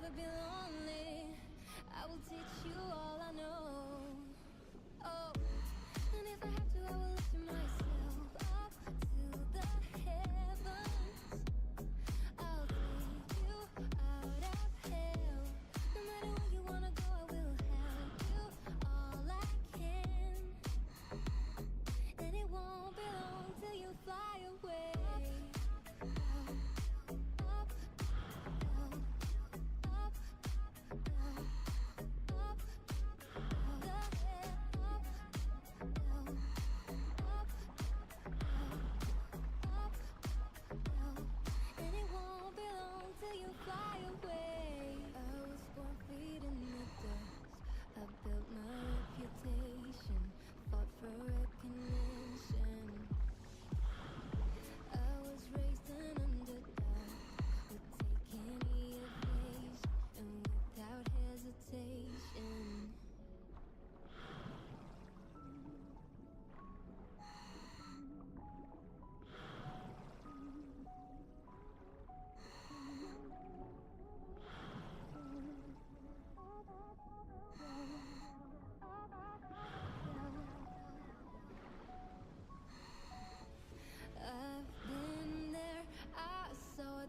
never be lonely. I will teach you all I know. Oh, and if I have to, I will lift myself up to the heavens. I'll take you out of hell. No matter where you wanna go, I will help you all I can. And it won't be long till you fly away.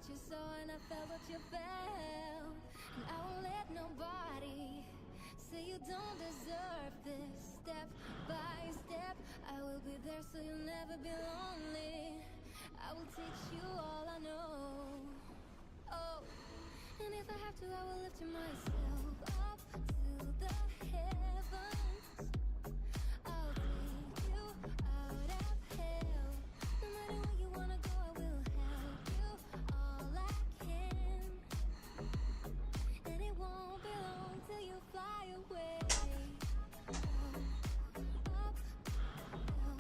You saw and I felt what you felt, and I won't let nobody say you don't deserve this. Step by step, I will be there so you'll never be lonely. I will teach you all I know. Oh, and if I have to, I will lift myself up to the heavens. I'll take you out of hell. No matter where you wanna go, I will help you all I can. And it won't be long till you fly away. Up, down,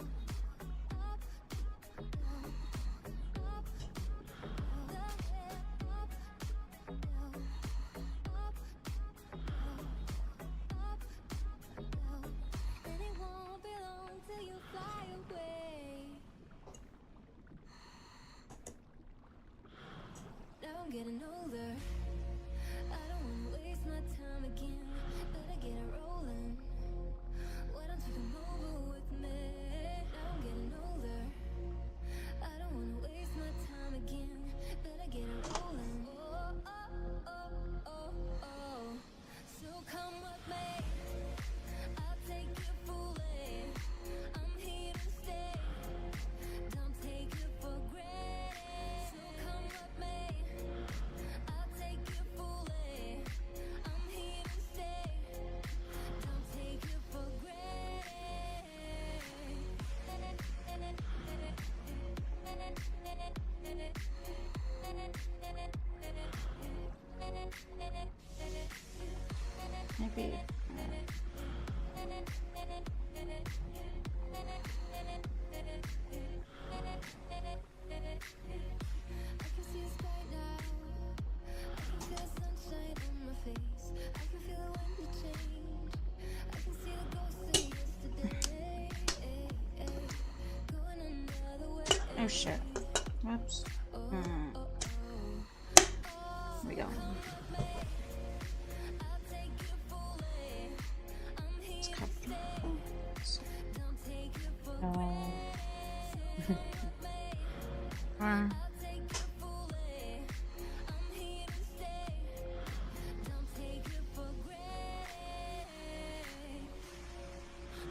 up, down, up, the head, up, down, up, down. And it won't be long till you fly away. Now I'm getting older. I don't wanna waste my time again. Better get it rolling. Why don't you come over with me? Now I'm getting older. I don't wanna waste my time again. Better get it rolling. Oh, oh, oh, oh, oh. So come with me. I'll take you fully. I'm here to stay. Don't take it for granted. So come with me. I'll take you fully. I'm here to stay. Don't take it for granted. Maybe. I can see the sky now. I can feel the sunshine on my face. I can feel it when you change. I can see the ghost of yesterday. Going another way. Oh shit. Whoops. Here we go. It's comfortable.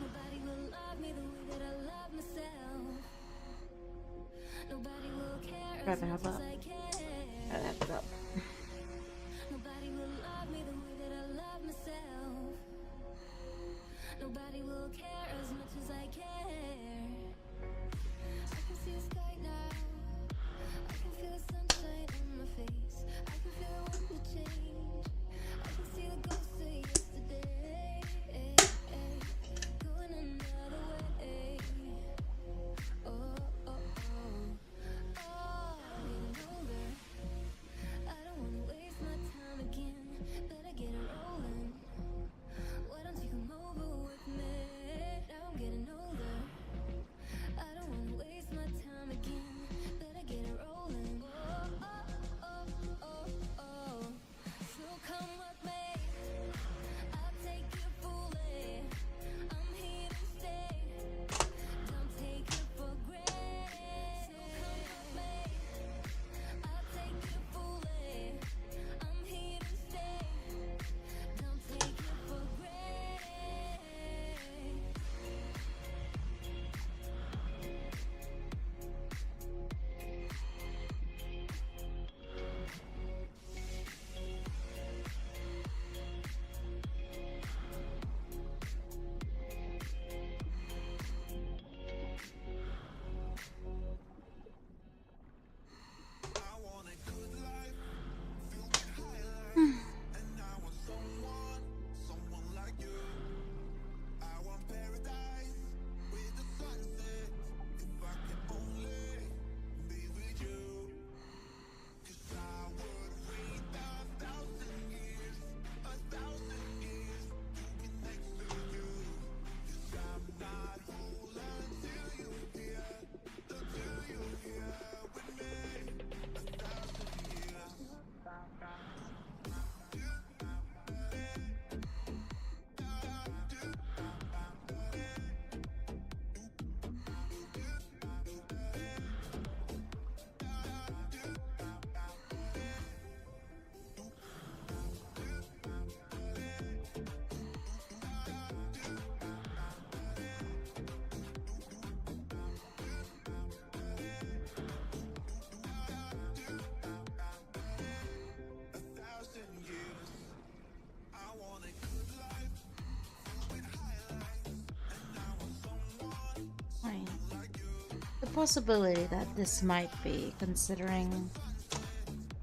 Nobody will love me the way that I love myself. Nobody will care as much as I care. Gotta have it up. Nobody will love me the way that I love myself. Nobody will care as much as I care. I can see the sky now. I can feel the sunshine on my face. I can feel it when you change. I can see the ghost of yesterday. Going another way. Oh, oh, oh. Oh, I'm getting older. I don't wanna possibility that this might be, considering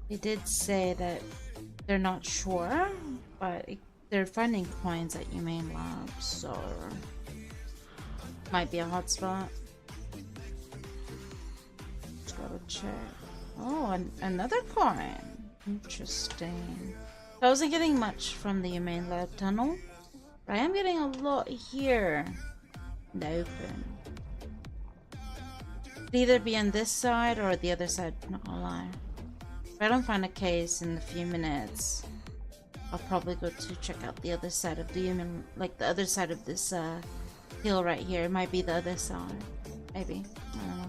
they did say that they're not sure, but they're finding coins at UTube'n Labs, so might be a hotspot. Let's go check. Oh, another coin. Interesting. I wasn't getting much from the UTube'n Lab tunnel, but I am getting a lot here in the open. Could either be on this side or the other side, not gonna lie. If I don't find a case in a few minutes, I'll probably go to check out the other side of the human, like the other side of this hill right here. It might be the other side. Maybe. I don't know.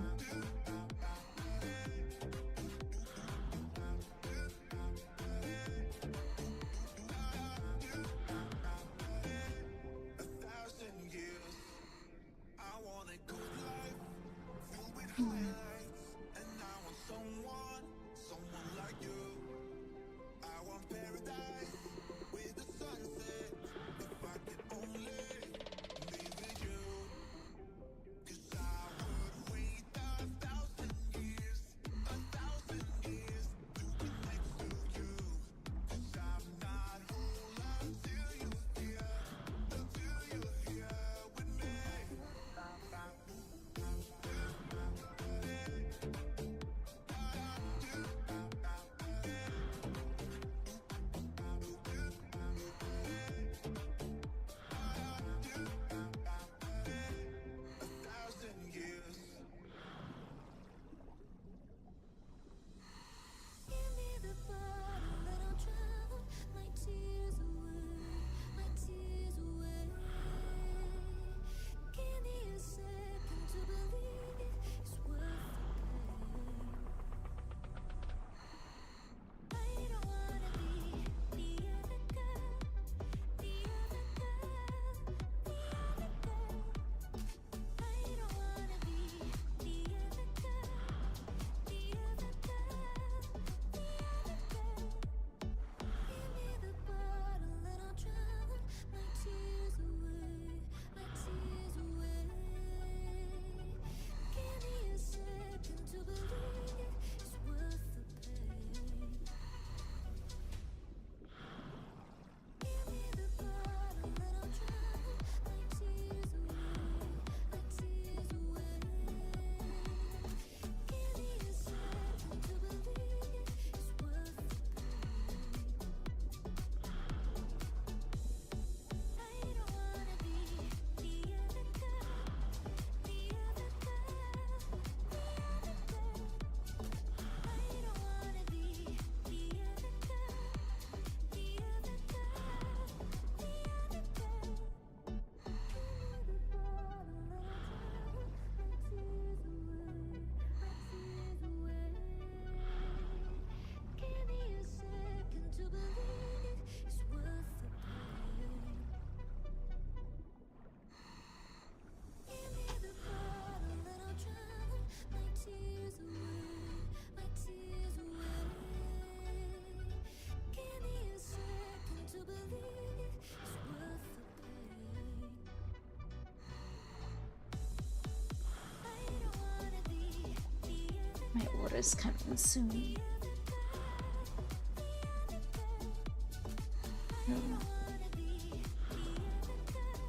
My order's coming soon.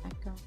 Back up.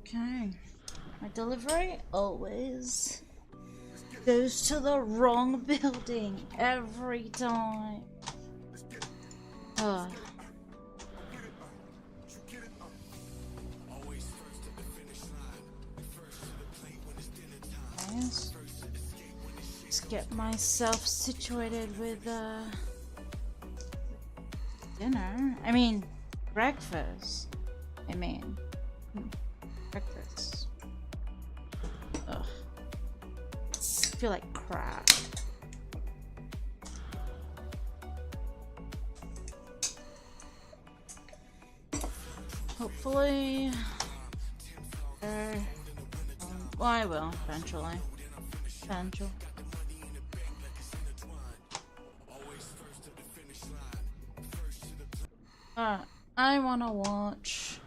Okay. My delivery always goes to the wrong building every time. Ugh. Nice. Just get myself situated with dinner. I mean, breakfast. Breakfast. Ugh. I feel like crap. Hopefully, well, I will eventually. Eventually. I wanna watch.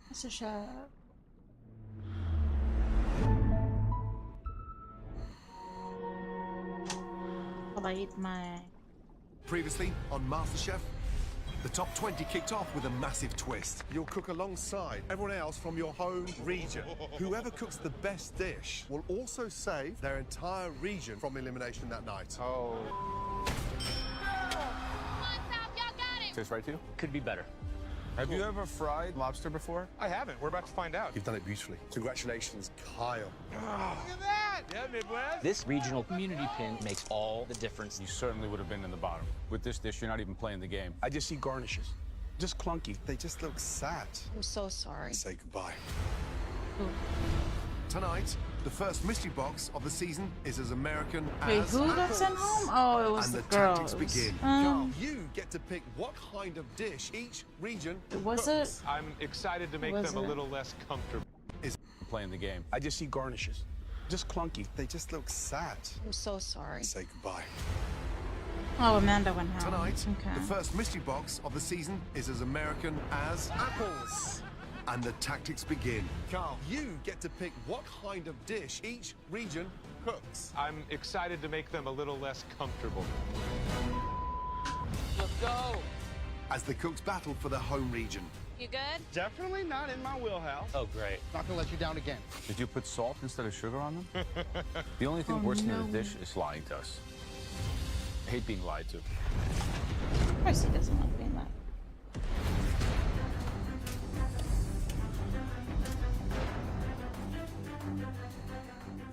It's a show. I'll eat my. Previously on MasterChef, the top 20 kicked off with a massive twist. You'll cook alongside everyone else from your home region. Whoever cooks the best dish will also save their entire region from elimination that night. Oh. Tastes right to you? Could be better. Have you ever fried lobster before? I haven't. We're about to find out. You've done it beautifully. Congratulations, Kyle. Look at that! Yeah, Midwest. This regional community pin makes all the difference. You certainly would have been in the bottom. With this dish, you're not even playing the game. I just see garnishes. Just clunky. They just look sad. I'm so sorry. Say goodbye. Tonight, the first mystery box of the season is as American Wait, as who got sent home? Oh, it was and the the girl. tactics It was, begin. You get to pick what kind of dish each region was cooks. it? I'm excited to make Was them a it? little less comfortable. Playing the game. I just see garnishes. Just clunky. They just look sad. I'm so sorry. Say goodbye. Oh, Amanda went home. Tonight, Okay. the first mystery box of the season is as American as apples. And the tactics begin. Carl, you get to pick what kind of dish each region cooks. I'm excited to make them a little less comfortable. Let's go. As the cooks battle for their home region. You good? Definitely not in my wheelhouse. Oh, great. Not gonna let you down again. Did you put salt instead of sugar on them? The only thing worse than a dish is lying to us. I hate being lied to. Of course he doesn't like being that.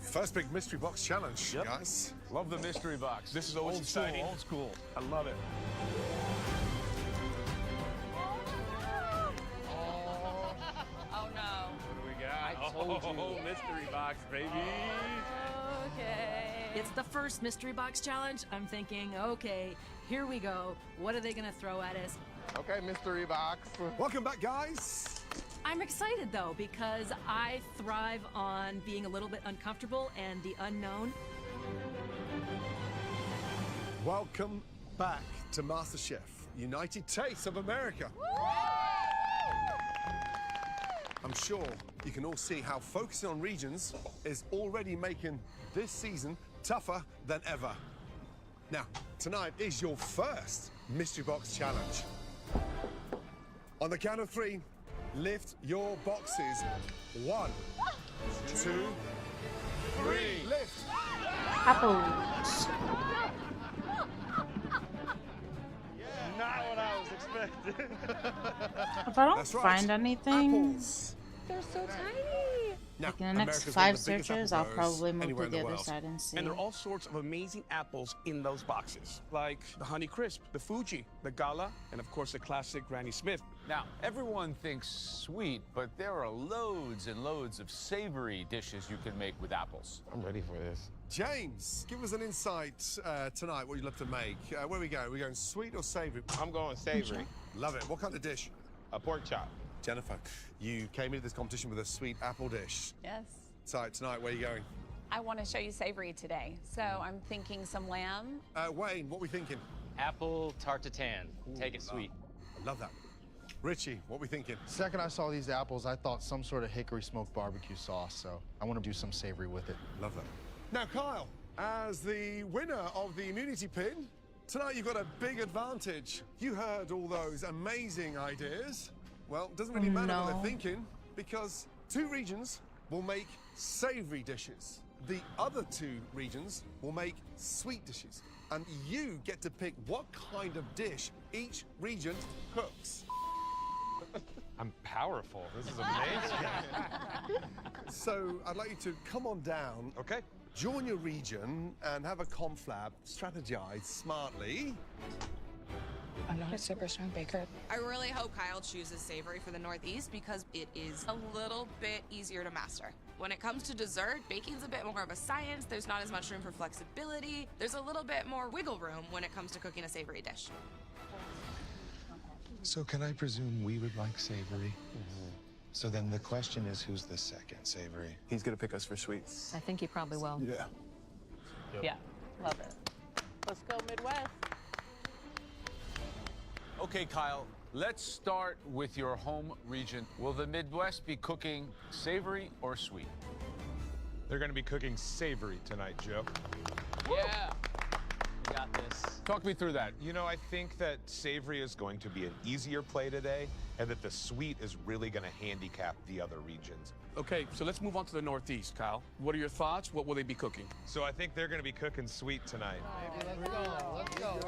First big mystery box challenge, guys. Love the mystery box. This is always exciting. Old school. I love it. Oh no. What do we got? I told you. Oh, mystery box, baby. Okay. It's the first mystery box challenge. I'm thinking, okay, here we go. What are they gonna throw at us? Okay, mystery box. Welcome back, guys. I'm excited though, because I thrive on being a little bit uncomfortable and the unknown. Welcome back to MasterChef, United Tastes of America. I'm sure you can all see how focusing on regions is already making this season tougher than ever. Now, tonight is your first mystery box challenge. On the count of 3, lift your boxes. 1, 2, 3. Lift. Apples. Not what I was expecting. If I don't That's right. find anything, Apples. They're so tiny. Now, like in the next America's 5 one of the biggest searches, apple I'll growers probably move anywhere to in the the other world. side and see. And there are all sorts of amazing apples in those boxes, like the Honey Crisp, the Fuji, the Gala, and of course the classic Granny Smith. Now, everyone thinks sweet, but there are loads and loads of savory dishes you can make with apples. I'm ready for this. James, give us an insight tonight, what you'd love to make. Where are we going? Are we going sweet or savory? I'm going savory. Love it. What kind of dish? A pork chop. Jennifer, you came into this competition with a sweet apple dish. Yes. So tonight, where are you going? I want to show you savory today, so I'm thinking some lamb. Wayne, what we thinking? Apple tartatan. Take it sweet. I love that. Richie, what we thinking? Second I saw these apples, I thought some sort of hickory smoked barbecue sauce, so I want to do some savory with it. Love that. Now, Kyle, as the winner of the immunity pin, tonight you've got a big advantage. You heard all those amazing ideas. Well, it doesn't really matter what they're thinking, because 2 regions will make savory dishes. The other 2 regions will make sweet dishes. And you get to pick what kind of dish each region cooks. I'm powerful. This is amazing. So I'd like you to come on down. Okay. Join your region and have a conflab. Strategize smartly. I'm not a super strong baker. I really hope Kyle chooses savory for the Northeast because it is a little bit easier to master. When it comes to dessert, baking's a bit more of a science. There's not as much room for flexibility. There's a little bit more wiggle room when it comes to cooking a savory dish. So can I presume we would like savory? So then the question is, who's the second savory? He's gonna pick us for sweets. I think he probably will. Yeah. Yeah, love it. Let's go Midwest. Okay, Kyle, let's start with your home region. Will the Midwest be cooking savory or sweet? They're going to be cooking savory tonight, Joe. Yeah. You got this. Talk me through that. You know, I think that savory is going to be an easier play today, and that the sweet is really going to handicap the other regions. Okay, so let's move on to the Northeast, Kyle. What are your thoughts? What will they be cooking? So I think they're going to be cooking sweet tonight. Let's go.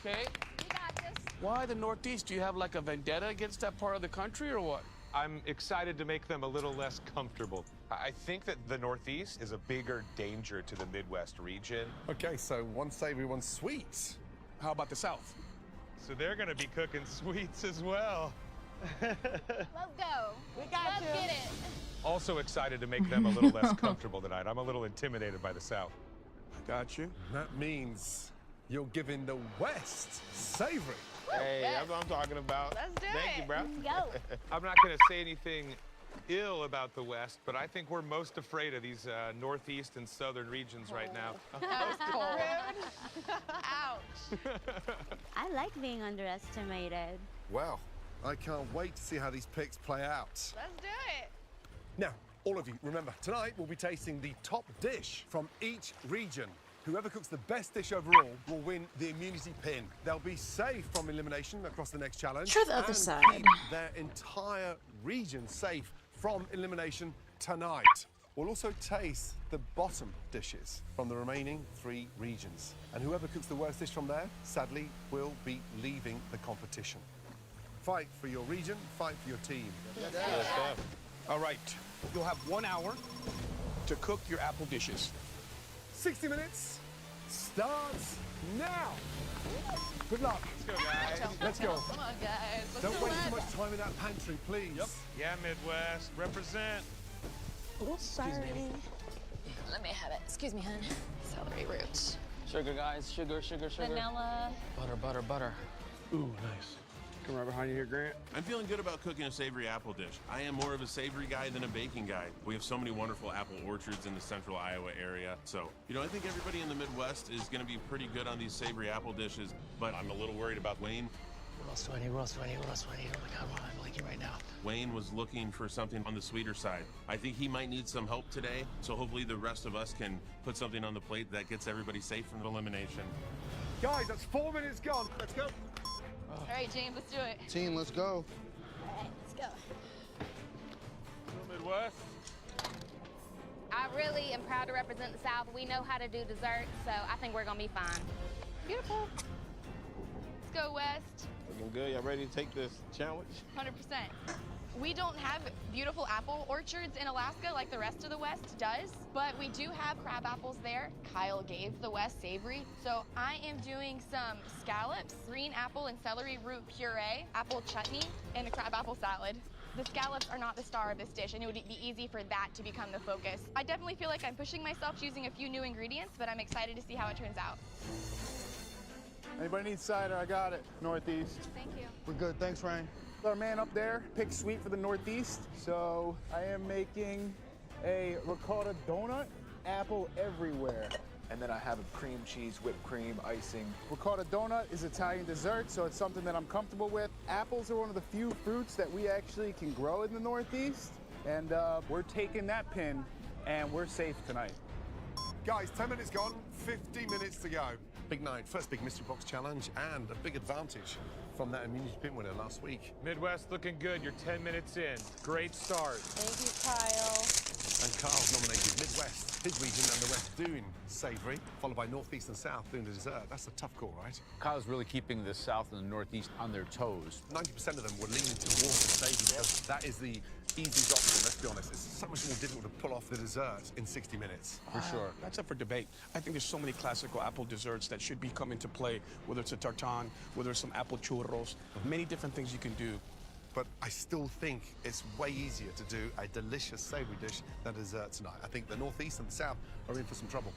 Okay. Why the Northeast? Do you have like a vendetta against that part of the country or what? I'm excited to make them a little less comfortable. I think that the Northeast is a bigger danger to the Midwest region. Okay, so one savory, one sweet. How about the South? So they're going to be cooking sweets as well. Let's go. We got Let's you. Get it. Also excited to make them a little less comfortable tonight. I'm a little intimidated by the South. Got you. That means you're giving the West savory. Hey, that's what I'm talking about. Let's do Thank it. you, bro. Go. I'm not going to say anything ill about the West, but I think we're most afraid of these Northeast and Southern regions right now. That was cold. Ouch. I like being underestimated. Well, I can't wait to see how these picks play out. Let's do it. Now, all of you, remember, tonight we'll be tasting the top dish from each region. Whoever cooks the best dish overall will win the immunity pin. They'll be safe from elimination across the next challenge. Try the other and side. keep their entire region safe from elimination tonight. We'll also taste the bottom dishes from the remaining 3 regions. And whoever cooks the worst dish from there, sadly, will be leaving the competition. Fight for your region, fight for your team. All right. You'll have 1 hour to cook your apple dishes. 60 minutes starts now. Good luck. Let's go, guys. Let's go. Come on, guys. Let's Don't do waste it. too much time in that pantry, please. Yep. Yeah, Midwest. Represent. Oh, sorry. Let me have it. Excuse me, hun. Celery roots. Sugar, guys. Sugar, sugar, sugar. Vanilla. Butter, butter, butter. Ooh, nice. Come right behind you here, Grant. I'm feeling good about cooking a savory apple dish. I am more of a savory guy than a baking guy. We have so many wonderful apple orchards in the central Iowa area. So, you know, I think everybody in the Midwest is going to be pretty good on these savory apple dishes, but I'm a little worried about Wayne. What else do I need? What else do I need? What else do I need? Oh my God, I'm blanking right now. Wayne was looking for something on the sweeter side. I think he might need some help today, so hopefully the rest of us can put something on the plate that gets everybody safe from elimination. Guys, that's 4 minutes gone. Let's go. All right, James, let's do it. Team, let's go. All right, let's go. Midwest. I really am proud to represent the South. We know how to do dessert, so I think we're gonna be fine. Beautiful. Let's go West. Looking good. Y'all ready to take this challenge? 100%. We don't have beautiful apple orchards in Alaska like the rest of the West does, but we do have crab apples there. Kyle gave the West savory, so I am doing some scallops, green apple and celery root puree, apple chutney, and a crab apple salad. The scallops are not the star of this dish, and it would be easy for that to become the focus. I definitely feel like I'm pushing myself choosing a few new ingredients, but I'm excited to see how it turns out. Anybody need cider? I got it. Northeast. Thank you. We're good. Thanks, Ryan. Our man up there picked sweet for the Northeast, so I am making a ricotta donut, apple everywhere. And then I have a cream cheese, whipped cream, icing. Ricotta donut is Italian dessert, so it's something that I'm comfortable with. Apples are one of the few fruits that we actually can grow in the Northeast, and we're taking that pin, and we're safe tonight. Guys, 10 minutes gone, 50 minutes to go. Big night, first big mystery box challenge, and a big advantage from that immunity pin winner last week. Midwest looking good. You're 10 minutes in. Great start. Thank you, Kyle. And Carl's nominated Midwest, his region, and the West doing savoury, followed by Northeast and South doing the dessert. That's a tough call, right? Kyle's really keeping the South and the Northeast on their toes. 90% of them were leaning towards the savoury because that is the easiest option, let's be honest. It's so much more difficult to pull off the dessert in 60 minutes. For sure. That's up for debate. I think there's so many classical apple desserts that should be coming to play, whether it's a tartan, whether it's some apple churros, many different things you can do. But I still think it's way easier to do a delicious savoury dish than dessert tonight. I think the Northeast and the South are in for some trouble.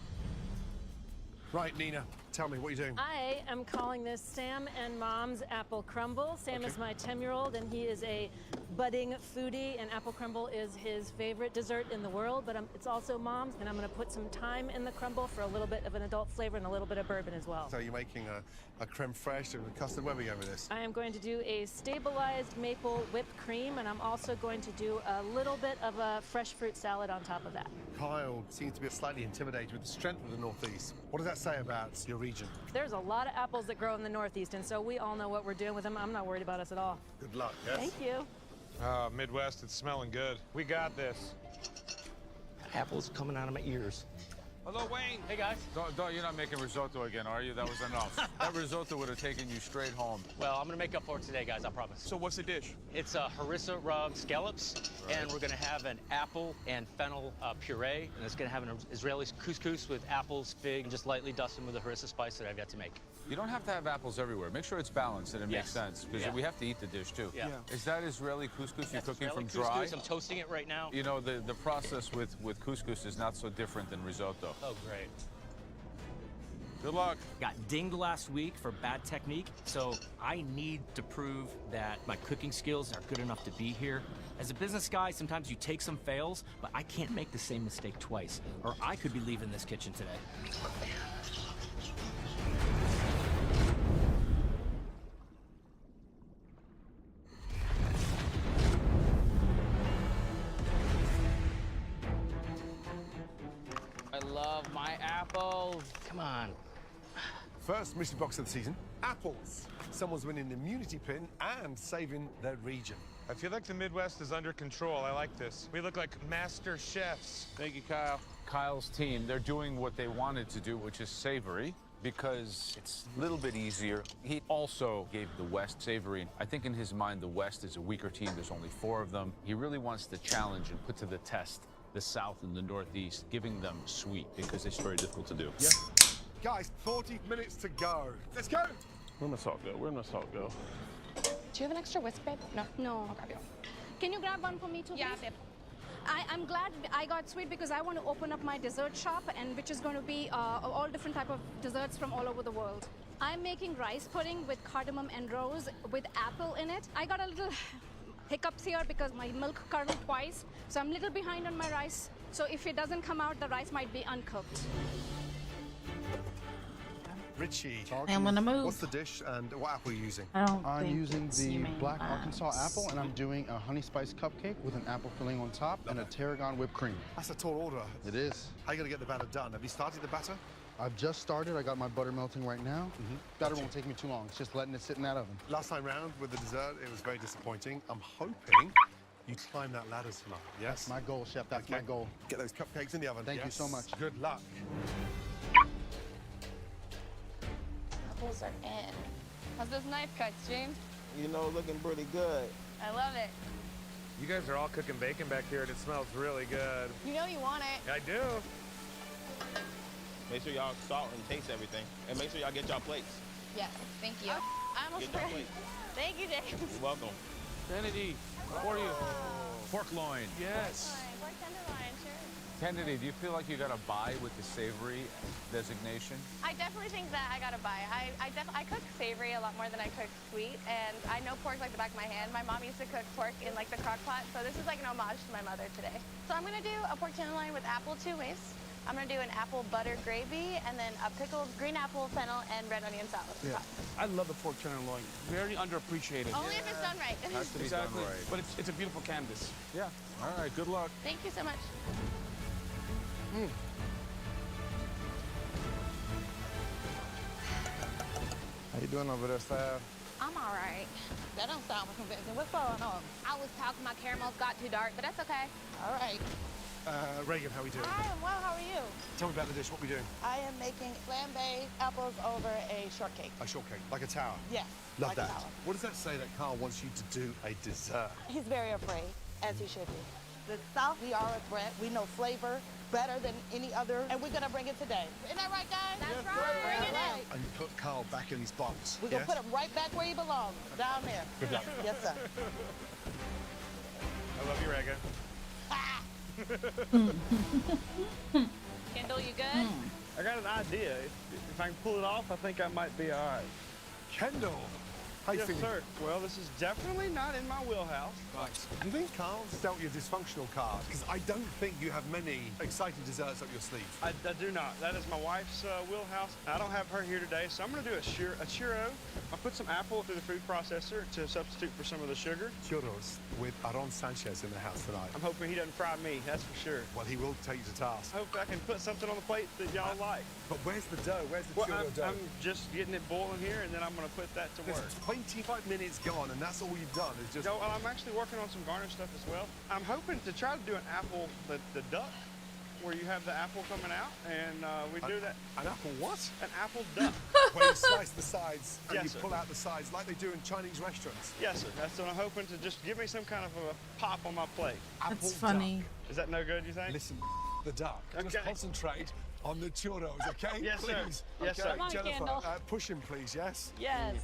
Right, Nina, tell me, what are you doing? I am calling this Sam and Mom's Apple Crumble. Sam is my 10-year-old, and he is a budding foodie, and apple crumble is his favorite dessert in the world, but it's also Mom's, and I'm going to put some thyme in the crumble for a little bit of an adult flavor and a little bit of bourbon as well. So you're making a creme fraiche and a custard. Where are we going with this? I am going to do a stabilized maple whipped cream, and I'm also going to do a little bit of a fresh fruit salad on top of that. Kyle seems to be slightly intimidated with the strength of the Northeast. What does that say about your region? There's a lot of apples that grow in the Northeast, and so we all know what we're doing with them. I'm not worried about us at all. Good luck, yes? Thank you. Midwest, it's smelling good. We got this. Apples coming out of my ears. Hello, Wayne. Hey, guys. Don't, you're not making risotto again, are you? That was enough. That risotto would have taken you straight home. Well, I'm going to make up for it today, guys, I promise. So what's the dish? It's harissa rub scallops, and we're going to have an apple and fennel puree, and it's going to have an Israeli couscous with apples, fig, and just lightly dusted with the harissa spice that I've yet to make. You don't have to have apples everywhere. Make sure it's balanced and it makes sense, because we have to eat the dish, too. Yeah. Is that Israeli couscous you're cooking Israeli from dry? couscous. I'm toasting it right now. You know, the process with couscous is not so different than risotto. Oh, great. Good luck. Got dinged last week for bad technique, so I need to prove that my cooking skills are good enough to be here. As a business guy, sometimes you take some fails, but I can't make the same mistake twice, or I could be leaving this kitchen today. I love my apples. Come on. First mystery box of the season, apples. Someone's winning the immunity pin and saving their region. I feel like the Midwest is under control. I like this. We look like master chefs. Thank you, Kyle. Kyle's team, they're doing what they wanted to do, which is savory, because it's a little bit easier. He also gave the West savory. I think in his mind, the West is a weaker team. There's only 4 of them. He really wants to challenge and put to the test the South and the Northeast, giving them sweet, because it's very difficult to do. Yeah. Guys, 40 minutes to go. Let's go. Where'd my salt go? Where'd my salt go? Do you have an extra whisk, babe? No. No. I'll grab you. Can you grab one for me too, Yeah, please? babe. I'm glad I got sweet because I want to open up my dessert shop, and which is going to be all different type of desserts from all over the world. I'm making rice pudding with cardamom and rose with apple in it. I got a little hiccups here because my milk curdled twice, so I'm a little behind on my rice. So if it doesn't come out, the rice might be uncooked. Richie, I'm gonna move. what's the dish and what apple are you using? I'm using the black Arkansas apple, and I'm doing a honey spice cupcake with an apple filling on top and a tarragon whipped cream. That's a tall order. It is. How are you going to get the batter done? Have you started the batter? I've just started. I got my butter melting right now. Batter won't take me too long. It's just letting it sit in that oven. Last time round with the dessert, it was very disappointing. I'm hoping you climb that ladder tonight, yes? That's my goal, Chef. That's my goal. Get those cupcakes in the oven. Thank you so much. Good luck. Apples are in. How's those knife cuts, James? You know, looking pretty good. I love it. You guys are all cooking bacon back here, and it smells really good. You know you want it. I do. Make sure y'all salt and taste everything. And make sure y'all get y'all plates. Yes, thank you. I almost Get y'all forgot. plates. Thank you, James. You're welcome. Kennedy, for you. Pork loin. Yes. Pork tenderloin, sure. Kennedy, do you feel like you got a buy with the savory designation? I definitely think that I gotta buy. I cook savory a lot more than I cook sweet, and I know pork like the back of my hand. My mom used to cook pork in like the crock pot, so this is like an homage to my mother today. So I'm gonna do a pork tenderloin with apple two ways. I'm gonna do an apple butter gravy, and then a pickled green apple, fennel, and red onion salad. Yeah, I love the pork tenderloin. Very underappreciated. Only if it's done right. Has to be Exactly. done right. But it's a beautiful canvas. Yeah. All right, good luck. Thank you so much. How you doing over there, Staff? I'm all right. That don't sound convincing. What's going on? I was talking, my caramels got too dark, but that's okay. All right. Reagan, how are we doing? Hi, I'm well. How are you? Tell me about the dish. What are we doing? I am making flambé apples over a shortcake. A shortcake, like a tower. Yes. Love like that. A tower. What does that say that Carl wants you to do a dessert? He's very afraid, as he should be. The South, we are a threat. We know flavor better than any other, and we're gonna bring it today. Isn't that right, guys? That's right. Bring it in. And put Carl back in his box. We're gonna put him right back where he belongs, down there. Good luck. Yes, sir. I love you, Reagan. Kendall, you good? I got an idea. If I can pull it off, I think I might be all right. Kendall, how you Yes, feeling? sir. Well, this is definitely not in my wheelhouse. Right. Do you think Carl's dealt your dysfunctional card? Because I don't think you have many exciting desserts up your sleeve. I do not. That is my wife's wheelhouse. I don't have her here today, so I'm going to do a churro. I'll put some apple through the food processor to substitute for some of the sugar. Churros with Aaron Sanchez in the house tonight. I'm hoping he doesn't fry me, that's for sure. Well, he will take you to task. I hope I can put something on the plate that y'all like. But where's the dough? Where's the Well, churro dough? I'm just getting it boiling here, and then I'm going to put that to work. There's 25 minutes gone, and that's all you've done is just... No, I'm actually working on some garnish stuff as well. I'm hoping to try to do an apple, the duck, where you have the apple coming out, and we do that. An apple what? An apple duck. Where you slice the sides and Yes, you sir. pull out the sides like they do in Chinese restaurants. Yes, sir. That's what I'm hoping to just give me some kind of a pop on my plate. That's funny. Is that no good, you think? Listen, the duck. Just Okay. concentrate on the churros, okay? Yes, sir. Please. Yes, okay, sir. Come on, Jennifer, Kendall. push him, please, yes? Yes.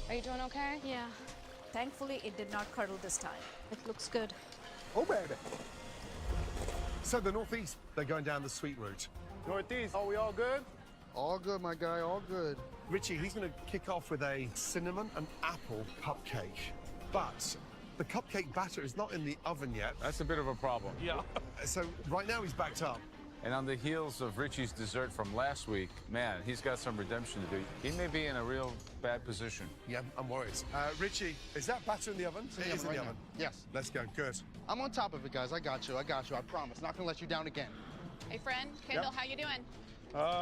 Are you doing okay? Yeah. Thankfully, it did not curdle this time. It looks good. Oh, baby. So the Northeast, they're going down the sweet route. Northeast, are we all good? All good, my guy, all good. Richie, he's going to kick off with a cinnamon and apple cupcake. But the cupcake batter is not in the oven yet. That's a bit of a problem. Yeah. So right now he's backed up. And on the heels of Richie's dessert from last week, man, he's got some redemption to do. He may be in a real bad position. Yeah, I'm worried. Richie, is that batter in the oven? It is in right the now. oven. Yes. Let's go. Good. I'm on top of it, guys. I got you. I promise. Not gonna let you down again. Hey, friend. Kendall, how you doing?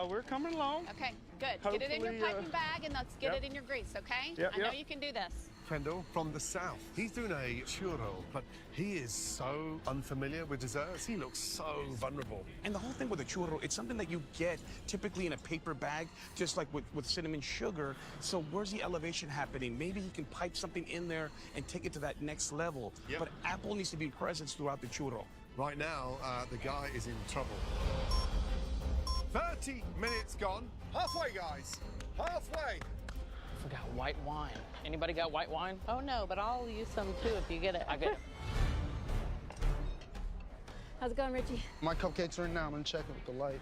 We're coming along. Okay, good. Get it in your Hopefully, piping bag, and let's get yep. it in your grease, okay? Yep, I know yep. you can do this. Kendall from the south. He's doing a churro, but he is so unfamiliar with desserts. He looks so vulnerable. And the whole thing with a churro, it's something that you get typically in a paper bag, just like with cinnamon sugar. So where's the elevation happening? Maybe he can pipe something in there and take it to that next level. Yep. But apple needs to be present throughout the churro. Right now, the guy is in trouble. 30 minutes gone. Halfway, guys. Halfway. Forgot white wine. Anybody got white wine? Oh, no, but I'll use some, too, if you get it. I get it. How's it going, Richie? My cupcakes are in now. I'm gonna check it with the light.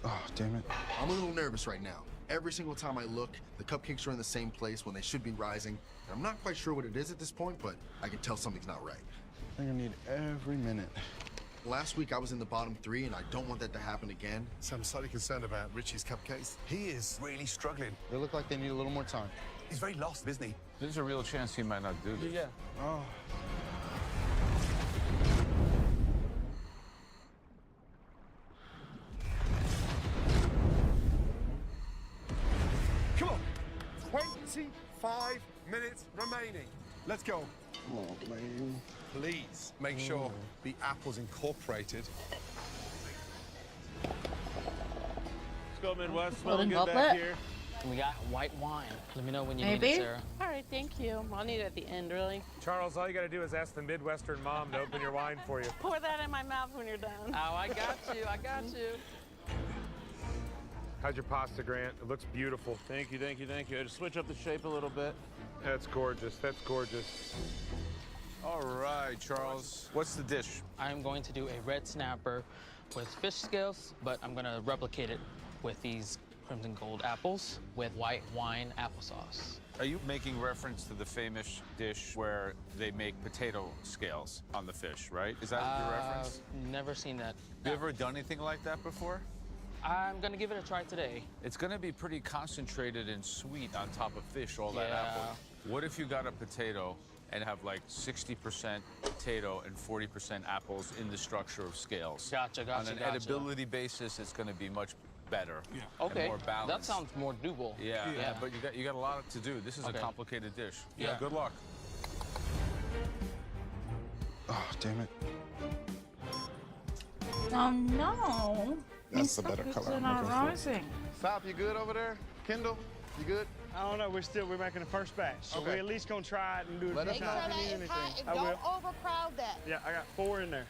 Oh, damn it. I'm a little nervous right now. Every single time I look, the cupcakes are in the same place when they should be rising. And I'm not quite sure what it is at this point, but I can tell something's not right. I think I need every minute. Last week I was in the bottom 3, and I don't want that to happen again. So I'm slightly concerned about Richie's cupcakes. He is really struggling. They look like they need a little more time. He's very lost, isn't he? There's a real chance he might not do this. Yeah. Oh. Come on. 25 minutes remaining. Let's go. Oh, man. Please make sure the apple's incorporated. Let's go, Midwest. Hoarding Smell good goblet? back here. We got white wine. Let me know when you Maybe? need it, Sarah. All right, thank you. I'll need it at the end, really. Charles, all you got to do is ask the Midwestern mom to open your wine for you. Pour that in my mouth when you're done. Oh, I got you. I got you. How's your pasta, Grant? It looks beautiful. Thank you, thank you, thank you. Just switch up the shape a little bit. That's gorgeous. That's gorgeous. All right, Charles. What's the dish? I'm going to do a red snapper with fish scales, but I'm going to replicate it with these crimson gold apples with white wine applesauce. Are you making reference to the famous dish where they make potato scales on the fish, right? Is that your reference? Never seen that. Have you ever done anything like that before? I'm going to give it a try today. It's going to be pretty concentrated and sweet on top of fish, all that Yeah. apple. What if you got a potato and have like 60% potato and 40% apples in the structure of scales? Gotcha, On an edibility basis, it's going to be much better. Yeah. And Okay. more balanced. That sounds more doable. Yeah, but you got a lot to do. This is a complicated dish. Yeah. Good luck. Oh, damn it. Oh no! That's the better color I'm Not looking for. rising. Sop, you good over there? Kendall, you good? I don't know. We're making the first batch, so Okay. we at least gonna try it and do it. Let a us few know. times Make if sure we need that it's hot anything. and I will. don't overcrowd that. Yeah, I got 4 in there.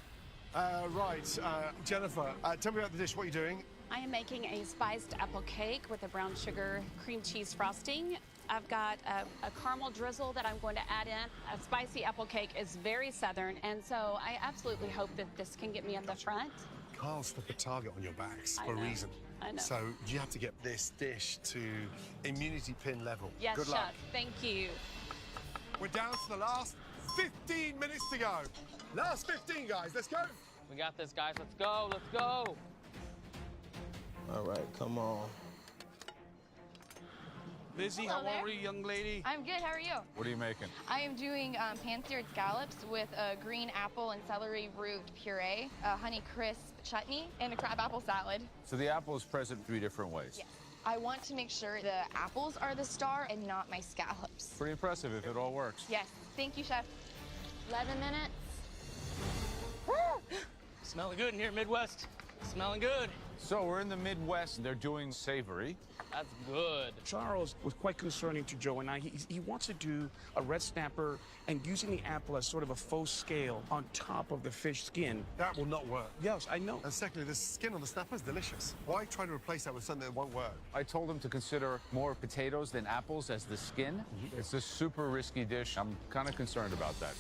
Right, Jennifer, tell me about the dish. What are you doing? I am making a spiced apple cake with a brown sugar cream cheese frosting. I've got a caramel drizzle that I'm going to add in. A spicy apple cake is very southern, and so I absolutely hope that this can get me at the front. Kyle's put the target on your backs I for a know. reason. I know. So you have to get this dish to immunity pin level. Yes, Good chef. luck. Thank you. We're down to the last 15 minutes to go. Last 15, guys. Let's go. We got this, guys. Let's go. Let's go. All right, come on. Lizzie, Hello how there. are you, young lady? I'm good. How are you? What are you making? I am doing pan-seared scallops with a green apple and celery root puree, a honey crisp chutney, and a crab apple salad. So the apple is present 3 different ways. Yes. I want to make sure the apples are the star and not my scallops. Pretty impressive if it all works. Yes. Thank you, chef. 11 minutes. Smelling good in here, Midwest. Smelling good. So we're in the Midwest. They're doing savory. That's good. Charles was quite concerning to Joe and I. He wants to do a red snapper and using the apple as sort of a faux scale on top of the fish skin. That will not work. Yes, I know. And secondly, the skin on the snapper is delicious. Why try to replace that with something that won't work? I told him to consider more potatoes than apples as the skin. It's a super risky dish. I'm kind of concerned about that.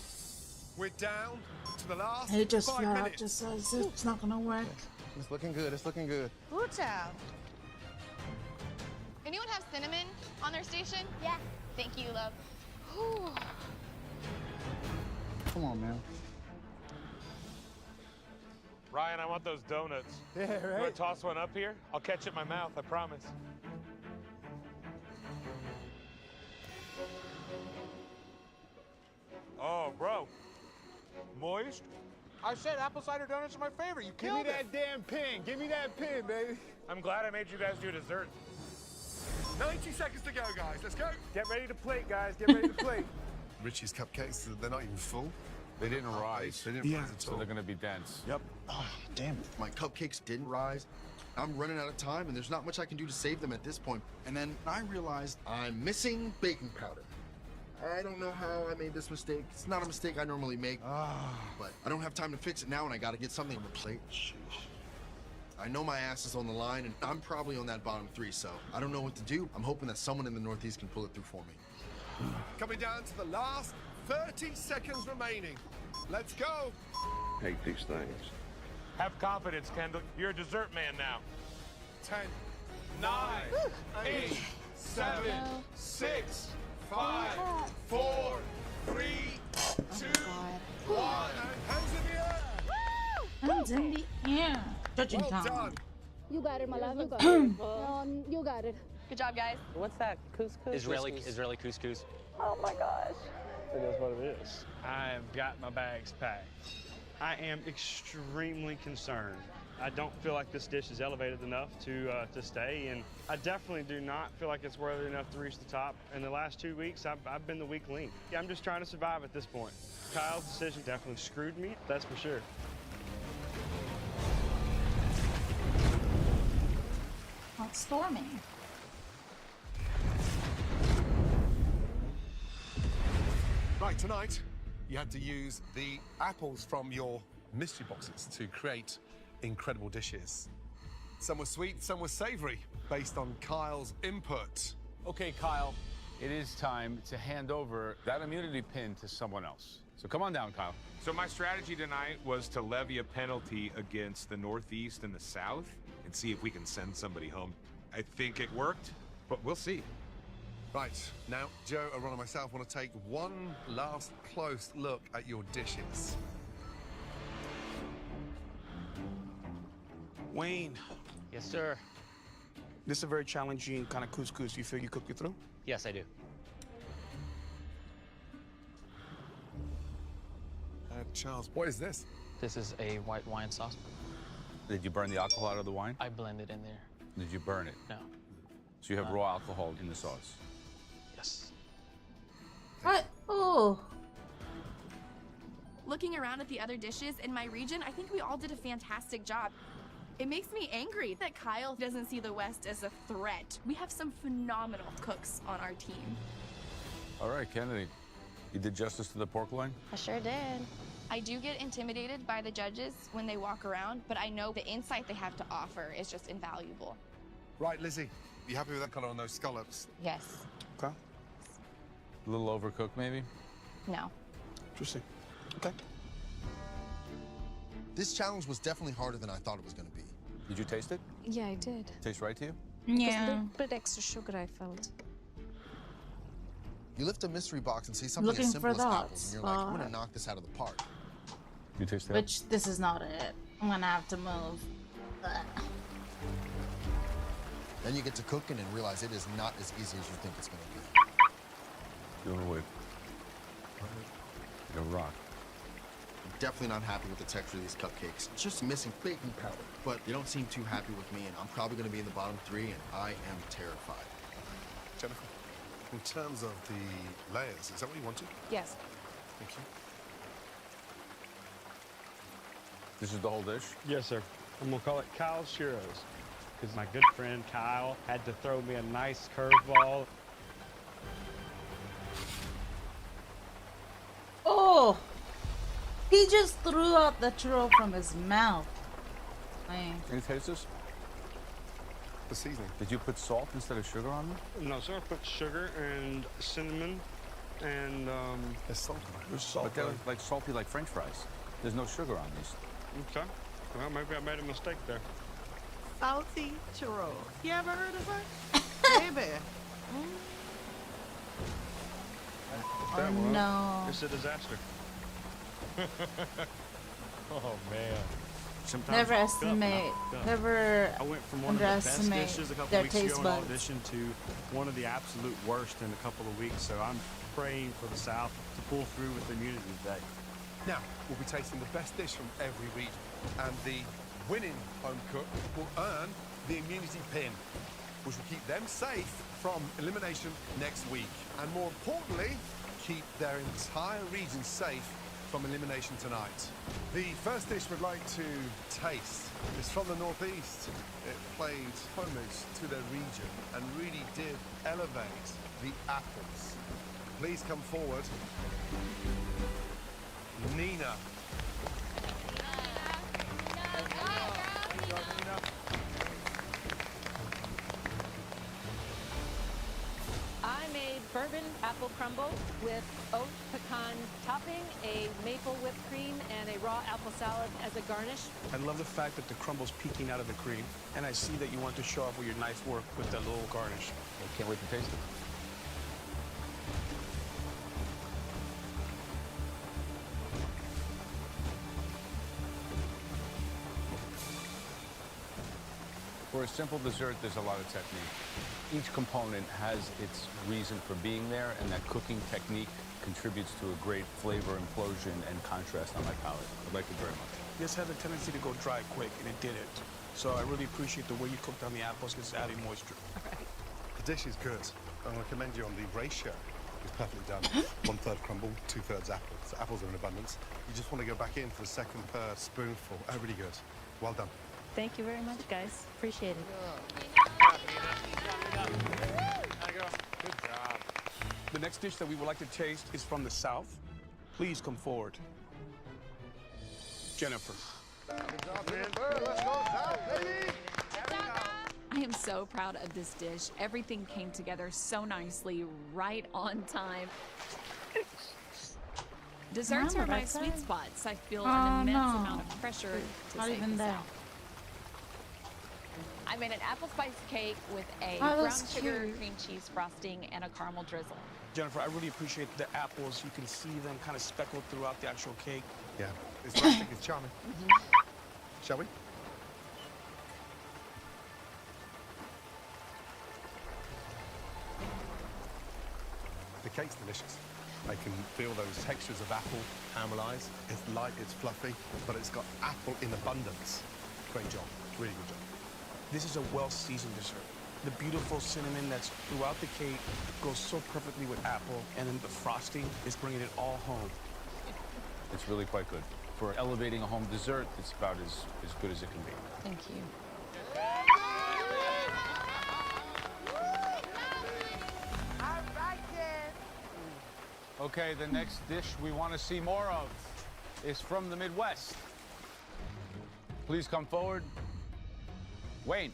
We're down to the last He just 5 flat out minutes. just says it's not gonna work. It's looking good. It's looking good. Ooh, child. Anyone have cinnamon on their station? Yeah. Thank you, love. Whew. Come on, man. Ryan, I want those donuts. Yeah, You right? want to toss one up here? I'll catch it in my mouth, I promise. Oh, bro. Moist? I said apple cider donuts are my favorite. You Give me killed it. that damn pin. Give me that pin, baby. I'm glad I made you guys do dessert. 90 seconds to go, guys. Let's go. Get ready to plate, guys. Get ready to plate. Richie's cupcakes, they're not even full. They didn't rise. They didn't rise at So all. they're going to be dense. Yep. Oh, damn it. My cupcakes didn't rise. I'm running out of time, and there's not much I can do to save them at this point. And then I realized I'm missing baking powder. I don't know how I made this mistake. It's not a mistake I normally make, but I don't have time to fix it now, and I gotta get something on the plate. Sheesh. I know my ass is on the line, and I'm probably on that bottom 3, so I don't know what to do. I'm hoping that someone in the Northeast can pull it through for me. Coming down to the last 30 seconds remaining. Let's go. Hate these things. Have confidence, Kendall. You're a dessert man now. 10, 9, 8, 7, 6, 5, 4, 3, 2, 1. And hands in the air. Hands in the air. Judging Well time. done. You got it, my love. You got it. You got it. Good job, guys. What's that? Couscous? Israeli Couscous. couscous. Oh my gosh. It is what it is. I've got my bags packed. I am extremely concerned. I don't feel like this dish is elevated enough to stay, and I definitely do not feel like it's worthy enough to reach the top. In the last 2 weeks, I've been the weak link. Yeah, I'm just trying to survive at this point. Kyle's decision definitely screwed me, that's for sure. Oh, it's stormy. Right, tonight you had to use the apples from your mystery boxes to create incredible dishes. Some were sweet, some were savory, based on Kyle's input. Okay, Kyle, it is time to hand over that immunity pin to someone else. So come on down, Kyle. So my strategy tonight was to levy a penalty against the Northeast and the South and see if we can send somebody home. I think it worked, but we'll see. Right, now Joe, Aaron and myself want to take one last close look at your dishes. Wayne. Yes, sir. This is a very challenging kind of couscous. You feel you cooked it through? Yes, I do. Charles, what is this? This is a white wine sauce. Did you burn the alcohol out of the wine? I blended in there. Did you burn it? No. So you have raw alcohol in the sauce? Yes. What? Oh. Looking around at the other dishes in my region, I think we all did a fantastic job. It makes me angry that Kyle doesn't see the West as a threat. We have some phenomenal cooks on our team. All right, Kennedy. You did justice to the pork loin? I sure did. I do get intimidated by the judges when they walk around, but I know the insight they have to offer is just invaluable. Right, Lizzie, you happy with that color on those scallops? Yes. Okay. A little overcooked, maybe? No. Interesting. Okay. This challenge was definitely harder than I thought it was going to be. Did you taste it? Yeah, I did. Taste right to you? Because a little bit extra sugar, I felt. You lift a mystery box and see something Looking as simple for as that apples, and you're like, I'm going to spot. knock this out of the park. You taste that? Which, this is not it. I'm gonna have to move. Ugh. Then you get to cooking and realize it is not as easy as you think it's going to be. You're away. You're a rock. I'm definitely not happy with the texture of these cupcakes. Just missing baking powder. But you don't seem too happy with me, and I'm probably going to be in the bottom 3, and I am terrified. Jennifer, in terms of the layers, is that what you wanted? Yes. Thank you. This is the whole dish? Yes, sir. I'm gonna call it Kyle's Churros, because my good friend Kyle had to throw me a nice curveball. Oh! He just threw out the churro from his mouth. Man. Can you taste this? The seasoning. Did you put salt instead of sugar on them? No, sir. I put sugar and cinnamon and There's salt in it. There's salt. But they're like salty like French fries. There's no sugar on these. Okay. Well, maybe I made a mistake there. Salty churros. You ever heard of her? Baby. Oh no. It's a disaster. Oh man. Sometimes Never I fuck up and I estimate. fuck up. Never I went from one of the best underestimate dishes a couple their weeks taste ago in buds. audition to one of the absolute worst in a couple of weeks. So I'm praying for the South to pull through with immunity today. Now, we'll be tasting the best dish from every region, and the winning home cook will earn the immunity pin, which will keep them safe from elimination next week, and more importantly, keep their entire region safe from elimination tonight. The first dish we'd like to taste is from the Northeast. It played homage to their region and really did elevate the apples. Please come forward. Nina. I made bourbon apple crumble with oat pecan topping, a maple whipped cream, and a raw apple salad as a garnish. I love the fact that the crumble's peeking out of the cream, and I see that you want to show off with your nice work with that little garnish. I can't wait to taste it. For a simple dessert, there's a lot of technique. Each component has its reason for being there, and that cooking technique contributes to a great flavor implosion and contrast on my palate. I like it very much. This has a tendency to go dry quick, and it didn't. So I really appreciate the way you cooked on the apples, because it's adding moisture. The dish is good. I want to commend you on the ratio. It's perfectly done. 1/3 crumble, 2/3 apple. So apples are in abundance. You just want to go back in for the second per spoonful. Oh, really good. Well done. Thank you very much, guys. Appreciate it. Good job. The next dish that we would like to taste is from the South. Please come forward. Jennifer. Good job, Jennifer. Let's go South, baby! I am so proud of this dish. Everything came together so nicely, right on time. Desserts Am I are my right sweet side? spots. I feel Oh, an immense no. amount of pressure to Not save even this there. out. I made an apple spice cake with a Oh, brown that's sugar cute. cream cheese frosting and a caramel drizzle. Jennifer, I really appreciate the apples. You can see them kind of speckled throughout the actual cake. Yeah, it's rustic, it's charming. Shall we? The cake's delicious. I can feel those textures of apple caramelized. It's light, it's fluffy, but it's got apple in abundance. Great job, really good job. This is a well-seasoned dessert. The beautiful cinnamon that's throughout the cake goes so perfectly with apple, and then the frosting is bringing it all home. It's really quite good. For elevating a home dessert, it's about as good as it can be. Thank you. Okay, the next dish we want to see more of is from the Midwest. Please come forward. Wayne.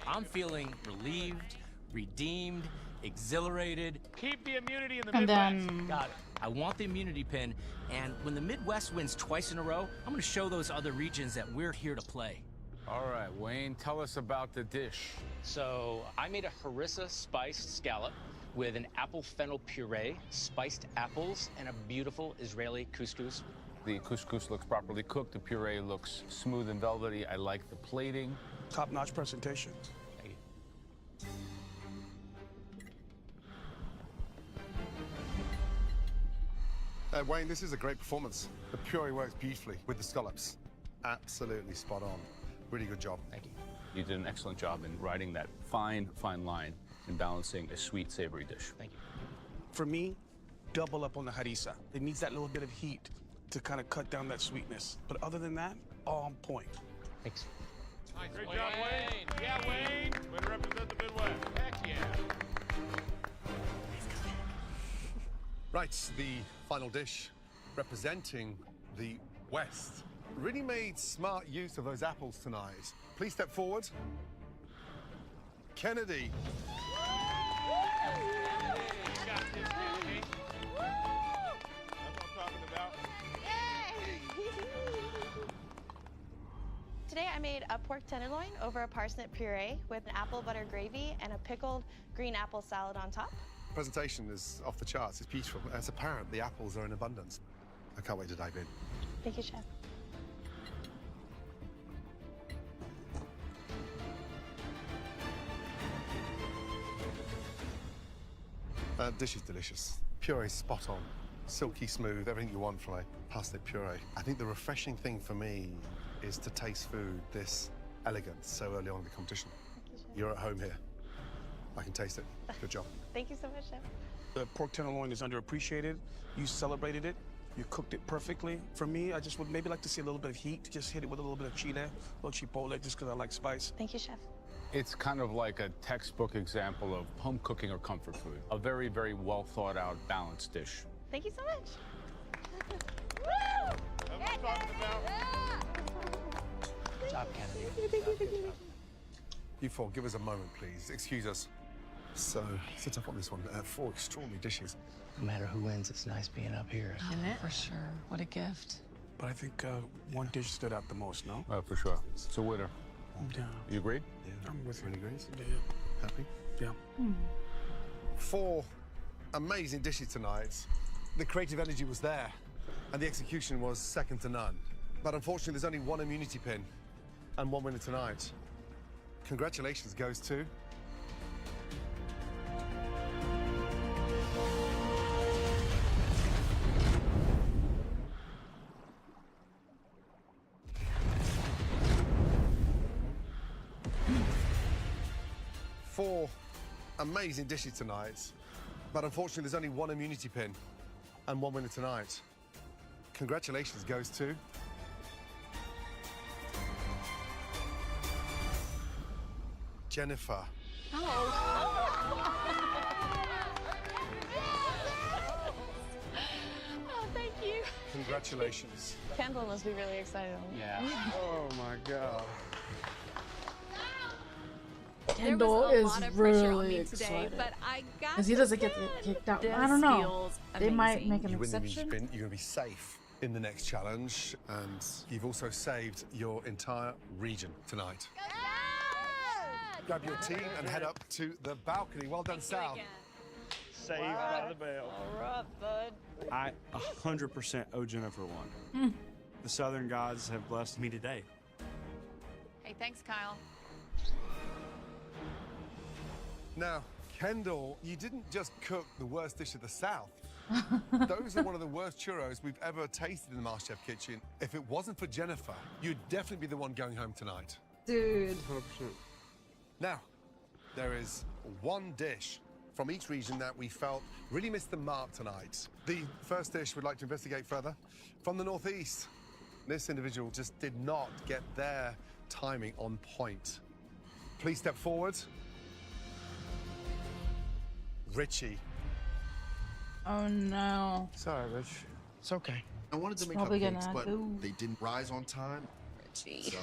I'm feeling relieved, redeemed, exhilarated. Keep the immunity in the And Midwest. then Got it. I want the immunity pin, and when the Midwest wins twice in a row, I'm gonna show those other regions that we're here to play. All right, Wayne, tell us about the dish. So I made a harissa spiced scallop with an apple fennel puree, spiced apples, and a beautiful Israeli couscous. The couscous looks properly cooked. The puree looks smooth and velvety. I like the plating. Top-notch presentation. Thank you. Wayne, this is a great performance. The puree works beautifully with the scallops. Absolutely spot on. Really good job. Thank you. You did an excellent job in riding that fine line and balancing a sweet, savory dish. Thank you. For me, double up on the harissa. It needs that little bit of heat to kind of cut down that sweetness. But other than that, all on point. Thanks. Nice. Great job, Wayne. Yeah, Wayne. Way to represent the Midwest. Heck yeah. Right, the final dish representing the West. Really made smart use of those apples tonight. Please step forward. Kennedy. Today I made a pork tenderloin over a parsnip puree with an apple butter gravy and a pickled green apple salad on top. Presentation is off the charts. It's beautiful. It's apparent the apples are in abundance. I can't wait to dive in. Thank you, Chef. Dish is delicious. Puree spot on. Silky smooth, everything you want from a parsnip puree. I think the refreshing thing for me is to taste food this elegant so early on in the competition. You're at home here. I can taste it. Good job. Thank you so much, Chef. The pork tenderloin is underappreciated. You celebrated it. You cooked it perfectly. For me, I just would maybe like to see a little bit of heat. Just hit it with a little bit of chile, a little chipotle, just because I like spice. Thank you, Chef. It's kind of like a textbook example of home cooking or comfort food. A very, very well thought out, balanced dish. Thank you so much. That's what I'm talking about. Good job, Kennedy. You four, give us a moment, please. Excuse us. So, sit up on this one. 4 extraordinary dishes. No matter who wins, it's nice being up here. For sure. What a gift. But I think one dish stood out the most, no? For sure. It's a winner. Yeah. You agree? Yeah. I'm with you. Really agrees? Yeah. Happy? Yeah. 4 amazing dishes tonight. The creative energy was there, and the execution was second to none. But unfortunately, there's only one immunity pin and one winner tonight. Congratulations goes to... Four amazing dishes tonight, but unfortunately there's only one immunity pin and one winner tonight. Congratulations goes to... Jennifer. Oh, thank you. Congratulations. Kendall must be really excited. Yeah. Oh my God. Kendall there was a is lot of pressure on really me today, excited. but I got Because he doesn't get kicked out. This I don't know. feels They might amazing. make an You win the exception. spin, you're going to be safe in the next challenge, and you've also saved your entire region tonight. Grab your team and head up to the balcony. Well done, Sal. Saved by the bell. All right, bud. I 100% owe Jennifer one. The Southern gods have blessed me today. Hey, thanks, Kyle. Now, Kendall, you didn't just cook the worst dish of the South. Those are one of the worst churros we've ever tasted in the MasterChef kitchen. If it wasn't for Jennifer, you'd definitely be the one going home tonight. Dude. 100%. Now, there is one dish from each region that we felt really missed the mark tonight. The first dish we'd like to investigate further from the Northeast. This individual just did not get their timing on point. Please step forward. Richie. Oh no. Sorry, Rich. It's okay. I wanted to It's make probably cupcakes, gonna but do. they didn't rise on time. Richie. So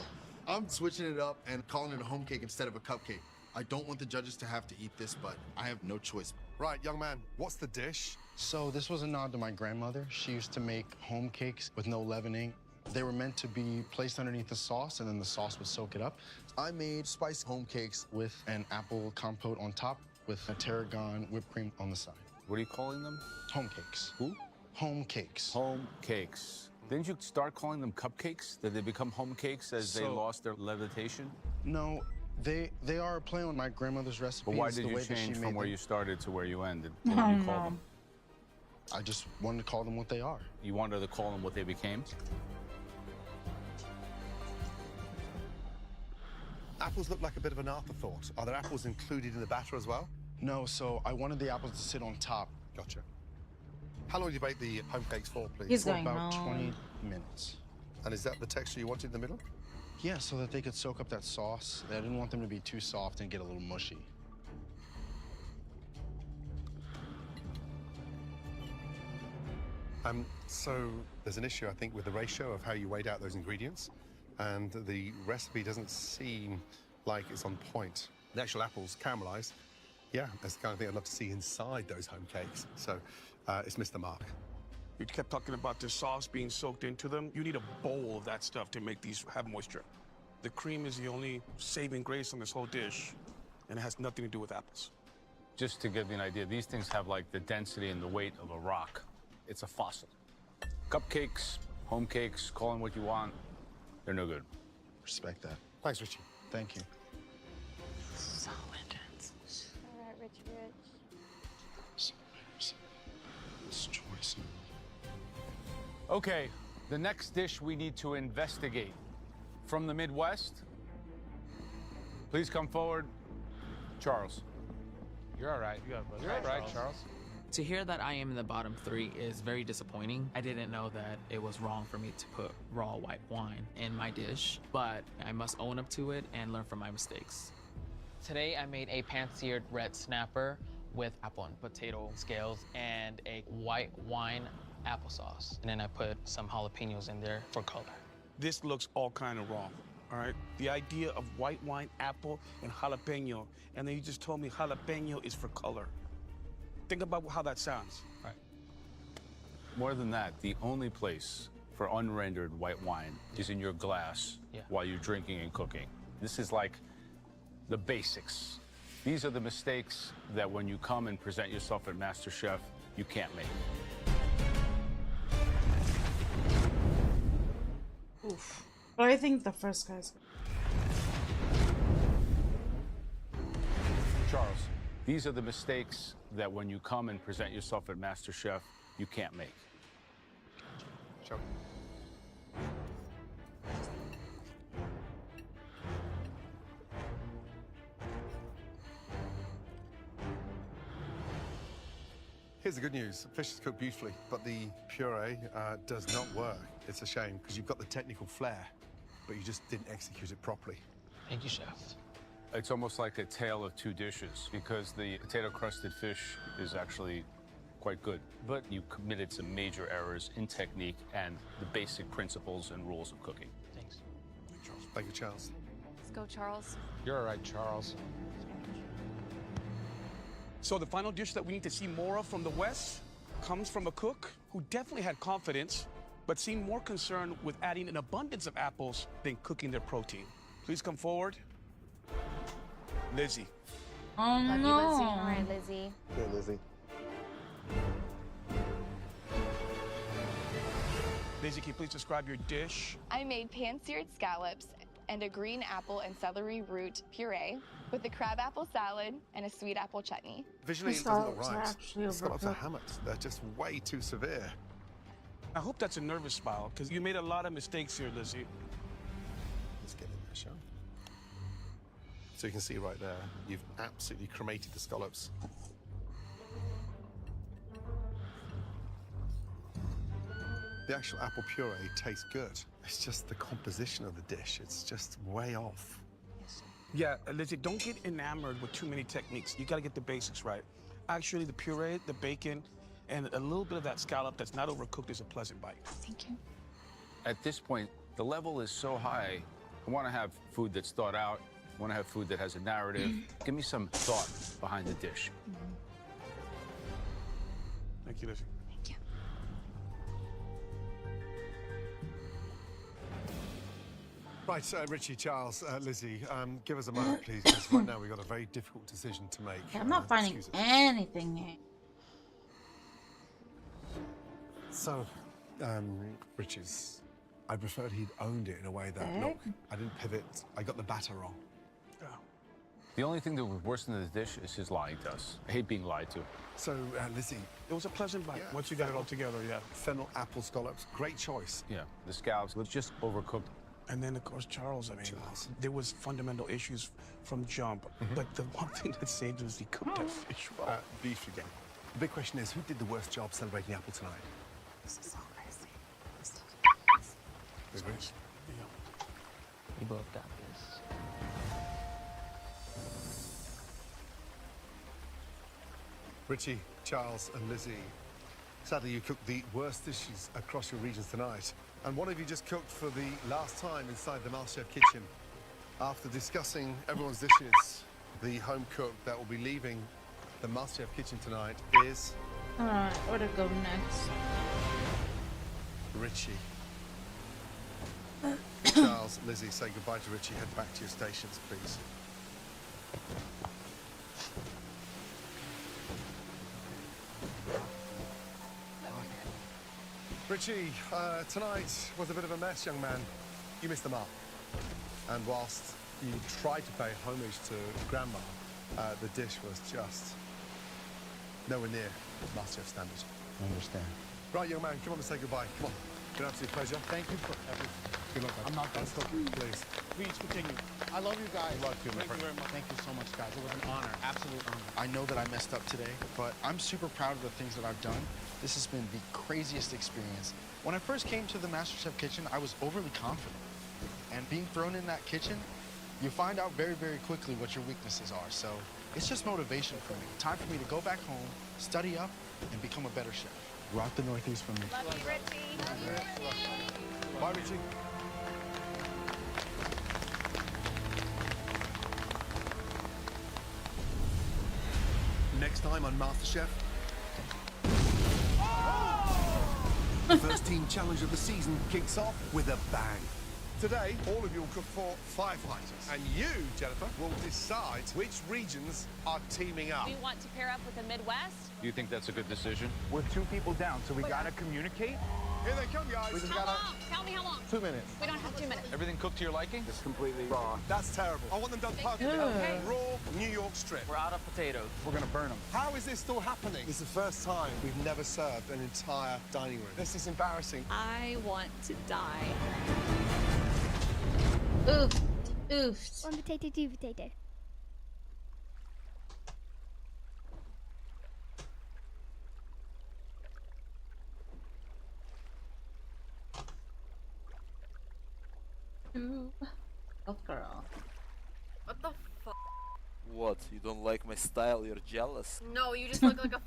I'm switching it up and calling it a home cake instead of a cupcake. I don't want the judges to have to eat this, but I have no choice. Right, young man, what's the dish? So this was a nod to my grandmother. She used to make home cakes with no leavening. They were meant to be placed underneath the sauce, and then the sauce would soak it up. I made spiced home cakes with an apple compote on top with a tarragon whipped cream on the side. What are you calling them? Home cakes. Who? Home cakes. Home cakes. Didn't you start calling them cupcakes? Did they become home cakes as they lost their levitation? No, they are a play on my grandmother's recipe. But why It's did the you way that she change made from where them. you started to where you ended? What did you call them? I just wanted to call them what they are. You wanted to call them what they became? Apples look like a bit of an afterthought. Are there apples included in the batter as well? No, so I wanted the apples to sit on top. Gotcha. How long do you bake the home cakes for, please? He's For going about home. 20 minutes. And is that the texture you wanted in the middle? Yeah, so that they could soak up that sauce. I didn't want them to be too soft and get a little mushy. So there's an issue, I think, with the ratio of how you weighed out those ingredients, and the recipe doesn't seem like it's on point. The actual apples caramelized. Yeah, that's the kind of thing I'd love to see inside those home cakes. So it's missed the mark. You kept talking about the sauce being soaked into them. You need a bowl of that stuff to make these have moisture. The cream is the only saving grace on this whole dish, and it has nothing to do with apples. Just to give you an idea, these things have like the density and the weight of a rock. It's a fossil. Cupcakes, home cakes, call them what you want. They're no good. Respect that. Thanks, Richie. Thank you. So intense. All right, Rich. This choice. Okay, the next dish we need to investigate. From the Midwest, please come forward. Charles. You're all right. You're all right, Charles. To hear that I am in the bottom 3 is very disappointing. I didn't know that it was wrong for me to put raw white wine in my dish, but I must own up to it and learn from my mistakes. Today I made a pan-seared red snapper with apple and potato scales and a white wine applesauce. And then I put some jalapenos in there for color. This looks all kind of wrong, all right? The idea of white wine, apple, and jalapeno, and then you just told me jalapeno is for color. Think about how that sounds. Right. More than that, the only place for unrendered white wine is in your glass while you're drinking and cooking. This is like the basics. These are the mistakes that when you come and present yourself at MasterChef, you can't make. Oof. But I think the first guy's. Charles, these are the mistakes that when you come and present yourself at MasterChef, you can't make. Shall we? Here's the good news. Fish is cooked beautifully, but the puree does not work. It's a shame, because you've got the technical flair, but you just didn't execute it properly. Thank you, Chef. It's almost like a tale of two dishes, because the potato-crusted fish is actually quite good, but you committed some major errors in technique and the basic principles and rules of cooking. Thanks. Thank you, Charles. Let's go, Charles. You're all right, Charles. So the final dish that we need to see more of from the West comes from a cook who definitely had confidence, but seemed more concerned with adding an abundance of apples than cooking their protein. Please come forward. Lizzie. Oh, Love no. you, Lizzie. All right, Lizzie. Here, Lizzie. Lizzie, can you please describe your dish? I made pan-seared scallops and a green apple and celery root puree with a crab apple salad and a sweet apple chutney. Visually, it doesn't look right. The scallops are hammered. They're just way too severe. I hope that's a nervous smile, because you made a lot of mistakes here, Lizzie. Let's get in there, shall we? So you can see right there, you've absolutely cremated the scallops. The actual apple puree tastes good. It's just the composition of the dish. It's just way off. Yeah, Lizzie, don't get enamored with too many techniques. You gotta get the basics right. Actually, the puree, the bacon, and a little bit of that scallop that's not overcooked is a pleasant bite. Thank you. At this point, the level is so high. I want to have food that's thought out. I want to have food that has a narrative. Give me some thought behind the dish. Thank you, Lizzie. Thank you. Right, Richie, Charles, Lizzie, give us a moment, please, because right now we've got a very difficult decision to make. I'm not finding anything here. So, Richie's, I preferred he'd owned it in a way that, look, I didn't pivot, I got the batter wrong. The only thing that was worse than the dish is his lying to us. I hate being lied to. So, Lizzie. It was a pleasant bite once you got it all together, yeah. Fennel apple scallops, great choice. Yeah, the scallops was just overcooked. And then, of course, Charles, I mean, there was fundamental issues from jump, but the one thing that saved was he cooked that fish well. Beef again. The big question is, who did the worst job celebrating apple tonight? This is so crazy. Rich. We both got this. Richie, Charles, and Lizzie. Sadly, you cooked the worst dishes across your regions tonight. And one of you just cooked for the last time inside the MasterChef kitchen. After discussing everyone's dishes, the home cook that will be leaving the MasterChef kitchen tonight is... Alright, where to go next? Richie. Charles, Lizzie, say goodbye to Richie. Head back to your stations, please. Richie, tonight was a bit of a mess, young man. You missed the mark. And whilst you tried to pay homage to Grandma, the dish was just nowhere near MasterChef standards. I understand. Right, young man, come on and say goodbye. Come on. It's an absolute pleasure. Thank you for everything. Good luck, man. I'm not done cooking. Please. Please continue. I love you guys. Love you, my Thank you friend. very much. Thank you so much, guys. It was an honor. Absolute honor. I know that I messed up today, but I'm super proud of the things that I've done. This has been the craziest experience. When I first came to the MasterChef kitchen, I was overly confident. And being thrown in that kitchen, you find out very, very quickly what your weaknesses are. So it's just motivation for me. Time for me to go back home, study up, and become a better chef. Rock the Northeast for me. Love you, Richie. Love you, Richie. Bye, Richie. Next time on MasterChef. The first team challenge of the season kicks off with a bang. Today, all of you will cook for firefighters. And you, Jennifer, will decide which regions are teaming up. We want to pair up with the Midwest. Do you think that's a good decision? We're 2 people down, so we gotta communicate. Here they come, guys. We just How gotta... long? Tell me how long. 2 minutes. We don't have 2 minutes. Everything cooked to your liking? It's completely raw. That's terrible. I want them done perfectly. Okay. Raw New York strip. We're out of potatoes. We're gonna burn them. How is this still happening? It's the first time we've never served an entire dining room. This is embarrassing. I want to die. Oof. Oof. 1 potato, 2 potato. Oh, girl. What the fuck? What? You don't like my style? You're jealous? No, you just look like a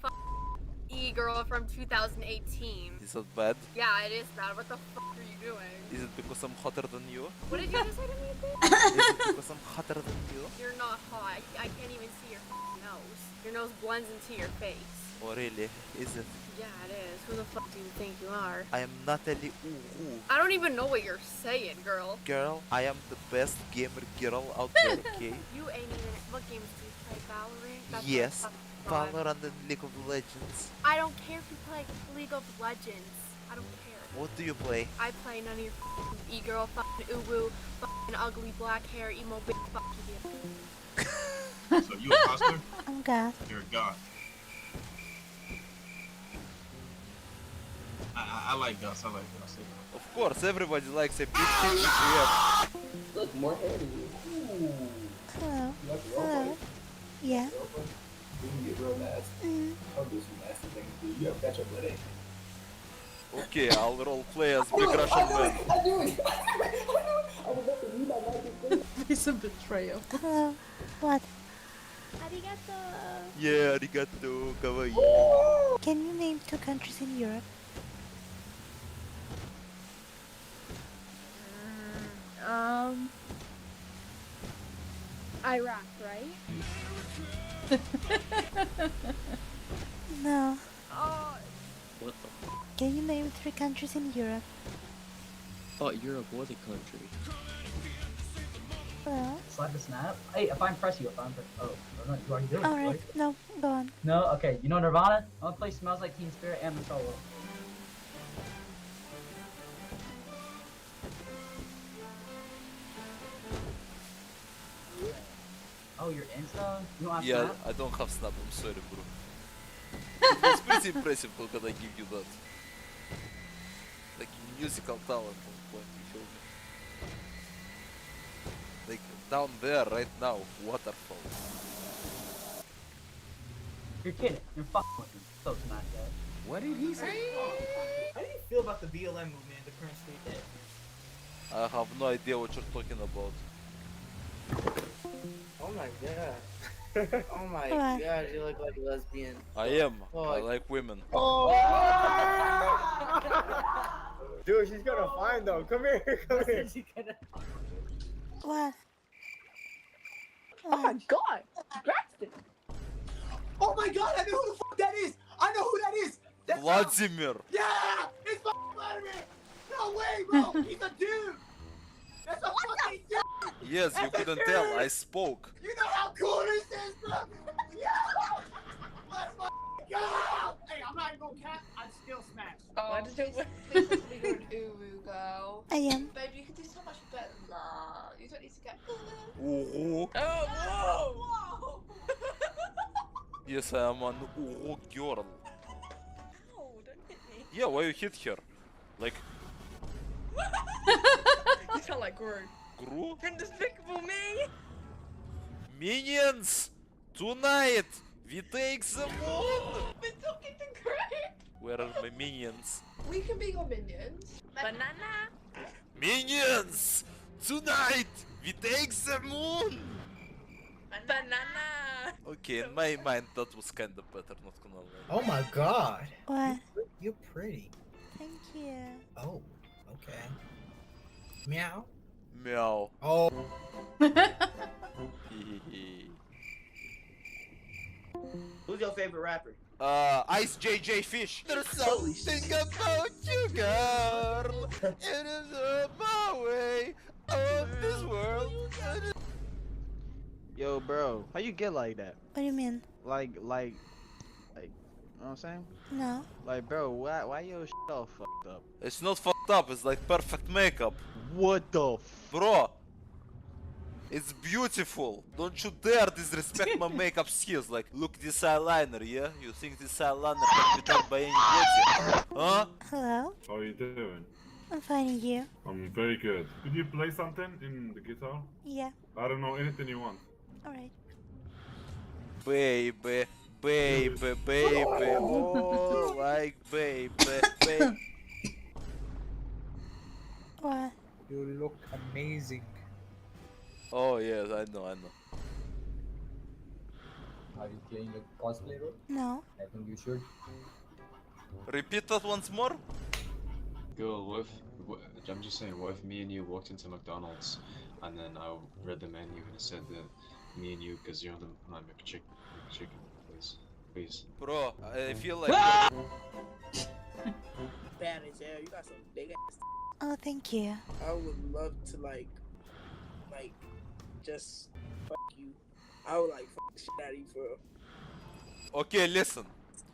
e-girl from 2018. Is that bad? Yeah, it is bad. What the fuck are you doing? Is it because I'm hotter than you? What did you just say to me? Is it because I'm hotter than you? You're not hot. I can't even see your nose. Your nose blends into your face. Oh really? Is it? Yeah, it is. Who the fuck do you think you are? I am Natalie Uhu. I don't even know what you're saying, girl. Girl, I am the best gamer girl out there, okay? You ain't even. What games do you play? Valorant? That's Yes. my fucking god. Valorant and League of Legends. I don't care if you play League of Legends. I don't care. What do you play? I play none of your fucking e-girl, fucking uwu, fucking ugly black hair, emo bitch, fuck you. So you a monster? I'm God. You're a god. I like Gus. I like Gus. Of course, everybody likes a big PDM. Look, more hair than you. Ooh. Hello. You like the Hello. Yeah. You can get real nasty. I'll do some nasty things to you. You have ketchup with it. Okay, I'll role play as Big Russian Man. I do it. I was about to read my magic. It's a betrayal. Hello. What? Arigato. Yeah, arigato, kawaii. Can you name 2 countries in Europe? Iraq, right? No. Oh. What the f? Can you name 3 countries in Europe? Thought Europe was a country. Hello? Slide the snap. Hey, if I press you, oh, no, you already doing it, Alright, right? no, go on. No, okay. You know Nirvana? I want to play Smells Like Teen Spirit and the solo. Oh, you're Insta? You don't have Yeah, Snap? I don't have Snap, I'm sorry, bro. It's pretty impressive how can I give you that. Like musical talent on point, you feel me? Like down there right now, waterfall. You're kidding. You're fucking with me. So Smash, guys. What did he say? How do you feel about the BLM movement in the current state that? I have no idea what you're talking about. Oh my god. Oh my god, you look like a lesbian. I am. I like women. Oh! Dude, she's gonna find them. Come here, come here. What? Oh my god! Braxton! Oh my god, I know who the fuck that is! I know who that is! That's Vladimir! Yeah! It's fucking Vladimir! No way, bro! He's a dude! That's a fucking dude! Yes, you couldn't tell. I spoke. You know how cool this is, bro? Yeah! Let's fucking go! Hey, I'm not even gonna cap. I'm still smashed. Why did you Uru go? I am. Babe, you can do so much better than that. You don't need to get. Uhu. Oh, whoa! Yes, I am an Uhu girl. Ow, don't hit me. Yeah, why you hit her? Like, You sound like Gru. Gru? From Despicable Me! Minions! Tonight, we take the moon! We're talking to Gru! Where are my minions? We can be your minions. Banana! Minions! Tonight, we take the moon! Banana! Okay, in my mind, that was kinda better, not gonna lie. Oh my god. What? You're pretty. Thank you. Oh, okay. Meow. Meow. Oh. Who's your favorite rapper? Ice JJ Fish. There's something about you, girl. It is my way of this world. Yo, bro, how you get like that? What do you mean? Like, you know what I'm saying? No. Like, bro, why your shit all fucked up? It's not fucked up, it's like perfect makeup. What the Bro, it's beautiful. Don't you dare disrespect my makeup skills. Like, look this eyeliner, yeah? You think this eyeliner can be done by anybody? Huh? Hello? How are you doing? I'm finding you. I'm very good. Could you play something in the guitar? Yeah. I don't know, anything you want. Alright. Baby, baby, baby. Oh, like baby, baby. What? You look amazing. Oh, yes, I know. Are you playing a cosplay role? No. I think you should. Repeat that once more? Girl, what if, I'm just saying, what if me and you walked into McDonald's and then I read the menu and it said that me and you, because you're on my McChicken, please. please. Bro, I feel like Bad as hell. You got some big ass. Oh, thank you. I would love to like, just fuck you. I would like fuck the shit out of you for real. Okay, listen.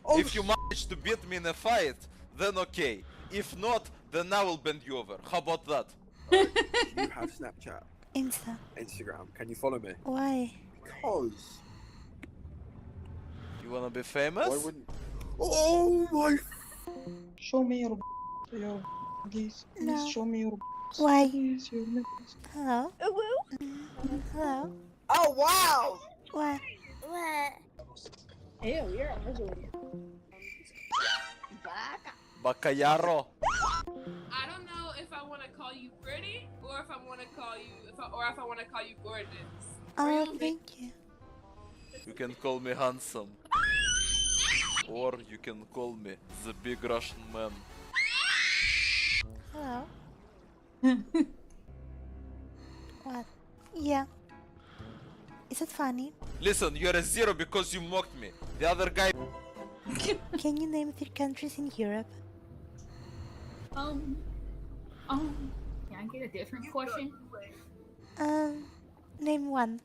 Oh, if you manage to beat me in a fight, then okay. If not, then I will bend you over. How about that? Do you have Snapchat? Insta. Instagram? Can you follow me? Why? Because. You wanna be famous? Why wouldn't? Oh my! Show me your please. No. Show me your. Why? Please, your Hello? Hello? Oh wow! What? What? Ew, you're ugly. Bacayaro. I don't know if I want to call you pretty or if I want to call you if I want to call you gorgeous. Oh, thank you. You can call me handsome. Or you can call me the big Russian man. Hello? What? Yeah. Is it funny? Listen, you're a zero because you mocked me. The other guy. Can you name 3 countries in Europe? Can I get a different question? Name 1.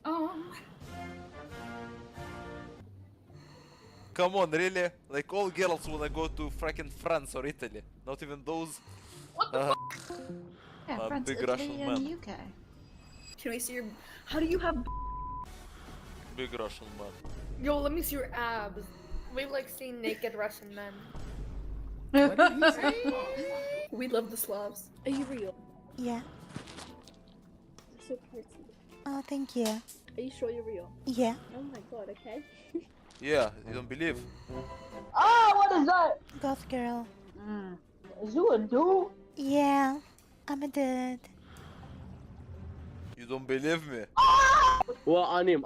Come on, really? Like all girls wanna go to freaking France or Italy. Not even those. Yeah, France, big Italy, Russian and man. UK. Can we see your? How do you have? Big Russian man. Yo, let me see your abs. We like seeing naked Russian men. What did you say? We love the Slavs. Are you real? Yeah. You're so pretty. Oh, thank you. Are you sure you're real? Yeah. Oh my god. Okay. Yeah, you don't believe? Ah, what is that? Goth girl. Is you a dude? Yeah. I'm a dude. You don't believe me? Well, anim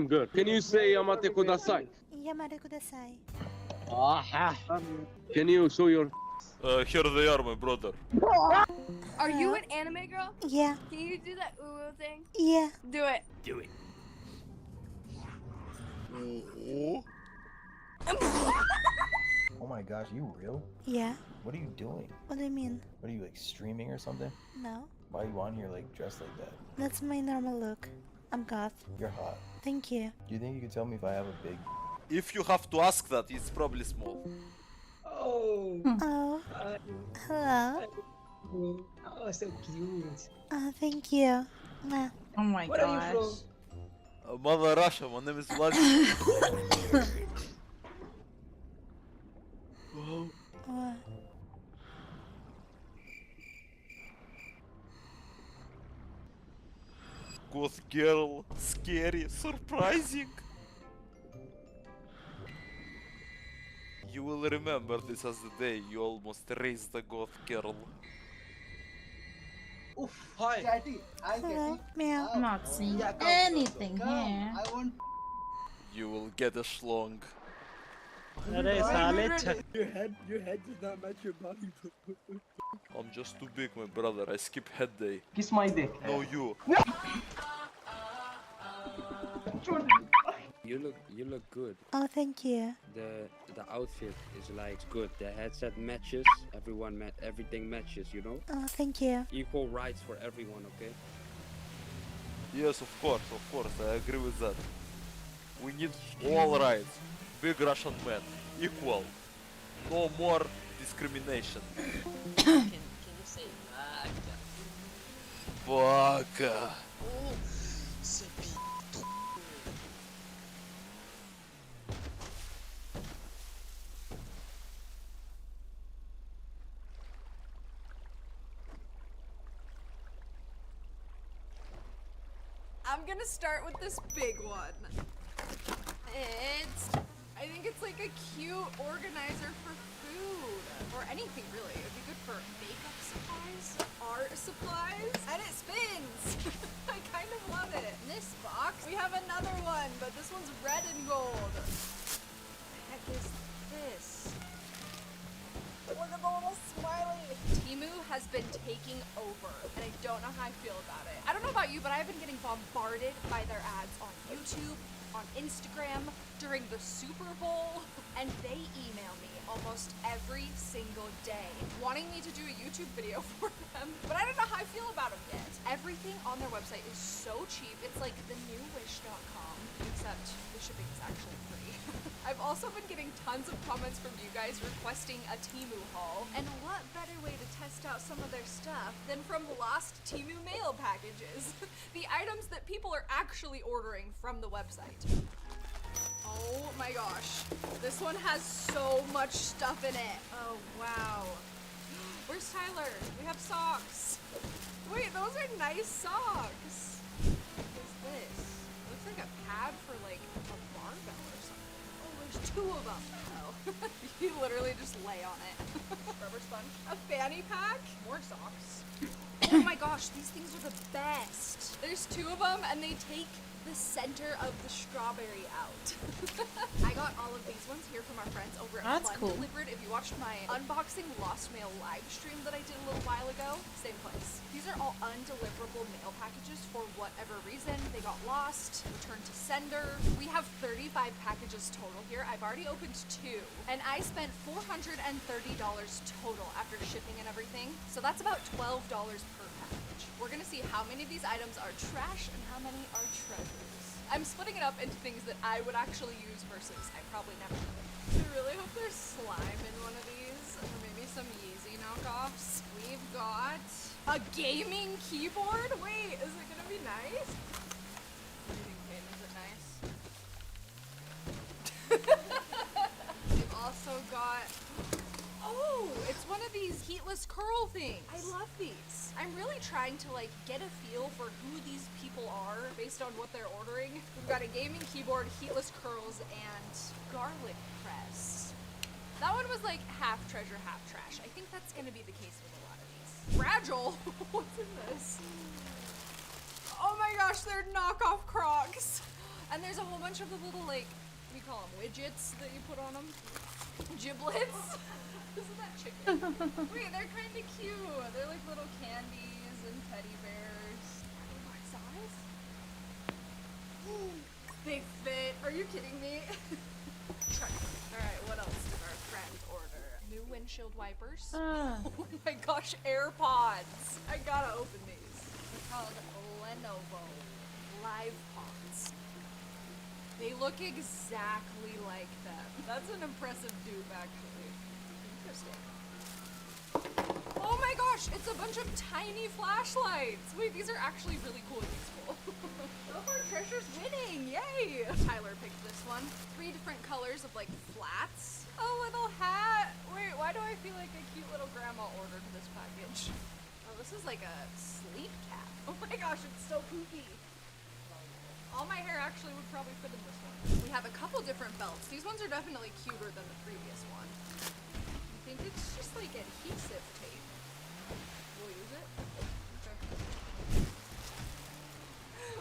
good. Can you say Yamate Kudasai? Yamare kudasai. Can you show your... Here they are, my brother. Are you an anime girl? Yeah. Can you do that ooh thing? Yeah. Do it. Do it. Oh my gosh, you real? Yeah. What are you doing? What do you mean? What are you, like, streaming or something? No. Why are you on here, like, dressed like that? That's my normal look. I'm goth. You're hot. Thank you. Do you think you could tell me if I have a big... If you have to ask that, it's probably small. Oh. Oh. Hello. Oh, so cute. Oh, thank you. Mwah. Oh my Where are you from? Mother Russia, my name is Vladimir. What? Goth girl, scary, surprising. You will remember this as the day you almost raised a goth girl. Oof, hi. Catty, hi Hello, meow. I'm not seeing Yeah, come, anything come. here. I want. You will get a schlong. Your head does not match your body. I'm just too big, my brother. I skip head day. Kiss my dick. No, you. You look good. Oh, thank you. The outfit is like good. The headset matches. Everything matches. You know. Oh, thank you. Equal rights for everyone. Okay. Yes, of course, I agree with that. We need all rights. Big Russian man. Equal. No more discrimination. Can you say Baka. I'm gonna start with this big one. I think it's like a cute organizer for food. Or anything really. It'd be good for makeup supplies, art supplies, and it spins! I kind of love it. In this box, we have another one, but this one's red and gold. What the heck is this? Look at the little smiley! Temu has been taking over, and I don't know how I feel about it. I don't know about you, but I've been getting bombarded by their ads on YouTube, on Instagram, during the Super Bowl, and they email me almost every single day wanting me to do a YouTube video for them, but I don't know how I feel about them yet. Everything on their website is so cheap. It's like the new wish.com, except the shipping is actually free. I've also been getting tons of comments from you guys requesting a Temu haul, and what better way to test out some of their stuff than from lost Temu mail packages? The items that people are actually ordering from the website. Oh my gosh, this one has so much stuff in it. Oh wow. Where's Tyler? We have socks. Wait, those are nice socks. What's this? Looks like a pad for like a barbell or something. Oh, there's two of them. Oh, you literally just lay on it. Rubber sponge. A fanny pack. More socks. Oh my gosh, these things are the best. There's two of them and they take the center of the strawberry out. I got all of these ones here from our friends over at That's Fun cool. Delivered. If you watched my unboxing Lost Mail live stream that I did a little while ago, same place. These are all undeliverable mail packages for whatever reason. They got lost, returned to sender. We have 35 packages total here. I've already opened 2, and I spent $430 total after shipping and everything. So that's about $12 per package. We're gonna see how many of these items are trash and how many are treasures. I'm splitting it up into things that I would actually use versus I probably never would. I really hope there's slime in one of these, or maybe some Yeezy knockoffs. We've got a gaming keyboard. Wait, is it gonna be nice? What do you think, Kate? Is it nice? We've also got, oh, it's one of these heatless curl things. I love these. I'm really trying to like get a feel for who these people are based on what they're ordering. We've got a gaming keyboard, heatless curls, and garlic press. That one was like half treasure, half trash. I think that's gonna be the case with a lot of these. Fragile? What's in this? Oh my gosh, they're knockoff Crocs. And there's a whole bunch of the little like, what do you call them, widgets that you put on them? Giblets? Isn't that chicken? Wait, they're kind of cute. They're like little candies and teddy bears. What size? They fit. Are you kidding me? Alright, what else did our friend order? New windshield wipers. Oh my gosh, AirPods. I gotta open these. They're called Lenovo Live Pods. They look exactly like them. That's an impressive dupe, actually. Interesting. Oh my gosh, it's a bunch of tiny flashlights. Wait, these are actually really cool and useful. So far, Treasure's winning, yay! Tyler picked this one. 3 different colors of like flats. A little hat. Wait, why do I feel like a cute little grandma ordered this package? Oh, this is like a sleep cap. Oh my gosh, it's so poofy. All my hair actually would probably fit in this one. We have a couple different belts. These ones are definitely cuter than the previous one. I think it's just like adhesive tape. We'll use it. Okay.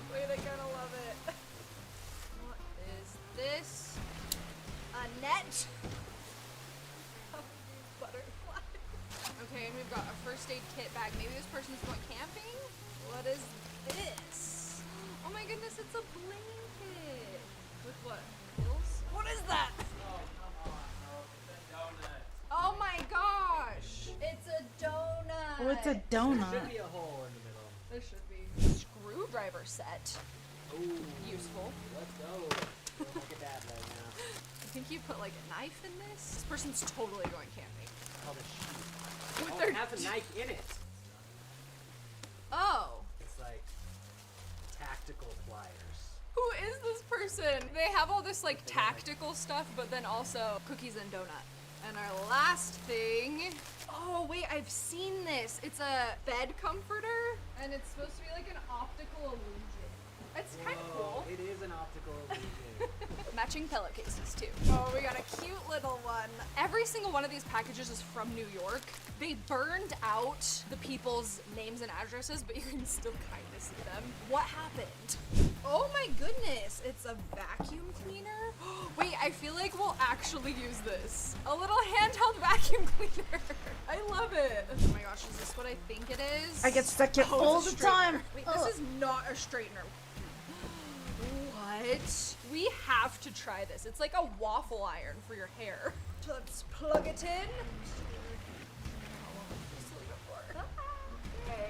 Wait, I kinda love it. What is this? A net? A butterfly. Okay, and we've got a first aid kit bag. Maybe this person's going camping? What is this? Oh my goodness, it's a blanket. With what? Pills? What is that? Oh, come on, bro. It's a donut. Oh my gosh! It's a donut! Oh, it's a donut. There should be a hole in the middle. There should be. Screwdriver set. Ooh. Useful. Let's go. Look at that right now. I think you put like a knife in this? This person's totally going camping. Oh, the sheet. With Oh, their it has a knife in it. Oh. It's like tactical pliers. Who is this person? They have all this like tactical stuff, but then also cookies and donut. And our last thing, oh wait, I've seen this. It's a bed comforter, and it's supposed to be like an optical illusion. It's kind of cool. It is an optical illusion. Matching pillowcases too. Oh, we got a cute little one. Every single one of these packages is from New York. They burned out the people's names and addresses, but you can still kind of see them. What happened? Oh my goodness, it's a vacuum cleaner. Wait, I feel like we'll actually use this. A little handheld vacuum cleaner. I love it. Oh my gosh, is this what I think it is? I get stuck here all the time. Wait, this is not a straightener. What? What? We have to try this. It's like a waffle iron for your hair. So let's plug it in. Okay.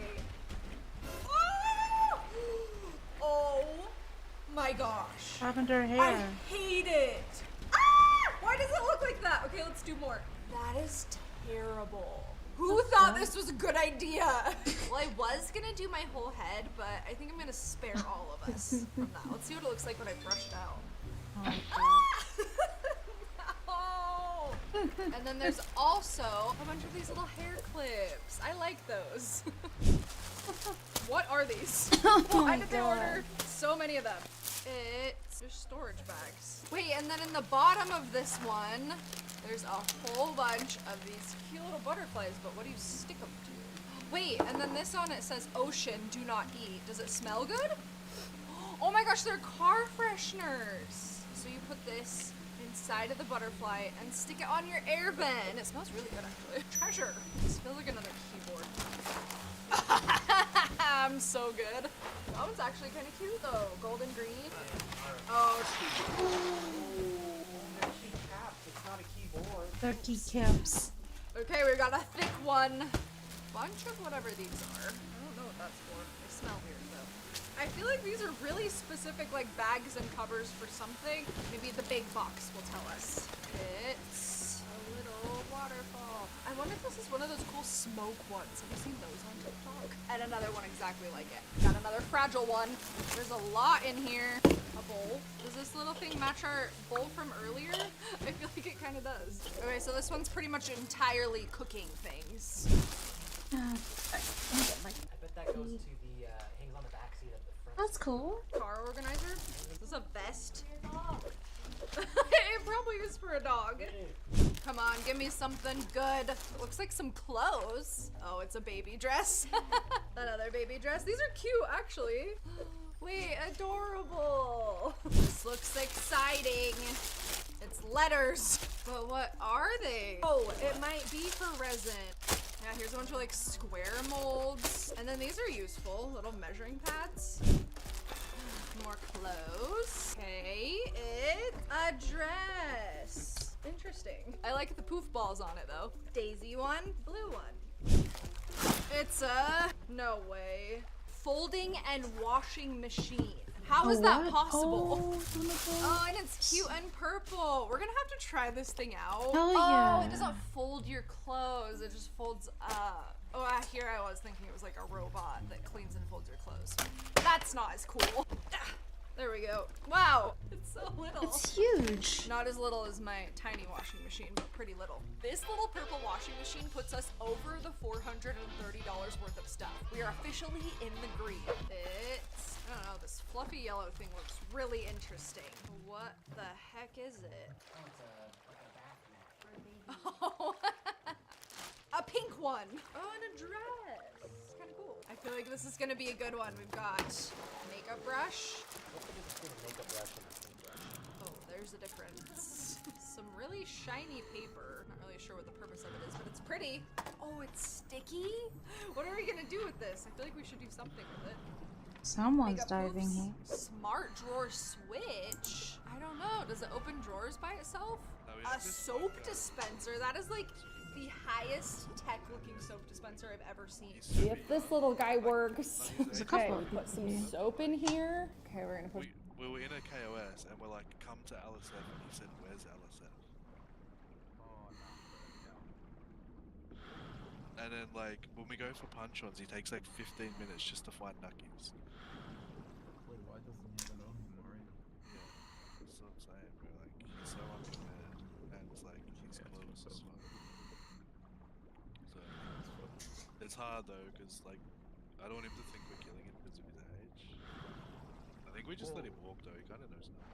Oh my gosh. What happened to her hair? I hate it. Ah! Why does it look like that? Okay, let's do more. That is terrible. Who thought this was a good idea? Well, I was gonna do my whole head, but I think I'm gonna spare all of us from that. Let's see what it looks like when I brush it out. Oh, no. And then there's also a bunch of these little hair clips. I like those. What are these? Why did they order so many of them? There's storage bags. Wait, and then in the bottom of this one, there's a whole bunch of these cute little butterflies, but what do you stick them to? Wait, and then this one, it says ocean, do not eat. Does it smell good? Oh my gosh, they're car fresheners. So you put this inside of the butterfly and stick it on your air vent. It smells really good, actually. Treasure. This feels like another keyboard. I'm so good. That one's actually kind of cute though. Golden green. Oh, They're keycaps. It's not a keyboard. They're keycaps. okay, we got a thick one. Bunch of whatever these are. I don't know what that's for. They smell weird though. I feel like these are really specific like bags and covers for something. Maybe the big box will tell us. It's a little waterfall. I wonder if this is one of those cool smoke ones. Have you seen those on TikTok? And another one exactly like it. Got another fragile one. There's a lot in here. A bowl. Does this little thing match our bowl from earlier? I feel like it kind of does. Okay, so this one's pretty much entirely cooking things. I bet that goes to the hangs on the backseat of the front. That's cool. Car organizer? Is this a vest? It probably is for a dog. Come on, give me something good. It looks like some clothes. Oh, it's a baby dress. Another baby dress. These are cute, actually. Wait, adorable. This looks exciting. It's letters. But what are they? Oh, it might be for resin. Yeah, here's a bunch of like square molds. And then these are useful, little measuring pads. More clothes. Okay, it's a dress. Interesting. I like the poof balls on it though. Daisy one, blue one. It's a, no way. Folding and washing machine. How is that possible? Oh, and it's cute and purple. We're gonna have to try this thing out. Hell yeah. Oh, it doesn't fold your clothes. It just folds up. Oh, here I was thinking it was like a robot that cleans and folds your clothes. That's not as cool. There we go. Wow, it's so little. It's huge. Not as little as my tiny washing machine, but pretty little. This little purple washing machine puts us over the $430 worth of stuff. We are officially in the green. It's, I don't know, this fluffy yellow thing looks really interesting. What the heck is it? Oh, a pink one. Oh, and a dress. It's kind of cool. I feel like this is gonna be a good one. We've got makeup brush. Oh, there's a difference. Some really shiny paper. Not really sure what the purpose of it is, but it's pretty. Oh, it's sticky? What are we gonna do with this? I feel like we should do something with it. Someone's Makeup diving poofs. here. Smart drawer switch. I don't know. Does it open drawers by itself? A soap dispenser. That is like the highest tech looking soap dispenser I've ever seen. If this little guy works. There's a couple Okay, of put some soap in here. Okay, we're gonna put. We were in a KOS and we're like, come to LSF, and he said, where's LSF? And then like, when we go for punch-ons, he takes like 15 minutes just to find Nuckies. Wait, why doesn't he even know him already? Yeah, that's what I'm saying, bro. Like, he's so unprepared, and it's like, he's close as fuck. So, it's hard though, because like, I don't want him to think we're killing him because of his age. I think we just let him walk though, he kind of knows now.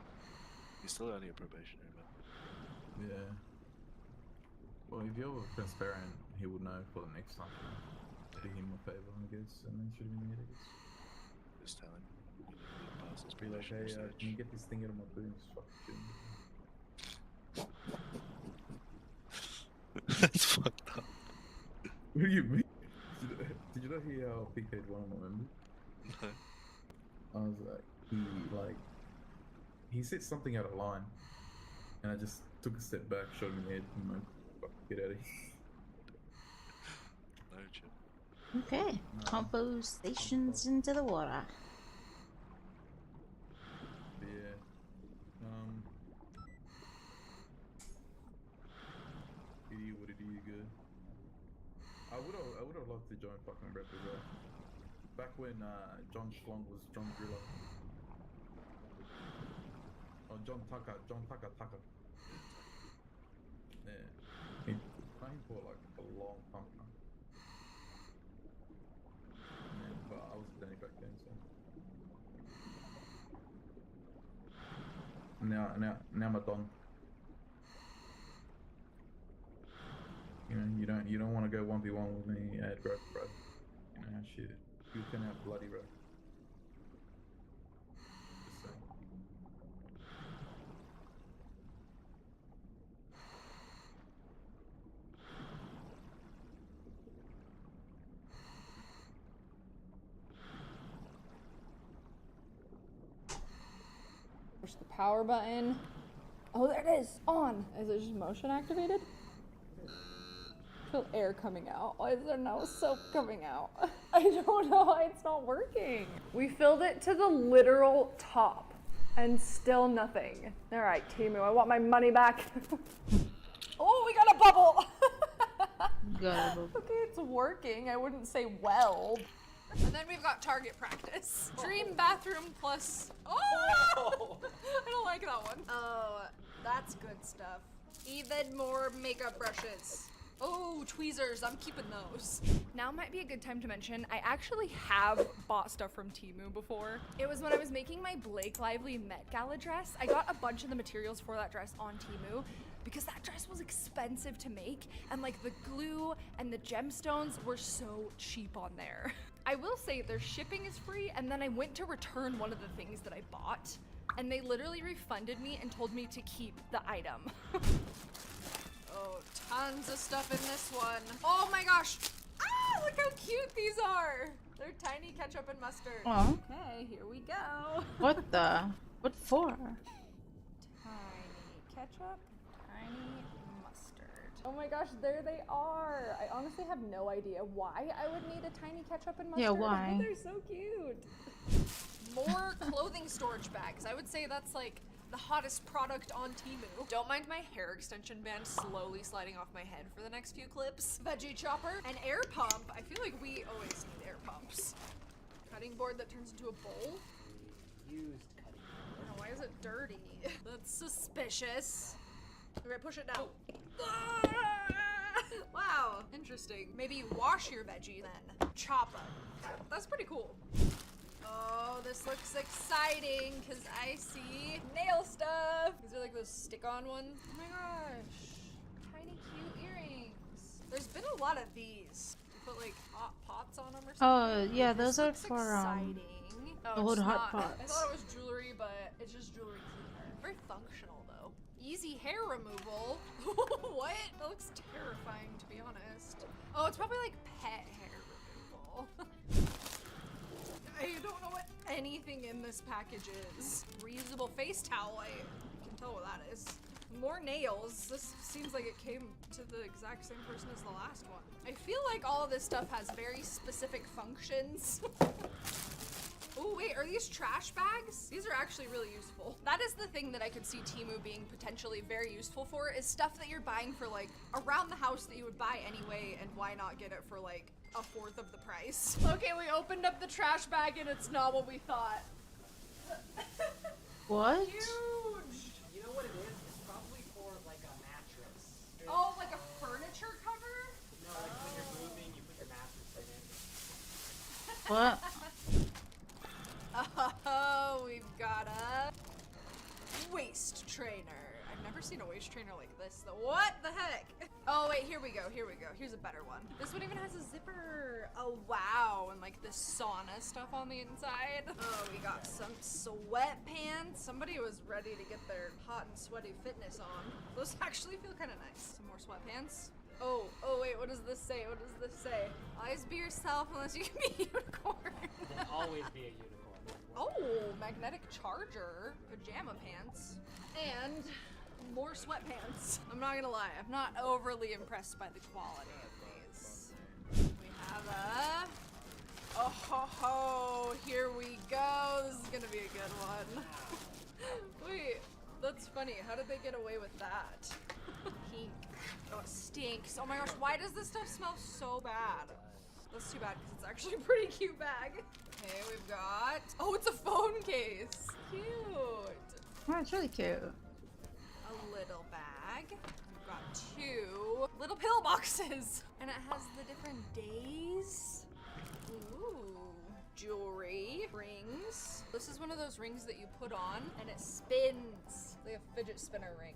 He's still only a probationary man. Yeah. Well, if you're transparent, he would know for the next time. Do him a favor, I guess, and then shoot him in the head, I guess. Just tell him. Pass his Be like, hey, probationary can you get this thing out of my boots? Fuck you. That's fucked up. What do you mean? Did you not hear how PK'd one of my members? No. I was like, he like he said something out of line, and I just took a step back, showed him the head, and I'm like, "Fuck, get out of here." No chip. Okay. Compo stations into the water. But yeah. PD, what did you good? I would have loved to join fucking Rep as well. Back when John Schlong was John Driller. Oh, John Tucker. Yeah. He playing for like a long time now. Yeah, but I was Danny back then, so. Now I'm a Don. You know, you don't want to go 1v1 with me at Grove, bro. You know, shit. You can have bloody road. Just saying. Push the power button. Oh, there it is. On. Is it just motion activated? I feel air coming out. Why is there no soap coming out? I don't know why it's not working. We filled it to the literal top and still nothing. All right, Timu, I want my money back. Oh, we got a bubble. Okay, it's working. I wouldn't say well. And then we've got target practice. Dream bathroom plus. Oh! I don't like that one. Oh, that's good stuff. Even more makeup brushes. Oh, tweezers, I'm keeping those. Now might be a good time to mention, I actually have bought stuff from Temu before. It was when I was making my Blake Lively Met Gala dress. I got a bunch of the materials for that dress on Temu because that dress was expensive to make, and like the glue and the gemstones were so cheap on there. I will say their shipping is free, and then I went to return one of the things that I bought, and they literally refunded me and told me to keep the item. Oh, tons of stuff in this one. Oh my gosh. Ah, look how cute these are. They're tiny ketchup and mustard. Oh. Okay, here we go. What the? What for? Tiny ketchup, tiny mustard. Oh my gosh, there they are. I honestly have no idea why I would need a tiny ketchup and mustard. Yeah, why? They're so cute. More clothing storage bags. I would say that's like the hottest product on Temu. Don't mind my hair extension band slowly sliding off my head for the next few clips. Veggie chopper, an air pump. I feel like we always need air pumps. Cutting board that turns into a bowl. Used cutting board. Oh, why is it dirty? That's suspicious. Okay, push it down. Wow, interesting. Maybe you wash your veggies then chop them. That's pretty cool. Oh, this looks exciting because I see nail stuff. These are like those stick-on ones. Oh my gosh, tiny cute earrings. There's been a lot of these. You put like hot pots on them or something. Oh, yeah, This those are looks for exciting. Oh, old it's hot not. I pots. thought it was jewelry, but it's just jewelry cleaner. Very functional though. Easy hair removal. What? That looks terrifying to be honest. Oh, it's probably like pet hair removal. I don't know what anything in this package is. Reusable face towel, I can tell what that is. More nails. This seems like it came to the exact same person as the last one. I feel like all of this stuff has very specific functions. Oh wait, are these trash bags? These are actually really useful. That is the thing that I could see Temu being potentially very useful for, is stuff that you're buying for like around the house that you would buy anyway, and why not get it for like a fourth of the price? Okay, we opened up the trash bag and it's not what we thought. What? Huge! You know what it is? It's probably for like a mattress. Oh, like a furniture cover? No, like when you're moving, you put your mattress in it. What? Oh, we've got a waist trainer. I've never seen a waist trainer like this though. What the heck? Oh wait, here we go, here we go. Here's a better one. This one even has a zipper. Oh wow, and like this sauna stuff on the inside. Oh, we got some sweatpants. Somebody was ready to get their hot and sweaty fitness on. Those actually feel kind of nice. Some more sweatpants. Oh wait, what does this say? What does this say? Always be yourself unless you can be a unicorn. There'll always be a unicorn. Oh, magnetic charger, pajama pants, and more sweatpants. I'm not gonna lie, I'm not overly impressed by the quality of these. We have a... Oh ho ho, here we go. This is gonna be a good one. Wait, that's funny. How did they get away with that? Pink. Oh, it stinks. Oh my gosh, why does this stuff smell so bad? That's too bad because it's actually a pretty cute bag. Okay, we've got... Oh, it's a phone case. Cute. Oh, it's really cute. A little bag. We've got 2 little pill boxes. And it has the different days. Ooh. Jewelry. Rings. This is one of those rings that you put on and it spins. Like a fidget spinner ring.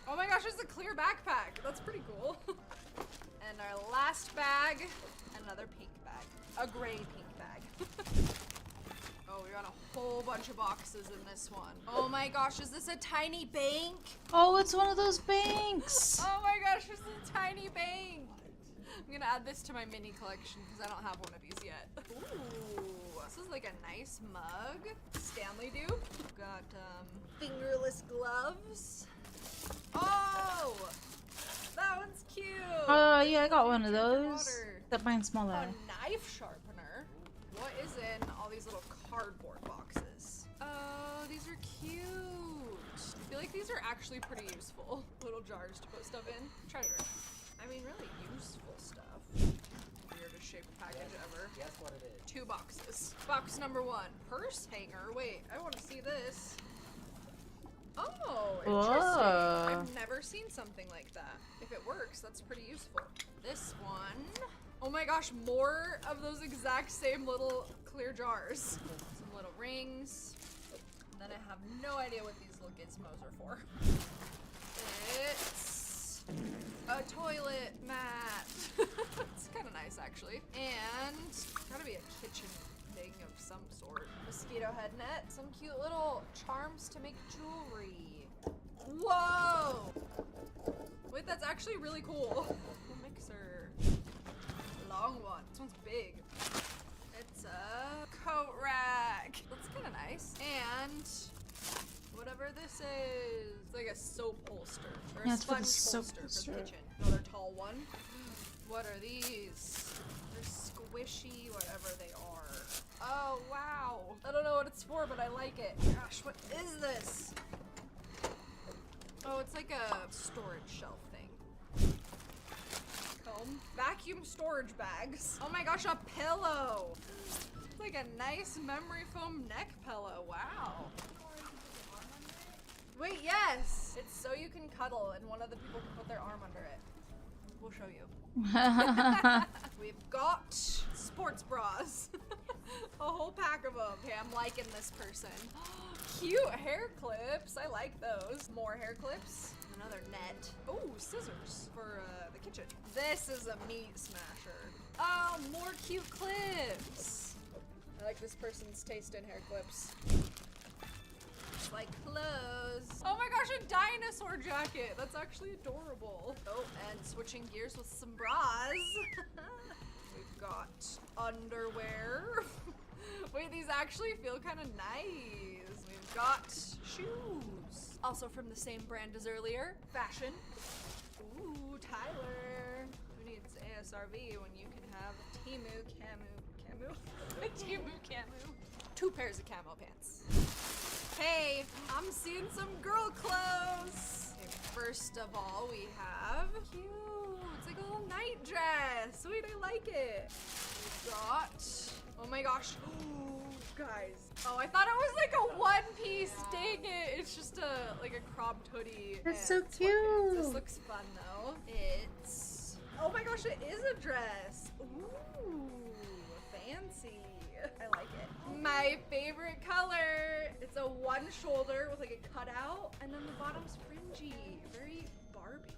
Oh my gosh, it's a clear backpack. That's pretty cool. And our last bag, another pink bag. A gray pink bag. Oh, we got a whole bunch of boxes in this one. Oh my gosh, is this a tiny bank? Oh, it's one of those banks. Oh my gosh, it's a tiny bank. I'm gonna add this to my mini collection because I don't have one of these yet. Ooh, this is like a nice mug. Stanley dupe. Got fingerless gloves. Oh, that one's cute. Oh, yeah, I got one of those. That mine's smaller. A knife sharpener. What is in all these little cardboard boxes? Oh, these are cute. I feel like these are actually pretty useful. Little jars to put stuff in. Treasure. I mean, really useful stuff. Weirdest shaped package ever. Guess what it is. 2 boxes. Box number 1. Purse hanger. Wait, I want to see this. Oh, interesting. Whoa. I've never seen something like that. If it works, that's pretty useful. This one. Oh my gosh, more of those exact same little clear jars. Some little rings. And then I have no idea what these little gizmos are for. It's a toilet mat. It's kind of nice, actually. And gotta be a kitchen thing of some sort. Mosquito head net. Some cute little charms to make jewelry. Whoa! Wait, that's actually really cool. A mixer. Long one. This one's big. It's a coat rack. That's kind of nice. And whatever this is. It's like a soap holster. Or a sponge holster for the kitchen. Another tall one. What are these? They're squishy, whatever they are. Oh, wow. I don't know what it's for, but I like it. Gosh, what is this? Oh, it's like a storage shelf thing. Comb. Vacuum storage bags. Oh my gosh, a pillow. It's like a nice memory foam neck pillow. Wow. Wait, yes. It's so you can cuddle and one of the people can put their arm under it. We'll show you. We've got sports bras. A whole pack of them. Okay, I'm liking this person. Cute hair clips. I like those. More hair clips. Another net. Oh, scissors for the kitchen. This is a meat smasher. Oh, more cute clips. I like this person's taste in hair clips. Like clothes. Oh my gosh, a dinosaur jacket. That's actually adorable. Oh, and switching gears with some bras. We've got underwear. Wait, these actually feel kind of nice. We've got shoes. Also from the same brand as earlier. Fashion. Ooh, Tyler. Who needs ASRV when you can have Temu Camu? Temu Camu. 2 pairs of camo pants. Hey, I'm seeing some girl clothes. Okay, first of all, we have cute. It's like a little night dress. Wait, I like it. We've got, oh my gosh, ooh, guys. Oh, I thought it was like a one-piece. Dang it! It's just like a cropped hoodie. That's so sweatpants. cute. This looks fun though. It's, oh my gosh, it is a dress. Ooh, fancy. I like it. My favorite color. It's a one shoulder with like a cutout, and then the bottom's fringy. Very Barbie.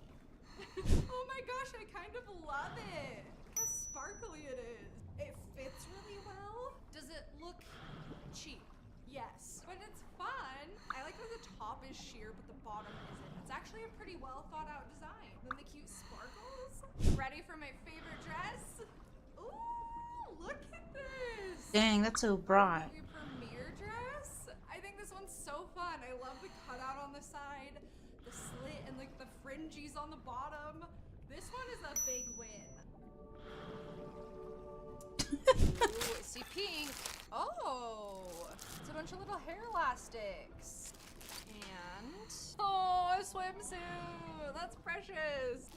Oh my gosh, I kind of love it. Look how sparkly it is. It fits really well. Does it look cheap? Yes, but it's fun. I like how the top is sheer, but the bottom isn't. It's actually a pretty well thought out design. Then the cute sparkles. Ready for my favorite dress? Ooh, look at this. Dang, that's so bright. Your premiere dress? RNGs on the bottom. This one is a big win. Ooh, I see pink. Oh, it's a bunch of little hair elastics. And, oh, a swimsuit. That's precious.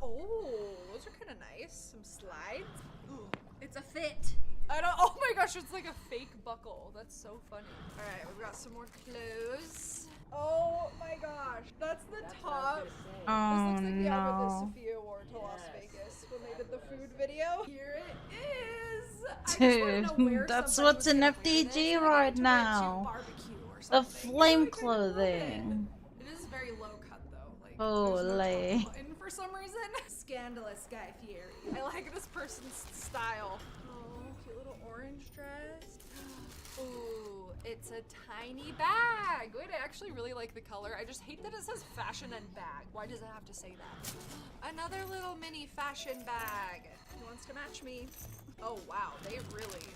Oh, those are kind of nice. Some slides. Ooh, it's a fit. Oh my gosh, it's like a fake buckle. That's so funny. All right, we've got some more clothes. Oh my gosh, that's the top. Oh This looks like the outfit that no. Sophia wore to Las Vegas when they did the food video. Here it is. Dude, that's what's in FDG right now. The flame clothing. It is very low cut though. Like, Holy. and for some reason, scandalous Guy Fieri. I like this person's style. Oh, cute little orange dress. Ooh, it's a tiny bag. Wait, I actually really like the color. I just hate that it says fashion and bag. Why does it have to say that? Another little mini fashion bag. Who wants to match me? Oh wow, they really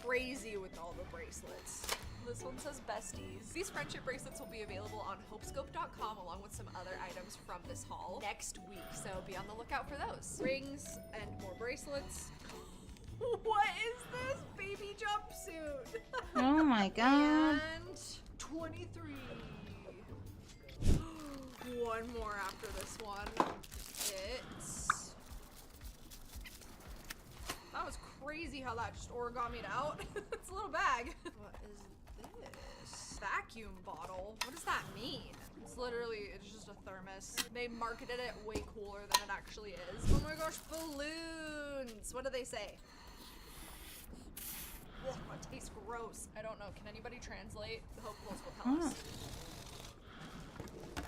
crazy with all the bracelets. This one says besties. These friendship bracelets will be available on hopescope.com along with some other items from this haul next week, so be on the lookout for those. Rings and more bracelets. What is this? Baby jumpsuit. Oh my god. And 23. One more after this one. That was crazy how that just origamied out. It's a little bag. What is this? Vacuum bottle. What does that mean? It's just a thermos. They marketed it way cooler than it actually is. Oh my gosh, balloons. What do they say? Ugh, it tastes gross. I don't know. Can anybody translate? The hopefuls will tell us.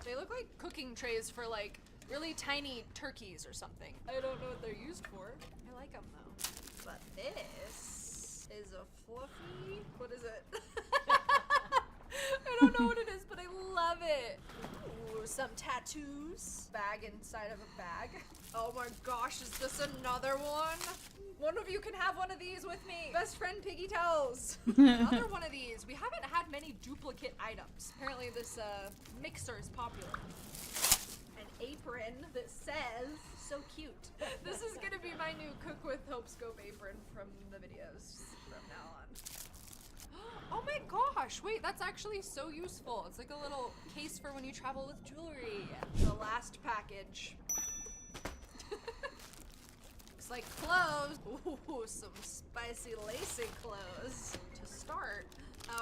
They look like cooking trays for like really tiny turkeys or something. I don't know what they're used for. I like them though. But this is a fluffy. What is it? I don't know what it is, but I love it. Ooh, some tattoos. Bag inside of a bag. Oh my gosh, is this another one? One of you can have one of these with me. Best friend Piggy Tells. Another one of these. We haven't had many duplicate items. Apparently this mixer is popular. An apron that says, so cute. This is gonna be my new Cook with Hope Scope apron from the videos from now on. Oh my gosh, wait, that's actually so useful. It's like a little case for when you travel with jewelry. The last package. Looks like clothes. Ooh, some spicy lacy clothes. To start,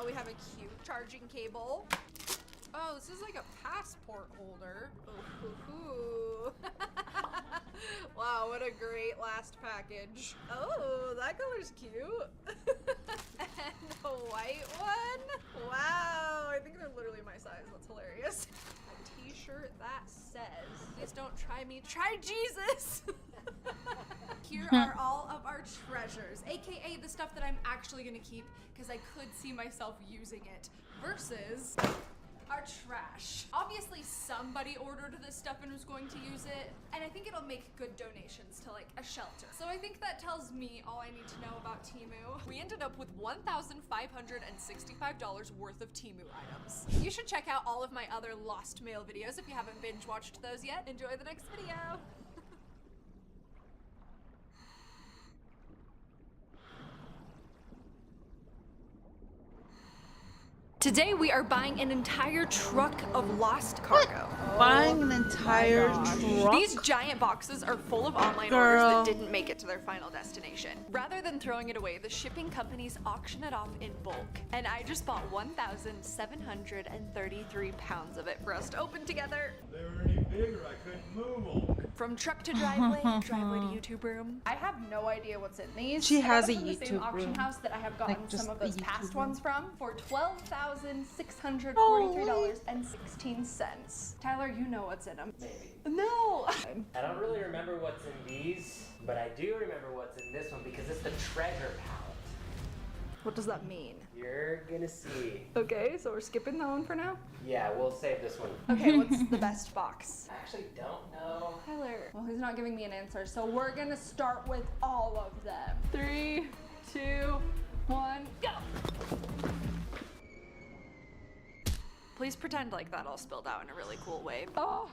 we have a cute charging cable. Oh, this is like a passport holder. Ooh. Wow, what a great last package. Oh, that color's cute. And a white one. Wow, I think they're literally my size. That's hilarious. A t-shirt that says, please don't try me, try Jesus. Here are all of our treasures, aka the stuff that I'm actually gonna keep because I could see myself using it, versus our trash. Obviously somebody ordered this stuff and was going to use it, and I think it'll make good donations to like a shelter. So I think that tells me all I need to know about Temu. We ended up with $1,565 worth of Temu items. You should check out all of my other Lost Mail videos if you haven't binge watched those yet. Enjoy the next video. Today we are buying an entire truck of lost cargo. Buying an entire truck? These giant boxes are full of online orders that didn't make it to their final destination. Rather than throwing it away, the shipping companies auction it off in bulk. And I just bought 1,733 pounds of it for us to open together. They were any bigger, I couldn't move them. From truck to driveway, driveway to YouTube room. I have no idea what's in these. She has a I got them from the same YouTube auction room. house that I have gotten Like, just some of the those past YouTube room. ones from for $12,643.16. Tyler, you know what's in them. No! I don't really remember what's in these, but I do remember what's in this one because it's the treasure palette. What does that mean? You're gonna see. Okay, so we're skipping that one for now? Yeah, we'll save this one. Okay, what's the best box? I actually don't know. Tyler. Well, he's not giving me an answer, so we're gonna start with all of them. 3, 2, 1, go! Please pretend like that all spilled out in a really cool way. Oh,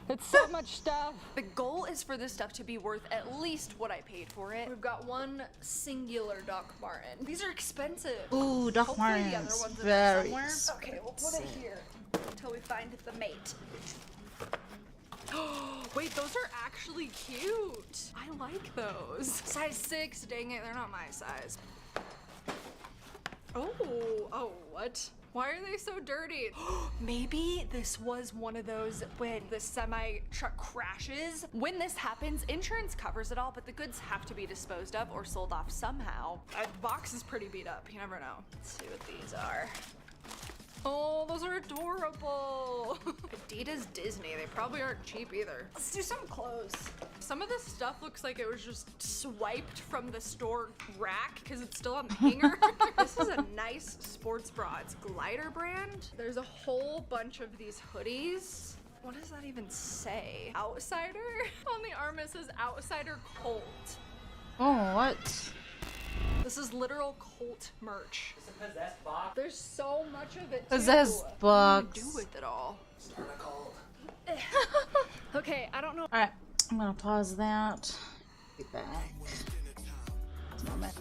It's so much stuff. The goal is for this stuff to be worth at least what I paid for it. We've got one singular Doc Martin. These are expensive. Ooh, Doc Hopefully the Martens, other one's in there very somewhere. Okay, we'll put it here until we find the mate. Wait, those are actually cute. I like those. Size 6, dang it, they're not my size. Oh, what? Why are they so dirty? Maybe this was one of those when the semi truck crashes. When this happens, insurance covers it all, but the goods have to be disposed of or sold off somehow. The box is pretty beat up, you never know. Let's see what these are. Oh, those are adorable. Adidas Disney, they probably aren't cheap either. Let's do some clothes. Some of this stuff looks like it was just swiped from the store rack because it's still on the hanger. This is a nice sports bra. It's Glider brand. There's a whole bunch of these hoodies. What does that even say? Outsider? On the arm it says Outsider Colt. Oh, what? This is literal Colt merch. It's a possessed box. There's so much of it. Possessed too. box. What do you do with it all? Start a cold. Okay, I don't know. Alright, I'm gonna pause that. Be back. Moment.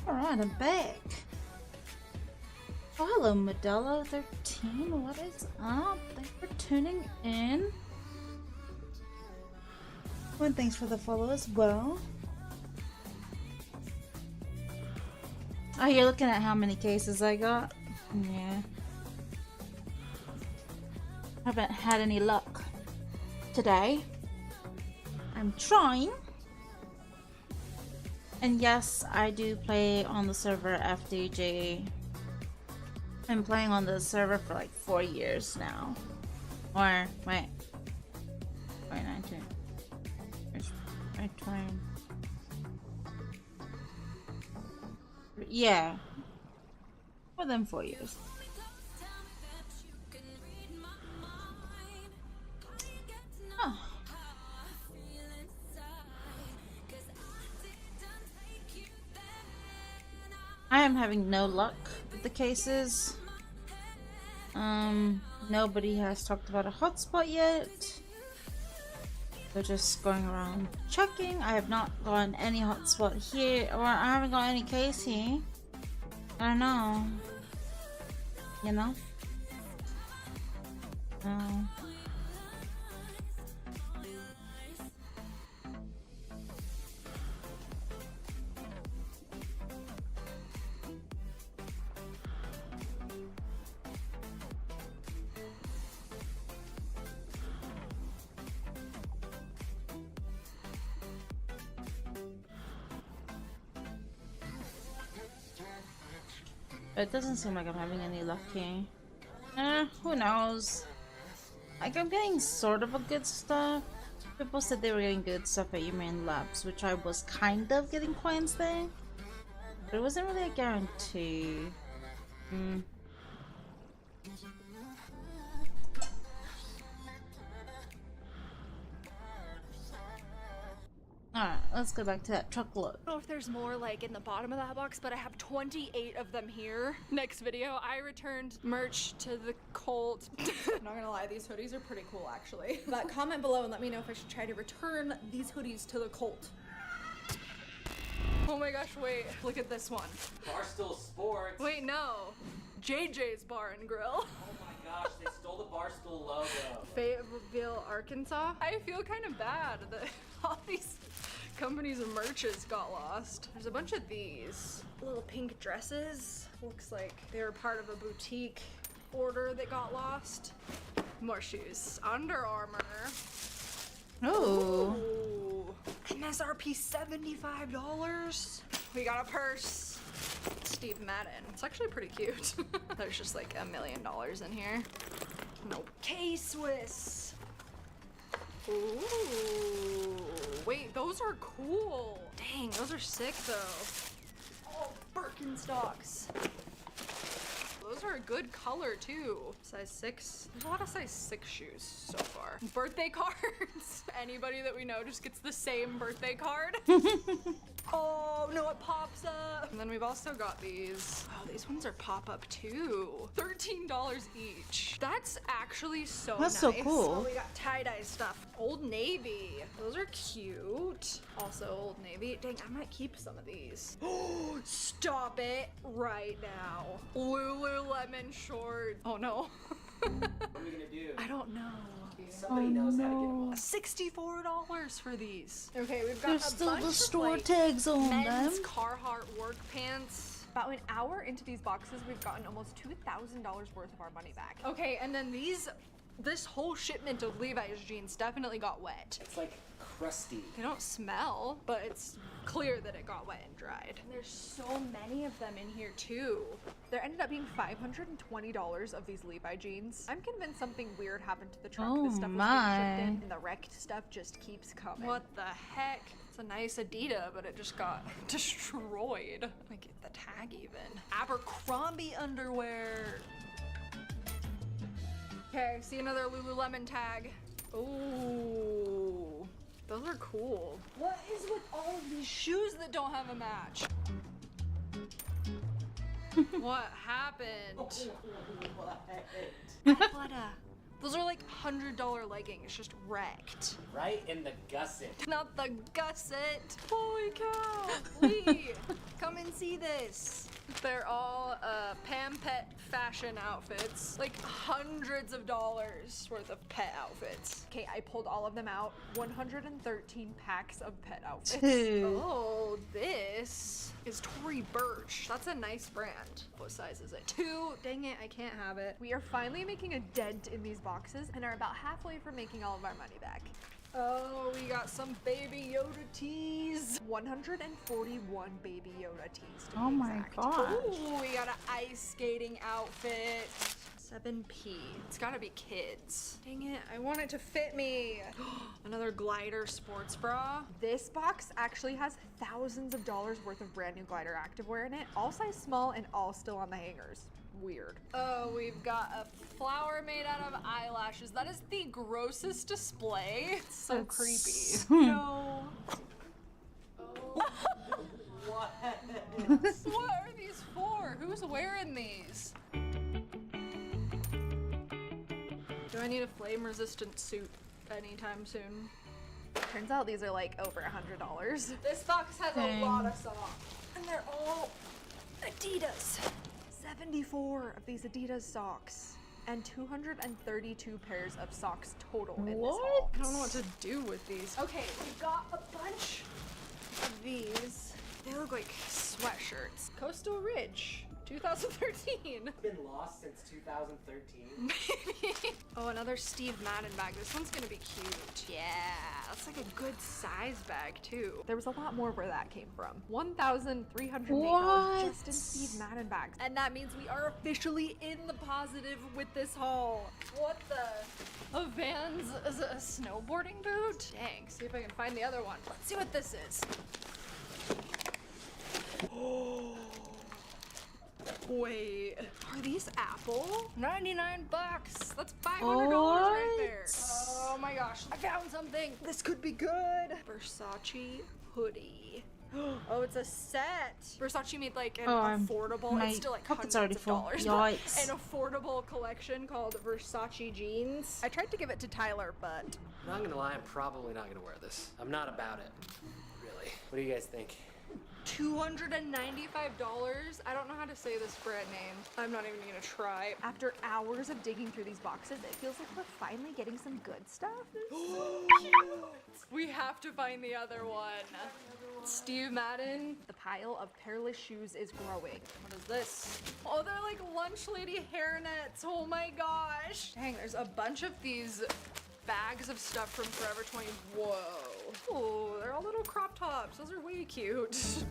Alright, I'm back. Oh, hello, Modelo13. What is up? Thanks for tuning in. And thanks for the follow as well. Oh, you're looking at how many cases I got? Yeah. Haven't had any luck today. I'm trying. And yes, I do play on the server FDG. I'm playing on the server for like 4 years now. Or, wait. 2019. I tried. Yeah. More than 4 years. Oh. I am having no luck with the cases. Nobody has talked about a hotspot yet. They're just going around checking. I have not gotten any hotspot here, or I haven't got any case here. I don't know. You know? No. It doesn't seem like I'm having any luck here. Who knows? Like, I'm getting sort of a good stuff. People said they were getting good stuff at UTube'n Labs, which I was kind of getting coins there. But it wasn't really a guarantee. Alright, let's go back to that truckload. I don't know if there's more like in the bottom of that box, but I have 28 of them here. Next video, I returned merch to the cult. Not gonna lie, these hoodies are pretty cool actually. But comment below and let me know if I should try to return these hoodies to the cult. Oh my gosh, wait, look at this one. Barstool Sports. Wait, no. JJ's Bar and Grill. Oh my gosh, they stole the Barstool logo. Fayetteville, Arkansas. I feel kind of bad that all these companies and merches got lost. There's a bunch of these little pink dresses. Looks like they were part of a boutique order that got lost. More shoes. Under Armour. Oh. Ooh. MSRP $75. We got a purse. Steve Madden. It's actually pretty cute. There's just like $1 million in here. Nope. K-Swiss. Ooh. Wait, those are cool. Dang, those are sick though. Oh, Birkenstocks. Those are a good color too. Size 6. There's a lot of size 6 shoes so far. Birthday cards. Anybody that we know just gets the same birthday card. Oh no, it pops up. And then we've also got these. Oh, these ones are pop up too. $13 each. That's actually so nice. That's so cool. Oh, we got tie-dye stuff. Old Navy. Those are cute. Also Old Navy. Dang, I might keep some of these. Oh, stop it right now. Lululemon shorts. Oh no. What are we gonna do? I don't know. Somebody knows how to get them off. $64 for these. Okay, we've got There's a still bunch the of, store like, tags on men's them. Carhartt work pants. About an hour into these boxes, we've gotten almost $2,000 worth of our money back. Okay, and then this whole shipment of Levi's jeans definitely got wet. It's like crusty. They don't smell, but it's clear that it got wet and dried. And there's so many of them in here too. There ended up being $520 of these Levi jeans. I'm convinced something weird happened to the truck. Oh This stuff was my. being shipped in, and the wrecked stuff just keeps coming. What the heck? It's a nice Adidas, but it just got destroyed. Like the tag even. Abercrombie underwear. Okay, see another Lululemon tag. Ooh, those are cool. What is with all of these shoes that don't have a match? What happened? Those are like $100 leggings, just wrecked. Right in the gusset. Not the gusset. Holy cow. Lee, come and see this. They're all Pam Pet fashion outfits. Like hundreds of dollars worth of pet outfits. Okay, I pulled all of them out. 113 packs of pet outfits. Oh, this is Tory Burch. That's a nice brand. What size is it? 2. Dang it, I can't have it. We are finally making a dent in these boxes and are about halfway from making all of our money back. Oh, we got some Baby Yoda tees. 141 Baby Yoda tees to be exact. gosh. Ooh, we got an ice skating outfit. 7P. It's gotta be kids. Dang it, I want it to fit me. Another glider sports bra. This box actually has thousands of dollars worth of brand new glider activewear in it, all size small and all still on the hangers. Weird. Oh, we've got a flower made out of eyelashes. That is the grossest display. It's so creepy. No. Oh. What? What are these for? Who's wearing these? Do I need a flame resistant suit anytime soon? Turns out these are like over $100. This box has a lot of socks. And they're all Adidas. 74 of these Adidas socks. And 232 pairs of socks total in this haul. I don't know what to do with these. Okay, we've got a bunch of these. They look like sweatshirts. Coastal Ridge, 2013. Been lost since 2013. Maybe. Oh, another Steve Madden bag. This one's gonna be cute. Yeah, that's like a good size bag too. There was a lot more where that came from. $1,308 just in Steve Madden bags. And that means we are officially in the positive with this haul. What the? A Vans is a snowboarding boot? Dang, see if I can find the other one. Let's see what this is. Wait, are these Apple? 99 bucks. That's $500 right there. Oh my gosh, I found something. This could be good. Versace hoodie. Oh, it's a set. Versace made like an affordable, it's still like hundreds of dollars. Yikes. An affordable collection called Versace jeans. I tried to give it to Tyler, but I'm not gonna lie, I'm probably not gonna wear this. I'm not about it. Really. What do you guys think? $295. I don't know how to say this brand name. I'm not even gonna try. After hours of digging through these boxes, it feels like we're finally getting some good stuff. So cute. We have to find the other one. Steve Madden. The pile of pairless shoes is growing. What is this? Oh, they're like lunch lady hairnets. Oh my gosh. Dang, there's a bunch of these bags of stuff from Forever 20. Whoa. Oh, they're all little crop tops. Those are way cute.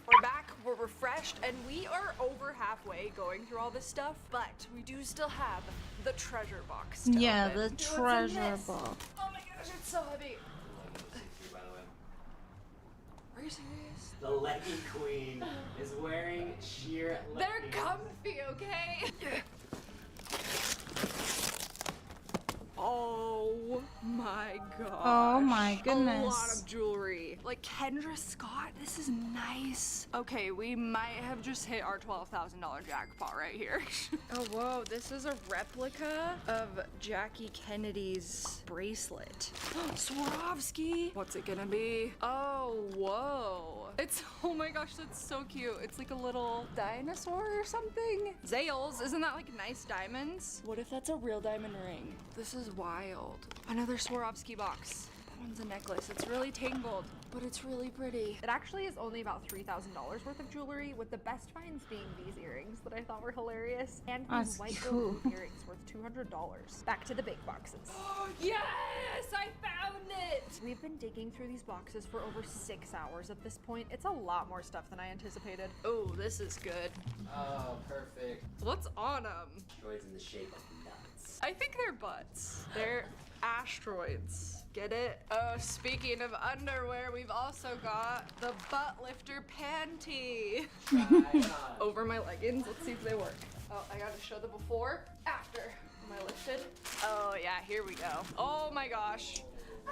We're back, we're refreshed, and we are over halfway going through all this stuff, but we do still have the treasure box to Yeah, open. the treasure box. Oh my gosh, it's so heavy. Are you serious? The legging queen is wearing sheer leggings. They're comfy, okay? Oh my god. Oh my goodness. A lot of jewelry. Like Kendra Scott, this is nice. Okay, we might have just hit our $12,000 jackpot right here. Oh, whoa, this is a replica of Jackie Kennedy's bracelet. Swarovski. What's it gonna be? Oh, whoa. It's, oh my gosh, that's so cute. It's like a little dinosaur or something. Zales, isn't that like nice diamonds? What if that's a real diamond ring? This is wild. Another Swarovski box. That one's a necklace. It's really tangled, but it's really pretty. It actually is only about $3,000 worth of jewelry, with the best finds being these earrings that I thought were hilarious, and these white gold earrings worth $200. Back to the big boxes. Yes, I found it! We've been digging through these boxes for over 6 hours at this point. It's a lot more stuff than I anticipated. Oh, this is good. Oh, perfect. What's on them? Droids in the shape of nuts. I think they're butts. They're asteroids. Get it? Oh, speaking of underwear, we've also got the butt lifter panty. Over my leggings. Let's see if they work. Oh, I gotta show the before, after. Am I lifted? Oh yeah, here we go. Oh my gosh.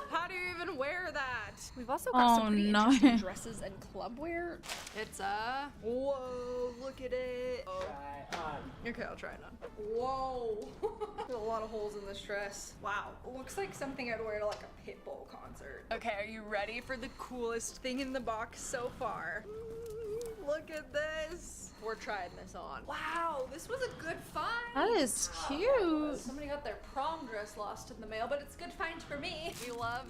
How do you even wear that? We've also got some pretty no. interesting dresses and club wear. It's whoa, look at it. Oh. Try on. Okay, I'll try it on. Whoa. There's a lot of holes in this dress. Wow. Looks like something I'd wear to like a Pitbull concert. Okay, are you ready for the coolest thing in the box so far? Look at this. We're trying this on. Wow, this was a good find. That is cute. Somebody got their prom dress lost in the mail, but it's a good find for me. We love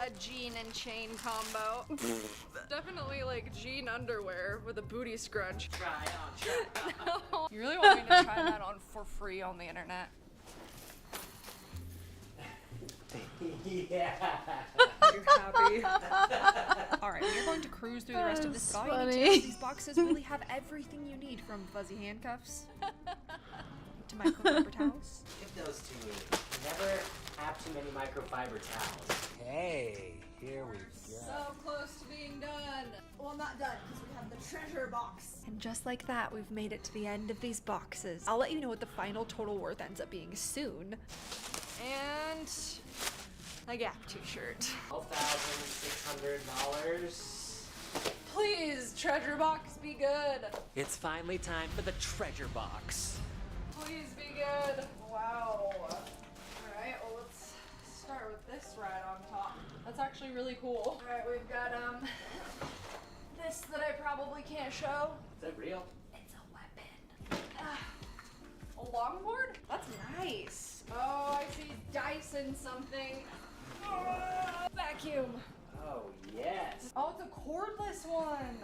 a jean and chain combo. Definitely like jean underwear with a booty scrunch. Try on. No. You really want me to try that on for free on the internet? Yeah. You're happy. All right, we're going to cruise through the rest of this guide. These boxes really have everything you need, from fuzzy handcuffs to microfiber towels. Give those to me. You never have too many microfiber towels. Hey, here we go. So close to being done. Well, not done, because we have the treasure box. And just like that, we've made it to the end of these boxes. I'll let you know what the final total worth ends up being soon. And a Gap t-shirt. $12,600. Please, treasure box, be good. It's finally time for the treasure box. Please be good. Wow. All right, well, let's start with this right on top. That's actually really cool. All right, we've got this that I probably can't show. Is that real? It's a weapon. A longboard? That's nice. Oh, I see Dyson something. Oh, vacuum. Oh, yes. Oh, it's a cordless one.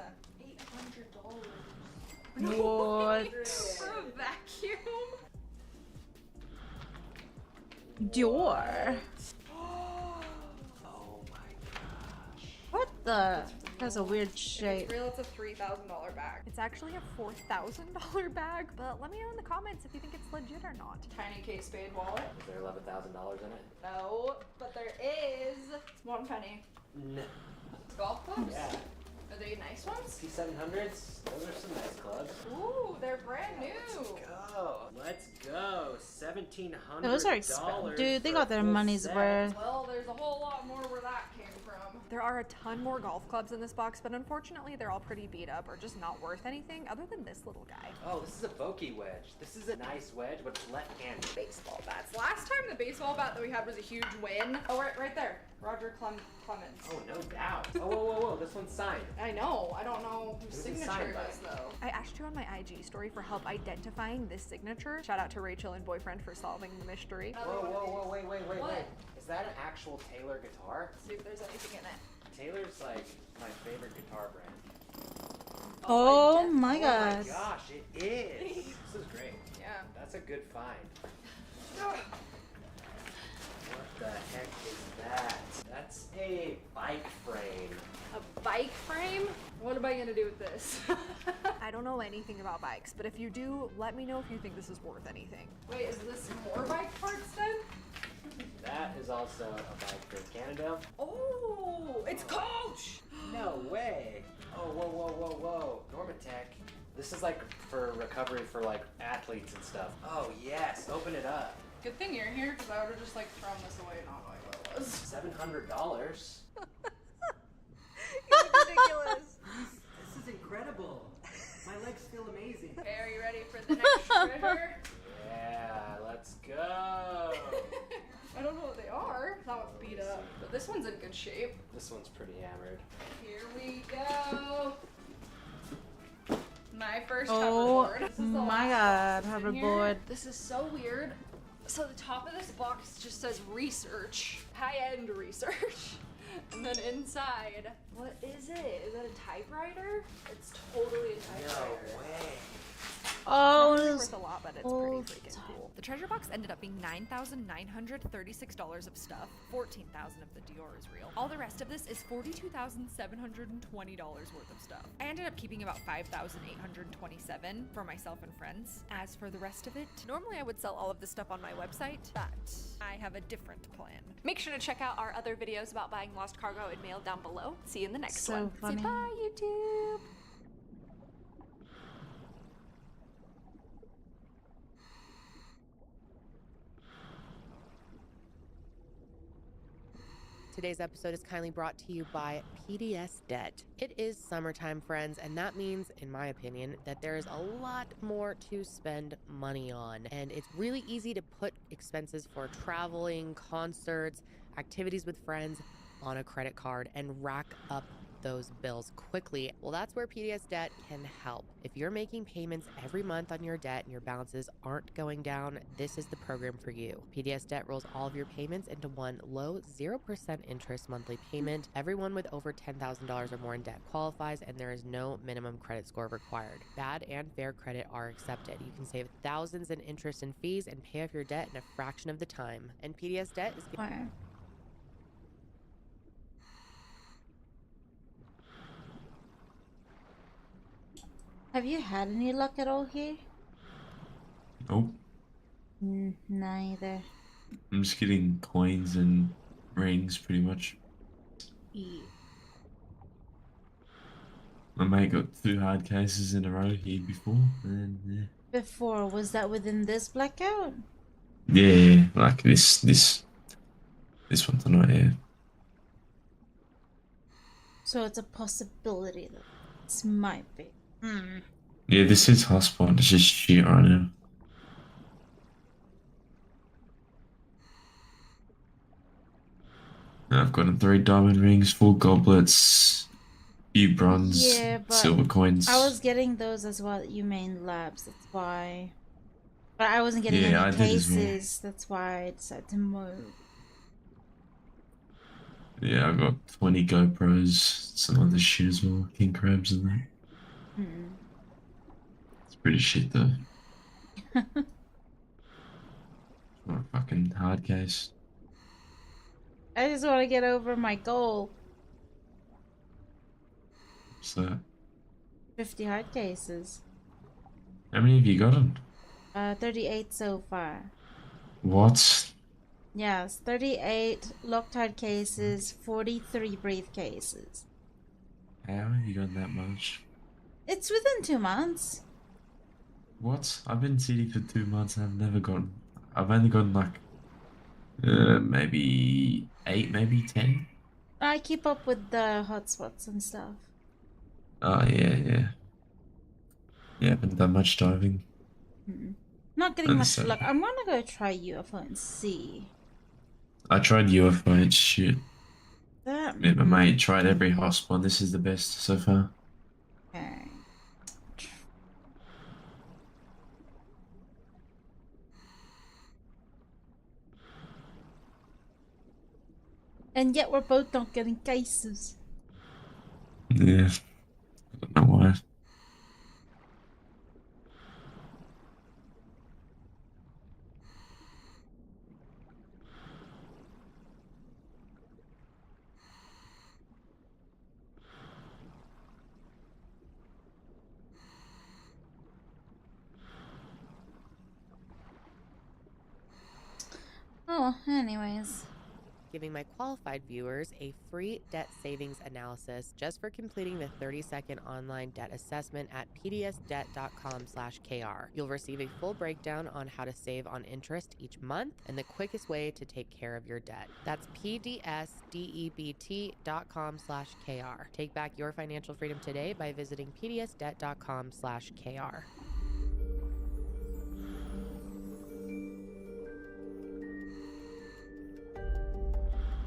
$800. What? For a vacuum? Door. Oh my gosh. What the? That's a weird If shape. it's real, it's a $3,000 bag. It's actually a $4,000 bag, but let me know in the comments if you think it's legit or not. Tiny Kate Spade wallet. Is there $11,000 in it? No, but there is. It's 1 penny. No. Golf clubs? Yeah. Are they nice ones? T700s? Those are some nice clubs. Ooh, they're brand new. Let's go. $1,700. Those are expensive. Dude, they got their money's worth. Well, there's a whole lot more where that came from. There are a ton more golf clubs in this box, but unfortunately they're all pretty beat up or just not worth anything other than this little guy. Oh, this is a Vokey wedge. This is a nice wedge, but it's left-handed. Baseball bats. Last time the baseball bat that we had was a huge win. Oh, right there. Roger Clemens. Oh, no doubt. Oh, whoa. This one's signed. I know. I don't know whose Who's it signature signed it by? is, though. I asked you on my IG story for help identifying this signature. Shout out to Rachel and boyfriend for solving the mystery. Whoa, wait. What? Is that an actual Taylor guitar? Let's see if there's anything in it. Taylor's like my favorite guitar brand. Oh my Oh gosh. my gosh, it is. This is great. Yeah. That's a good find. What the heck is that? That's a bike frame. A bike frame? What am I gonna do with this? I don't know anything about bikes, but if you do, let me know if you think this is worth anything. Wait, is this more bike parts then? That is also a bike frame. Canada? Oh, it's Coach! No way. Oh, whoa. Normatech. This is like for recovery for like athletes and stuff. Oh yes, open it up. Good thing you're here, because I would have just like thrown this away not knowing what it was. $700. It's ridiculous. This is incredible. My legs feel amazing. Okay, are you ready for the next treasure? Yeah, let's go. I don't know what they are. That one's beat up, but this one's in good shape. This one's pretty hammered. Here we go. My first Oh hoverboard. This is the my last god, box in here. hoverboard. This is so weird. So the top of this box just says research, high-end research. And then inside, what is it? Is that a typewriter? It's totally a typewriter. No way. Oh, It's it not was worth a lot, but it's old pretty freaking cool. The treasure box ended up being $9,936 of stuff. $14,000 of the Dior is real. All the rest of this is $42,720 worth of stuff. I ended up keeping about $5,827 for myself and friends. As for the rest of it, normally I would sell all of this stuff on my website, but I have a different plan. Make sure to check out our other videos about buying lost cargo and mail down below. See you in the next So one. funny. Say bye, YouTube. Today's episode is kindly brought to you by PDS Debt. It is summertime, friends, and that means, in my opinion, that there is a lot more to spend money on. And it's really easy to put expenses for traveling, concerts, activities with friends on a credit card and rack up those bills quickly. Well, that's where PDS Debt can help. If you're making payments every month on your debt and your balances aren't going down, this is the program for you. PDS Debt rolls all of your payments into one low 0% interest monthly payment. Everyone with over $10,000 or more in debt qualifies, and there is no minimum credit score required. Bad and fair credit are accepted. You can save thousands in interest and fees and pay off your debt in a fraction of the time. And PDS Debt is... Have you had any luck at all here? Nope. Neither. I'm just getting coins and rings pretty much. Yeah. My mate got 2 hard cases in a row here before, and yeah. Before, was that within this blackout? Yeah, like this one tonight, yeah. So it's a possibility that this might be. Yeah, this is hotspot. It's just shit right now. I've gotten 3 diamond rings, 4 goblets, few bronze, Yeah, but silver coins. I was getting those as well at UTube'n labs, that's why. But I wasn't getting Yeah, I any did as well. cases, that's why I decided to move. Yeah, I got 20 GoPros, some other shit as well, king crabs and that. It's pretty shit though. What a fucking hard case. I just want to get over my goal. What's that? 50 hard cases. How many have you gotten? 38 so far. What? Yes, 38 locked hard cases, 43 briefcases. How have you gotten that much? It's within 2 months. What? I've been CD for 2 months and I've only gotten like, maybe 8, maybe 10? I keep up with the hotspots and stuff. Oh, yeah. Yeah, I haven't done much diving. Not getting much Understand. luck. I'm gonna go try UFO and see. I tried UFO, it's shit. That Me and my mate tried every hotspot, this is the best so far. Okay. And yet we're both not getting cases. Yeah. I don't know why. Oh, anyways. Giving my qualified viewers a free debt savings analysis just for completing the 30-second online debt assessment at pdsdebt.com/kr. You'll receive a full breakdown on how to save on interest each month and the quickest way to take care of your debt. That's pdsdebt.com/kr. Take back your financial freedom today by visiting pdsdebt.com/kr.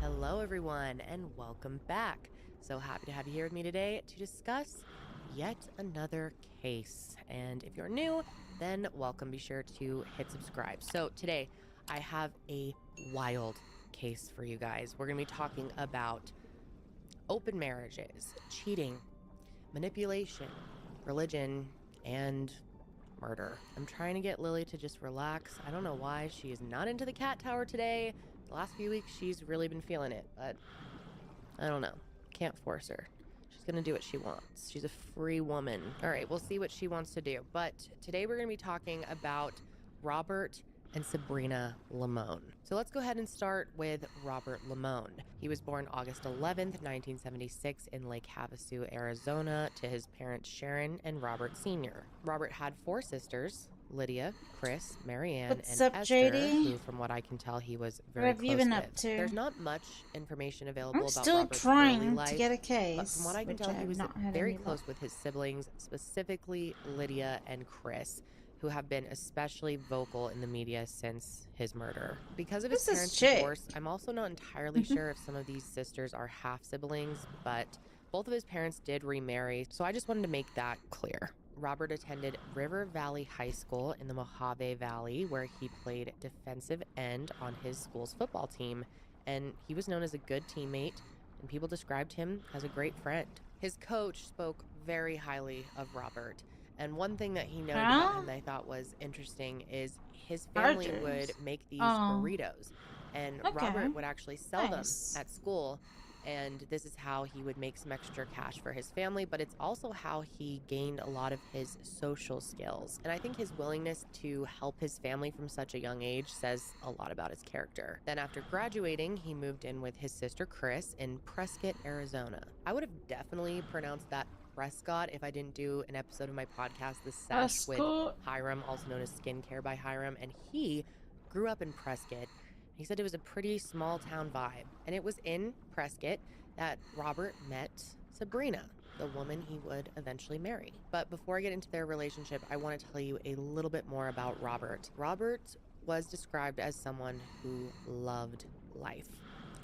Hello everyone and welcome back. So happy to have you here with me today to discuss yet another case. And if you're new, then welcome. Be sure to hit subscribe. So today I have a wild case for you guys. We're going to be talking about open marriages, cheating, manipulation, religion, and murder. I'm trying to get Lily to just relax. I don't know why she is not into the cat tower today. The last few weeks, she's really been feeling it, but I don't know. Can't force her. She's gonna do what she wants. She's a free woman. All right, we'll see what she wants to do. But today we're gonna be talking about Robert and Sabrina Lamone. So let's go ahead and start with Robert Lamone. He was born August 11th, 1976 in Lake Havasu, Arizona, to his parents Sharon and Robert Sr. Robert had 4 sisters, Lydia, Chris, Marianne, What's and up, Esther, JD? who, from what I can tell, he was What very have you close been with. up to? There's not much information available I'm about still Robert's early trying life, to get a but case, from what I can which tell, I he have was not had very any close luck. with his siblings, specifically Lydia and Chris, who have been especially vocal in the media since his murder. Because of his Who's this parents' chick? divorce, I'm also not entirely sure if some of these sisters are half siblings, but both of his parents did remarry, so I just wanted to make that clear. Robert attended River Valley High School in the Mojave Valley, where he played defensive end on his school's football team, and he was known as a good teammate, and people described him as a great friend. His coach spoke very highly of Robert, and one thing that he noted about him that I thought was interesting is his family would make these burritos, and Robert would actually sell them at school, and this is how he would make some extra cash for his family, but it's also how he gained a lot of his social skills. And I think his willingness to help his family from such a young age says a lot about his character. Then after graduating, he moved in with his sister Chris in Prescott, Arizona. I would have definitely pronounced that Prescott if I didn't do an episode of my podcast, The Sesh, with Hiram, also known as Skincare by Hiram, and he grew up in Prescott. He said it was a pretty small town vibe, and it was in Prescott that Robert met Sabrina, the woman he would eventually marry. But before I get into their relationship, I want to tell you a little bit more about Robert. Robert was described as someone who loved life.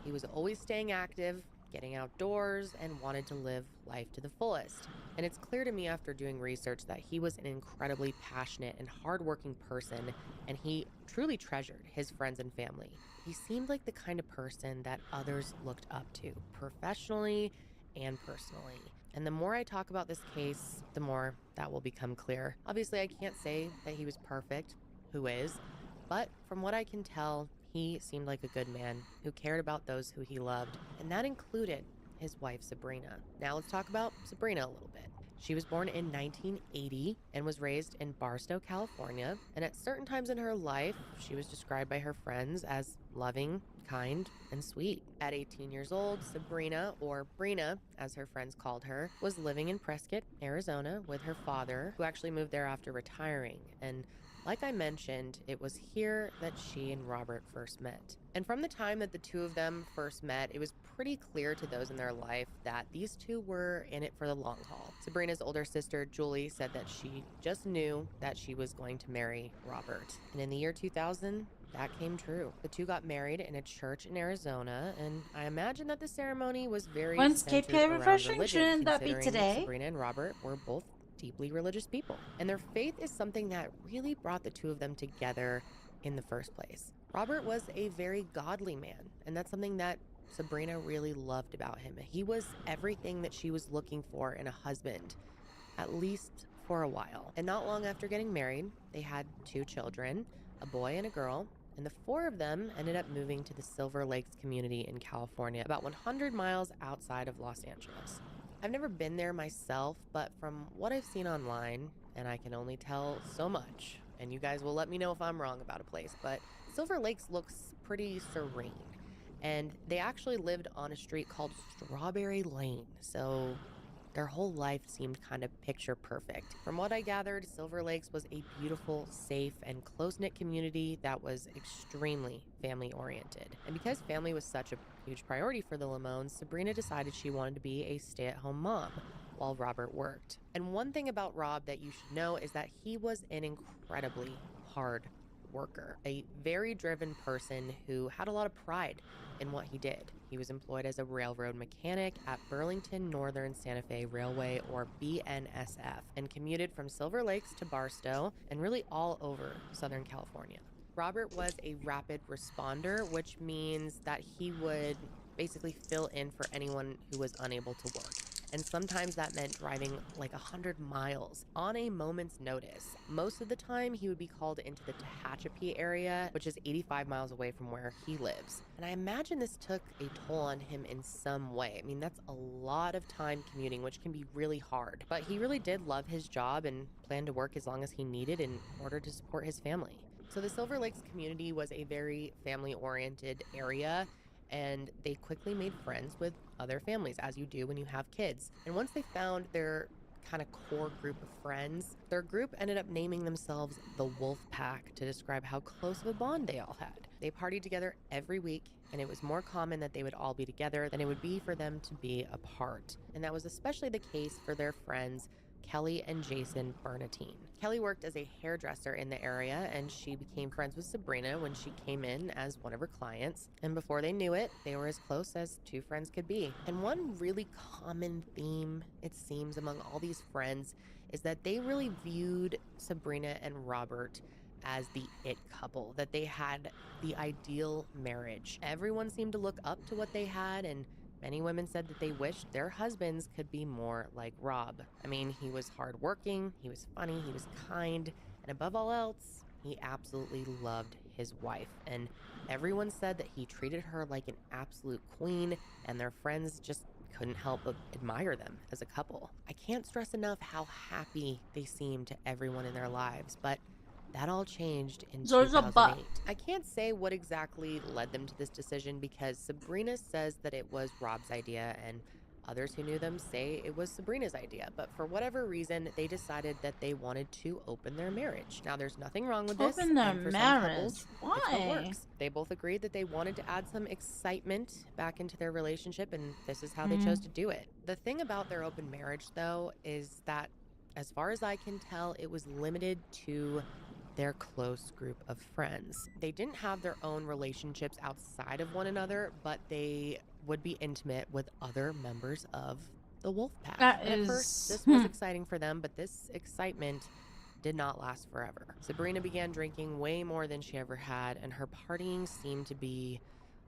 He was always staying active, getting outdoors, and wanted to live life to the fullest. And it's clear to me after doing research that he was an incredibly passionate and hardworking person, and he truly treasured his friends and family. He seemed like the kind of person that others looked up to, professionally and personally. And the more I talk about this case, the more that will become clear. Obviously, I can't say that he was perfect, who is, but from what I can tell, he seemed like a good man who cared about those who he loved, and that included his wife, Sabrina. Now let's talk about Sabrina a little bit. She was born in 1980 and was raised in Barstow, California, and at certain times in her life, she was described by her friends as loving, kind, and sweet. At 18 years old, Sabrina, or Brina, as her friends called her, was living in Prescott, Arizona with her father, who actually moved there after retiring, and like I mentioned, it was here that she and Robert first met. And from the time that the two of them first met, it was pretty clear to those in their life that these two were in it for the long haul. Sabrina's older sister, Julie, said that she just knew that she was going to marry Robert. And in the year 2000, that came true. The two got married in a church in Arizona, and I imagine that the ceremony was very When's centered KPI around refreshing? religion, Shouldn't that be considering today? Sabrina and Robert were both deeply religious people, and their faith is something that really brought the two of them together in the first place. Robert was a very godly man, and that's something that Sabrina really loved about him. He was everything that she was looking for in a husband, at least for a while. And not long after getting married, they had 2 children, a boy and a girl, and the 4 of them ended up moving to the Silver Lakes community in California, about 100 miles outside of Los Angeles. I've never been there myself, but from what I've seen online, and I can only tell so much, and you guys will let me know if I'm wrong about a place, but Silver Lakes looks pretty serene. And they actually lived on a street called Strawberry Lane, so their whole life seemed kind of picture perfect. From what I gathered, Silver Lakes was a beautiful, safe, and close-knit community that was extremely family-oriented. And because family was such a huge priority for the Lamones, Sabrina decided she wanted to be a stay-at-home mom while Robert worked. And one thing about Rob that you should know is that he was an incredibly hard worker, a very driven person who had a lot of pride in what he did. He was employed as a railroad mechanic at Burlington Northern Santa Fe Railway, or BNSF, and commuted from Silver Lakes to Barstow and really all over Southern California. Robert was a rapid responder, which means that he would basically fill in for anyone who was unable to work. And sometimes that meant driving like 100 miles on a moment's notice. Most of the time, he would be called into the Tehachapi area, which is 85 miles away from where he lives. And I imagine this took a toll on him in some way. I mean, that's a lot of time commuting, which can be really hard. But he really did love his job and planned to work as long as he needed in order to support his family. So the Silver Lakes community was a very family-oriented area, and they quickly made friends with other families, as you do when you have kids. And once they found their kind of core group of friends. Their group ended up naming themselves the Wolf Pack to describe how close of a bond they all had. They partied together every week, and it was more common that they would all be together than it would be for them to be apart. And that was especially the case for their friends Kelly and Jason Bernatine. Kelly worked as a hairdresser in the area, and she became friends with Sabrina when she came in as one of her clients. And before they knew it, they were as close as two friends could be. And one really common theme, it seems, among all these friends is that they really viewed Sabrina and Robert as the it couple, that they had the ideal marriage. Everyone seemed to look up to what they had, and many women said that they wished their husbands could be more like Rob. I mean, he was hardworking, he was funny, he was kind, and above all else, he absolutely loved his wife. And everyone said that he treated her like an absolute queen, and their friends just couldn't help but admire them as a couple. I can't stress enough how happy they seemed to everyone in their lives, but that all changed in There's a but. 2008. I can't say what exactly led them to this decision because Sabrina says that it was Rob's idea and others who knew them say it was Sabrina's idea. But for whatever reason, they decided that they wanted to open their marriage. Now, there's nothing wrong with this. Open their and for marriage? some couples, it's what Why? works. They both agreed that they wanted to add some excitement back into their relationship, and this is how they chose to do it. The thing about their open marriage, though, is that as far as I can tell, it was limited to their close group of friends. They didn't have their own relationships outside of one another, but they would be intimate with other members of the Wolf Pack. That And is- at first, this was exciting for them, but this excitement did not last forever. Sabrina began drinking way more than she ever had, and her partying seemed to be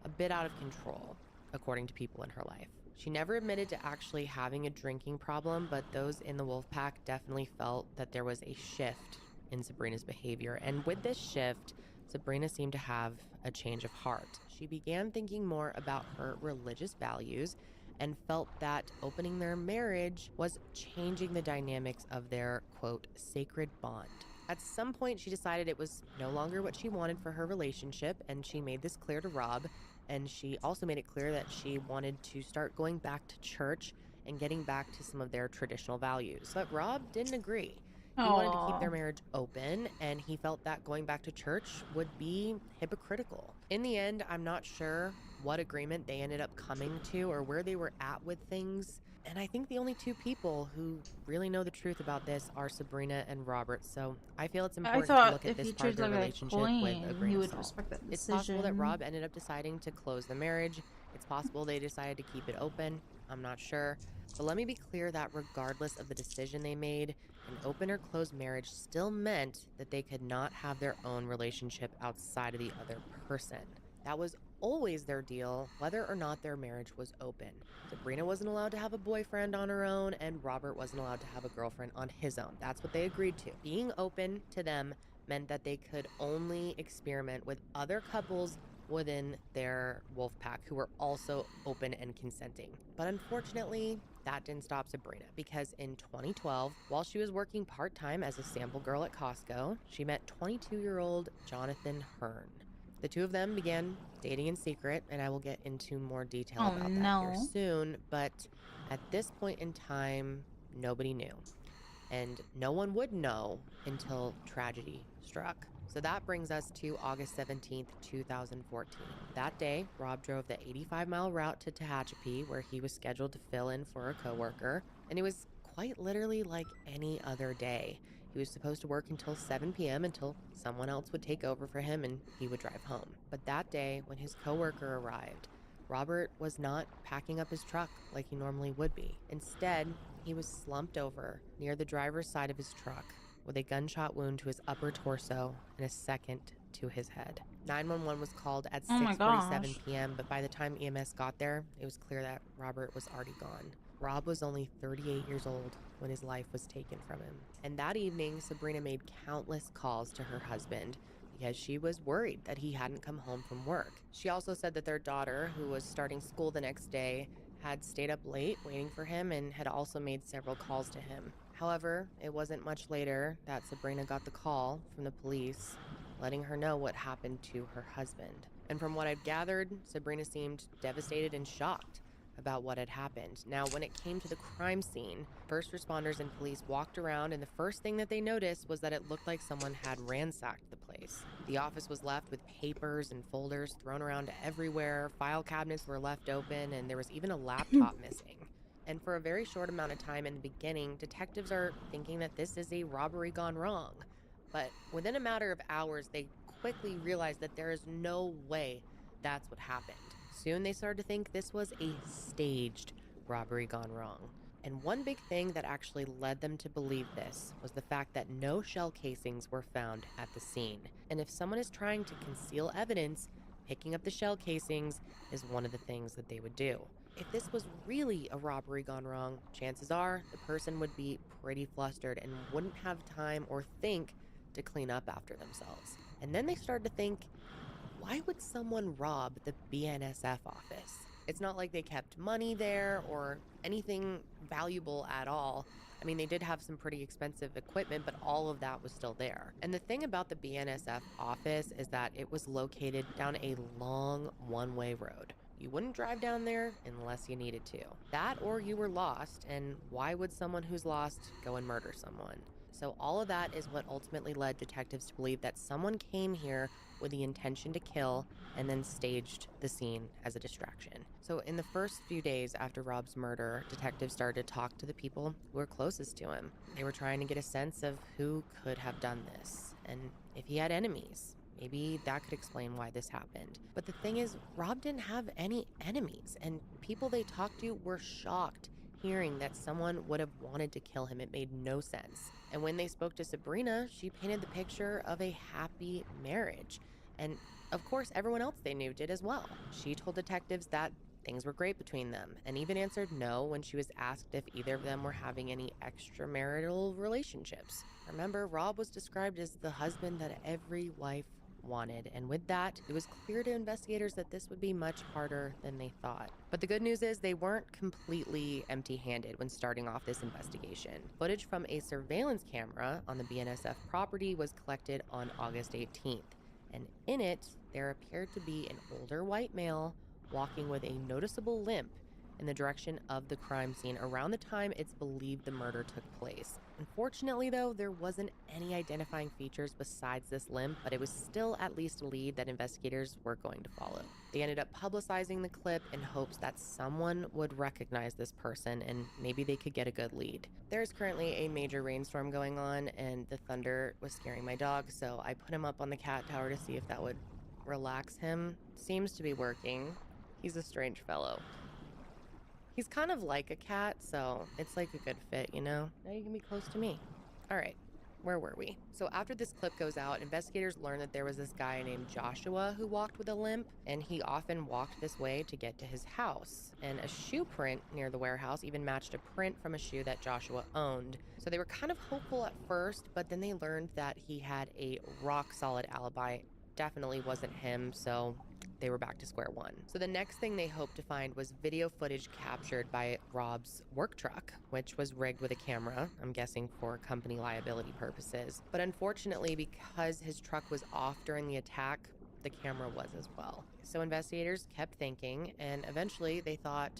a bit out of control, according to people in her life. She never admitted to actually having a drinking problem, but those in the Wolf Pack definitely felt that there was a shift in Sabrina's behavior. And with this shift, Sabrina seemed to have a change of heart. She began thinking more about her religious values and felt that opening their marriage was changing the dynamics of their, quote, sacred bond. At some point, she decided it was no longer what she wanted for her relationship, and she made this clear to Rob, and she also made it clear that she wanted to start going back to church and getting back to some of their traditional values. But Rob didn't agree. He wanted to keep their marriage open, and he felt that going back to church would be hypocritical. In the end, I'm not sure what agreement they ended up coming to or where they were at with things. And I think the only two people who really know the truth about this are Sabrina and Robert. So I feel it's important to look at this part of their relationship with a grain of salt. It's possible that Rob ended up deciding to close the marriage. It's possible they decided to keep it open. I'm not sure. But let me be clear that regardless of the decision they made, an open or closed marriage still meant that they could not have their own relationship outside of the other person. That was always their deal, whether or not their marriage was open. Sabrina wasn't allowed to have a boyfriend on her own, and Robert wasn't allowed to have a girlfriend on his own. That's what they agreed to. Being open to them meant that they could only experiment with other couples within their wolf pack who were also open and consenting. But unfortunately, that didn't stop Sabrina, because in 2012, while she was working part-time as a sample girl at Costco, she met 22-year-old Jonathan Hearn. The two of them began dating in secret, and I will get into more detail about that here soon, but at this point in time, nobody knew. And no one would know until tragedy struck. So that brings us to August 17th, 2014. That day, Rob drove the 85-mile route to Tehachapi, where he was scheduled to fill in for a coworker, and it was quite literally like any other day. He was supposed to work until 7 p.m. until someone else would take over for him and he would drive home. But that day, when his coworker arrived, Robert was not packing up his truck like he normally would be. Instead, he was slumped over near the driver's side of his truck with a gunshot wound to his upper torso and a second to his head. 911 was called at 6:47 p.m., but by the time EMS got there, it was clear that Robert was already gone. Rob was only 38 years old when his life was taken from him. And that evening, Sabrina made countless calls to her husband because she was worried that he hadn't come home from work. She also said that their daughter, who was starting school the next day, had stayed up late waiting for him and had also made several calls to him. However, it wasn't much later that Sabrina got the call from the police letting her know what happened to her husband. And from what I've gathered, Sabrina seemed devastated and shocked. about what had happened. Now, when it came to the crime scene, first responders and police walked around, and the first thing that they noticed was that it looked like someone had ransacked the place. The office was left with papers and folders thrown around everywhere, file cabinets were left open, and there was even a laptop missing. And for a very short amount of time in the beginning, detectives are thinking that this is a robbery gone wrong. But within a matter of hours, they quickly realized that there is no way that's what happened. Soon they started to think this was a staged robbery gone wrong. And one big thing that actually led them to believe this was the fact that no shell casings were found at the scene. And if someone is trying to conceal evidence, picking up the shell casings is one of the things that they would do. If this was really a robbery gone wrong, chances are the person would be pretty flustered and wouldn't have time or think to clean up after themselves. And then they started to think, why would someone rob the BNSF office? It's not like they kept money there or anything valuable at all. I mean, they did have some pretty expensive equipment, but all of that was still there. And the thing about the BNSF office is that it was located down a long one-way road. You wouldn't drive down there unless you needed to. That or you were lost, and why would someone who's lost go and murder someone? So all of that is what ultimately led detectives to believe that someone came here with the intention to kill and then staged the scene as a distraction. So in the first few days after Rob's murder, detectives started to talk to the people who were closest to him. They were trying to get a sense of who could have done this and if he had enemies. Maybe that could explain why this happened. But the thing is, Rob didn't have any enemies, and people they talked to were shocked hearing that someone would have wanted to kill him. It made no sense. And when they spoke to Sabrina, she painted the picture of a happy marriage. And of course, everyone else they knew did as well. She told detectives that things were great between them, and even answered no when she was asked if either of them were having any extramarital relationships. Remember, Rob was described as the husband that every wife wanted, and with that, it was clear to investigators that this would be much harder than they thought. But the good news is they weren't completely empty-handed when starting off this investigation. Footage from a surveillance camera on the BNSF property was collected on August 18th, and in it, there appeared to be an older white male walking with a noticeable limp in the direction of the crime scene around the time it's believed the murder took place. Unfortunately, though, there wasn't any identifying features besides this limp, but it was still at least a lead that investigators were going to follow. They ended up publicizing the clip in hopes that someone would recognize this person and maybe they could get a good lead. There's currently a major rainstorm going on and the thunder was scaring my dog, so I put him up on the cat tower to see if that would relax him. Seems to be working. He's a strange fellow. He's kind of like a cat, so it's like a good fit, you know? Now you can be close to me. All right, where were we? So after this clip goes out, investigators learned that there was this guy named Joshua who walked with a limp, and he often walked this way to get to his house. And a shoe print near the warehouse even matched a print from a shoe that Joshua owned. So they were kind of hopeful at first, but then they learned that he had a rock-solid alibi. Definitely wasn't him, so they were back to square one. So the next thing they hoped to find was video footage captured by Rob's work truck, which was rigged with a camera, I'm guessing for company liability purposes. But unfortunately, because his truck was off during the attack, the camera was as well. So investigators kept thinking, and eventually they thought,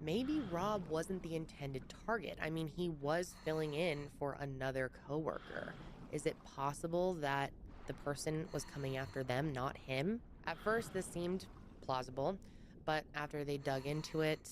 maybe Rob wasn't the intended target. I mean, he was filling in for another coworker. Is it possible that the person was coming after them, not him? At first, this seemed plausible, but after they dug into it,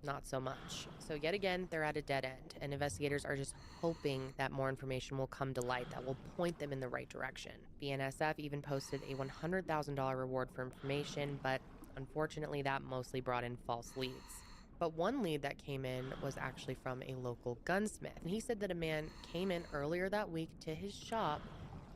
not so much. So yet again, they're at a dead end, and investigators are just hoping that more information will come to light that will point them in the right direction. BNSF even posted a $100,000 reward for information, but unfortunately, that mostly brought in false leads. But one lead that came in was actually from a local gunsmith, and he said that a man came in earlier that week to his shop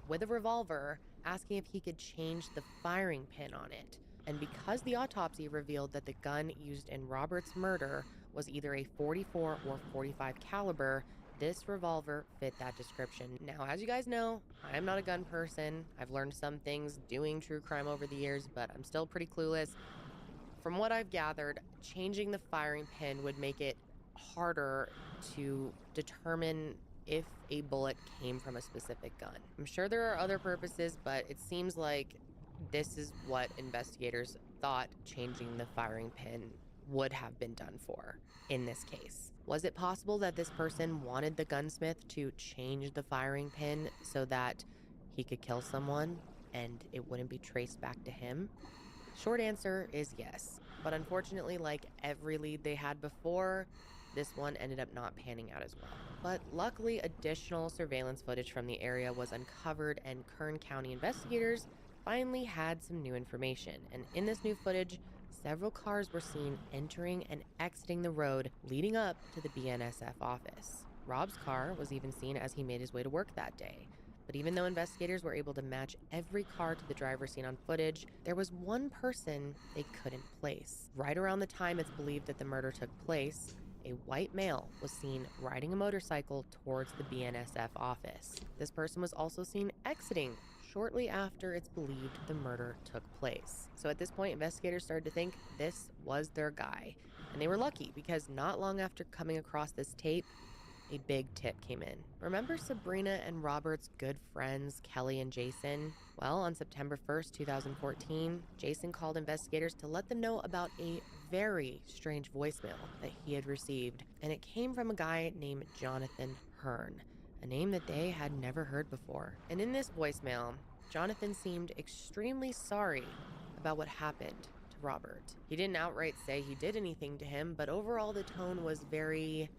with a revolver, asking if he could change the firing pin on it. And because the autopsy revealed that the gun used in Robert's murder was either a 44 or 45 caliber, this revolver fit that description. Now, as you guys know, I am not a gun person. I've learned some things doing true crime over the years, but I'm still pretty clueless. From what I've gathered, changing the firing pin would make it harder to determine if a bullet came from a specific gun. I'm sure there are other purposes, but it seems like this is what investigators thought changing the firing pin would have been done for in this case. Was it possible that this person wanted the gunsmith to change the firing pin so that he could kill someone and it wouldn't be traced back to him? Short answer is yes. But unfortunately, like every lead they had before, this one ended up not panning out as well. But luckily, additional surveillance footage from the area was uncovered, and Kern County investigators finally had some new information. And in this new footage, several cars were seen entering and exiting the road leading up to the BNSF office. Rob's car was even seen as he made his way to work that day. But even though investigators were able to match every car to the driver seen on footage, there was one person they couldn't place. Right around the time it's believed that the murder took place, a white male was seen riding a motorcycle towards the BNSF office. This person was also seen exiting shortly after it's believed the murder took place. So at this point, investigators started to think this was their guy. And they were lucky because not long after coming across this tape, a big tip came in. Remember Sabrina and Robert's good friends, Kelly and Jason? Well, on September 1st, 2014, Jason called investigators to let them know about a very strange voicemail that he had received, and it came from a guy named Jonathan Hearn, a name that they had never heard before. And in this voicemail, Jonathan seemed extremely sorry about what happened to Robert. He didn't outright say he did anything to him, but overall the tone was very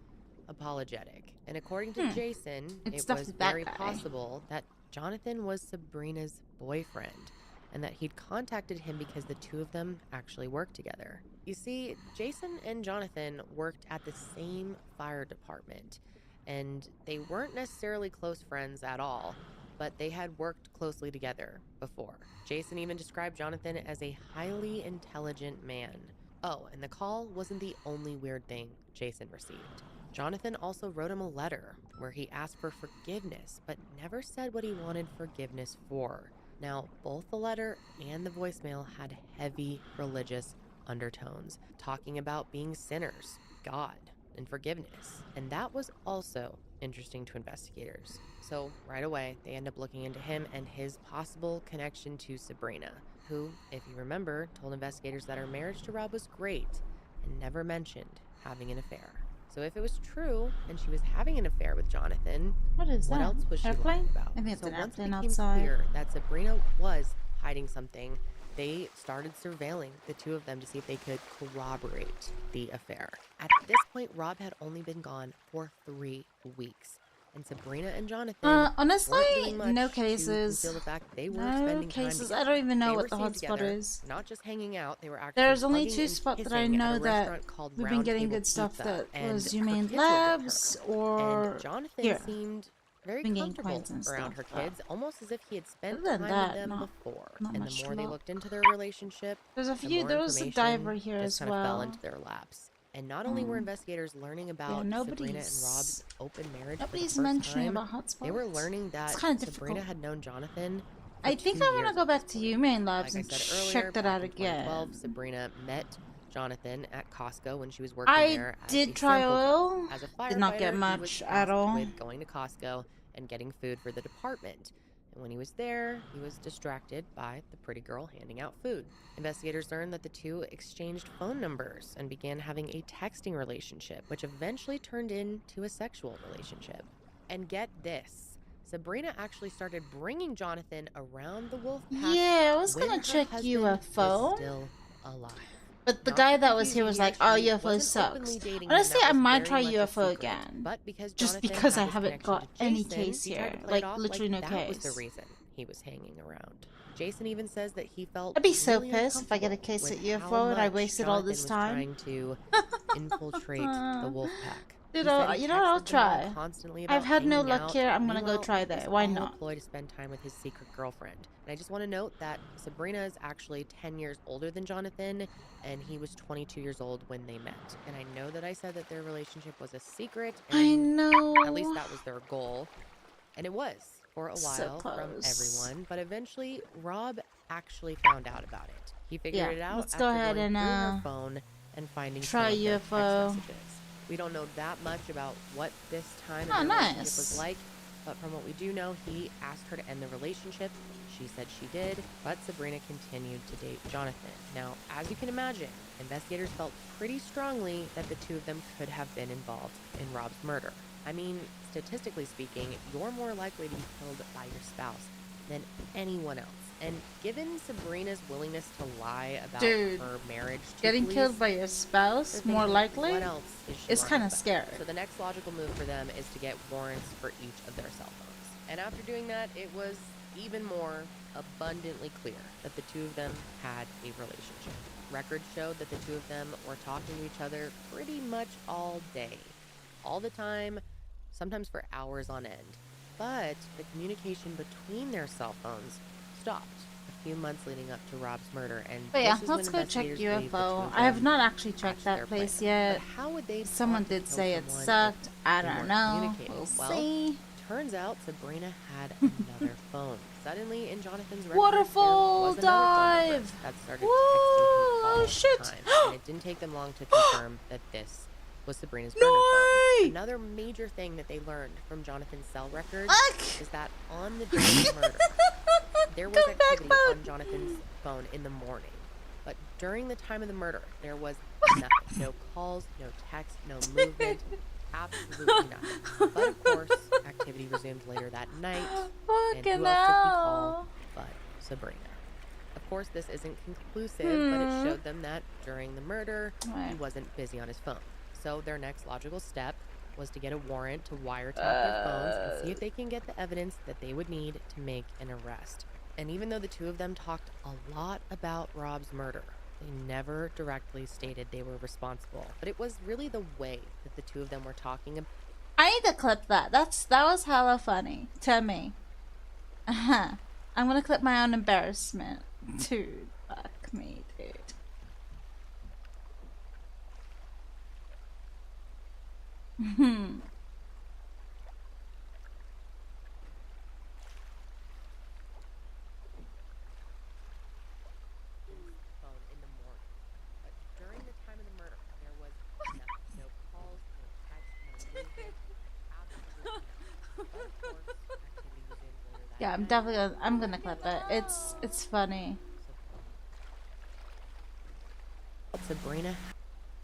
apologetic. And according to Jason, it was very possible that Jonathan was Sabrina's boyfriend and that he'd contacted him because the two of them actually worked together. You see, Jason and Jonathan worked at the same fire department, and they weren't necessarily close friends at all, but they had worked closely together before. Jason even described Jonathan as a highly intelligent man. Oh, and the call wasn't the only weird thing Jason received. Jonathan also wrote him a letter where he asked for forgiveness, but never said what he wanted forgiveness for. Now, both the letter and the voicemail had heavy religious undertones, talking about being sinners, God, and forgiveness. And that was also interesting to investigators. So right away, they end up looking into him and his possible connection to Sabrina, who, if you remember, told investigators that her marriage to Rob was great and never mentioned having an affair. So if it was true and she was having an affair with Jonathan, what else was she lying about? I think it's so an once it airplane became outside. clear that Sabrina was hiding something, they started surveilling the two of them to see if they could corroborate the affair. At this point, Rob had only been gone for 3 weeks. And Sabrina and Jonathan honestly, weren't doing much no to cases. conceal the fact they were No spending cases. time I don't even know They what were the seen hotspot together, is. Not just hanging out, they were actually There's only hugging 2 and spots that I kissing at know a that restaurant called we've been Round getting Table good stuff Pizza, that and was her UTube'n kids lived with Labs her. or And Jonathan here. seemed very Been getting comfortable coins and around stuff, her but kids, almost as if he had spent other time than with that, them not before. much And the more they luck. looked into their relationship, There's a the few. more There was a information diver here just as kind of fell well. into their laps. And not only were investigators learning about Sabrina and Rob's open marriage for the nobody's first mentioning time, about hotspots. they were learning that It's kind of Sabrina difficult. had known Jonathan I think I want to go back to UTube'n Labs like I and said earlier, check that back out in 2012, again. Sabrina met Jonathan at Costco when she was working I there as did a try sample oil. cook. As a Did not get firefighter, he much was at tasked all. with going to Costco and getting food for the department. And when he was there, he was distracted by the pretty girl handing out food. Investigators learned that the two exchanged phone numbers and began having a texting relationship, which eventually turned into a sexual relationship. And get this, Sabrina actually started bringing Jonathan around the wolf pack. Yeah, I was when gonna her check husband UFO. was still alive. But the Not guy to that was confuse here you, was he like, "Oh, actually UFO wasn't sucks." openly dating him, Honestly, that I was might very try much a UFO secret. again. But because Just Jonathan because had I this haven't connection got to any Jason, case he tried here. to play Like, it off literally no that was case. the reason he was hanging around. Jason even says that he felt I'd be so really pissed if I get a uncomfortable case at with how UFO and I much wasted all this Jonathan was time. trying to infiltrate the wolf pack. Dude, He said he you know what? I'll texted them all try. constantly I've about had no hanging luck out. here. I'm gonna go Meanwhile, try it was that. Why all a not? ploy to spend time with his secret girlfriend. And I just want to note that Sabrina is actually 10 years older than Jonathan, and he was 22 years old when they met. And I know that I said that their relationship was a secret. And I know. At least that was their goal. And it was for a while from everyone. But eventually, Rob actually found out about it. He figured it out let's after go ahead going and through her phone and finding try some of their UFO. text messages. We don't know that much about what this time Oh, in their relationship nice. was like, But from what we do know, he asked her to end the relationship. She said she did, but Sabrina continued to date Jonathan. Now, as you can imagine, investigators felt pretty strongly that the two of them could have been involved in Rob's murder. I mean, statistically speaking, you're more likely to be killed by your spouse than anyone else. And given Sabrina's willingness to lie about her marriage to getting police, killed by your spouse, more likely, what else is she it's lying kind of about? scary. So the next logical move for them is to get warrants for each of their cell phones. And after doing that, it was even more abundantly clear that the two of them had a relationship. Records showed that the two of them were talking to each other pretty much all day, all the time, sometimes for hours on end. But the communication between their cell phones stopped a few months leading up to Rob's murder, and But yeah, this is when let's go check investigators believe the two UFO. of I have them not actually checked hatched that their place plan. yet. But how would they Someone plot to did kill say it someone sucked. if I they don't weren't know. communicating? We'll Well, see. turns out Sabrina had another phone. Suddenly, in Jonathan's record, Waterfall there was another phone number dive. that started Woo! texting him all Oh, the shit. time. And it didn't take them long to confirm that this was Sabrina's burner phone. Another major thing that they learned from Jonathan's cell records is that on the day of the murder, there was activity on Jonathan's phone in the morning. But during the time of the murder, there was nothing. No calls, no text, no movement. Absolutely nothing. But of course, activity resumed later that night. And who else did he call but Sabrina? Of course, this isn't conclusive, but it showed them that during the murder, he wasn't busy on his phone. So their next logical step was to get a warrant to wiretap their phones and see if they can get the evidence that they would need to make an arrest. And even though the two of them talked a lot about Rob's murder, they never directly stated they were responsible. But it was really the way that the two of them were talking about. I need to clip that. That was hella funny to me. I'm gonna clip my own embarrassment. Dude, fuck me, dude. Phone in the morning. But during the time of the murder, there was nothing. No calls, no text, no movement. Absolutely nothing. But of course, activity resumed later that Yeah, I'm night. definitely gonna clip it. It's funny. Sabrina,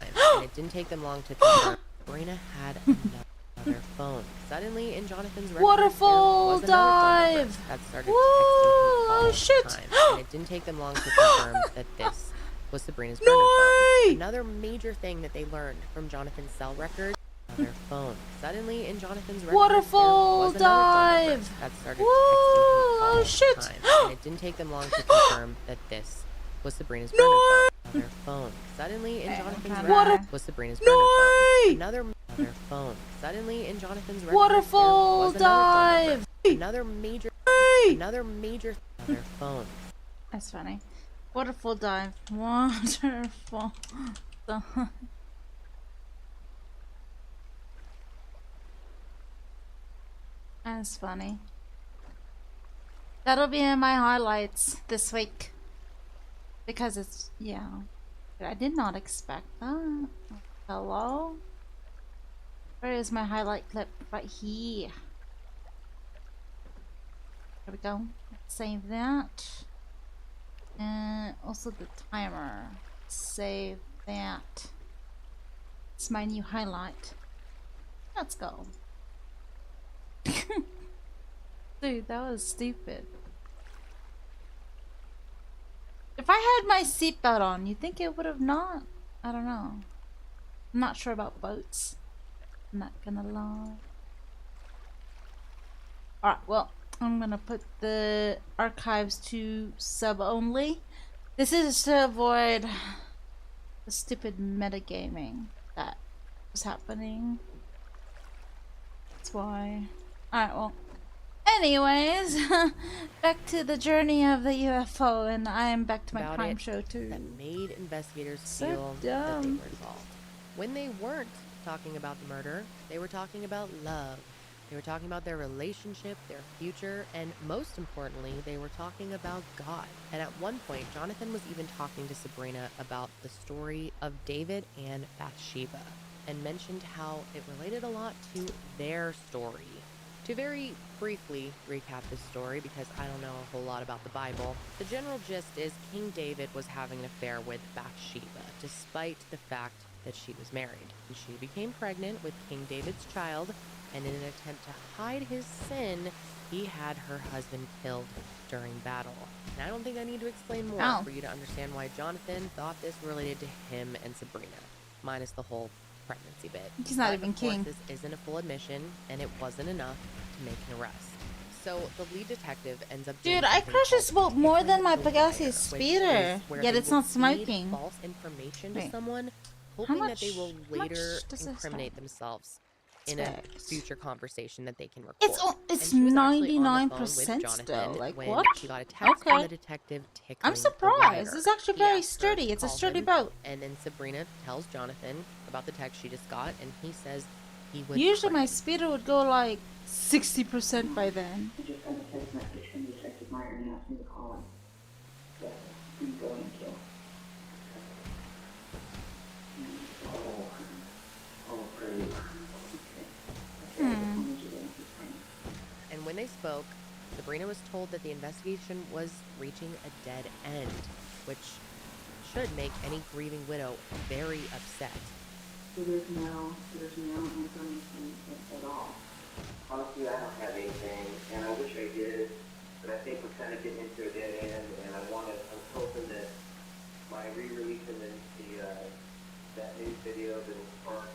and it didn't take them long to confirm. Sabrina had another phone. Suddenly, in Jonathan's record, Waterfall there was another phone number dive. that started Woo! texting him all Oh, the shit. time. And it didn't take them long to confirm that this was Sabrina's burner phone. Another major thing that they learned from Jonathan's cell records. Another phone. Suddenly, in Jonathan's record, Waterfall there was another phone number dive. that started Woo! texting him all Oh, the shit. time. And it didn't take them long to confirm that this was Sabrina's burner phone. Another phone. Suddenly, in Jonathan's record, was Sabrina's burner phone. Another phone. Suddenly, in Jonathan's record, Waterfall there was another phone number. dive. Another major phone. That's funny. Waterfall dive. Waterfall dive. That's funny. That'll be in my highlights this week. Because it's, yeah. I did not expect that. Hello? Where is my highlight clip? Right here. There we go. Save that. And also the timer. Save that. It's my new highlight. Let's go. Dude, that was stupid. If I had my seatbelt on, you think it would have not? I don't know. I'm not sure about boats. I'm not gonna lie. Alright, well, I'm gonna put the archives to sub only. This is to avoid the stupid metagaming that was happening. That's why. Alright, well. Anyways, back to the journey of the UFO, and I am back to my About crime it show too. that made investigators So feel that they dumb. were involved. When they weren't talking about the murder, they were talking about love. They were talking about their relationship, their future, and most importantly, they were talking about God. And at one point, Jonathan was even talking to Sabrina about the story of David and Bathsheba, and mentioned how it related a lot to their story. To very briefly recap this story, because I don't know a whole lot about the Bible, the general gist is King David was having an affair with Bathsheba, despite the fact that she was married. And she became pregnant with King David's child, and in an attempt to hide his sin, he had her husband killed during battle. And I don't think I need to explain more for you to understand why Jonathan thought this related to him and Sabrina, minus the whole pregnancy bit. He's not But even of course, king. this isn't a full admission, and it wasn't enough to make an arrest. So the lead detective ends up doing Dude, I something crash called this boat more than my tickling the Pegasi wire, speeder, which is where yet they it's will not feed smoking. false information to Wait. someone, How hoping that they much- will how much later does this incriminate have? themselves in a future conversation that they can record. It's And it's she was actually on the phone with 99% Jonathan still. Like when what? she got a text from the detective tickling I'm the surprised. wire. It's actually He very asked her sturdy. to It's a call sturdy him, boat. And then Sabrina tells Jonathan about the text she just got, and he says he would Usually pray. my speeder would go like 60% by then. I just got a text message from Detective Meyer and asked me to call him. Yeah, you go and kill. Oh, great. And when they spoke, Sabrina was told that the investigation was reaching a dead end, which should make any grieving widow very upset. So there's no information at all. Honestly, I don't have anything, and I wish I did, but I think we're kind of getting into a dead end, and I was hoping that by re-releasing that news video that will spark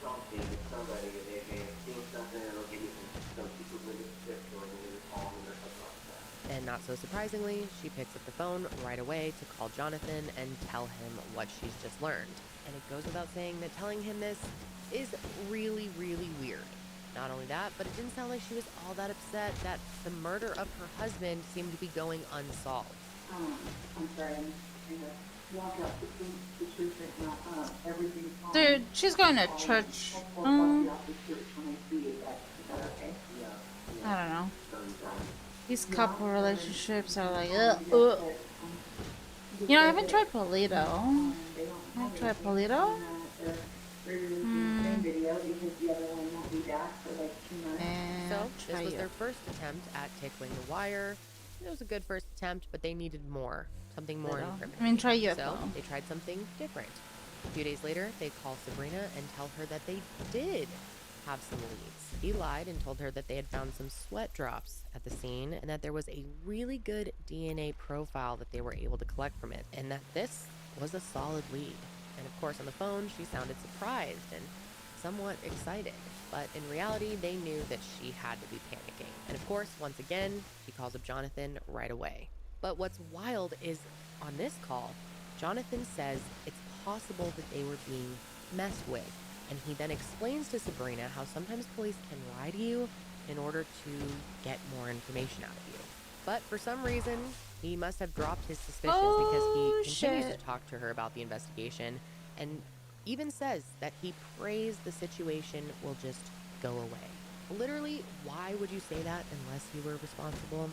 something with somebody, and they may have seen something, and it'll give you some people with tips or maybe call them or something like that. And not so surprisingly, she picks up the phone right away to call Jonathan and tell him what she's just learned. And it goes without saying that telling him this is really, really weird. Not only that, but it didn't sound like she was all that upset that the murder of her husband seemed to be going unsolved. I'm sorry, I'm gonna walk out the truth right now. Everything's fine. Dude, she's going to church. I don't know. These couple relationships are like, ugh. You know, I haven't tried Polito. I haven't tried Polito. So, this was their first attempt at tickling the wire. It was a good first attempt, but they needed more. Something more incriminating. I mean, try UFO. So, they tried something different. A few days later, they call Sabrina and tell her that they did have some leads. He lied and told her that they had found some sweat drops at the scene and that there was a really good DNA profile that they were able to collect from it, and that this was a solid lead. And of course, on the phone, she sounded surprised and somewhat excited. But in reality, they knew that she had to be panicking. And of course, once again, she calls up Jonathan right away. But what's wild is, on this call, Jonathan says it's possible that they were being messed with. And he then explains to Sabrina how sometimes police can lie to you in order to get more information out of you. But for some reason, he must have dropped his suspicions because he continues to talk to her about the investigation and even says that he prays the situation will just go away. Literally, why would you say that unless you were responsible?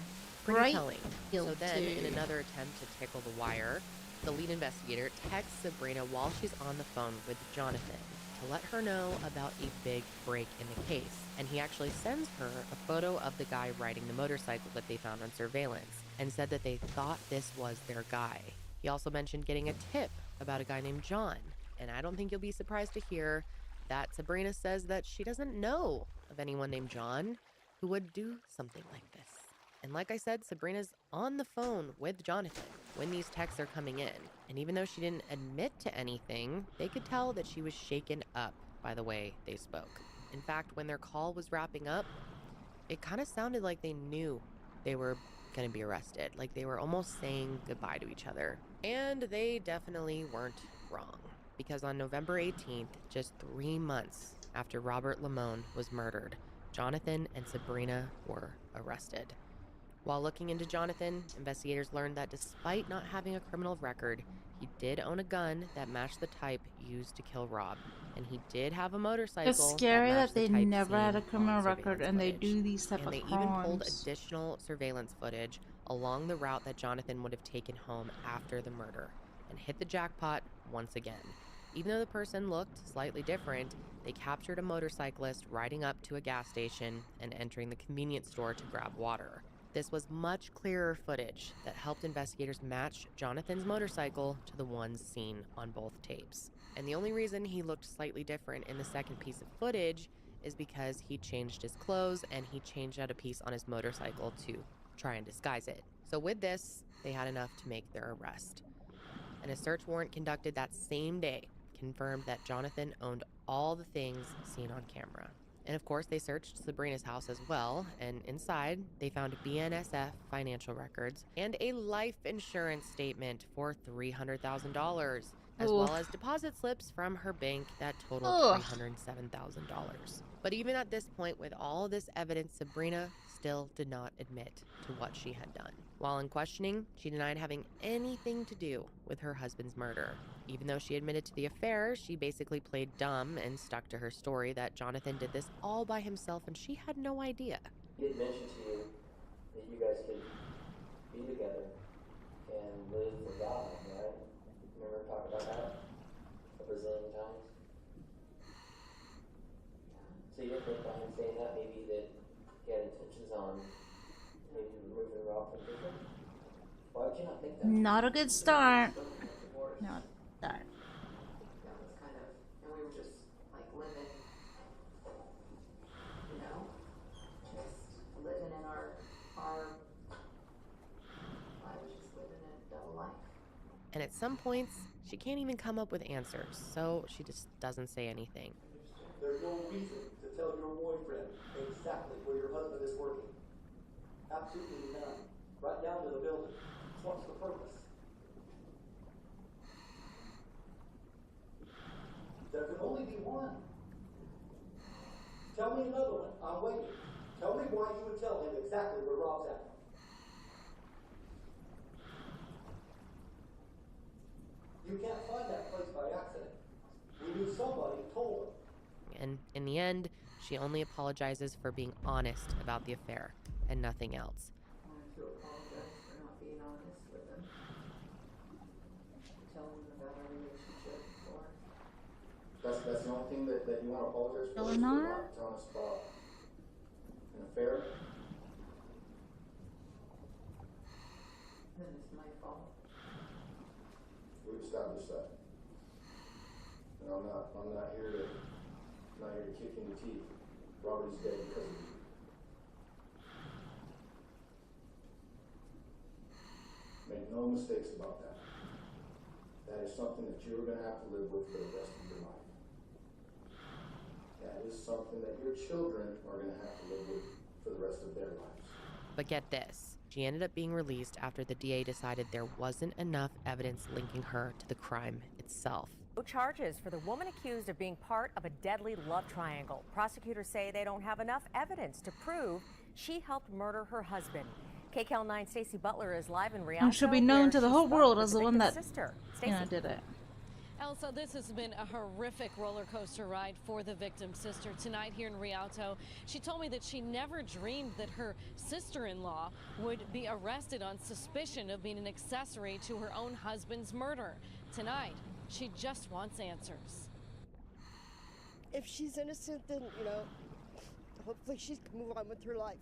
Pretty telling. So then, in another attempt to tickle the wire, the lead investigator texts Sabrina while she's on the phone with Jonathan to let her know about a big break in the case. And he actually sends her a photo of the guy riding the motorcycle that they found on surveillance and said that they thought this was their guy. He also mentioned getting a tip about a guy named John. And I don't think you'll be surprised to hear that Sabrina says that she doesn't know of anyone named John who would do something like this. And like I said, Sabrina's on the phone with Jonathan when these texts are coming in. And even though she didn't admit to anything, they could tell that she was shaken up by the way they spoke. In fact, when their call was wrapping up, it kind of sounded like they knew they were going to be arrested. Like they were almost saying goodbye to each other. And they definitely weren't wrong. Because on November 18th, just 3 months after Robert Lamone was murdered, Jonathan and Sabrina were arrested. While looking into Jonathan, investigators learned that despite not having a criminal record, he did own a gun that matched the type used to kill Rob. And he did have a motorcycle. It's scary that they never had a seen criminal on record and they do these type and of they crimes. even pulled additional surveillance footage along the route that Jonathan would have taken home after the murder and hit the jackpot once again. Even though the person looked slightly different, they captured a motorcyclist riding up to a gas station and entering the convenience store to grab water. This was much clearer footage that helped investigators match Jonathan's motorcycle to the ones seen on both tapes. And the only reason he looked slightly different in the second piece of footage is because he changed his clothes and he changed out a piece on his motorcycle to try and disguise it. So with this, they had enough to make their arrest. And a search warrant conducted that same day confirmed that Jonathan owned all the things seen on camera. And of course, they searched Sabrina's house as well, and inside, they found BNSF financial records and a life insurance statement for $300,000, as well as deposit slips from her bank that totaled $307,000. But even at this point, with all this evidence, Sabrina still did not admit to what she had done. While in questioning, she denied having anything to do with her husband's murder. Even though she admitted to the affair, she basically played dumb and stuck to her story that Jonathan did this all by himself and she had no idea. He did mention to you that you guys could be together and live for God, right? Remember talking about that a bazillion times? So you think by him saying that maybe that he had intentions on maybe removing Rob from prison? Why would you not think that? Not a good start. Not start. That was kind of, and we were just like living, you know, just living in our I was just living a double life. And at some points, she can't even come up with answers, so she just doesn't say anything. There's no reason to tell your boyfriend exactly where your husband is working. Absolutely none. Right down to the building. So what's the purpose? There can only be one. Tell me another one. I'm waiting. Tell me why you would tell him exactly where Rob's at. You can't find that place by accident. We knew somebody told him. And in the end, she only apologizes for being honest about the affair and nothing else. I wanted to apologize for not being honest with him. Telling him about our relationship before. That's the only thing that you want to apologize for? Eleanor? Telling us about an affair? Then it's my fault. We've established that. And I'm not here to kick you in the teeth. Robert's dead because of you. Make no mistakes about that. That is something that you're going to have to live with for the rest of your life. That is something that your children are going to have to live with for the rest of their lives. But get this, she ended up being released after the DA decided there wasn't enough evidence linking her to the crime itself. No charges for the woman accused of being part of a deadly love triangle. Prosecutors say they don't have enough evidence to prove she helped murder her husband. KCAL9 Stacey Butler is live in Rialto. And she'll be known to the whole world as the one that, sister. did it. Elsa, this has been a horrific roller coaster ride for the victim's sister. Tonight here in Rialto, she told me that she never dreamed that her sister-in-law would be arrested on suspicion of being an accessory to her own husband's murder. Tonight, she just wants answers. If she's innocent, then, you know, hopefully she can move on with her life.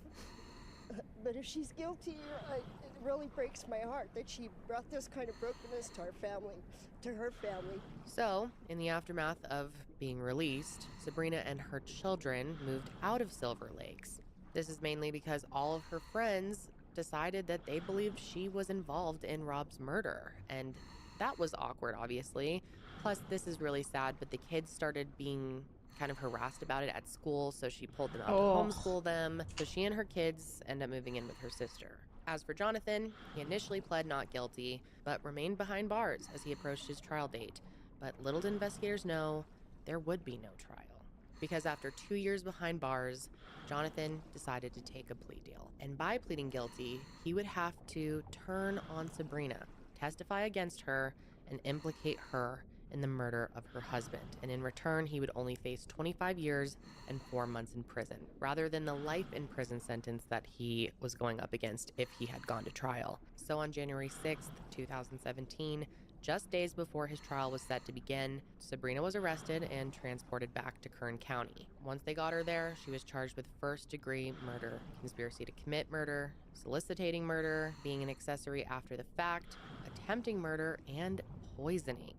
But if she's guilty, it really breaks my heart that she brought this kind of brokenness to our family, to her family. So, in the aftermath of being released, Sabrina and her children moved out of Silver Lakes. This is mainly because all of her friends decided that they believed she was involved in Rob's murder, and that was awkward, obviously. Plus, this is really sad, but the kids started being kind of harassed about it at school, so she pulled them out to homeschool them. So she and her kids end up moving in with her sister. As for Jonathan, he initially pled not guilty, but remained behind bars as he approached his trial date. But little did investigators know there would be no trial. Because after 2 years behind bars, Jonathan decided to take a plea deal. And by pleading guilty, he would have to turn on Sabrina, testify against her, and implicate her in the murder of her husband. And in return, he would only face 25 years and 4 months in prison, rather than the life in prison sentence that he was going up against if he had gone to trial. So on January 6th, 2017, Just days before his trial was set to begin, Sabrina was arrested and transported back to Kern County. Once they got her there, she was charged with first-degree murder, conspiracy to commit murder, soliciting murder, being an accessory after the fact, attempting murder, and poisoning.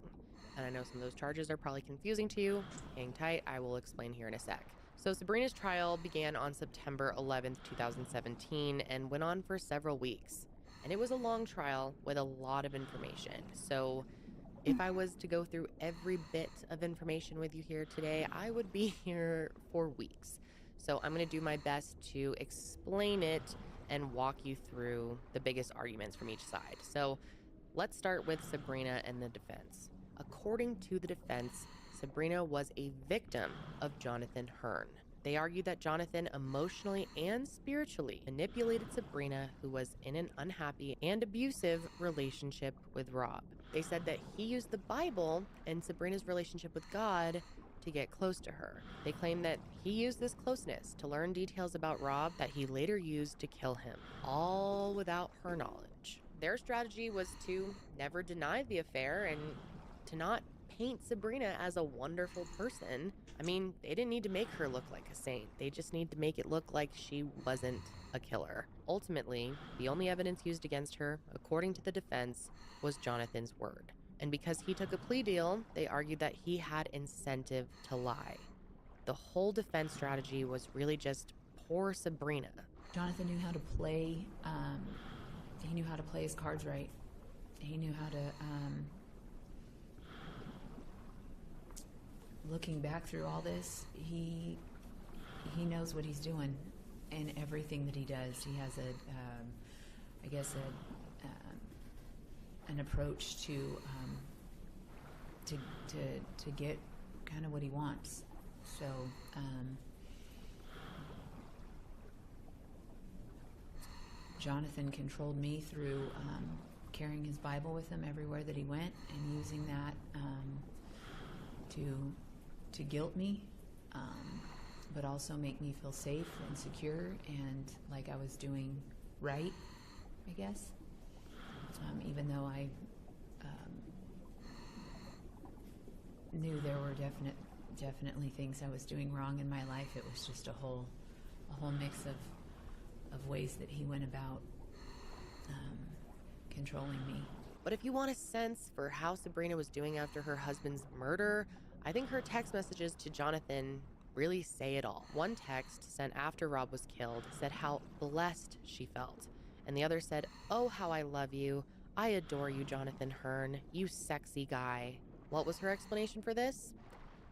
And I know some of those charges are probably confusing to you. Hang tight, I will explain here in a sec. So Sabrina's trial began on September 11th, 2017 and went on for several weeks. And it was a long trial with a lot of information. So if I was to go through every bit of information with you here today, I would be here for weeks. So I'm going to do my best to explain it and walk you through the biggest arguments from each side. So let's start with Sabrina and the defense. According to the defense, Sabrina was a victim of Jonathan Hearn. They argued that Jonathan emotionally and spiritually manipulated Sabrina, who was in an unhappy and abusive relationship with Rob. They said that he used the Bible and Sabrina's relationship with God to get close to her. They claimed that he used this closeness to learn details about Rob that he later used to kill him, all without her knowledge. Their strategy was to never deny the affair and to not paint Sabrina as a wonderful person. I mean, they didn't need to make her look like a saint. They just need to make it look like she wasn't a killer. Ultimately, the only evidence used against her, according to the defense, was Jonathan's word. And because he took a plea deal, they argued that he had incentive to lie. The whole defense strategy was really just poor Sabrina. Jonathan knew how to play, he knew how to play his cards right. He knew how to, looking back through all this, he knows what he's doing in everything that he does. He has an approach to get kind of what he wants. So Jonathan controlled me through carrying his Bible with him everywhere that he went and using that to guilt me, but also make me feel safe and secure and like I was doing right, I guess. Even though I knew there were definitely things I was doing wrong in my life, it was just a whole mix of ways that he went about controlling me. But if you want a sense for how Sabrina was doing after her husband's murder, I think her text messages to Jonathan really say it all. One text sent after Rob was killed said how blessed she felt. And the other said, "Oh, how I love you. I adore you, Jonathan Hearn. You sexy guy." What was her explanation for this?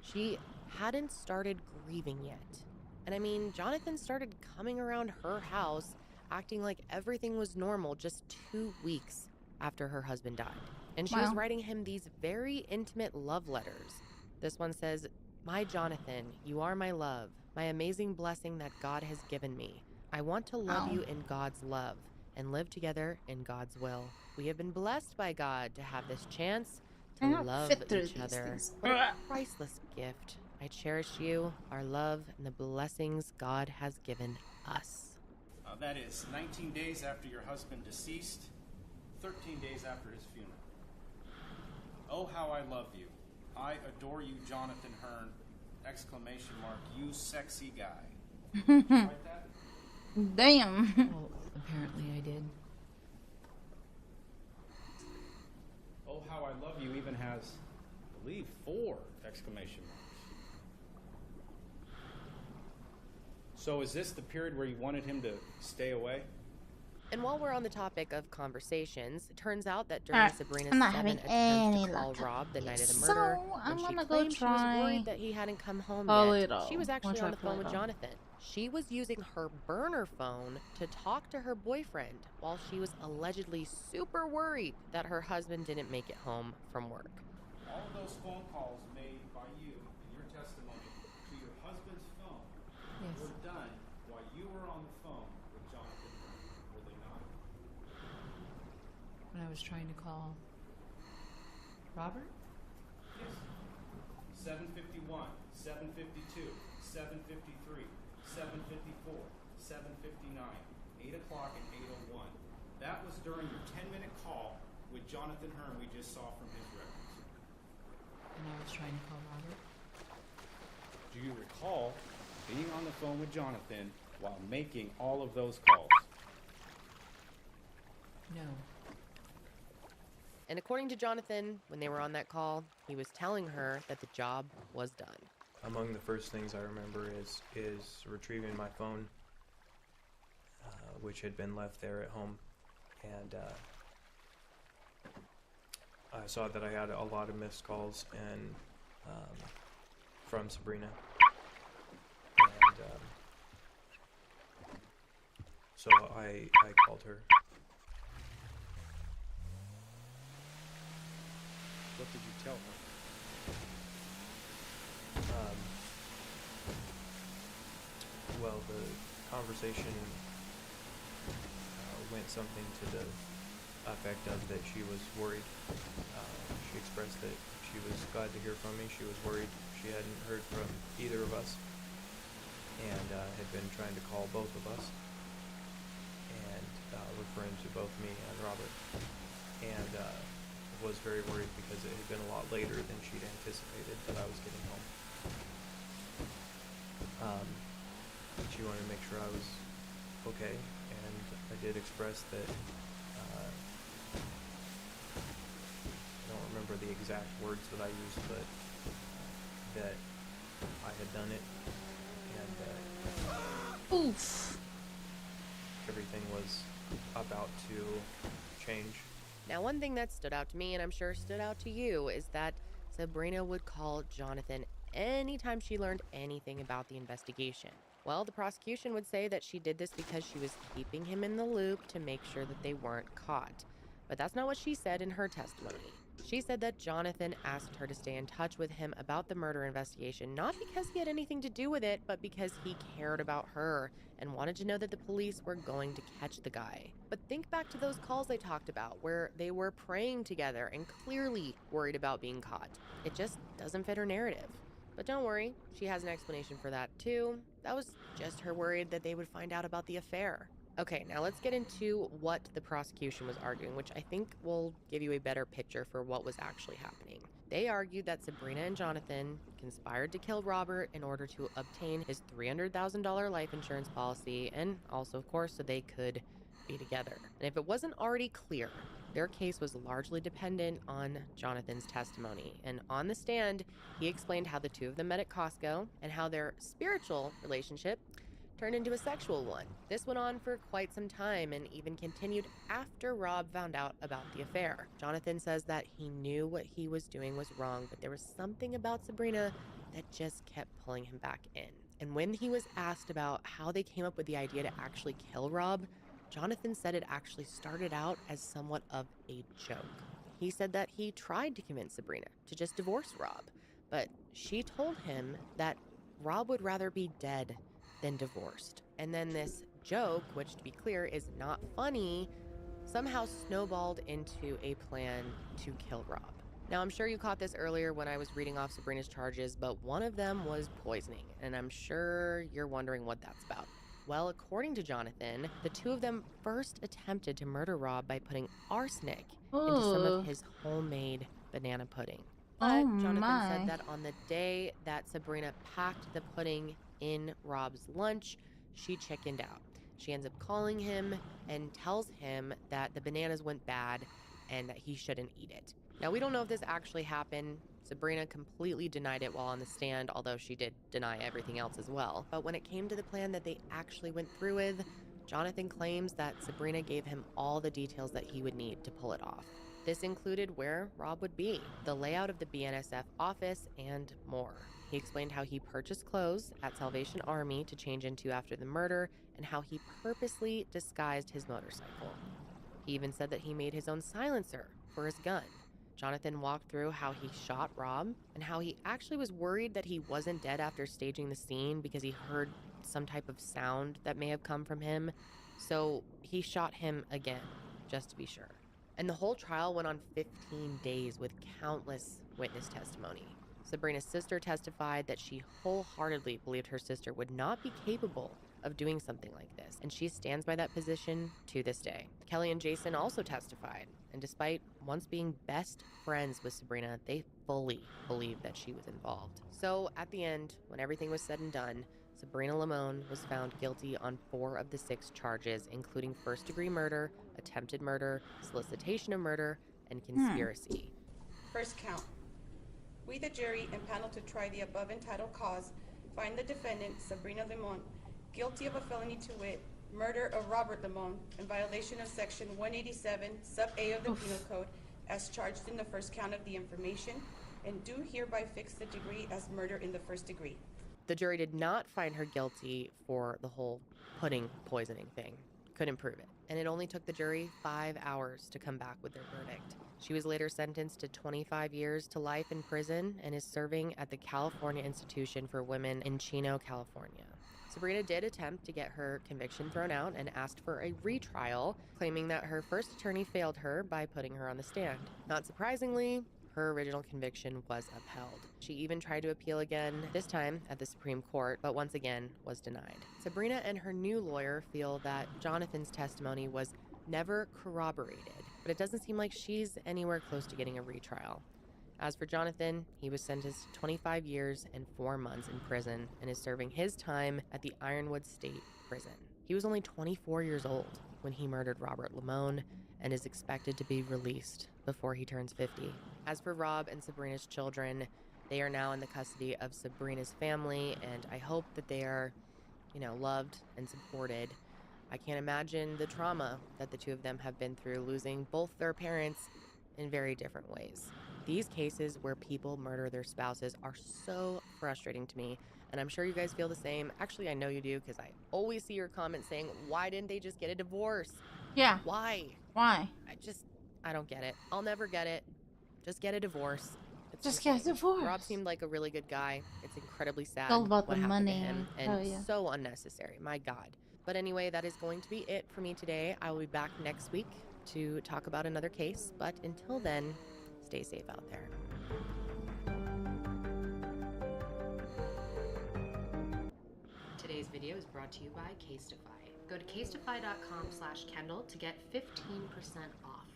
She hadn't started grieving yet. And I mean, Jonathan started coming around her house acting like everything was normal just 2 weeks after her husband died. And she was writing him these very intimate love letters. This one says, "My Jonathan, you are my love, my amazing blessing that God has given me. I want to love you in God's love and live together in God's will. We have been blessed by God to have this chance to love each other. What a priceless gift. I cherish you, our love, and the blessings God has given us." That is 19 days after your husband deceased, 13 days after his funeral. "Oh, how I love you. I adore you, Jonathan Hearn, ! You sexy guy." Did you write that? Damn. Well, apparently I did. "Oh, how I love you" even has, I believe, 4 exclamation marks. So is this the period where you wanted him to stay away? And while we're on the topic of conversations, it turns out that during Sabrina's I'm not 7 having attempts any to call luck. Rob the night of the So, murder, I'm when she gonna go claimed she was try worried that he hadn't come home Play yet, Doh. she was actually I'll on the try phone with Play Doh. Jonathan. She was using her burner phone to talk to her boyfriend while she was allegedly super worried that her husband didn't make it home from work. All of those phone calls made by you in your testimony to your husband's phone were done while you were on the phone with Jonathan Hearn, were they not? When I was trying to call Robert? Yes. 7:51, 7:52, 7:53, 7:54, 7:59, 8 o'clock, and 8:01. That was during your 10-minute call with Jonathan Hearn we just saw from his records. And I was trying to call Robert. Do you recall being on the phone with Jonathan while making all of those calls? No. And according to Jonathan, when they were on that call, he was telling her that the job was done. Among the first things I remember is retrieving my phone, which had been left there at home, and I saw that I had a lot of missed calls and from Sabrina, and so I called her. What did you tell her? Well, the conversation went something to the effect of that she was worried. She expressed that she was glad to hear from me. She was worried she hadn't heard from either of us, and had been trying to call both of us, and referring to both me and Robert, and was very worried because it had been a lot later than she'd anticipated that I was getting home. She wanted to make sure I was okay, and I did express that I don't remember the exact words that I used, but that I had done it, and Oof. everything was about to change. Now, one thing that stood out to me, and I'm sure stood out to you, is that Sabrina would call Jonathan anytime she learned anything about the investigation. Well, the prosecution would say that she did this because she was keeping him in the loop to make sure that they weren't caught. But that's not what she said in her testimony. She said that Jonathan asked her to stay in touch with him about the murder investigation, not because he had anything to do with it, but because he cared about her and wanted to know that the police were going to catch the guy. But think back to those calls they talked about where they were praying together and clearly worried about being caught. It just doesn't fit her narrative. But don't worry, she has an explanation for that too. That was just her worried that they would find out about the affair. Okay, now let's get into what the prosecution was arguing, which I think will give you a better picture for what was actually happening. They argued that Sabrina and Jonathan conspired to kill Robert in order to obtain his $300,000 life insurance policy, and also, of course, so they could be together. And if it wasn't already clear, their case was largely dependent on Jonathan's testimony. And on the stand, he explained how the two of them met at Costco and how their spiritual relationship turned into a sexual one. This went on for quite some time and even continued after Rob found out about the affair. Jonathan says that he knew what he was doing was wrong, but there was something about Sabrina that just kept pulling him back in. And when he was asked about how they came up with the idea to actually kill Rob, Jonathan said it actually started out as somewhat of a joke. He said that he tried to convince Sabrina to just divorce Rob, but she told him that Rob would rather be dead than divorced. And then this joke, which to be clear is not funny, somehow snowballed into a plan to kill Rob. Now, I'm sure you caught this earlier when I was reading off Sabrina's charges, but one of them was poisoning, and I'm sure you're wondering what that's about. Well, according to Jonathan, the two of them first attempted to murder Rob by putting arsenic into some of his homemade banana pudding. But Jonathan said that on the day that Sabrina packed the pudding in Rob's lunch, she chickened out. She ends up calling him and tells him that the bananas went bad and that he shouldn't eat it. Now, we don't know if this actually happened. Sabrina completely denied it while on the stand, although she did deny everything else as well. But when it came to the plan that they actually went through with, Jonathan claims that Sabrina gave him all the details that he would need to pull it off. This included where Rob would be, the layout of the BNSF office, and more. He explained how he purchased clothes at Salvation Army to change into after the murder, and how he purposely disguised his motorcycle. He even said that he made his own silencer for his gun. Jonathan walked through how he shot Rob and how he actually was worried that he wasn't dead after staging the scene because he heard some type of sound that may have come from him. So he shot him again, just to be sure. And the whole trial went on 15 days with countless witness testimony. Sabrina's sister testified that she wholeheartedly believed her sister would not be capable of doing something like this, and she stands by that position to this day. Kelly and Jason also testified. And despite once being best friends with Sabrina, they fully believed that she was involved. So at the end, when everything was said and done, Sabrina Limon was found guilty on 4 of the 6 charges, including first-degree murder, attempted murder, solicitation of murder, and conspiracy. First count. We, the jury, impaneled to try the above entitled cause, find the defendant, Sabrina Limon, guilty of a felony to wit, murder of Robert Limon in violation of Section 187, Sub A of the Penal Code, as charged in the first count of the information, and do hereby fix the degree as murder in the first degree. The jury did not find her guilty for the whole pudding poisoning thing. Couldn't prove it. And it only took the jury 5 hours to come back with their verdict. She was later sentenced to 25 years to life in prison and is serving at the California Institution for Women in Chino, California. Sabrina did attempt to get her conviction thrown out and asked for a retrial, claiming that her first attorney failed her by putting her on the stand. Not surprisingly, her original conviction was upheld. She even tried to appeal again, this time at the Supreme Court, but once again was denied. Sabrina and her new lawyer feel that Jonathan's testimony was never corroborated, but it doesn't seem like she's anywhere close to getting a retrial. As for Jonathan, he was sentenced to 25 years and 4 months in prison and is serving his time at the Ironwood State Prison. He was only 24 years old when he murdered Robert Limon and is expected to be released before he turns 50. As for Rob and Sabrina's children, they are now in the custody of Sabrina's family, and I hope that they are, loved and supported. I can't imagine the trauma that the two of them have been through, losing both their parents in very different ways. These cases where people murder their spouses are so frustrating to me, and I'm sure you guys feel the same. Actually, I know you do, because I always see your comments saying, why didn't they just get a divorce? Yeah. Why? I don't get it. I'll never get it. Just get a divorce. Just get a divorce. Rob seemed like a really good guy. It's incredibly sad It's all about what the happened money, to him, I tell and ya. so unnecessary. My God. But anyway, that is going to be it for me today. I will be back next week to talk about another case. But until then, stay safe out there. Today's video is brought to you by Casetify. Go to casetify.com/Kendall to get 15% off.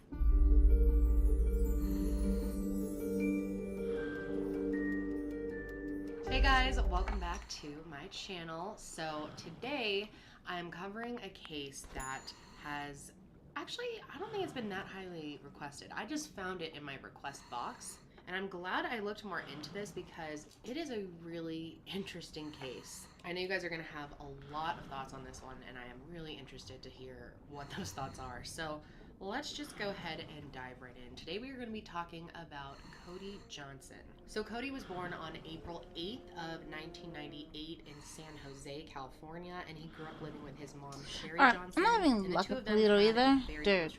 Hey guys, welcome back to my channel. So today I'm covering a case that has actually, I don't think it's been that highly requested. I just found it in my request box, and I'm glad I looked more into this because it is a really interesting case. I know you guys are gonna have a lot of thoughts on this one, and I am really interested to hear what those thoughts are. So let's just go ahead and dive right in. Today we are going to be talking about Cody Johnson. So Cody was born on April 8th of 1998 in San Jose, California, and he grew up living with his mom, Sherry Johnson. I'm not having luck with Polito either. Dude,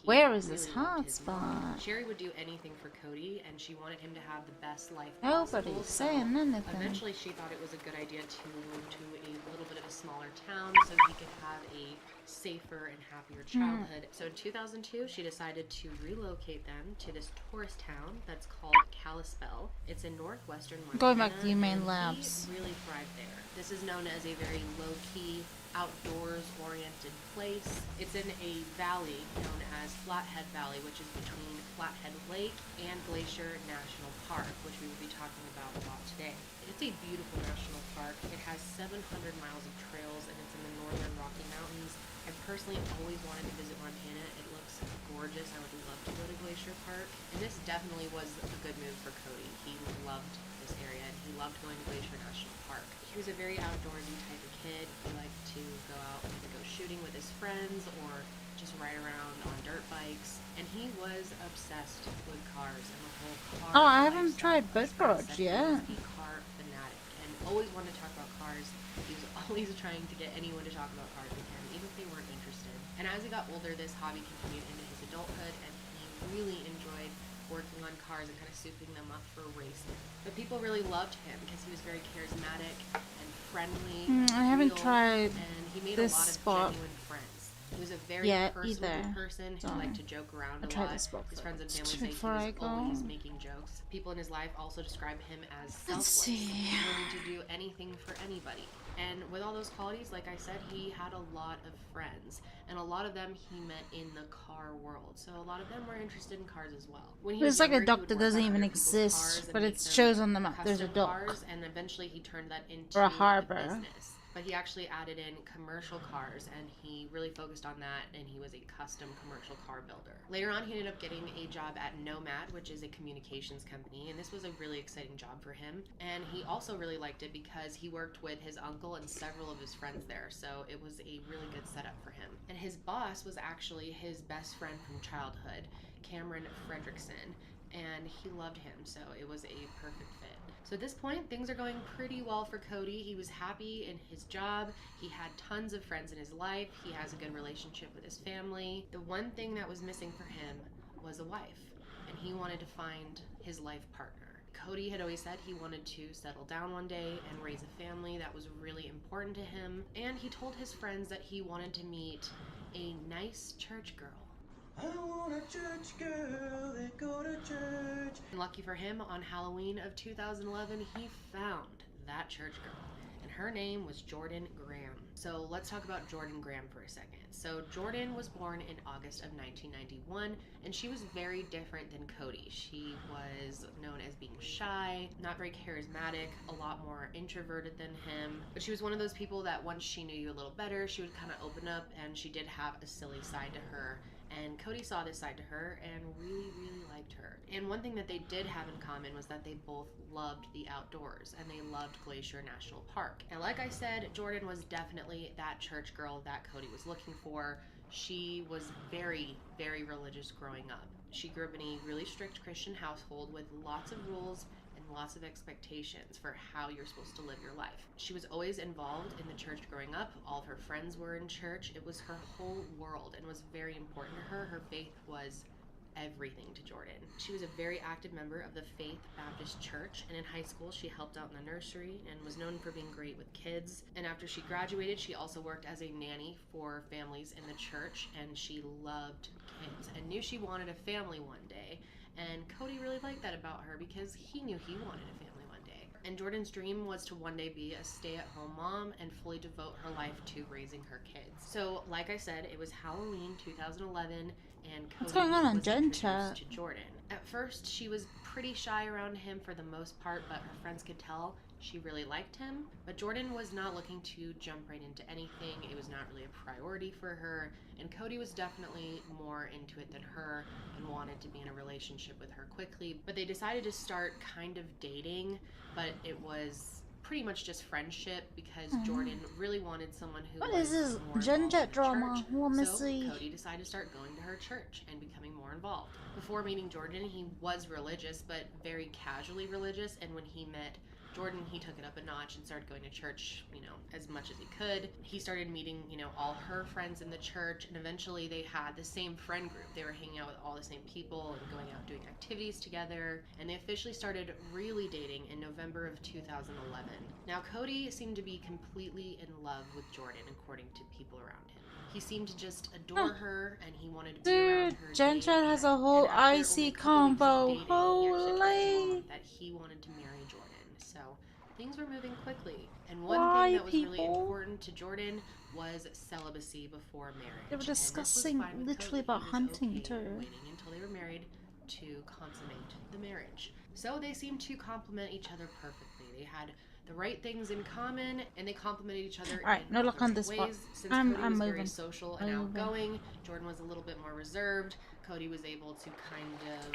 where is this hotspot? Sherry would do anything for Cody, and she wanted him to have the best life Nobody's possible. saying anything. Eventually, she thought it was a good idea to move to a little bit of a smaller town so he could have a safer and happier childhood. So in 2002, she decided to relocate them to this tourist town that's called Kalispell. It's in northwestern Montana. Going back to UTube'n and labs. he really thrived there. This is known as a very low-key, outdoors-oriented place. It's in a valley known as Flathead Valley, which is between Flathead Lake and Glacier National Park, which we will be talking about a lot today. It's a beautiful national park. It has 700 miles of trails, and it's in the northern Rocky Mountains. I personally always wanted to visit Montana. It looks gorgeous. I would love to go to Glacier Park. And this definitely was a good move for Cody. He loved this area, and he loved going to Glacier National Park. He was a very outdoorsy type of kid. He liked to go out and go shooting with his friends or just ride around on dirt bikes. And he was obsessed with cars and the whole car. Oh, I haven't tried Boat Garage yet. He was a car fanatic and always wanted to talk about cars. He was always trying to get anyone to talk about cars with him, even if they weren't interested. And as he got older, this hobby continued into his adulthood, and he really enjoyed working on cars and kind of souping them up for racing. But people really loved him because he was very charismatic and friendly. I haven't real, tried and he made this a lot of spot genuine friends. He was a very personable person who liked to joke around a lot. His friends and family say he was always making jokes. People in his life also describe him as selfless, willing to do anything for anybody. And with all those qualities, like I said, he had a lot of friends, and a lot of them he met in the car world. So a lot of them were interested in cars as well. When he It's was like a younger, he dock would that work doesn't on even other people's exist, cars and but make it them shows on the map there's a custom dock. cars, and eventually he turned that into Or a harbor. business. But he actually added in commercial cars, and he really focused on that, and he was a custom commercial car builder. Later on, he ended up getting a job at Nomad, which is a communications company, and this was a really exciting job for him. And he also really liked it because he worked with his uncle and several of his friends there, so it was a really good setup for him. And his boss was actually his best friend from childhood, Cameron Fredrickson, and he loved him, so it was a perfect fit. So at this point, things are going pretty well for Cody. He was happy in his job. He had tons of friends in his life. He has a good relationship with his family. The one thing that was missing for him was a wife, and he wanted to find his life partner. Cody had always said he wanted to settle down one day and raise a family. That was really important to him. And he told his friends that he wanted to meet a nice church girl. I want a church girl that go to church. And lucky for him, on Halloween of 2011, he found that church girl. And her name was Jordan Graham. So let's talk about Jordan Graham for a second. So Jordan was born in August of 1991, and she was very different than Cody. She was known as being shy, not very charismatic, a lot more introverted than him. But she was one of those people that once she knew you a little better, she would kind of open up, and she did have a silly side to her. And Cody saw this side to her and really, really liked her. And one thing that they did have in common was that they both loved the outdoors, and they loved Glacier National Park. And like I said, Jordan was definitely that church girl that Cody was looking for. She was very, very religious growing up. She grew up in a really strict Christian household with lots of rules and lots of expectations for how you're supposed to live your life. She was always involved in the church growing up. All of her friends were in church. It was her whole world and was very important to her. Her faith was everything to Jordan. She was a very active member of the Faith Baptist Church, and in high school she helped out in the nursery and was known for being great with kids. And after she graduated, she also worked as a nanny for families in the church, and she loved kids and knew she wanted a family one day. And Cody really liked that about her because he knew he wanted a family one day. And Jordan's dream was to one day be a stay-at-home mom and fully devote her life to raising her kids. So, like I said, it was Halloween 2011, and Cody What's going on was Gen introduced Chat? to Jordan. At first, she was pretty shy around him for the most part, but her friends could tell she really liked him. But Jordan was not looking to jump right into anything. It was not really a priority for her, and Cody was definitely more into it than her and wanted to be in a relationship with her quickly. But they decided to start kind of dating, but it was pretty much just friendship because Jordan really wanted someone who What was is this more Gen involved in Jet the drama? church. Let me So see. Cody decided to start going to her church and becoming more involved. Before meeting Jordan, he was religious, but very casually religious, and when he met Jordan, he took it up a notch and started going to church, as much as he could. He started meeting, all her friends in the church, and eventually they had the same friend group. They were hanging out with all the same people and going out doing activities together, and they officially started really dating in November of 2011. Now, Cody seemed to be completely in love with Jordan, according to people around him. He seemed to just adore her, and he wanted to be around Dude, her Gen day Chat and has night. a whole And after only a IC couple weeks of combo. dating, he actually told his Holy. mom that he wanted to marry Jordan. So things were moving quickly. And one Why, thing that was really people? important to Jordan was celibacy before marriage. They were And this was discussing fine with literally Cody. about He was hunting okay too. waiting until they were married to consummate the marriage. So they seemed to complement each other perfectly. They had the right things in common, and they complemented each other Alright, in no all luck the on right this spot. ways. Since I'm Cody was very moving. social and I'm moving. outgoing, Jordan was a little bit more reserved. Cody was able to kind of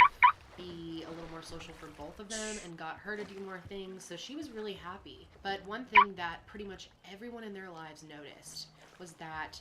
be a little more social for both of them and got her to do more things, so she was really happy. But one thing that pretty much everyone in their lives noticed was that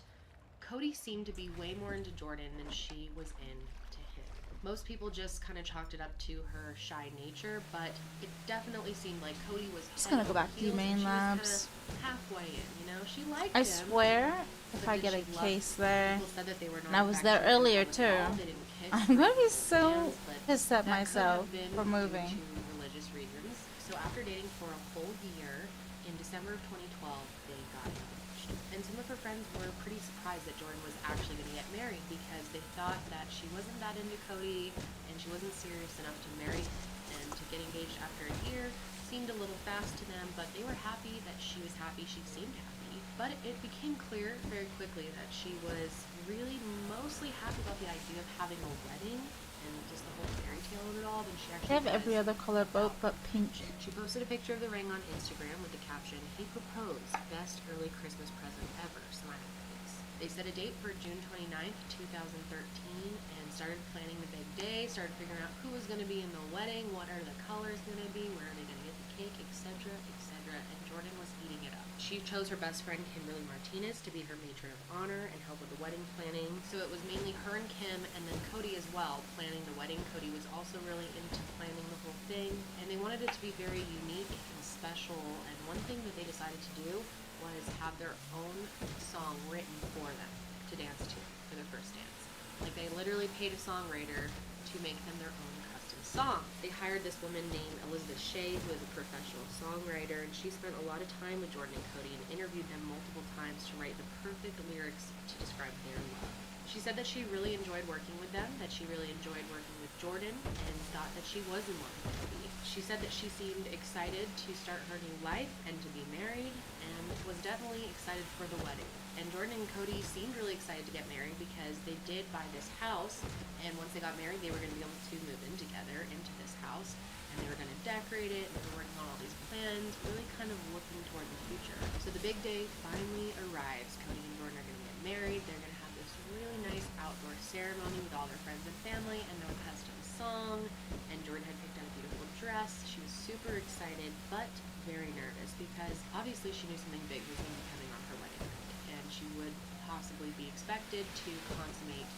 Cody seemed to be way more into Jordan than she was into him. Most people just kind of chalked it up to her shy nature, but it definitely seemed like Cody was Just gonna go back to the main labs. halfway in, She liked I him. swear, if but I did get a she love case him? there, People said that they were not and I was there affectionate earlier at too, all. They didn't kiss I'm gonna be or so hold hands, but pissed at that could myself have been for moving. due to religious reasons. So after dating for a whole year, in December of 2012, they got engaged. And some of her friends were pretty surprised that Jordan was actually going to get married because they thought that she wasn't that into Cody and she wasn't serious enough to marry him. And to get engaged after a year seemed a little fast to them, but they were happy that she was happy. She seemed happy. But it became clear very quickly that she was really mostly happy about the idea of having a wedding and just the whole fairy tale of it all than she actually They have was every other color boat but pink. She posted a picture of the ring on Instagram with the caption, "He proposed, best early Christmas present ever, smiley face." They set a date for June 29th, 2013, and started planning the big day, started figuring out who was going to be in the wedding, what are the colors going to be, where are they going to get the cake, etc., etc., and Jordan was eating it up. She chose her best friend, Kimberly Martinez, to be her matron of honor and help with the wedding planning. So it was mainly her and Kim, and then Cody as well, planning the wedding. Cody was also really into planning the whole thing, and they wanted it to be very unique and special, and one thing that they decided to do was have their own song written for them to dance to for their first dance. Like, they literally paid a songwriter to make them their own custom song. They hired this woman named Elizabeth Shea, who is a professional songwriter, and she spent a lot of time with Jordan and Cody and interviewed them multiple times to write the perfect lyrics to describe their love. She said that she really enjoyed working with them, that she really enjoyed working with Jordan, and thought that she was in love with Cody. She said that she seemed excited to start her new life and to be married, and was definitely excited for the wedding. And Jordan and Cody seemed really excited to get married because they did buy this house, and once they got married, they were going to be able to move in together into this house, and they were going to decorate it, and they were working on all these plans, really kind of looking toward the future. So the big day finally arrives. Cody and Jordan are going to get married. They're going to have this really nice outdoor ceremony with all their friends and family, and their custom song, and Jordan had picked out a beautiful dress. She was super excited, but very nervous, because obviously she knew something big was going to be coming on her wedding night, and she would possibly be expected to consummate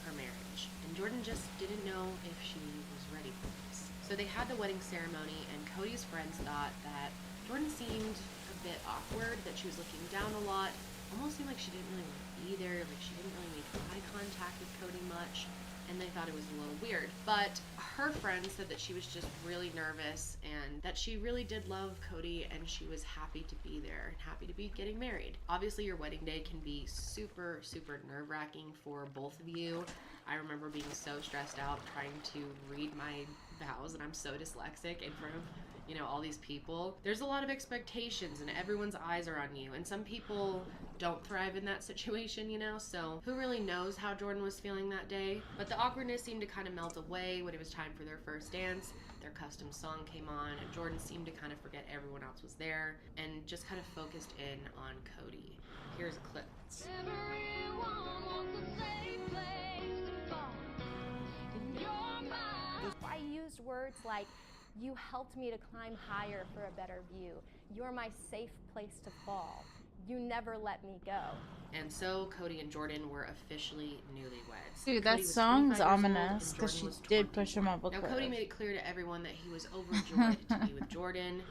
her marriage. And Jordan just didn't know if she was ready for this. So they had the wedding ceremony, and Cody's friends thought that Jordan seemed a bit awkward, that she was looking down a lot, almost seemed like she didn't really want to be there, like she didn't really make eye contact with Cody much, and they thought it was a little weird. But her friends said that she was just really nervous, and that she really did love Cody, and she was happy to be there and happy to be getting married. Obviously, your wedding day can be super, super nerve-wracking for both of you. I remember being so stressed out trying to read my vows, and I'm so dyslexic, in front of, you know, all these people. There's a lot of expectations, and everyone's eyes are on you, and some people don't thrive in that situation, you know, so who really knows how Jordan was feeling that day. But the awkwardness seemed to kind of melt away when it was time for their first dance. Their custom song came on, and Jordan seemed to kind of forget everyone else was there and just kind of focused in on Cody. Here's a clip. I used words like, "You helped me to climb higher for a better view. You're my safe place to fall. You never let me go." And so Cody and Jordan were officially newlyweds. Dude, Cody that was song's 25 years old, ominous and because Jordan she was did push him 21. off a Now cliff. Cody made it clear to everyone that he was overjoyed to be with Jordan,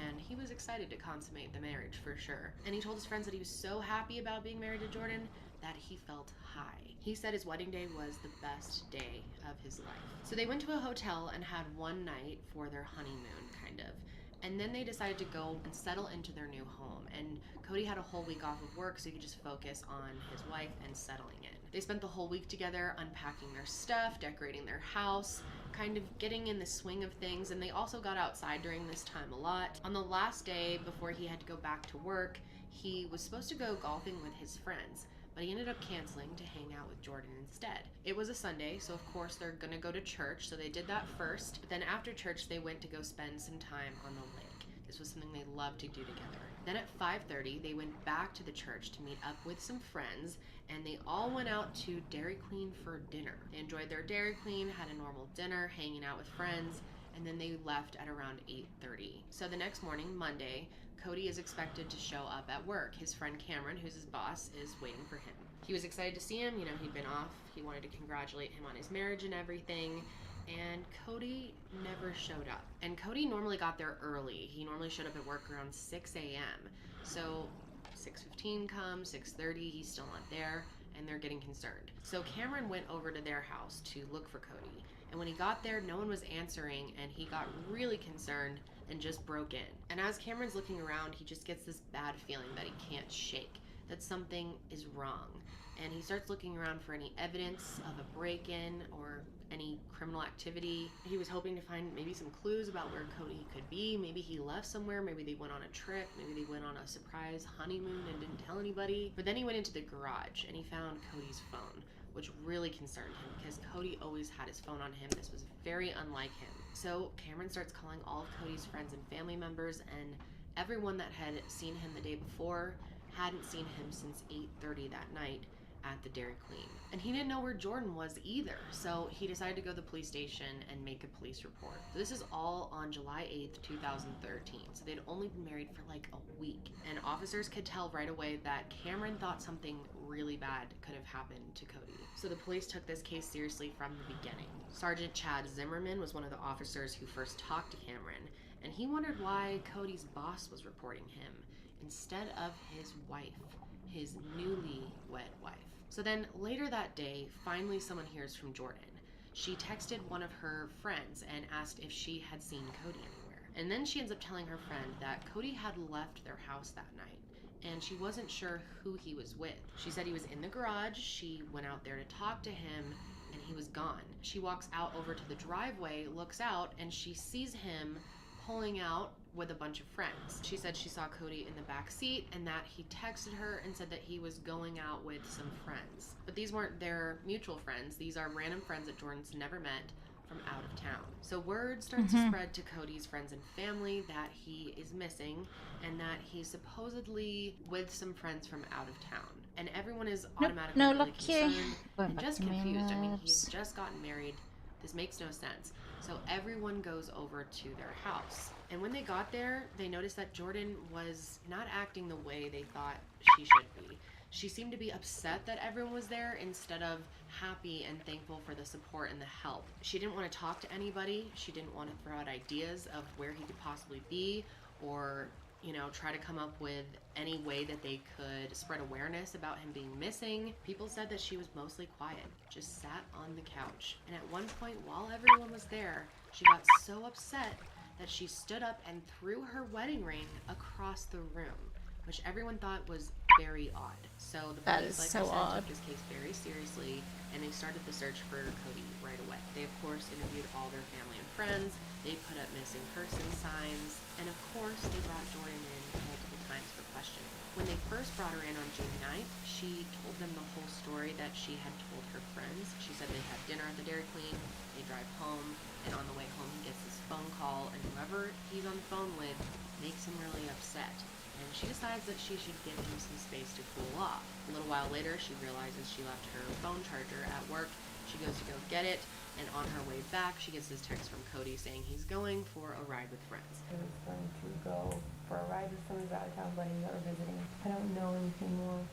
and he was excited to consummate the marriage for sure. And he told his friends that he was so happy about being married to Jordan that he felt high. He said his wedding day was the best day of his life. So they went to a hotel and had one night for their honeymoon, kind of. And then they decided to go and settle into their new home. And Cody had a whole week off of work, so he could just focus on his wife and settling in. They spent the whole week together unpacking their stuff, decorating their house, kind of getting in the swing of things, and they also got outside during this time a lot. On the last day before he had to go back to work, he was supposed to go golfing with his friends, but he ended up canceling to hang out with Jordan instead. It was a Sunday, so of course they're gonna go to church, so they did that first, but then after church they went to go spend some time on the lake. This was something they loved to do together. Then at 5:30 they went back to the church to meet up with some friends, and they all went out to Dairy Queen for dinner. They enjoyed their Dairy Queen, had a normal dinner, hanging out with friends, and then they left at around 8:30. So the next morning, Monday, Cody is expected to show up at work. His friend Cameron, who's his boss, is waiting for him. He was excited to see him, you know, he'd been off. He wanted to congratulate him on his marriage and everything. And Cody never showed up. And Cody normally got there early. He normally showed up at work around 6 a.m. So 6:15 comes, 6:30, he's still not there, and they're getting concerned. So Cameron went over to their house to look for Cody. And when he got there, no one was answering, and he got really concerned and just broke in. And as Cameron's looking around, he just gets this bad feeling that he can't shake, that something is wrong. And he starts looking around for any evidence of a break-in or any criminal activity. He was hoping to find maybe some clues about where Cody could be. Maybe he left somewhere, maybe they went on a trip, maybe they went on a surprise honeymoon and didn't tell anybody. But then he went into the garage and he found Cody's phone, which really concerned him because Cody always had his phone on him. This was very unlike him. So Cameron starts calling all of Cody's friends and family members, and everyone that had seen him the day before hadn't seen him since 8:30 that night at the Dairy Queen. And he didn't know where Jordan was either, so he decided to go to the police station and make a police report. So this is all on July 8th, 2013. So they'd only been married for like a week. And officers could tell right away that Cameron thought something really bad could have happened to Cody. So the police took this case seriously from the beginning. Sergeant Chad Zimmerman was one of the officers who first talked to Cameron, and he wondered why Cody's boss was reporting him instead of his wife, his newly wed wife. So then later that day, finally someone hears from Jordan. She texted one of her friends and asked if she had seen Cody anywhere. And then she ends up telling her friend that Cody had left their house that night and she wasn't sure who he was with. She said he was in the garage, she went out there to talk to him, and he was gone. She walks out over to the driveway, looks out, and she sees him pulling out with a bunch of friends. She said she saw Cody in the back seat and that he texted her and said that he was going out with some friends. But these weren't their mutual friends. These are random friends that Jordan's never met from out of town. So word starts to spread to Cody's friends and family that he is missing and that he's supposedly with some friends from out of town. And everyone is automatically really concerned and just confused. I mean, he had just gotten married. This makes no sense. So everyone goes over to their house. And when they got there, they noticed that Jordan was not acting the way they thought she should be. She seemed to be upset that everyone was there instead of happy and thankful for the support and the help. She didn't want to talk to anybody. She didn't want to throw out ideas of where he could possibly be or, you know, try to come up with any way that they could spread awareness about him being missing. People said that she was mostly quiet, just sat on the couch. And at one point, while everyone was there, she got so upset that she stood up and threw her wedding ring across the room, which everyone thought was very odd. So the police, like I said, took this case very seriously, and they started the search for Cody right away. They, of course, interviewed all their family and friends. They put up missing person signs, and of course, they brought Jordan in multiple times for questioning. When they first brought her in on June 9th, she told them the whole story that she had told her friends. She said they had dinner at the Dairy Queen, they drive home, and on the way home he gets this phone call, and whoever he's on the phone with makes him really upset. And she decides that she should give him some space to cool off. A little while later, she realizes she left her phone charger at work. She goes to go get it, and on her way back, she gets this text from Cody saying he's going for a ride with friends. I was going to go for a ride with some of the out-of-town buddies that were visiting. I don't know anything more,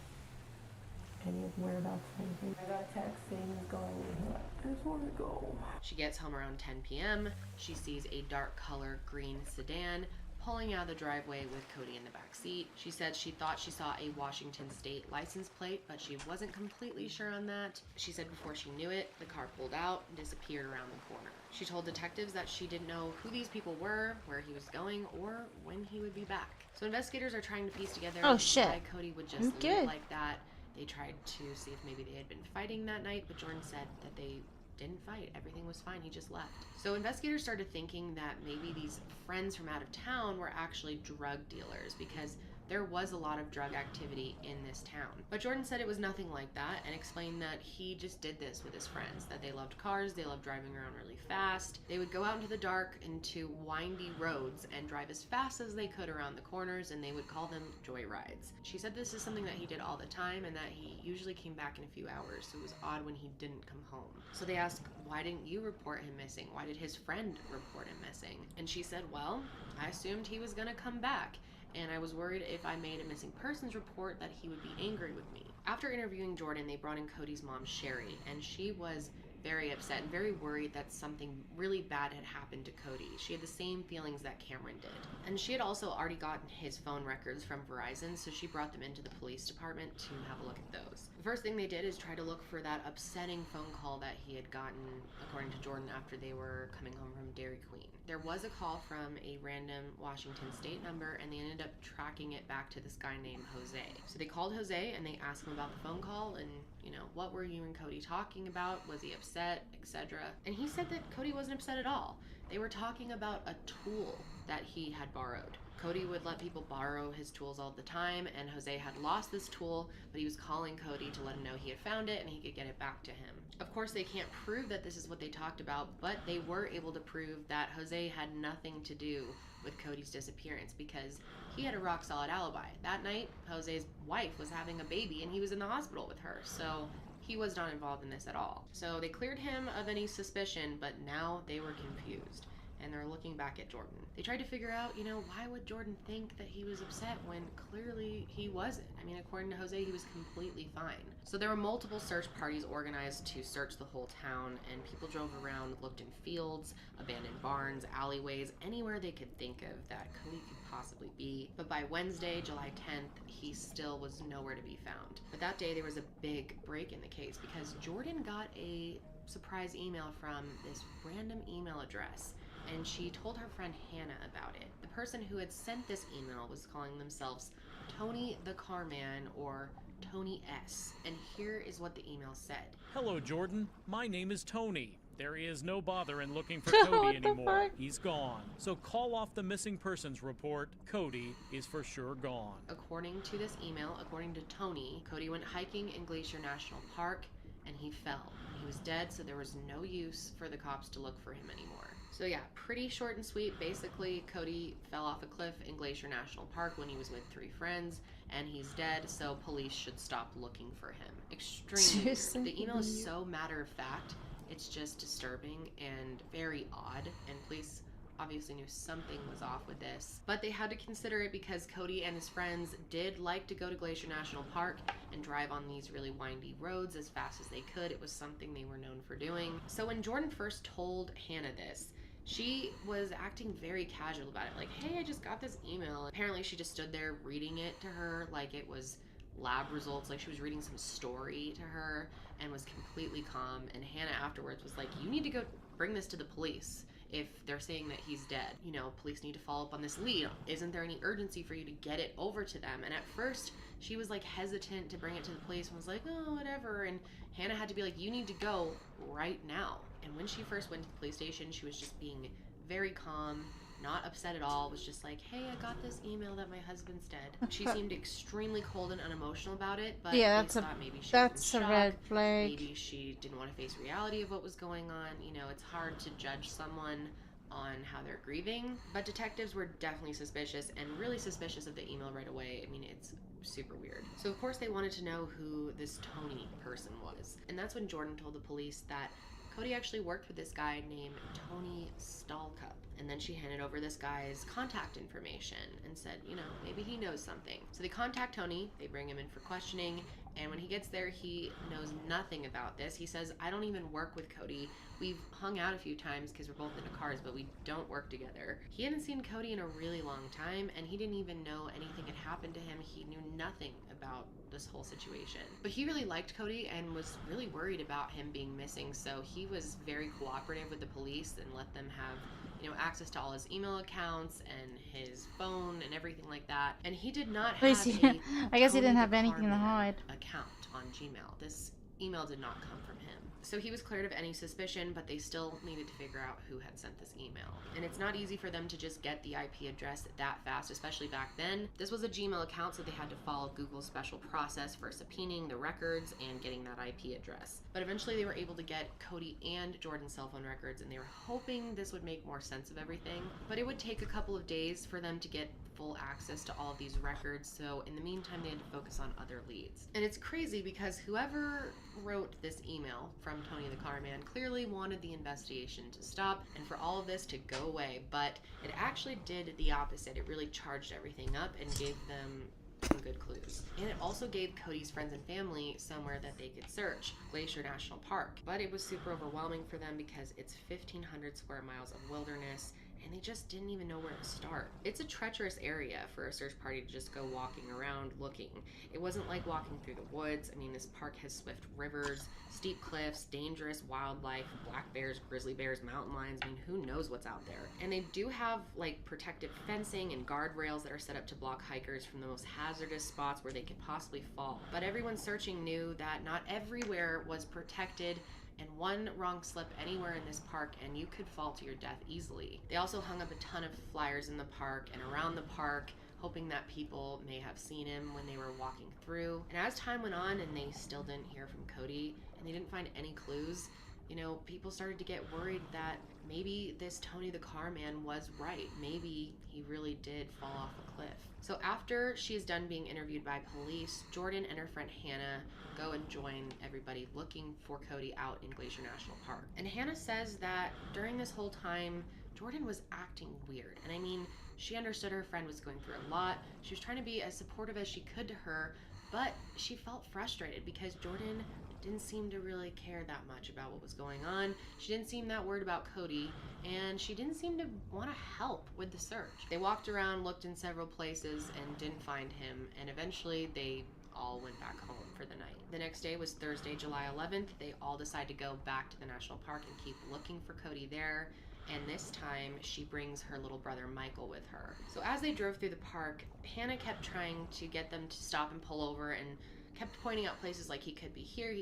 any of the whereabouts or anything. I got a text saying he's going, and I just want to go. She gets home around 10 p.m. She sees a dark color green sedan pulling out of the driveway with Cody in the back seat. She said she thought she saw a Washington State license plate, but she wasn't completely sure on that. She said before she knew it, the car pulled out and disappeared around the corner. She told detectives that she didn't know who these people were, where he was going, or when he would be back. So investigators are trying to piece together why Cody would just leave like that. They tried to see if maybe they had been fighting that night, but Jordan said that they didn't fight. Everything was fine. He just left. So investigators started thinking that maybe these friends from out of town were actually drug dealers because there was a lot of drug activity in this town. But Jordan said it was nothing like that and explained that he just did this with his friends, that they loved cars, they loved driving around really fast. They would go out into the dark, into windy roads, and drive as fast as they could around the corners, and they would call them joyrides. She said this is something that he did all the time and that he usually came back in a few hours, so it was odd when he didn't come home. So they asked, why didn't you report him missing? Why did his friend report him missing? And she said, well, I assumed he was gonna come back, and I was worried if I made a missing persons report that he would be angry with me. After interviewing Jordan, they brought in Cody's mom, Sherry, and she was very upset and very worried that something really bad had happened to Cody. She had the same feelings that Cameron did. And she had also already gotten his phone records from Verizon, so she brought them into the police department to have a look at those. The first thing they did is try to look for that upsetting phone call that he had gotten, according to Jordan, after they were coming home from Dairy Queen. There was a call from a random Washington State number, and they ended up tracking it back to this guy named Jose. So they called Jose and they asked him about the phone call and, you know, what were you and Cody talking about? Was he upset? upset, etc. And he said that Cody wasn't upset at all. They were talking about a tool that he had borrowed. Cody would let people borrow his tools all the time, and Jose had lost this tool, but he was calling Cody to let him know he had found it and he could get it back to him. Of course, they can't prove that this is what they talked about, but they were able to prove that Jose had nothing to do with Cody's disappearance because he had a rock solid alibi. That night, Jose's wife was having a baby and he was in the hospital with her, so he was not involved in this at all. So they cleared him of any suspicion, but now they were confused. And they're looking back at Jordan. They tried to figure out, why would Jordan think that he was upset when clearly he wasn't? I mean, according to Jose, he was completely fine. So there were multiple search parties organized to search the whole town, and people drove around, looked in fields, abandoned barns, alleyways, anywhere they could think of that Cody could possibly be. But by Wednesday, July 10th, he still was nowhere to be found. But that day, there was a big break in the case because Jordan got a surprise email from this random email address. And she told her friend Hannah about it. The person who had sent this email was calling themselves Tony the Carman or Tony S. And here is what the email said. Hello, Jordan. My name is Tony. There is no bother in looking for Cody anymore. He's gone. So call off the missing persons report. Cody is for sure gone. According to this email, according to Tony, Cody went hiking in Glacier National Park and he fell. He was dead, so there was no use for the cops to look for him anymore. So yeah, pretty short and sweet. Basically, Cody fell off a cliff in Glacier National Park when he was with 3 friends, and he's dead, so police should stop looking for him. Extremely weird. The email is so matter-of-fact, it's just disturbing and very odd, and police obviously knew something was off with this. But they had to consider it because Cody and his friends did like to go to Glacier National Park and drive on these really windy roads as fast as they could. It was something they were known for doing. So when Jordan first told Hannah this, she was acting very casual about it. Like, hey, I just got this email. Apparently she just stood there reading it to her like it was lab results, like she was reading some story to her, and was completely calm. And Hannah afterwards was like, you need to go bring this to the police. If they're saying that he's dead, police need to follow up on this lead. Isn't there any urgency for you to get it over to them? And at first she was like hesitant to bring it to the police and was like, oh, whatever. And Hannah had to be like, you need to go right now. And when she first went to the police station, she was just being very calm, not upset at all, was just like, hey, I got this email that my husband's dead. She seemed extremely cold and unemotional about it, but yeah, thought maybe she was in shock. Red flag. Maybe she didn't want to face reality of what was going on. It's hard to judge someone on how they're grieving, but detectives were definitely suspicious, and really suspicious of the email right away. I mean, it's super weird. So of course they wanted to know who this Tony person was, and that's when Jordan told the police that Cody actually worked with this guy named Tony Stallcup. And then she handed over this guy's contact information and said, maybe he knows something. So they contact Tony, they bring him in for questioning, and when he gets there, he knows nothing about this. He says, I don't even work with Cody. We've hung out a few times because we're both into cars, but we don't work together. He hadn't seen Cody in a really long time, and he didn't even know anything had happened to him. He knew nothing about this whole situation. But he really liked Cody and was really worried about him being missing, so he was very cooperative with the police and let them have access to all his email accounts and his phone and everything like that. And he did not have I guess he didn't have anything to hide. Account on Gmail. This email did not come from him. So he was cleared of any suspicion, but they still needed to figure out who had sent this email. And it's not easy for them to just get the IP address that fast, especially back then. This was a Gmail account, so they had to follow Google's special process for subpoenaing the records and getting that IP address. But eventually they were able to get Cody and Jordan's cell phone records, and they were hoping this would make more sense of everything. But it would take a couple of days for them to get full access to all of these records, so in the meantime they had to focus on other leads. And it's crazy because whoever wrote this email from Tony the Carman clearly wanted the investigation to stop and for all of this to go away, but it actually did the opposite. It really charged everything up and gave them some good clues. And it also gave Cody's friends and family somewhere that they could search, Glacier National Park. But it was super overwhelming for them because it's 1,500 square miles of wilderness, and they just didn't even know where to start. It's a treacherous area for a search party to just go walking around looking. It wasn't like walking through the woods. I mean, this park has swift rivers, steep cliffs, dangerous wildlife, black bears, grizzly bears, mountain lions. I mean, who knows what's out there? And they do have like protective fencing and guardrails that are set up to block hikers from the most hazardous spots where they could possibly fall. But everyone searching knew that not everywhere was protected. and one wrong slip anywhere in this park and you could fall to your death easily. They also hung up a ton of flyers in the park and around the park, hoping that people may have seen him when they were walking through. And as time went on and they still didn't hear from Cody and they didn't find any clues, you know, people started to get worried that maybe this Tony the car man was right. Maybe he really did fall off a cliff. So after she is done being interviewed by police, Jordan and her friend Hannah go and join everybody looking for Cody out in Glacier National Park. And Hannah says that during this whole time, Jordan was acting weird. And I mean, she understood her friend was going through a lot. She was trying to be as supportive as she could to her, but she felt frustrated because Jordan didn't seem to really care that much about what was going on. She didn't seem that worried about Cody, and she didn't seem to want to help with the search. They walked around, looked in several places, and didn't find him, and eventually they all went back home for the night. The next day was Thursday, July 11th. They all decided to go back to the national park and keep looking for Cody there. And this time she brings her little brother Michael with her. So as they drove through the park, Hannah kept trying to get them to stop and pull over and kept pointing out places like he could be here,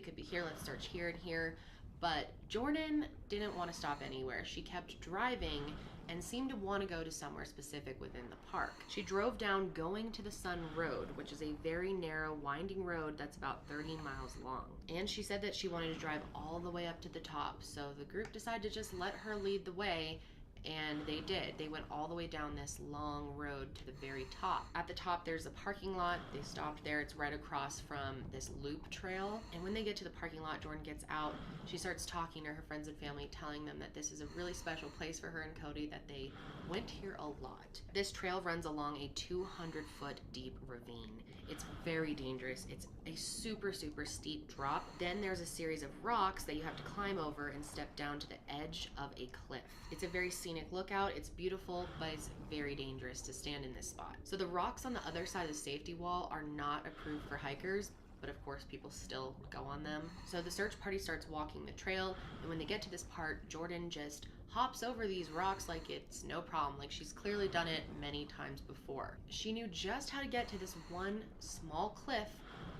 let's search here and here. But Jordan didn't want to stop anywhere. She kept driving and seemed to want to go to somewhere specific within the park. She drove down Going to the Sun Road, which is a very narrow, winding road that's about 30 miles long. And she said that she wanted to drive all the way up to the top, so the group decided to just let her lead the way. And they did. They went all the way down this long road to the very top. At the top, there's a parking lot. They stopped there. It's right across from this loop trail. And when they get to the parking lot, Jordan gets out. She starts talking to her friends and family, telling them that this is a really special place for her and Cody, that they went here a lot. This trail runs along a 200-foot deep ravine. It's very dangerous. It's a super, super steep drop. Then there's a series of rocks that you have to climb over and step down to the edge of a cliff. It's a very scenic lookout. It's beautiful, but it's very dangerous to stand in this spot. So the rocks on the other side of the safety wall are not approved for hikers, but of course people still go on them. So the search party starts walking the trail, and when they get to this part, Jordan just hops over these rocks like it's no problem, like she's clearly done it many times before. She knew just how to get to this one small cliff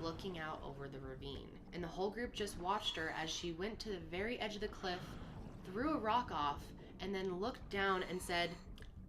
looking out over the ravine. And the whole group just watched her as she went to the very edge of the cliff, threw a rock off, and then looked down and said,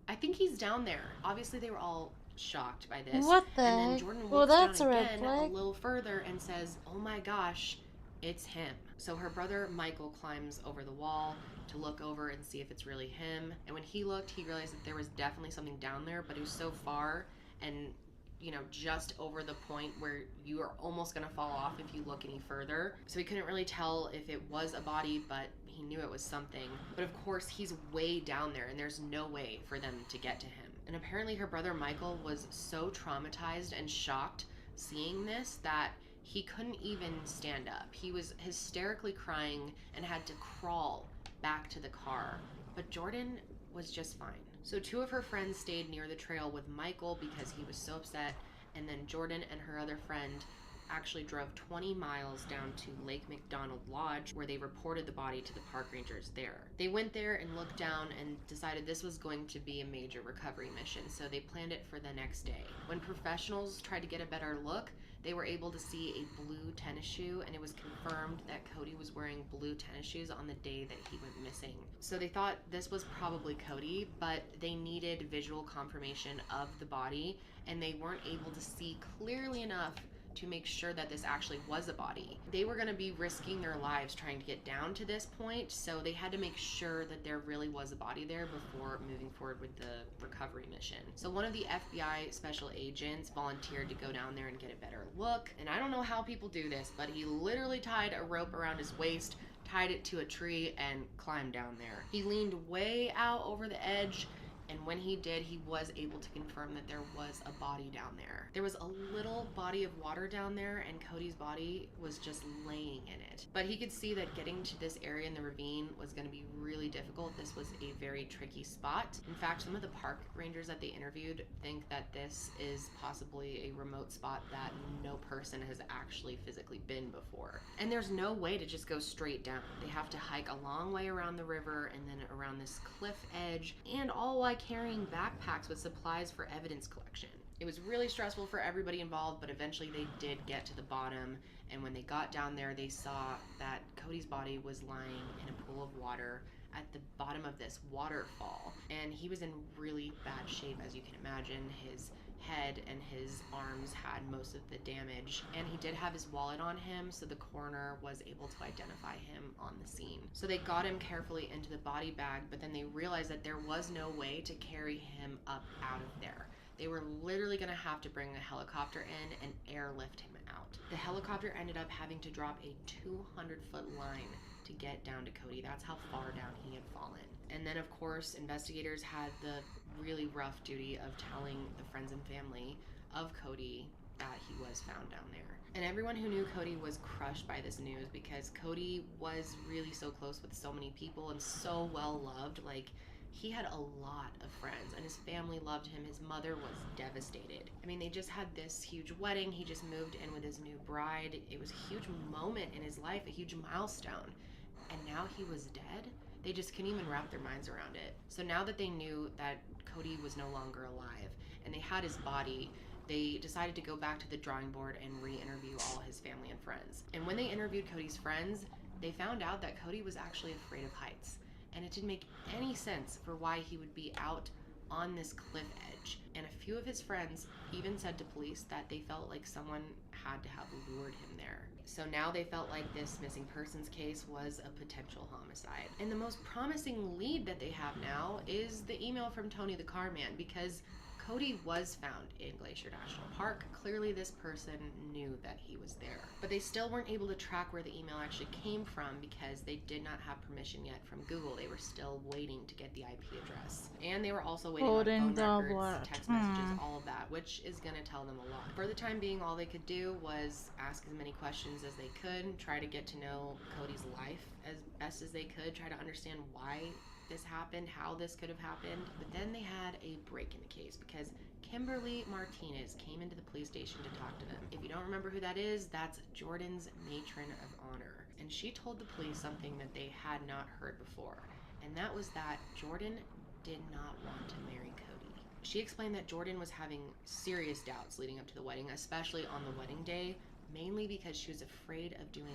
"I think he's down there." Obviously they were all shocked by this. What the And then heck? Jordan Well, looks that's down a red again flag. a little further and says, "Oh my gosh, it's him." So her brother Michael climbs over the wall to look over and see if it's really him. And when he looked, he realized that there was definitely something down there, but it was so far and, you know, just over the point where you are almost gonna fall off if you look any further. So he couldn't really tell if it was a body, but he knew it was something. But of course, he's way down there and there's no way for them to get to him. And apparently her brother Michael was so traumatized and shocked seeing this that he couldn't even stand up. He was hysterically crying and had to crawl back to the car. But Jordan was just fine. So two of her friends stayed near the trail with Michael because he was so upset, and then Jordan and her other friend actually drove 20 miles down to Lake McDonald Lodge, where they reported the body to the park rangers there. They went there and looked down and decided this was going to be a major recovery mission, so they planned it for the next day. When professionals tried to get a better look, they were able to see a blue tennis shoe, and it was confirmed that Cody was wearing blue tennis shoes on the day that he went missing. So they thought this was probably Cody, but they needed visual confirmation of the body, and they weren't able to see clearly enough to make sure that this actually was a body. They were going to be risking their lives trying to get down to this point, so they had to make sure that there really was a body there before moving forward with the recovery mission. So one of the FBI special agents volunteered to go down there and get a better look, and I don't know how people do this, but he literally tied a rope around his waist, tied it to a tree, and climbed down there. He leaned way out over the edge, and when he did, he was able to confirm that there was a body down there. There was a little body of water down there, and Cody's body was just laying in it. But he could see that getting to this area in the ravine was going to be really difficult. This was a very tricky spot. In fact, some of the park rangers that they interviewed think that this is possibly a remote spot that no person has actually physically been before. And there's no way to just go straight down. They have to hike a long way around the river and then around this cliff edge, and all while carrying backpacks with supplies for evidence collection. It was really stressful for everybody involved, but eventually they did get to the bottom, and when they got down there, they saw that Cody's body was lying in a pool of water at the bottom of this waterfall, and he was in really bad shape, as you can imagine. His head and his arms had most of the damage, and he did have his wallet on him, so the coroner was able to identify him on the scene. So they got him carefully into the body bag, but then they realized that there was no way to carry him up out of there. They were literally going to have to bring a helicopter in and airlift him out. The helicopter ended up having to drop a 200-foot line to get down to Cody. That's how far down he had fallen. And then, of course, investigators had the really rough duty of telling the friends and family of Cody that he was found down there. And everyone who knew Cody was crushed by this news, because Cody was really so close with so many people and so well loved. Like, he had a lot of friends, and his family loved him. His mother was devastated. I mean, they just had this huge wedding. He just moved in with his new bride. It was a huge moment in his life, a huge milestone. And now he was dead? They just couldn't even wrap their minds around it. So now that they knew that Cody was no longer alive and they had his body, they decided to go back to the drawing board and re-interview all his family and friends. And when they interviewed Cody's friends, they found out that Cody was actually afraid of heights. And it didn't make any sense for why he would be out on this cliff edge. And a few of his friends even said to police that they felt like someone had to have lured him there. So now they felt like this missing persons case was a potential homicide. And the most promising lead that they have now is the email from Tony the car man, because Cody was found in Glacier National Park. Clearly this person knew that he was there. But they still weren't able to track where the email actually came from because they did not have permission yet from Google. They were still waiting to get the IP address. And they were also waiting on phone records, text messages, all of that, which is gonna tell them a lot. For the time being, all they could do was ask as many questions as they could, try to get to know Cody's life as best as they could, try to understand why this happened, how this could have happened. But then they had a break in the case because Kimberly Martinez came into the police station to talk to them. If you don't remember who that is, that's Jordan's matron of honor. And she told the police something that they had not heard before. And that was that Jordan did not want to marry Cody. She explained that Jordan was having serious doubts leading up to the wedding, especially on the wedding day, mainly because she was afraid of doing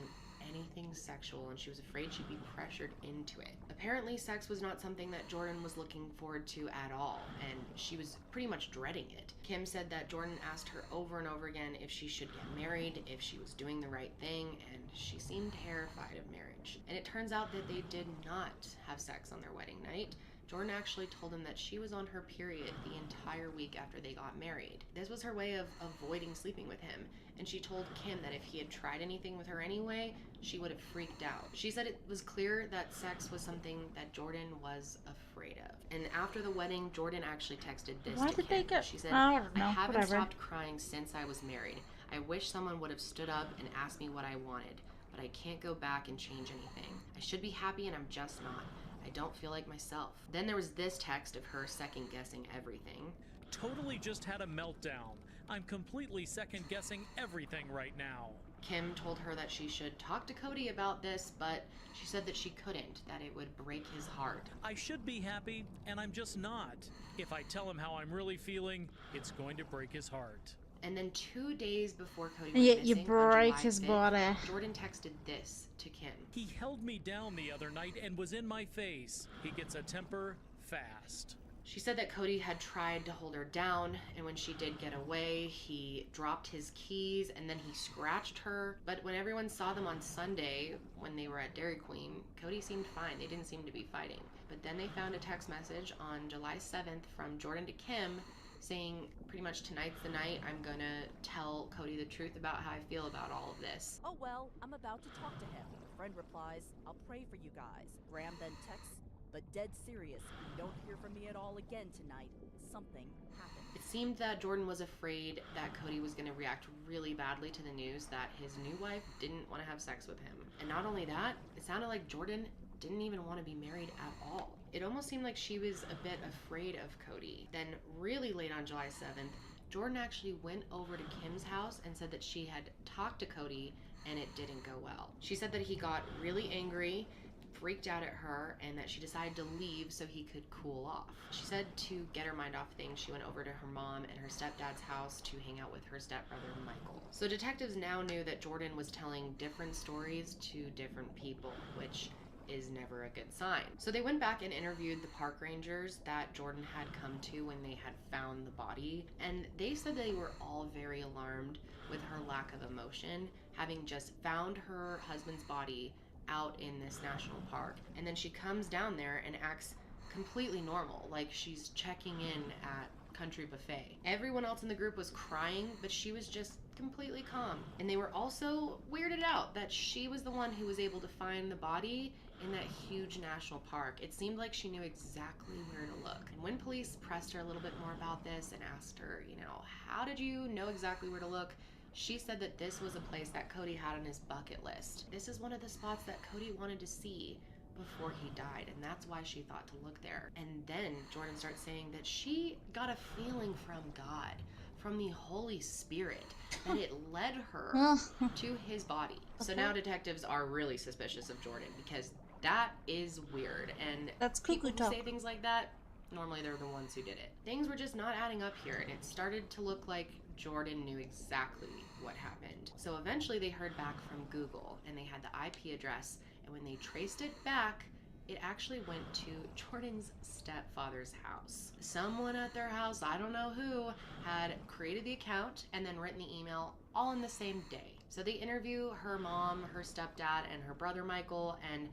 anything sexual, and she was afraid she'd be pressured into it. Apparently, sex was not something that Jordan was looking forward to at all, and she was pretty much dreading it. Kim said that Jordan asked her over and over again if she should get married, if she was doing the right thing, and she seemed terrified of marriage. And it turns out that they did not have sex on their wedding night. Jordan actually told him that she was on her period the entire week after they got married. This was her way of avoiding sleeping with him, and she told Kim that if he had tried anything with her anyway, she would have freaked out. She said it was clear that sex was something that Jordan was afraid of. And after the wedding, Jordan actually texted this to Kim. She said, I haven't stopped crying since I was married. I wish someone would have stood up and asked me what I wanted, but I can't go back and change anything. I should be happy and I'm just not. I don't feel like myself. Then there was this text of her second-guessing everything. Totally just had a meltdown. I'm completely second-guessing everything right now. Kim told her that she should talk to Cody about this, but she said that she couldn't, that it would break his heart. I should be happy, and I'm just not. If I tell him how I'm really feeling, it's going to break his heart. And then 2 days before Cody And went yet you missing, break on July his 5th, body. Jordan texted this to Kim. He held me down the other night and was in my face. He gets a temper fast. She said that Cody had tried to hold her down, and when she did get away, he dropped his keys and then he scratched her. But when everyone saw them on Sunday, when they were at Dairy Queen, Cody seemed fine. They didn't seem to be fighting. But then they found a text message on July 7th from Jordan to Kim saying, pretty much, tonight's the night, I'm gonna tell Cody the truth about how I feel about all of this. Oh well, I'm about to talk to him. A friend replies, I'll pray for you guys. Graham then texts, but dead serious, if you don't hear from me at all again tonight, something happened. It seemed that Jordan was afraid that Cody was gonna react really badly to the news that his new wife didn't want to have sex with him. And not only that, it sounded like Jordan didn't even want to be married at all. It almost seemed like she was a bit afraid of Cody. Then really late on July 7th, Jordan actually went over to Kim's house and said that she had talked to Cody and it didn't go well. She said that he got really angry freaked out at her and that she decided to leave so he could cool off. She said to get her mind off things, she went over to her mom and her stepdad's house to hang out with her stepbrother, Michael. So detectives now knew that Jordan was telling different stories to different people, which is never a good sign. So they went back and interviewed the park rangers that Jordan had come to when they had found the body, and they said they were all very alarmed with her lack of emotion, having just found her husband's body out in this national park. And then she comes down there and acts completely normal, like she's checking in at Country Buffet. Everyone else in the group was crying, but she was just completely calm. And they were also weirded out that she was the one who was able to find the body in that huge national park. It seemed like she knew exactly where to look. And when police pressed her a little bit more about this and asked her, you know, how did you know exactly where to look? She said that this was a place that Cody had on his bucket list. This is one of the spots that Cody wanted to see before he died, and that's why she thought to look there. And then Jordan starts saying that she got a feeling from God, from the Holy Spirit, that it led her to his body. So now detectives are really suspicious of Jordan because that is weird, and that's people who talk. say things like that, normally they're the ones who did it. Things were just not adding up here, and it started to look like Jordan knew exactly what happened. So eventually they heard back from Google, and they had the IP address, and when they traced it back, it actually went to Jordan's stepfather's house. Someone at their house, I don't know who, had created the account and then written the email all in the same day. So they interview her mom, her stepdad, and her brother Michael, and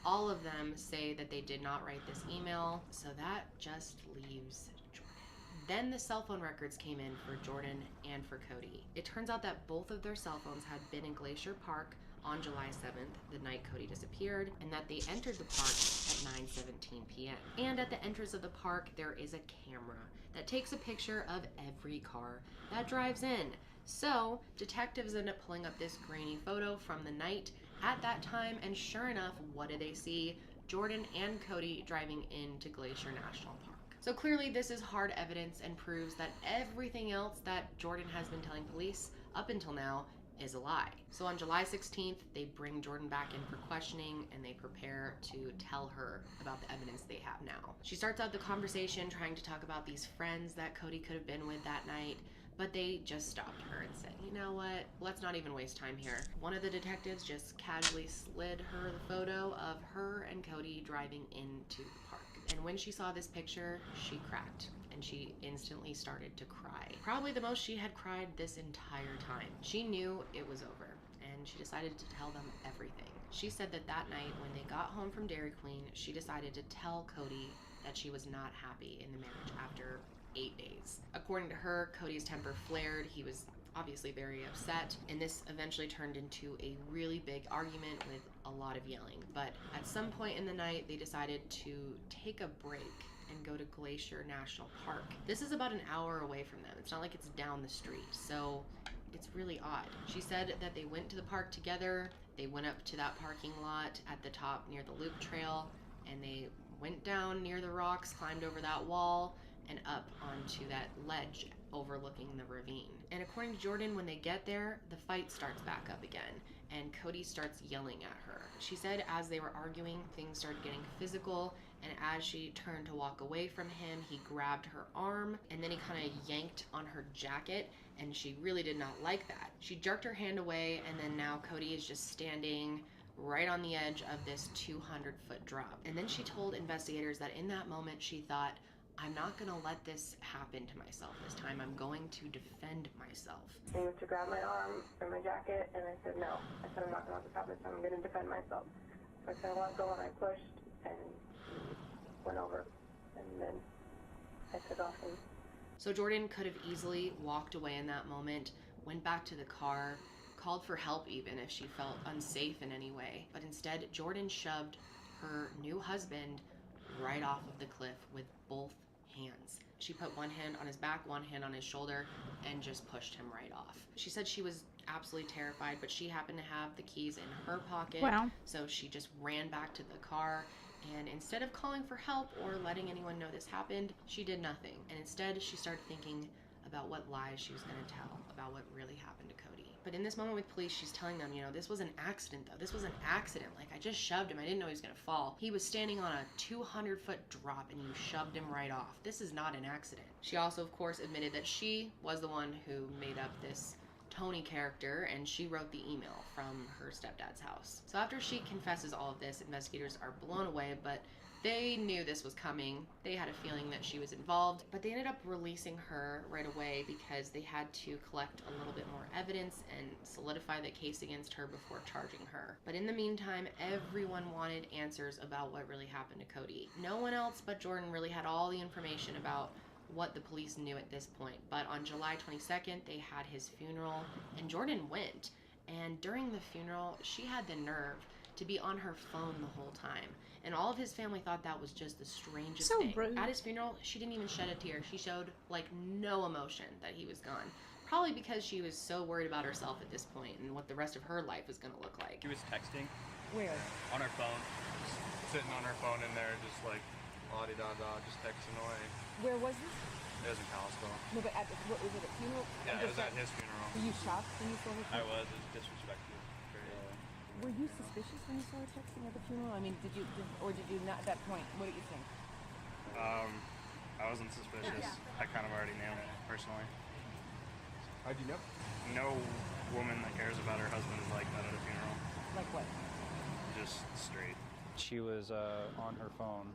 all of them say that they did not write this email, so that just leaves Jordan. Then the cell phone records came in for Jordan and for Cody. It turns out that both of their cell phones had been in Glacier Park on July 7th, the night Cody disappeared, and that they entered the park at 9:17 p.m. And at the entrance of the park, there is a camera that takes a picture of every car that drives in. So detectives end up pulling up this grainy photo from the night at that time, and sure enough, what do they see? Jordan and Cody driving into Glacier National Park. So clearly this is hard evidence and proves that everything else that Jordan has been telling police up until now is a lie. So on July 16th, they bring Jordan back in for questioning, and they prepare to tell her about the evidence they have now. She starts out the conversation trying to talk about these friends that Cody could have been with that night, but they just stopped her and said, you know what, let's not even waste time here. One of the detectives just casually slid her the photo of her and Cody driving into the park. And when she saw this picture, she cracked, and she instantly started to cry. Probably the most she had cried this entire time. She knew it was over, and she decided to tell them everything. She said that that night when they got home from Dairy Queen, she decided to tell Cody that she was not happy in the marriage after 8 days. According to her, Cody's temper flared. He was obviously very upset, and this eventually turned into a really big argument with a lot of yelling. But at some point in the night, they decided to take a break and go to Glacier National Park. This is about an hour away from them. It's not like it's down the street, so it's really odd. She said that they went to the park together. They went up to that parking lot at the top near the loop trail, and they went down near the rocks, climbed over that wall, and up onto that ledge overlooking the ravine. And according to Jordan, when they get there, the fight starts back up again, and Cody starts yelling at her. She said as they were arguing, things started getting physical, and as she turned to walk away from him, he grabbed her arm, and then he kind of yanked on her jacket, and she really did not like that. She jerked her hand away, and then now Cody is just standing right on the edge of this 200-foot drop. And then she told investigators that in that moment she thought, I'm not gonna let this happen to myself this time. I'm going to defend myself. He went to grab my arm or my jacket, and I said no. I said I'm not gonna let this happen this time. I'm gonna defend myself. So I said I let go, and I pushed, and went over, and then I took off. And so Jordan could have easily walked away in that moment, went back to the car, called for help even if she felt unsafe in any way. But instead, Jordan shoved her new husband right off of the cliff with both hands. She put one hand on his back, one hand on his shoulder, and just pushed him right off. She said she was absolutely terrified, but she happened to have the keys in her pocket. Wow. So she just ran back to the car, and instead of calling for help or letting anyone know this happened, she did nothing. And instead, she started thinking about what lies she was going to tell about what really happened to Cody. But in this moment with police, she's telling them, you know, this was an accident though. This was an accident. Like, I just shoved him. I didn't know he was gonna fall. He was standing on a 200-foot drop and you shoved him right off. This is not an accident. She also, of course, admitted that she was the one who made up this Tony character, and she wrote the email from her stepdad's house. So after she confesses all of this, investigators are blown away, but they knew this was coming. They had a feeling that she was involved, but they ended up releasing her right away because they had to collect a little bit more evidence and solidify the case against her before charging her. But in the meantime, everyone wanted answers about what really happened to Cody. No one else but Jordan really had all the information about what the police knew at this point. But on July 22nd, they had his funeral, and Jordan went. And during the funeral, she had the nerve to be on her phone the whole time. And all of his family thought that was just the strangest thing. Rude. At his funeral, she didn't even shed a tear. She showed, like, no emotion that he was gone. Probably because she was so worried about herself at this point and what the rest of her life was going to look like. She was texting. Where? On her phone. Just sitting on her phone in there, just like, la-di-da-da, just texting away. Where was this? It was in Kalispell. No, but what was it, a funeral? Yeah, it was at his funeral. Were you shocked when you saw her? I was. It was disrespectful. Were you suspicious when you saw her texting at the funeral? I mean, did you not at that point? What did you think? I wasn't suspicious. I kind of already knew it, personally. How'd you know? No woman that cares about her husband is like that at a funeral. Like what? Just straight. She was on her phone,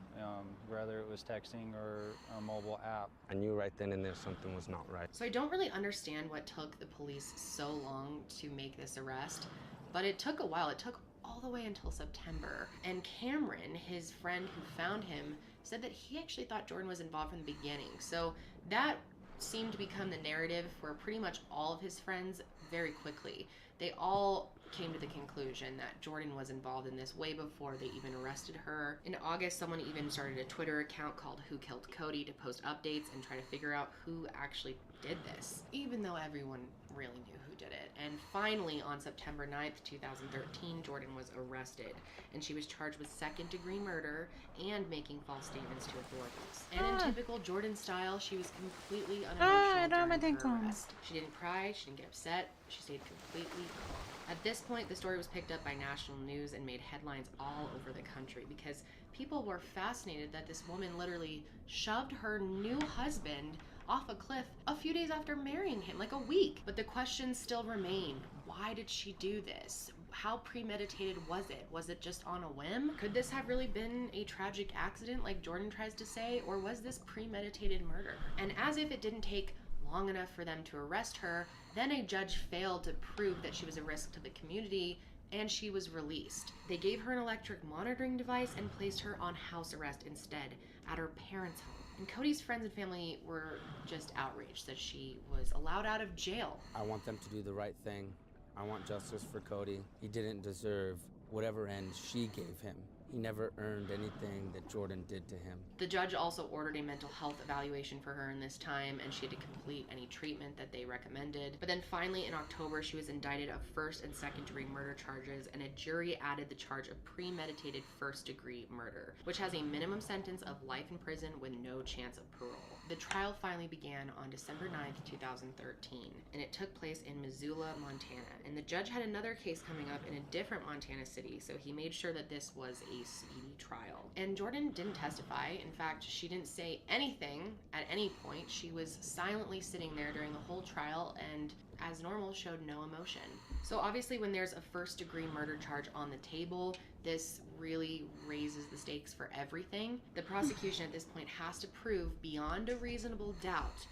whether it was texting or a mobile app. I knew right then and there something was not right. So I don't really understand what took the police so long to make this arrest, but it took a while. It took all the way until September. And Cameron, his friend who found him, said that he actually thought Jordan was involved from the beginning. So that seemed to become the narrative for pretty much all of his friends very quickly. They all came to the conclusion that Jordan was involved in this way before they even arrested her. In August, someone even started a Twitter account called Who Killed Cody to post updates and try to figure out who actually did this, even though everyone really knew who did it. And finally, on September 9th, 2013, Jordan was arrested, and she was charged with second-degree murder and making false statements to authorities. And in typical Jordan style, she was completely unemotional during her arrest. She didn't cry, she didn't get upset, she stayed completely calm. At this point, the story was picked up by national news and made headlines all over the country because people were fascinated that this woman literally shoved her new husband off a cliff a few days after marrying him, like a week. But the questions still remained. Why did she do this? How premeditated was it? Was it just on a whim? Could this have really been a tragic accident like Jordan tries to say? Or was this premeditated murder? And as if it didn't take long enough for them to arrest her, then a judge failed to prove that she was a risk to the community, and she was released. They gave her an electric monitoring device and placed her on house arrest instead at her parents' home. And Cody's friends and family were just outraged that she was allowed out of jail. I want them to do the right thing. I want justice for Cody. He didn't deserve whatever end she gave him. He never earned anything that Jordan did to him. The judge also ordered a mental health evaluation for her in this time, and she had to complete any treatment that they recommended. But then finally in October, she was indicted of first and second degree murder charges, and a jury added the charge of premeditated first degree murder, which has a minimum sentence of life in prison with no chance of parole. The trial finally began on December 9th, 2013, and it took place in Missoula, Montana. And the judge had another case coming up in a different Montana city, so he made sure that this was a speedy trial. And Jordan didn't testify. In fact, she didn't say anything at any point. She was silently sitting there during the whole trial and, as normal, showed no emotion. So obviously when there's a first-degree murder charge on the table, this really raises the stakes for everything. The prosecution at this point has to prove beyond a reasonable doubt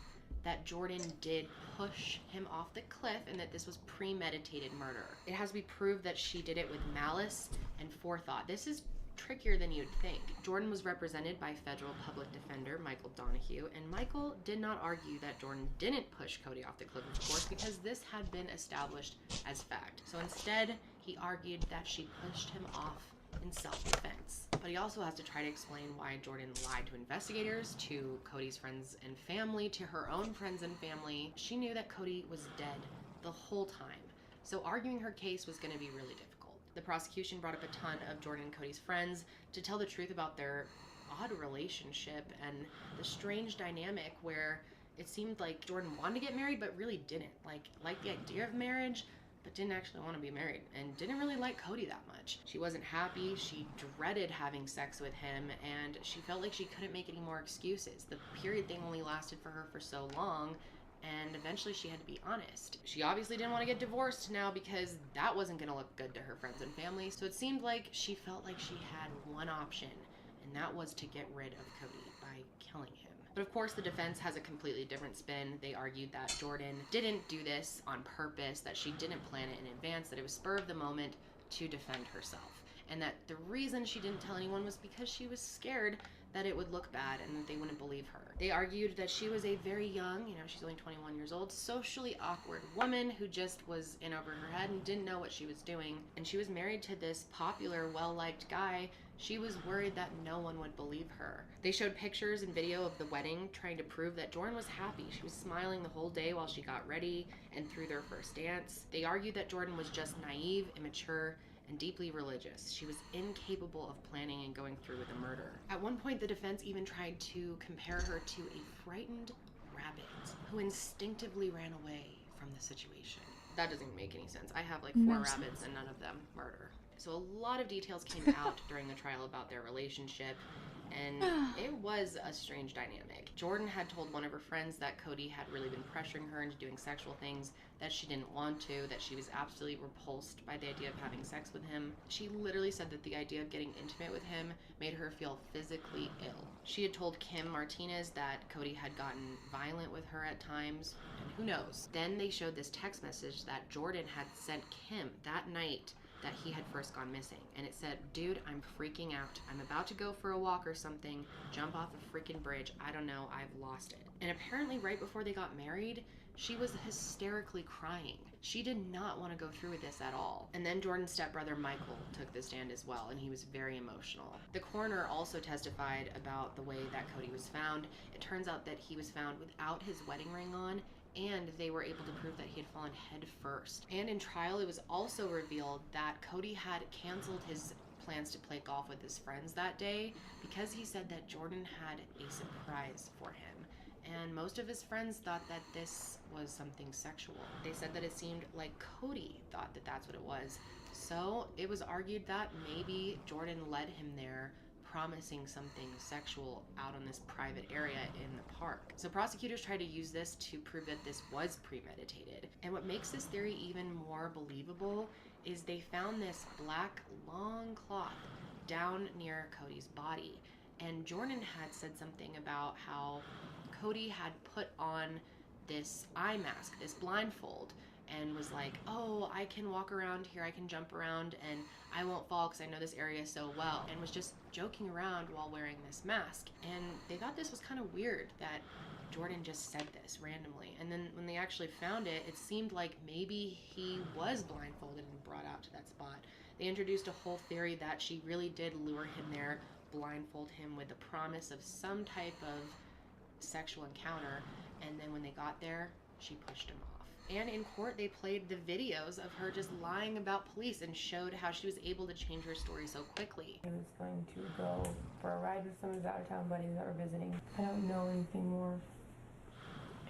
that Jordan did push him off the cliff and that this was premeditated murder. It has to be proved that she did it with malice and forethought. This is trickier than you'd think. Jordan was represented by federal public defender Michael Donahue, and Michael did not argue that Jordan didn't push Cody off the cliff, of course, because this had been established as fact. So instead, he argued that she pushed him off in self-defense. But he also has to try to explain why Jordan lied to investigators, to Cody's friends and family, to her own friends and family. She knew that Cody was dead the whole time, so arguing her case was going to be really difficult. The prosecution brought up a ton of Jordan and Cody's friends to tell the truth about their odd relationship and the strange dynamic where it seemed like Jordan wanted to get married but really didn't. Like the idea of marriage, but didn't actually want to be married and didn't really like Cody that much. She wasn't happy, she dreaded having sex with him, and she felt like she couldn't make any more excuses. The period thing only lasted for her for so long, and eventually she had to be honest. She obviously didn't want to get divorced now because that wasn't going to look good to her friends and family, so it seemed like she felt like she had one option, and that was to get rid of Cody by killing him. But of course the defense has a completely different spin. They argued that Jordan didn't do this on purpose, that she didn't plan it in advance, that it was spur of the moment to defend herself, and that the reason she didn't tell anyone was because she was scared that it would look bad and that they wouldn't believe her. They argued that she was a very young, she's only 21 years old, socially awkward woman who just was in over her head and didn't know what she was doing. And she was married to this popular, well-liked guy. She was worried that no one would believe her. They showed pictures and video of the wedding, trying to prove that Jordan was happy. She was smiling the whole day while she got ready and through their first dance. They argued that Jordan was just naive, immature, and deeply religious. She was incapable of planning and going through with a murder. At one point, the defense even tried to compare her to a frightened rabbit who instinctively ran away from the situation. That doesn't make any sense. I have like 4 rabbits and none of them murder. So a lot of details came out during the trial about their relationship, and it was a strange dynamic. Jordan had told one of her friends that Cody had really been pressuring her into doing sexual things that she didn't want to, that she was absolutely repulsed by the idea of having sex with him. She literally said that the idea of getting intimate with him made her feel physically ill. She had told Kim Martinez that Cody had gotten violent with her at times, and who knows. Then they showed this text message that Jordan had sent Kim that night that he had first gone missing, and it said, "Dude, I'm freaking out. I'm about to go for a walk or something, jump off a freaking bridge. I don't know, I've lost it." And apparently right before they got married, she was hysterically crying. She did not want to go through with this at all. And then Jordan's stepbrother Michael took the stand as well, and he was very emotional. The coroner also testified about the way that Cody was found. It turns out that he was found without his wedding ring on, and they were able to prove that he had fallen head first. And in trial, it was also revealed that Cody had canceled his plans to play golf with his friends that day because he said that Jordan had a surprise for him. And most of his friends thought that this was something sexual. They said that it seemed like Cody thought that that's what it was. So it was argued that maybe Jordan led him there, promising something sexual out on this private area in the park. So prosecutors tried to use this to prove that this was premeditated. And what makes this theory even more believable is they found this black long cloth down near Cody's body. And Jordan had said something about how Cody had put on this eye mask, this blindfold, and was like, "Oh, I can walk around here, I can jump around, and I won't fall because I know this area so well," and was just joking around while wearing this mask. And they thought this was kind of weird that Jordan just said this randomly. And then when they actually found it, it seemed like maybe he was blindfolded and brought out to that spot. They introduced a whole theory that she really did lure him there, blindfold him with the promise of some type of sexual encounter, and then when they got there, she pushed him off. And in court, they played the videos of her just lying about police and showed how she was able to change her story so quickly. I was going to go for a ride with some of his out-of-town buddies that were visiting. I don't know anything more,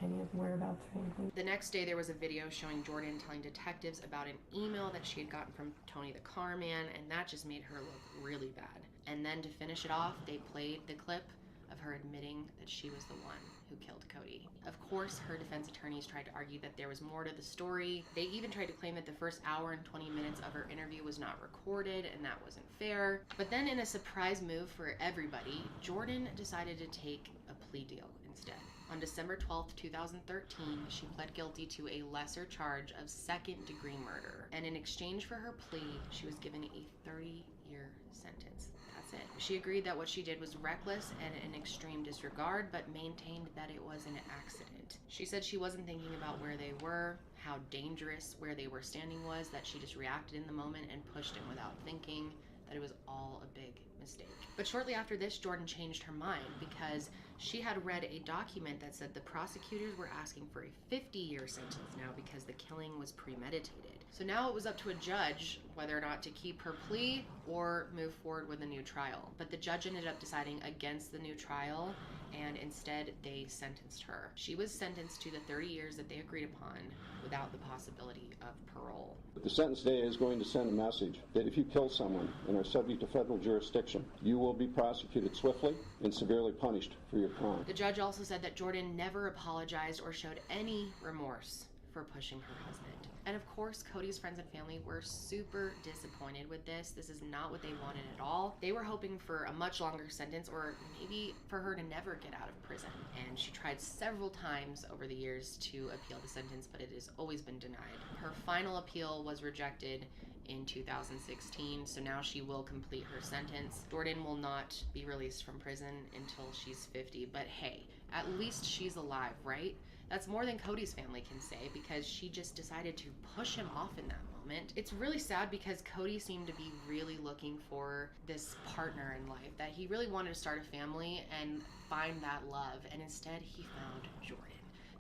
any of the whereabouts or anything. The next day, there was a video showing Jordan telling detectives about an email that she had gotten from Tony the car man, and that just made her look really bad. And then to finish it off, they played the clip of her admitting that she was the one who killed Cody. Of course, her defense attorneys tried to argue that there was more to the story. They even tried to claim that the first hour and 20 minutes of her interview was not recorded, and that wasn't fair. But then in a surprise move for everybody, Jordan decided to take a plea deal instead. On December 12th, 2013, she pled guilty to a lesser charge of second-degree murder. And in exchange for her plea, she was given a 30-year sentence. That's it. She agreed that what she did was reckless and an extreme disregard, but maintained that it was an accident. She said she wasn't thinking about where they were, how dangerous where they were standing was, that she just reacted in the moment and pushed him without thinking, that it was all a big mistake. But shortly after this, Jordan changed her mind because she had read a document that said the prosecutors were asking for a 50-year sentence now because the killing was premeditated. So now it was up to a judge whether or not to keep her plea or move forward with a new trial. But the judge ended up deciding against the new trial, and instead they sentenced her. She was sentenced to the 30 years that they agreed upon without the possibility of parole. The sentence today is going to send a message that if you kill someone and are subject to federal jurisdiction, you will be prosecuted swiftly and severely punished for your crime. The judge also said that Jordan never apologized or showed any remorse for pushing her husband. And of course, Cody's friends and family were super disappointed with this. This is not what they wanted at all. They were hoping for a much longer sentence, or maybe for her to never get out of prison. And she tried several times over the years to appeal the sentence, but it has always been denied. Her final appeal was rejected in 2016, so now she will complete her sentence. Jordan will not be released from prison until she's 50, but hey, at least she's alive, right? That's more than Cody's family can say, because she just decided to push him off in that moment. It's really sad because Cody seemed to be really looking for this partner in life, that he really wanted to start a family and find that love, and instead he found Jordan,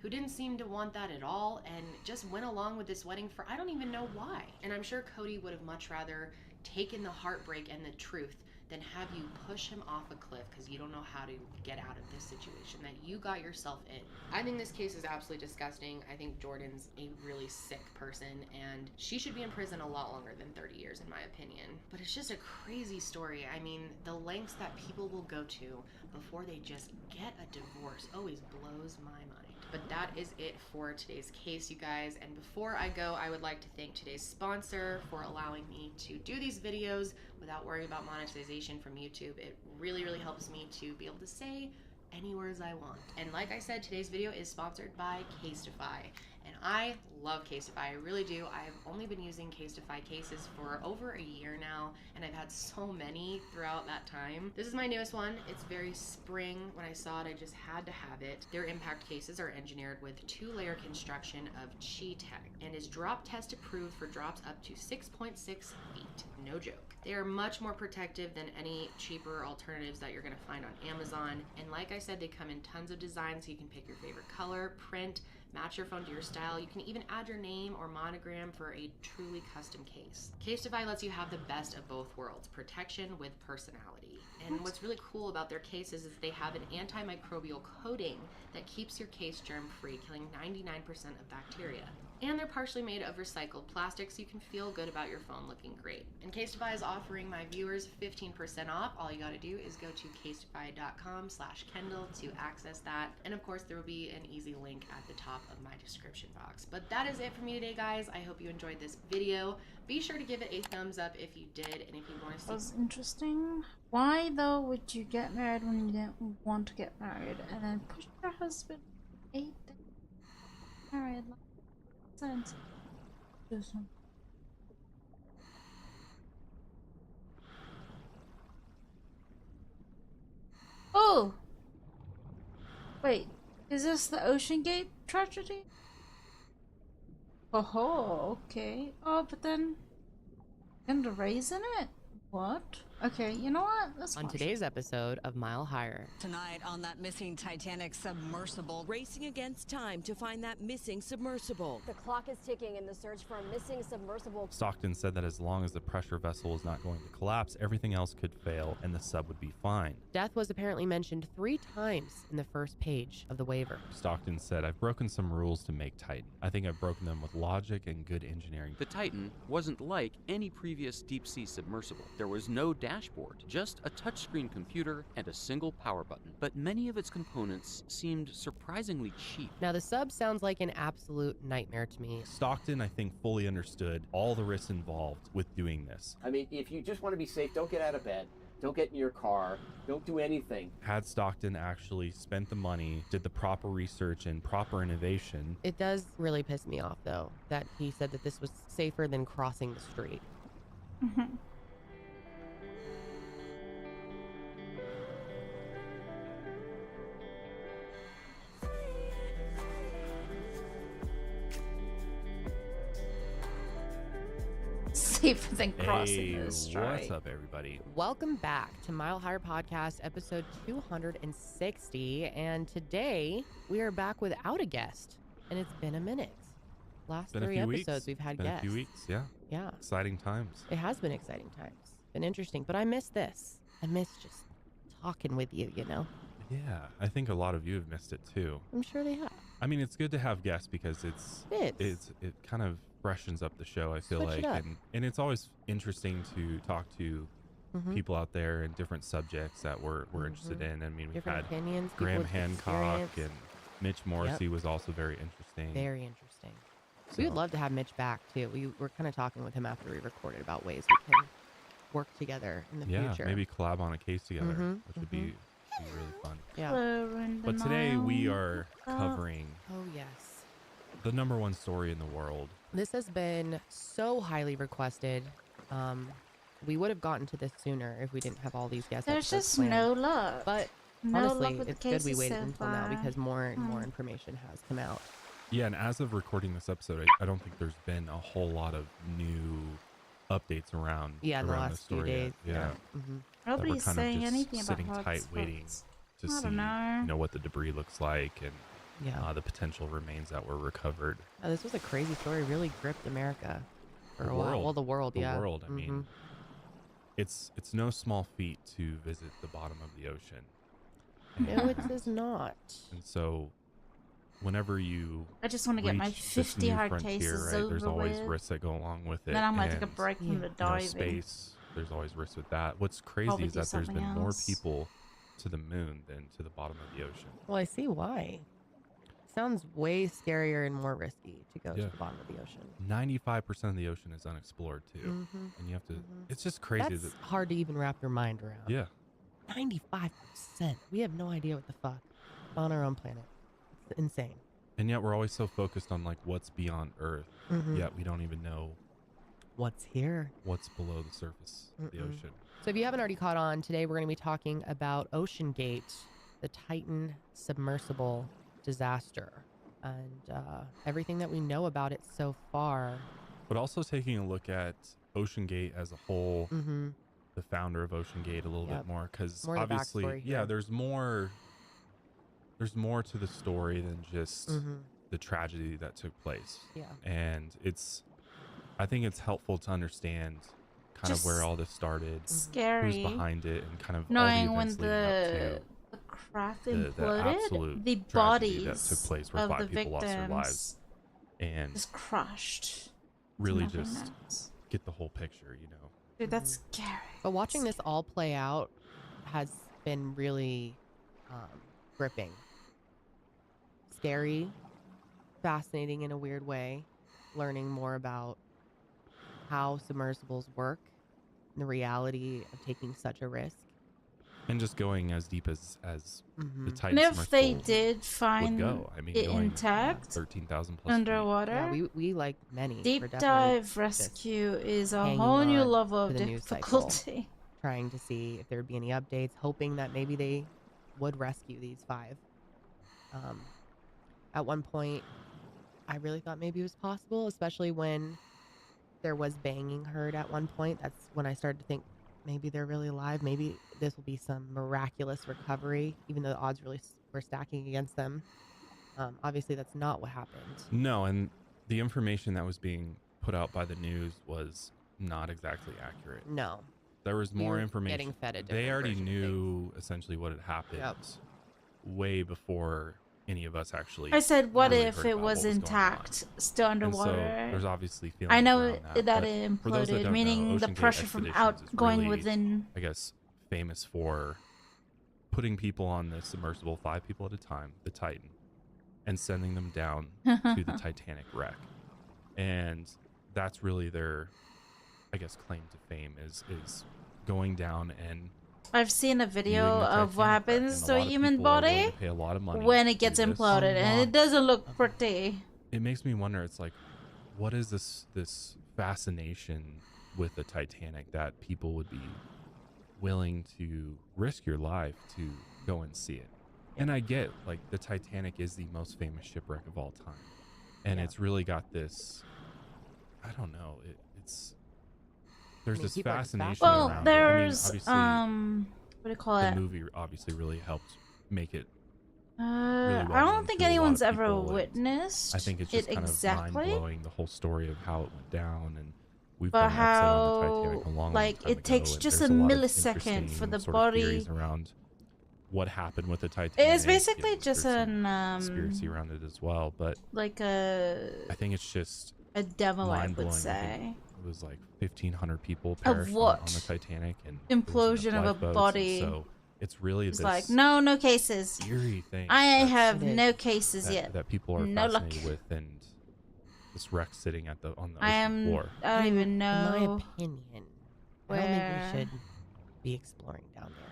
who didn't seem to want that at all and just went along with this wedding for I don't even know why. And I'm sure Cody would have much rather taken the heartbreak and the truth than have you push him off a cliff because you don't know how to get out of this situation that you got yourself in. I think this case is absolutely disgusting. I think Jordan's a really sick person, and she should be in prison a lot longer than 30 years in my opinion. But it's just a crazy story. I mean, the lengths that people will go to before they just get a divorce always blows my mind. But that is it for today's case, you guys. And before I go, I would like to thank today's sponsor for allowing me to do these videos without worrying about monetization from YouTube. It really, really helps me to be able to say any words I want. And like I said, today's video is sponsored by Casetify. And I love Casetify, I really do. I've only been using Casetify cases for over a year now, and I've had so many throughout that time. This is my newest one. It's very spring. When I saw it, I just had to have it. Their impact cases are engineered with 2-layer construction of Chi-Tech and is drop test approved for drops up to 6.6 feet. No joke. They are much more protective than any cheaper alternatives that you're gonna find on Amazon. And like I said, they come in tons of designs, so you can pick your favorite color, print, match your phone to your style. You can even add your name or monogram for a truly custom case. Casetify lets you have the best of both worlds, protection with personality. And what's really cool about their cases is they have an antimicrobial coating that keeps your case germ-free, killing 99% of bacteria. And they're partially made of recycled plastic, so you can feel good about your phone looking great. And Casetify is offering my viewers 15% off. All you gotta do is go to casetify.com/Kendall to access that. And of course, there will be an easy link at the top of my description box. But that is it for me today, guys. I hope you enjoyed this video. Be sure to give it a thumbs up if you did, and if you want to see... That was interesting. Why, though, would you get married when you didn't want to get married, and then push your husband 8 days married? Sense. Oh! Wait, is this the Ocean Gate tragedy? Oh, okay. Oh, but then... and the raise in it? What? Okay, you know what? Let's On watch today's episode of Mile Higher. Tonight on that missing Titanic submersible, racing against time to find that missing submersible. The clock is ticking in the search for a missing submersible. Stockton said that as long as the pressure vessel is not going to collapse, everything else could fail and the sub would be fine. Death was apparently mentioned 3 times in the first page of the waiver. Stockton said, "I've broken some rules to make Titan. I think I've broken them with logic and good engineering." The Titan wasn't like any previous deep-sea submersible. There was no dashboard, just a touchscreen computer and a single power button. But many of its components seemed surprisingly cheap. Now the sub sounds like an absolute nightmare to me. Stockton, I think, fully understood all the risks involved with doing this. I mean, if you just want to be safe, don't get out of bed. Don't get in your car. Don't do anything. Had Stockton actually spent the money, did the proper research and proper innovation. It does really piss me off, though, that he said that this was safer than crossing the street. Safer than crossing Hey, the street. what's up, everybody? Welcome back to Mile Higher Podcast, episode 260. And today we are back without a guest, and it's been a minute. Last Been a 3 few episodes weeks. we've had Been guests. a few weeks, yeah. Yeah. Exciting times. It has been exciting times. Been interesting, but I miss this. I miss just talking with you, you know? Yeah, I think a lot of you have missed it too. I'm sure they have. I mean, it's good to have guests because it kind of freshens up the show, I feel Switch it like, up. and it's always interesting to talk to people out there and different subjects that we're interested in. I mean, we've Different had opinions, people Graham with Hancock experience. and Mitch Morrissey was also very interesting. Very interesting. We would love to have Mitch back too. We were kind of talking with him after we recorded about ways we can work together in the future. Maybe collab on a case together, which would be really fun. Yeah. But today we are covering Oh yes. the #1 story in the world. This has been so highly requested. We would have gotten to this sooner if we didn't have all these guests. There's episodes just planned. no luck. But No luck honestly, with the it's good we cases waited so until now far. because more and more information has come out. Yeah, and as of recording this episode, I don't think there's been a whole lot of new updates around Yeah, in the around last the few story yet. days, Yeah. yeah. Mhm. That Nobody we're kind saying of just anything about sitting how tight, it's waiting to I see don't know. what the debris looks like and Yeah. the potential remains that were recovered. This was a crazy story. Really gripped America for The a while. world. Well, the world, The yeah. world. I mean, it's no small feat to visit the bottom of the ocean. No, it is not. And so, whenever you I just want to get my reach this 50 new hard frontier, cases right, there's over always with. risks that go along with it. Then I might take a and, break from the you know, diving. space, there's always risks with that. What's crazy Probably is do that there's been something more else. people to the moon than to the bottom of the ocean. Well, I see why. Sounds way scarier and more risky to go Yeah. to the bottom of the ocean. 95% of the ocean is unexplored too, Mhm. and you have to. It's just crazy. That's hard to even wrap your mind around. Yeah. 95%. We have no idea what the fuck on our own planet. It's insane. And yet we're always so focused on like what's beyond Earth, Mhm. yet we don't even know What's here? what's below the surface of the Mm-mm. ocean. So if you haven't already caught on, today we're going to be talking about Ocean Gate, the Titan submersible disaster, and everything that we know about it so far. But also taking a look at Ocean Gate as a whole, Mhm. the founder of Ocean Gate a little Yep. bit more, because More of the obviously, backstory yeah, here. there's more to the story than just Mhm. the tragedy that took place. Yeah. And I think it's helpful to understand kind of where Just all this started, scary. who's behind it, and kind of Knowing all the when events leading up to the craft the imploded, absolute the tragedy bodies that took place where of the 5 people lost their lives, victims and just crushed. really Nothing just else. get the whole picture, you know. Dude, that's scary. But watching this all play out has been really gripping. Scary, fascinating in a weird way, learning more about how submersibles work and the reality of taking such a risk. And just going as deep as the Mhm. Titan And if they submersible did would find go. I mean, it going intact 13,000 plus feet. underwater, Yeah, we like many. deep we're definitely dive rescue is a hanging whole new on level to of the news cycle, difficulty. trying to see if there would be any updates, hoping that maybe they would rescue these 5. At one point, I really thought maybe it was possible, especially when there was banging heard at one point. That's when I started to think maybe they're really alive. Maybe this will be some miraculous recovery, even though the odds really were stacking against them. Obviously, that's not what happened. No, and the information that was being put out by the news was not exactly accurate. No. There was We more were information. getting fed a They different already version of knew essentially what had happened Yep. way before any of us actually. I said, what really if heard it about was what going on. intact, still underwater? And so there's obviously feelings I know around that, that but it for those that imploded, don't meaning know, the Ocean Gate pressure from Expeditions is going really, within. I guess, famous for putting people on the submersible, 5 people at a time, the Titan, and sending them down to the Titanic wreck. And that's really their, I guess, claim to fame is going down and I've seen a video viewing the of what Titanic wreck, happens and a to a lot of human people are willing body to pay a lot of money when to it gets do this. imploded, and it doesn't look pretty. It makes me wonder. It's like, what is this fascination with the Titanic that people would be willing to risk your life to go and see it? And I get, like, the Titanic is the most famous shipwreck of all time, and it's really got this. I don't know. It's there's this people are just fascination Well, around there's it. I mean, what do you call the it? movie obviously really helped make it. I well don't known think to a lot anyone's of ever people, and witnessed I think it's it just kind exactly. of mind-blowing, the whole story of how it went down, and we've But done an episode on the how, Titanic a long like, time it takes ago, and just there's a lot of millisecond for interesting the sort of theories body around what happened with the Titanic. It's basically and just there's some an conspiracy around it as well, but like I think it's just a demo, I would mind-blowing. I say. think it was like 1,500 people Of perished on what? the Titanic, and implosion of a lifeboats, and body. so it's really It's this like no cases. eerie thing. I that's- have no cases that, yet. that people are no luck. fascinated with, and this wreck sitting on the ocean floor. I don't even In know. my opinion, I don't think we should be exploring down there.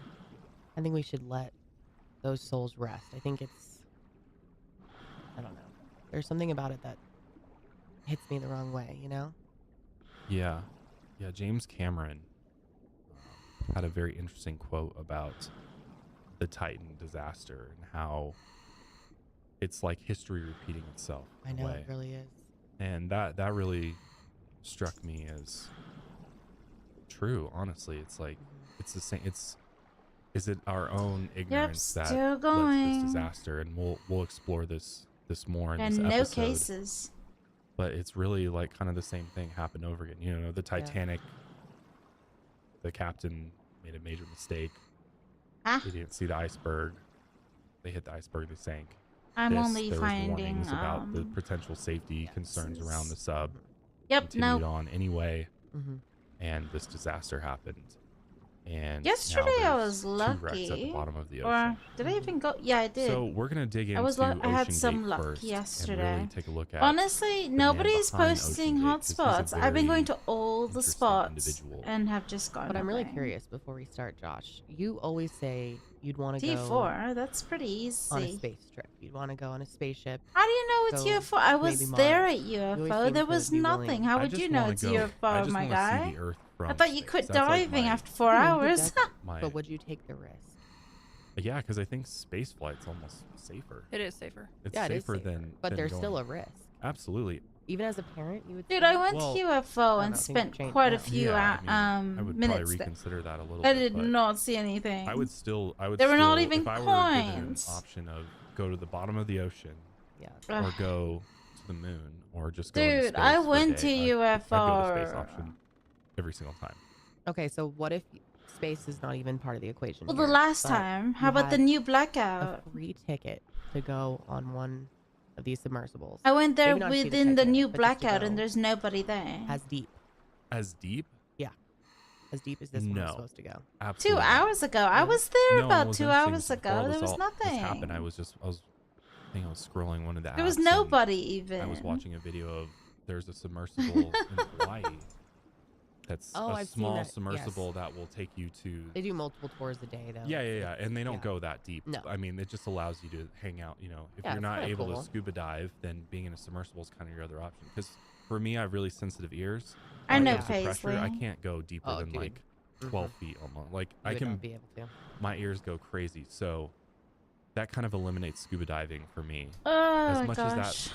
I think we should let those souls rest. I think it's, I don't know. There's something about it that hits me the wrong way, you know? Yeah. James Cameron had a very interesting quote about the Titan disaster and how it's like history repeating itself. I know, it really is. And that really struck me as true. Honestly, it's like it's the same. Is it our own ignorance that still led to going. this disaster? And we'll explore this more in And this no episode. cases. But it's really like kind of the same thing happened over again. You know, the Titanic, the captain made a major mistake. He didn't see the iceberg. They hit the iceberg, they sank. I'm only there was finding warnings about the potential safety concerns around the sub. Yep, Continued no. on anyway. Mhm. And this disaster happened. And Yesterday now I there's was two wrecks at the lucky. bottom of the Or ocean. did I even go? Yeah, I did. So we're gonna dig into I had Ocean some Gate luck first yesterday. and really take a look at Honestly, the man nobody's behind posting Ocean Gate, 'cause he's a hotspots. I've been going very to all the spots individual. and have just gone. But I'm really curious before we start, Josh. You always say you'd want to go T4, that's pretty easy. on a space trip. You'd want to go on a spaceship. How do you know it's go UFO? I was maybe there Mars. at You always UFO. seem There to was be willing- nothing. How I would just you know wanna it's go- I UFO, just my wanna guy? see the Earth I from thought you space. quit That's like diving my- after 4 hours. But would you take the risk? Yeah, because I think space flight's almost safer. It is safer. It's Yeah, it is safer safer, than. but than there's going. still a risk. Absolutely. Even as a parent, you would. Dude, say? I went Well, to UFO I and don't think spent it's changed quite a now. few I would probably minutes there. reconsider that a little I bit. did but not see anything. I would still. There were not still- even if I were given an coins. option of go to the bottom of the ocean, yeah, or Ugh. go to the moon, or just go into Dude, space I for a went day, to I'd go to the space UFO. option every single time. Okay, so what if space is not even part of the equation? Well, the here, last but time. How you about the had new a blackout? free ticket to go on one of these submersibles? I went there Maybe not to see within the Titanic, new but just to blackout go and there's nobody there. as deep. As deep? Yeah, as deep as this one was No. supposed to go. Absolutely. 2 hours ago. I was there No, about it was 2 interesting hours before ago. this There was all- nothing. This happened. I was I think I was scrolling one of the apps. There was and nobody even. I was watching a video of there's a submersible in Hawaii. That's Oh, a I've seen small that, yes. submersible that will take you to. They do multiple tours a day, though. Yeah, and they don't yeah. go that deep. No. I mean, it just allows you to hang out. You know, if Yeah, you're it's not kinda able cool. to scuba dive, then being in a submersible is kind of your other option. Because for me, I have really sensitive ears. I When it know, comes to pressure, I Paisley. can't go deeper Oh, than dude. like 12 feet almost. Like You I would can not be able to. my ears go crazy. So that kind of eliminates scuba diving for me. Oh as my much as gosh. that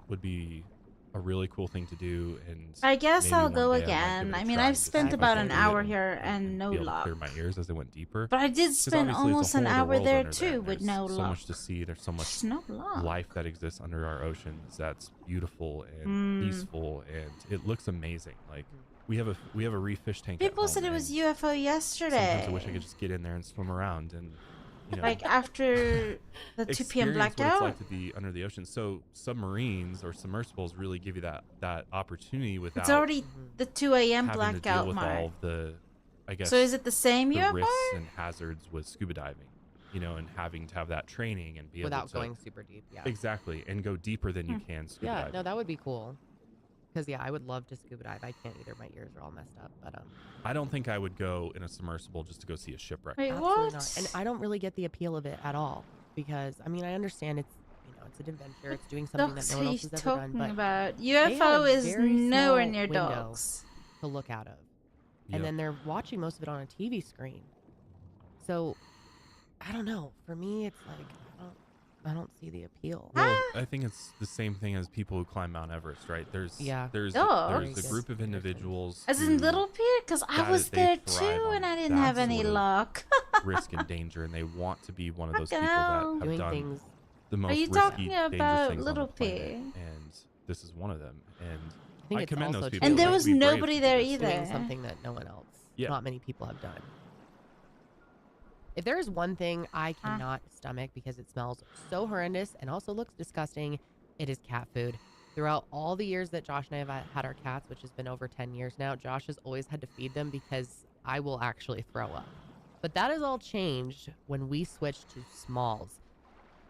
would be a really cool thing to do, and I guess maybe I'll one go day I might give again. it a I mean, try I've just to spent see if I about can an do it hour and here and no be able to luck. clear my ears as they went deeper. But I did 'Cause spend obviously it's a almost an whole other hour world there under too and with there's no so luck. much to see. There's so much No luck. life that exists under our oceans that's beautiful and peaceful, and it looks amazing. Like we have a reef fish tank. at People home, said it was and UFO Sometimes yesterday. I wish I could just get in there and swim around and, you know, Like after the 2 p.m. experience what blackout. it's like to be under the ocean. So submarines or submersibles really give you that opportunity without. It's already the 2 a.m. having to deal blackout with mark. all of the, I guess. So is it the same the UFO? risks and hazards with scuba diving, you know, and having to have that training and be Without able to going super deep, yeah. Exactly, and go deeper than you can scuba Yeah, diving. no, that would be cool. Because yeah, I would love to scuba dive. I can't either. My ears are all messed up. But I don't think I would go in a submersible just to go see a shipwreck. Wait, absolutely what? not. And I don't really get the appeal of it at all. Because I mean, I understand it's it's an adventure. It's doing something that no one else He's has ever done. talking But about they have UFO a is very nowhere small near window dogs. to look out of, Yep. and then they're watching most of it on a TV screen. So I don't know. For me, it's like I don't see the appeal. Well, I think it's the same thing as people who climb Mount Everest, right? There's there's Dogs. a group of individuals As who in Little Peter, because I that was is- they there thrive too, on and I didn't that have any sort of luck. risk and danger, and they want to be one of those Fucking people hell. that have Doing done things. the most Are you risky, talking dangerous about things Little on the planet, P? and this is one of them. And I think I it's commend also those people. And there Like, was be brave nobody to do there this. either. Doing something that no one else, Yeah. not many people have done. If there is one thing I cannot stomach because it smells so horrendous and also looks disgusting, it is cat food. Throughout all the years that Josh and I have had our cats, which has been over 10 years now, Josh has always had to feed them because I will actually throw up. But that has all changed when we switched to Smalls.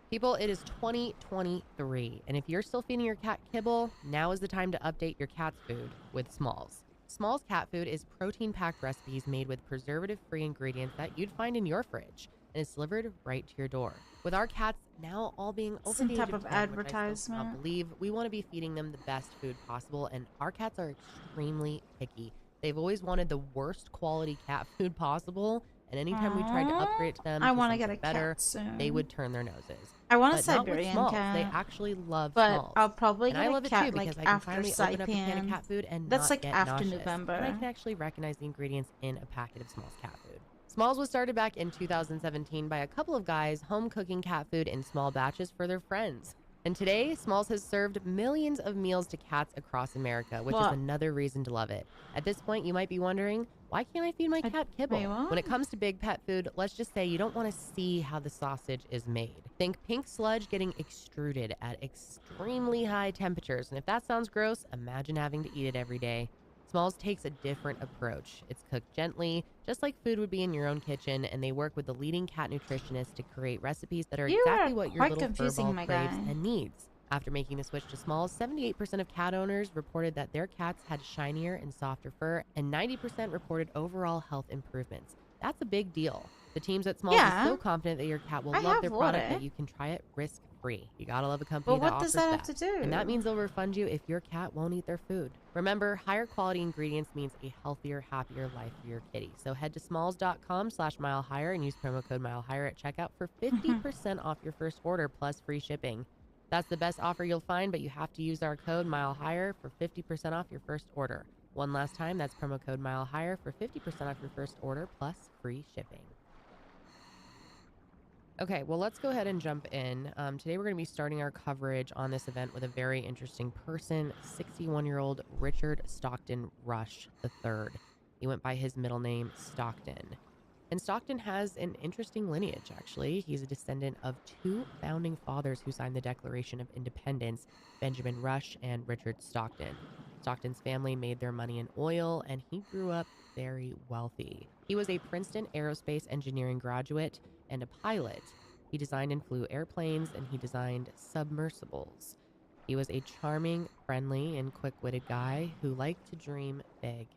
People, it is 2023, and if you're still feeding your cat kibble, now is the time to update your cat's food with Smalls. Smalls cat food is protein-packed recipes made with preservative-free ingredients that you'd find in your fridge, and it's delivered right to your door. With our cats now all being over Some the age type of of 10, which I still advertisement. cannot believe, we want to be feeding them the best food possible, and our cats are extremely picky. They've always wanted the worst quality cat food possible, and anytime we tried to upgrade them I to want to something get a better, cat soon. they would turn their noses. I want a But not with Siberian Smalls. cat. They actually love but Smalls. I'll probably And get I a love it cat too like because I can after finally open up a can of Saipan. cat food and That's not like get after nauseous. November. And I can actually recognize the ingredients in a packet of Smalls cat food. Smalls was started back in 2017 by a couple of guys home cooking cat food in small batches for their friends. And today, Smalls has served millions of meals to cats across America, which is What? another reason to love it. At this point, you might be wondering, why can't I feed my cat kibble? wait, what? When it comes to big pet food, let's just say you don't want to see how the sausage is made. Think pink sludge getting extruded at extremely high temperatures. And if that sounds gross, imagine having to eat it every day. Smalls takes a different approach. It's cooked gently, just like food would be in your own kitchen, and they work with the leading cat nutritionists to create recipes that are You exactly are what your quite little confusing, furball my craves guy. and needs. After making the switch to Smalls, 78% of cat owners reported that their cats had shinier and softer fur, and 90% reported overall health improvements. That's a big deal. The teams at Smalls Yeah. is so confident that your cat will I love have their product water. that you can try it risk-free. You gotta love a company But that what offers does that have to do? And that means they'll refund you if your cat won't eat their food. Remember, higher quality ingredients means a healthier, happier life for your kitty. So head to smalls.com/milehigher and use promo code milehigher at checkout for 50% off your first order plus free shipping. That's the best offer you'll find, but you have to use our code milehigher for 50% off your first order. One last time, that's promo code milehigher for 50% off your first order plus free shipping. Okay, well, let's go ahead and jump in. Today we're going to be starting our coverage on this event with a very interesting person, 61-year-old Richard Stockton Rush III. He went by his middle name, Stockton. And Stockton has an interesting lineage, actually. He's a descendant of two founding fathers who signed the Declaration of Independence, Benjamin Rush and Richard Stockton. Stockton's family made their money in oil, and he grew up very wealthy. He was a Princeton aerospace engineering graduate and a pilot. He designed and flew airplanes, and he designed submersibles. He was a charming, friendly, and quick-witted guy who liked to dream big.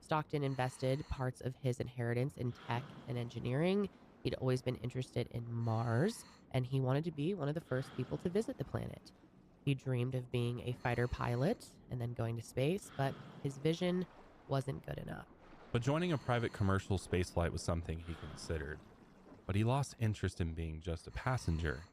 Stockton invested parts of his inheritance in tech and engineering. He'd always been interested in Mars, and he wanted to be one of the first people to visit the planet. He dreamed of being a fighter pilot and then going to space, but his vision wasn't good enough. But joining a private commercial spaceflight was something he considered. But he lost interest in being just a passenger.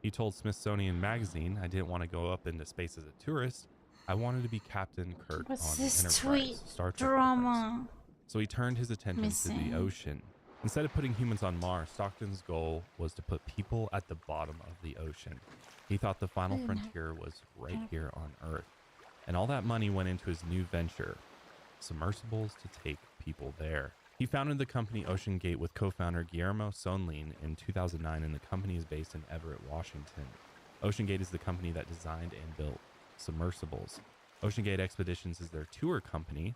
He told Smithsonian Magazine, "I didn't want to go up into space as a tourist. I wanted to be Captain Kirk What's on the this Enterprise, tweet Star Trek drama? Enterprise." So he turned his attention to Missing. the ocean. Instead of putting humans on Mars, Stockton's goal was to put people at the bottom of the ocean. He thought the final frontier was right here on Earth. And all that money went into his new venture, submersibles to take people there. He founded the company Ocean Gate with co-founder Guillermo Sonlin in 2009, and the company is based in Everett, Washington. Ocean Gate is the company that designed and built submersibles. Ocean Gate Expeditions is their tour company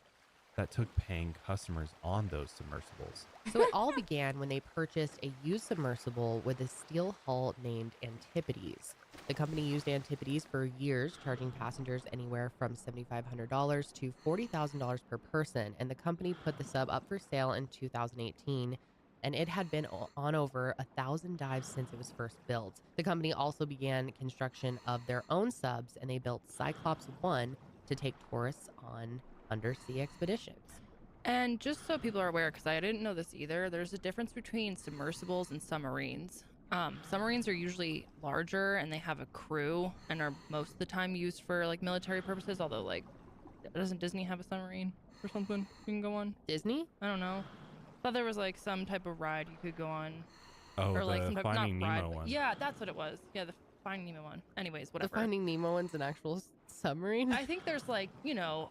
that took paying customers on those submersibles. So it all began when they purchased a used submersible with a steel hull named Antipodes. The company used Antipodes for years, charging passengers anywhere from $7,500 to $40,000 per person, and the company put the sub up for sale in 2018, and it had been on over 1,000 dives since it was first built. The company also began construction of their own subs, and they built Cyclops 1 to take tourists on undersea expeditions. And just so people are aware, because I didn't know this either, there's a difference between submersibles and submarines. Submarines are usually larger and they have a crew and are most of the time used for like military purposes, although like, doesn't Disney have a submarine or something you can go on? Disney? I don't know. Thought there was like some type of ride you could go on. Oh, or like the some type, Finding not ride, Nemo but- one. Yeah, that's what it was. Yeah, the Finding Nemo one. Anyways, whatever. The Finding Nemo one's an actual submarine? I think there's like, you know,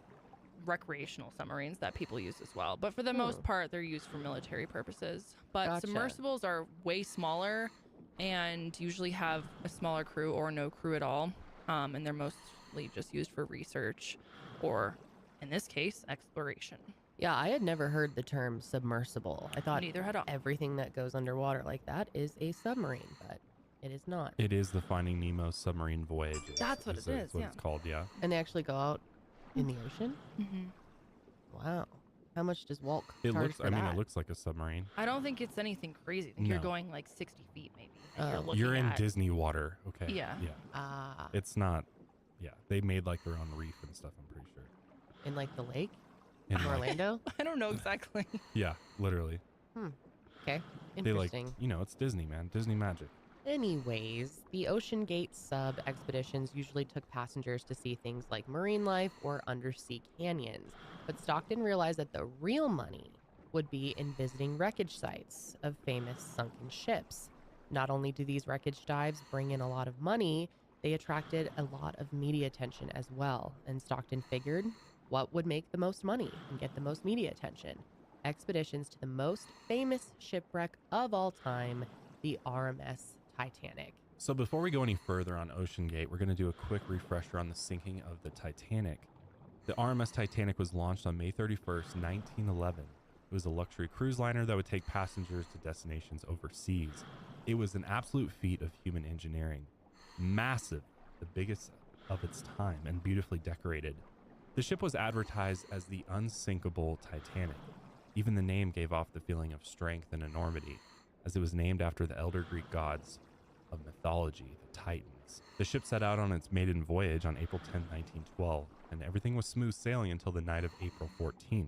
recreational submarines that people use as well. But for the most part, they're used for military purposes. But Gotcha. submersibles are way smaller and usually have a smaller crew or no crew at all. And they're mostly just used for research or, in this case, exploration. Yeah, I had never heard the term submersible. I thought Neither had I. everything that goes underwater like that is a submarine, but it is not. It is the Finding Nemo submarine voyage. That's what it is, That's what it's called, yeah. And they actually go out in the ocean? Mm-hmm. Wow. How much does Walk It charge looks. for I mean, that? it looks like a submarine. I don't think it's anything crazy. I think you're No. going like 60 feet maybe. And You're in at- Disney water, okay? Yeah. Yeah. Ah. It's not. Yeah, they made like their own reef and stuff. I'm pretty sure. In like the lake? In, In like- Orlando? I don't know exactly. Yeah, literally. Okay. They like, Interesting. it's Disney, man. Disney magic. Anyways, the Ocean Gate sub expeditions usually took passengers to see things like marine life or undersea canyons. But Stockton realized that the real money would be in visiting wreckage sites of famous sunken ships. Not only do these wreckage dives bring in a lot of money, they attracted a lot of media attention as well. And Stockton figured what would make the most money and get the most media attention. Expeditions to the most famous shipwreck of all time, the RMS Titanic. So before we go any further on Ocean Gate, we're going to do a quick refresher on the sinking of the Titanic. The RMS Titanic was launched on May 31st, 1911. It was a luxury cruise liner that would take passengers to destinations overseas. It was an absolute feat of human engineering. Massive, the biggest of its time, and beautifully decorated. The ship was advertised as the unsinkable Titanic. Even the name gave off the feeling of strength and enormity, as it was named after the elder Greek gods of mythology, the Titans. The ship set out on its maiden voyage on April 10, 1912, and everything was smooth sailing until the night of April 14th.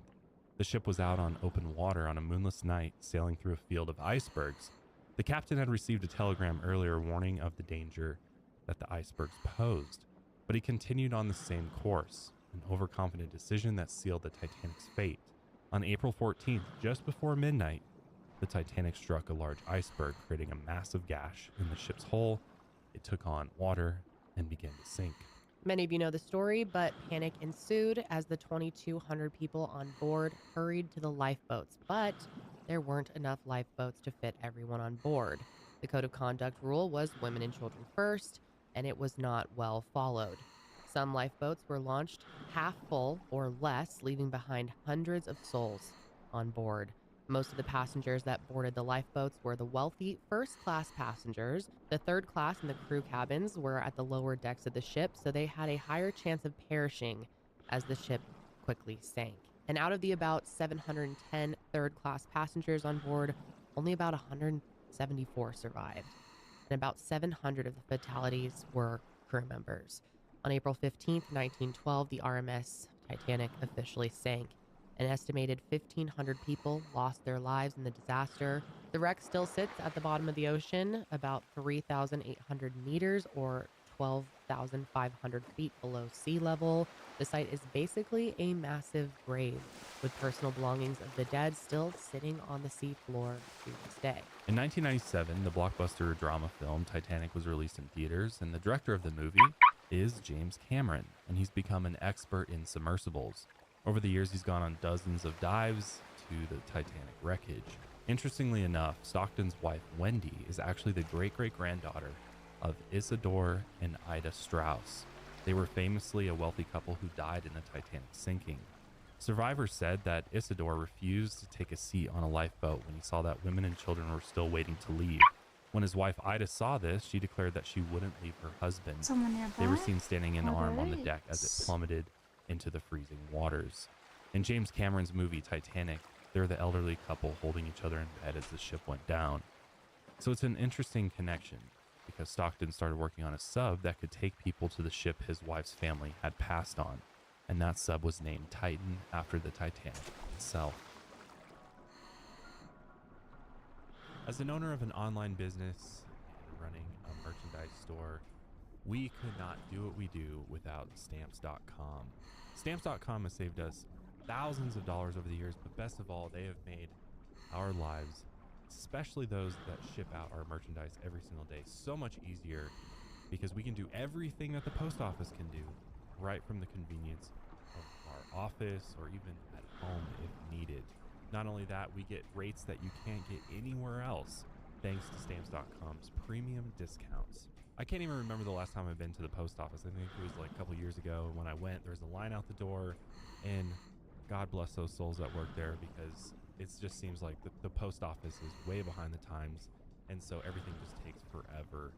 The ship was out on open water on a moonless night, sailing through a field of icebergs. The captain had received a telegram earlier warning of the danger that the icebergs posed, but he continued on the same course, an overconfident decision that sealed the Titanic's fate. On April 14th, just before midnight, the Titanic struck a large iceberg, creating a massive gash in the ship's hull. It took on water and began to sink. Many of you know the story, but panic ensued as the 2,200 people on board hurried to the lifeboats, but there weren't enough lifeboats to fit everyone on board. The code of conduct rule was women and children first, and it was not well followed. Some lifeboats were launched half full or less, leaving behind hundreds of souls on board. Most of the passengers that boarded the lifeboats were the wealthy first-class passengers. The third class and the crew cabins were at the lower decks of the ship, so they had a higher chance of perishing as the ship quickly sank. And out of the about 710 third-class passengers on board, only about 174 survived. And about 700 of the fatalities were crew members. On April 15th, 1912, the RMS Titanic officially sank. An estimated 1,500 people lost their lives in the disaster. The wreck still sits at the bottom of the ocean, about 3,800 meters or 12,500 feet below sea level. The site is basically a massive grave, with personal belongings of the dead still sitting on the seafloor to this day. In 1997, the blockbuster drama film Titanic was released in theaters, and the director of the movie is James Cameron, and he's become an expert in submersibles. Over the years, he's gone on dozens of dives to the Titanic wreckage. Interestingly enough, Stockton's wife, Wendy, is actually the great-great-granddaughter of Isidore and Ida Strauss. They were famously a wealthy couple who died in the Titanic sinking. Survivors said that Isidore refused to take a seat on a lifeboat when he saw that women and children were still waiting to leave. When his wife Ida saw this, she declared that she wouldn't leave her husband. Someone nearby? They were seen standing in Oh, arm on the there deck as is. it plummeted into the freezing waters. In James Cameron's movie Titanic, they're the elderly couple holding each other in bed as the ship went down. So it's an interesting connection, because Stockton started working on a sub that could take people to the ship his wife's family had passed on, and that sub was named Titan after the Titanic itself. As an owner of an online business and running a merchandise store, we could not do what we do without Stamps.com. Stamps.com has saved us thousands of dollars over the years, but best of all, they have made our lives, especially those that ship out our merchandise every single day, so much easier, because we can do everything that the post office can do right from the convenience of our office or even at home if needed. Not only that, we get rates that you can't get anywhere else thanks to Stamps.com's premium discounts. I can't even remember the last time I've been to the post office. I think it was like a couple years ago. When I went, there was a line out the door, and God bless those souls that work there, because it just seems like the post office is way behind the times, and so everything just takes forever.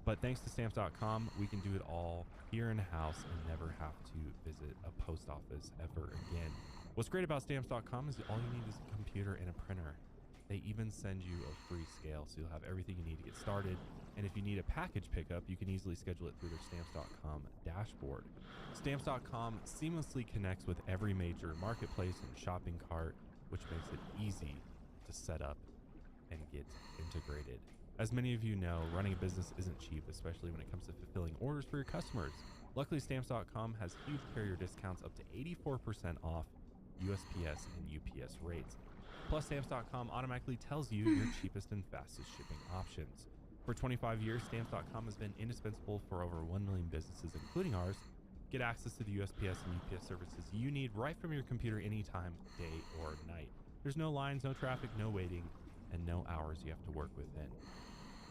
But thanks to Stamps.com, we can do it all here in the house and never have to visit a post office ever again. What's great about Stamps.com is all you need is a computer and a printer. They even send you a free scale, so you'll have everything you need to get started. And if you need a package pickup, you can easily schedule it through their Stamps.com dashboard. Stamps.com seamlessly connects with every major marketplace and shopping cart, which makes it easy to set up and get integrated. As many of you know, running a business isn't cheap, especially when it comes to fulfilling orders for your customers. Luckily, Stamps.com has huge carrier discounts up to 84% off USPS and UPS rates. Plus, Stamps.com automatically tells you your cheapest and fastest shipping options. For 25 years, Stamps.com has been indispensable for over 1 million businesses, including ours. Get access to the USPS and UPS services you need right from your computer anytime, day or night. There's no lines, no traffic, no waiting, and no hours you have to work within.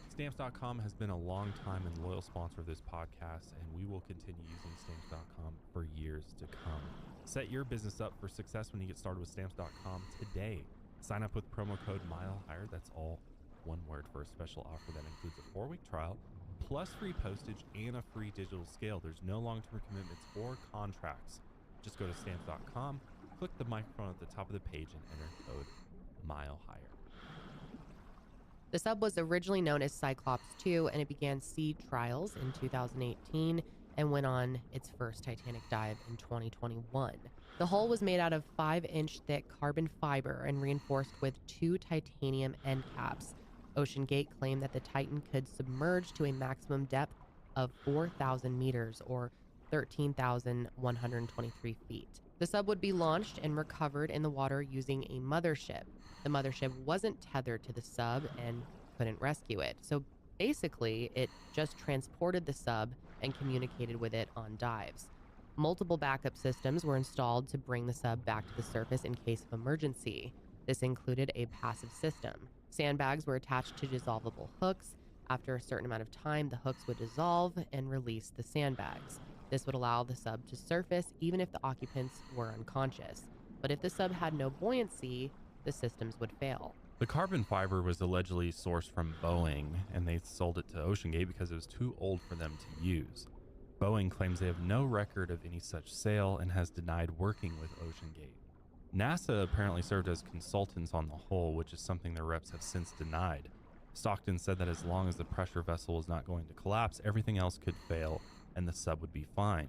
Stamps.com has been a long time and loyal sponsor of this podcast, and we will continue using Stamps.com for years to come. Set your business up for success when you get started with Stamps.com today. Sign up with promo code MILEHIGHER, that's all one word, for a special offer that includes a 4-week trial, plus free postage and a free digital scale. There's no long-term commitments or contracts. Just go to Stamps.com, click the microphone at the top of the page, and enter code MILEHIGHER. The sub was originally known as Cyclops 2, and it began sea trials in 2018 and went on its first Titanic dive in 2021. The hull was made out of 5-inch thick carbon fiber and reinforced with 2 titanium end caps. OceanGate claimed that the Titan could submerge to a maximum depth of 4,000 meters or 13,123 feet. The sub would be launched and recovered in the water using a mothership. The mothership wasn't tethered to the sub and couldn't rescue it. So basically, it just transported the sub and communicated with it on dives. Multiple backup systems were installed to bring the sub back to the surface in case of emergency. This included a passive system. Sandbags were attached to dissolvable hooks. After a certain amount of time, the hooks would dissolve and release the sandbags. This would allow the sub to surface even if the occupants were unconscious. But if the sub had no buoyancy, the systems would fail. The carbon fiber was allegedly sourced from Boeing, and they sold it to OceanGate because it was too old for them to use. Boeing claims they have no record of any such sale and has denied working with OceanGate. NASA apparently served as consultants on the hull, which is something their reps have since denied. Stockton said that as long as the pressure vessel was not going to collapse, everything else could fail and the sub would be fine.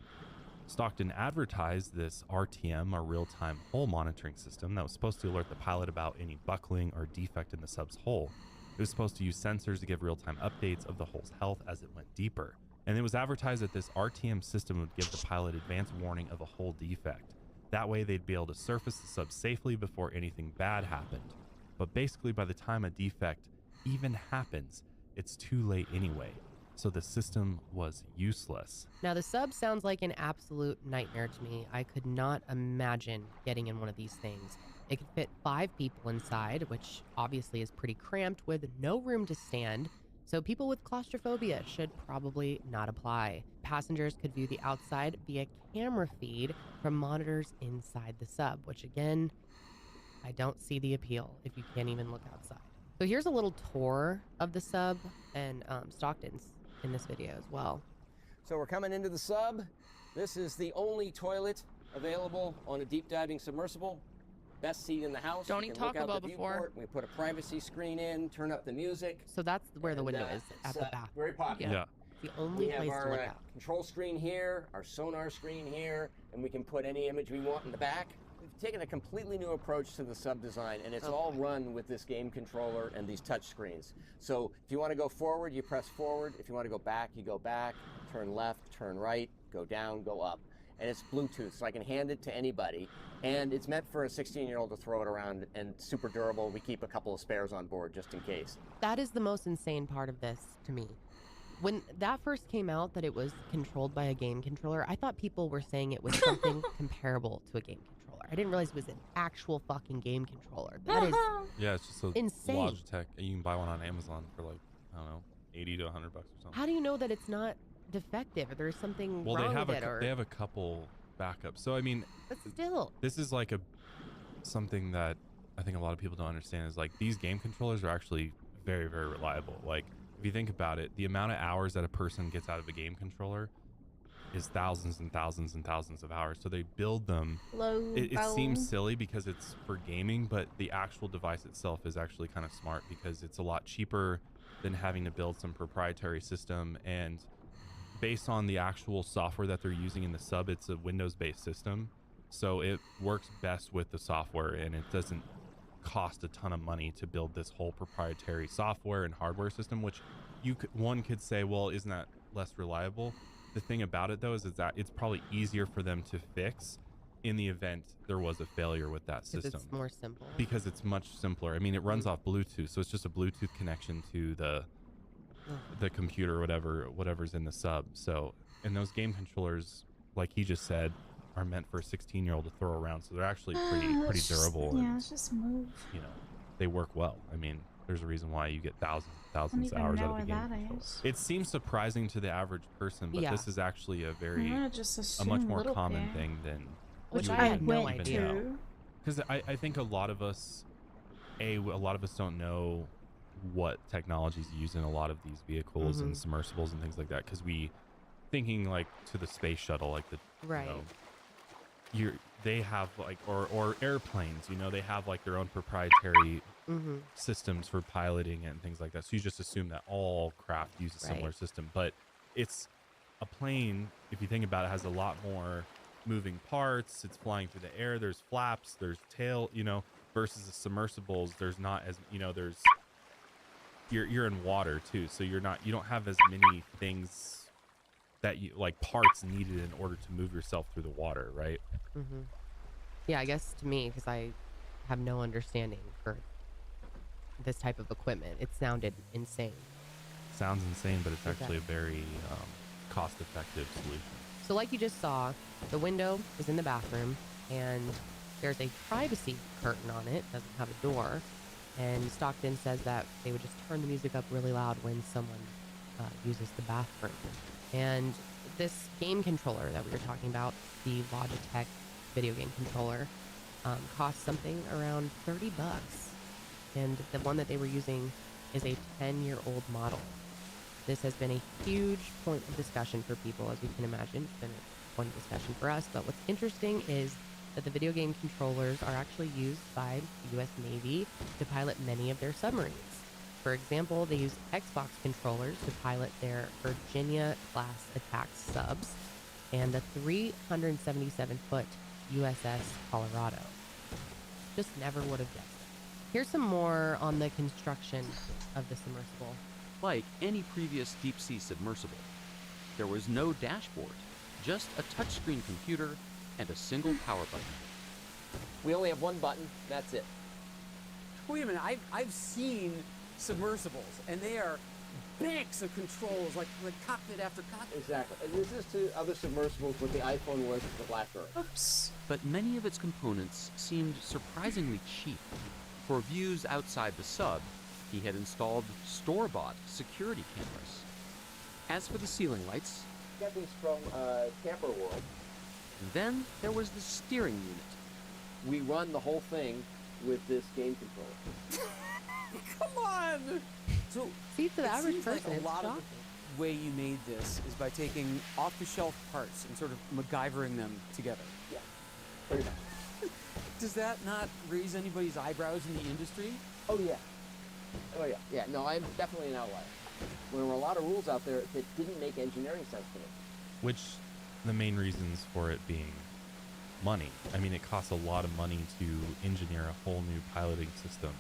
Stockton advertised this RTM, or real-time hull monitoring system, that was supposed to alert the pilot about any buckling or defect in the sub's hull. It was supposed to use sensors to give real-time updates of the hull's health as it went deeper. And it was advertised that this RTM system would give the pilot advance warning of a hull defect. That way they'd be able to surface the sub safely before anything bad happened. But basically by the time a defect even happens, it's too late anyway. So the system was useless. Now, the sub sounds like an absolute nightmare to me. I could not imagine getting in one of these things. It could fit 5 people inside, which obviously is pretty cramped with no room to stand. So people with claustrophobia should probably not apply. Passengers could view the outside via camera feed from monitors inside the sub, which again, I don't see the appeal if you can't even look outside. So here's a little tour of the sub, and Stockton's in this video as well. So we're coming into the sub. This is the only toilet available on a deep diving submersible. Best seat in the house. Don't eat Taco Bell before. We put a privacy screen in, turn up the music. So that's where the window is, at the back. Very popular. Yeah. The only we have place our to look out. control screen here, our sonar screen here, and we can put any image we want in the back. We've taken a completely new approach to the sub design, and it's all run with this game controller and these touch screens. So if you want to go forward, you press forward. If you want to go back, you go back. Turn left, turn right, go down, go up. And it's Bluetooth, so I can hand it to anybody. And it's meant for a 16-year-old to throw it around, and super durable. We keep a couple of spares on board just in case. That is the most insane part of this to me. When that first came out that it was controlled by a game controller, I thought people were saying it was something comparable to a game controller. I didn't realize it was an actual fucking game controller. That is Yeah, it's just a insane. Logitech. You can buy one on Amazon for like, I don't know, 80 to 100 bucks or something. How do you know that it's not defective or there's something Well, wrong they have with it? Or they have a couple backups. So I mean, but still, this is like something that I think a lot of people don't understand is like these game controllers are actually very, very reliable. Like if you think about it, the amount of hours that a person gets out of a game controller is thousands and thousands and thousands of hours. So they build them. It seems silly because it's for gaming, but the actual device itself is actually kind of smart because it's a lot cheaper than having to build some proprietary system. And based on the actual software that they're using in the sub, it's a Windows-based system. So it works best with the software, and it doesn't cost a ton of money to build this whole proprietary software and hardware system, which one could say, well, isn't that less reliable? The thing about it though is that it's probably easier for them to fix in the event there was a failure with that system. It's more simple. Because it's much simpler. I mean, it runs off Bluetooth, so it's just a Bluetooth connection to the computer or whatever's in the sub. So, and those game controllers, like he just said, are meant for a 16-year-old to throw around, so they're actually pretty durable. Yeah, and, let's just move. you know, they work well. I mean, there's a reason why you get thousands of hours out of the game. It seems surprising to the average person, but this is actually a much more common thing than which you I would had no even idea. know. Because I think a lot of us don't know what technology is used in a lot of these vehicles and submersibles and things like that. Because thinking like to the space shuttle, like they have like or airplanes, they have like their own proprietary systems for piloting and things like that. So you just assume that all craft use a similar system, but it's a plane. If you think about it, has a lot more moving parts. It's flying through the air. There's flaps. There's tail. Versus the submersibles. There's not as there's you're in water too, so you don't have as many things that you like parts needed in order to move yourself through the water, right? Yeah, I guess to me, because I have no understanding for this type of equipment, it sounded insane. Sounds insane, but it's actually a very cost-effective solution. So like you just saw, the window is in the bathroom, and there's a privacy curtain on it. Doesn't have a door. And Stockton says that they would just turn the music up really loud when someone uses the bathroom. And this game controller that we were talking about, the Logitech video game controller, costs something around $30. And the one that they were using is a 10-year-old model. This has been a huge point of discussion for people, as you can imagine. It's been a point of discussion for us. But what's interesting is that the video game controllers are actually used by the U.S. Navy to pilot many of their submarines. For example, they use Xbox controllers to pilot their Virginia-class attack subs and the 377-foot USS Colorado. Just never would have guessed it. Here's some more on the construction of the submersible. Like any previous deep-sea submersible, there was no dashboard, just a touchscreen computer and a single power button. We only have one button, that's it. Wait a minute, I've seen submersibles, and they are banks of controls, like cockpit after cockpit. Exactly. And this is to other submersibles what the iPhone was to the BlackBerry. Oops. But many of its components seemed surprisingly cheap. For views outside the sub, he had installed store-bought security cameras. As for the ceiling lights, Got these from Camper World. Then there was the steering unit. We run the whole thing with this game controller. Come on! So, see, to the average seems person, like a it's lot of shocking. the way you made this is by taking off-the-shelf parts and sort of MacGyvering them together. Yeah, pretty much. Does that not raise anybody's eyebrows in the industry? Oh yeah. Oh yeah. Yeah, no, I'm definitely an outlier. There were a lot of rules out there that didn't make engineering sense to me. Which, the main reasons for it being money. I mean, it costs a lot of money to engineer a whole new piloting system.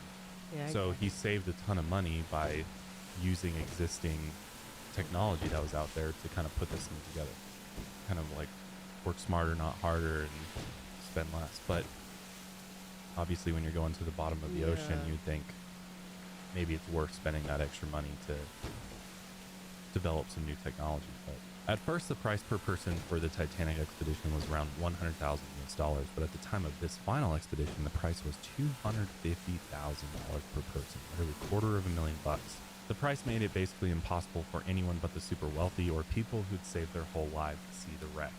Yeah, so he saved a ton of money by using existing technology that was out there to kind of put this thing together. Kind of like work smarter, not harder, and spend less. But obviously when you're going to the bottom of the ocean, you'd think maybe it's worth spending that extra money to develop some new technology. But at first, the price per person for the Titanic expedition was around $100,000 US, but at the time of this final expedition, the price was $250,000 per person, nearly $250,000. The price made it basically impossible for anyone but the super wealthy or people who'd saved their whole lives to see the wreck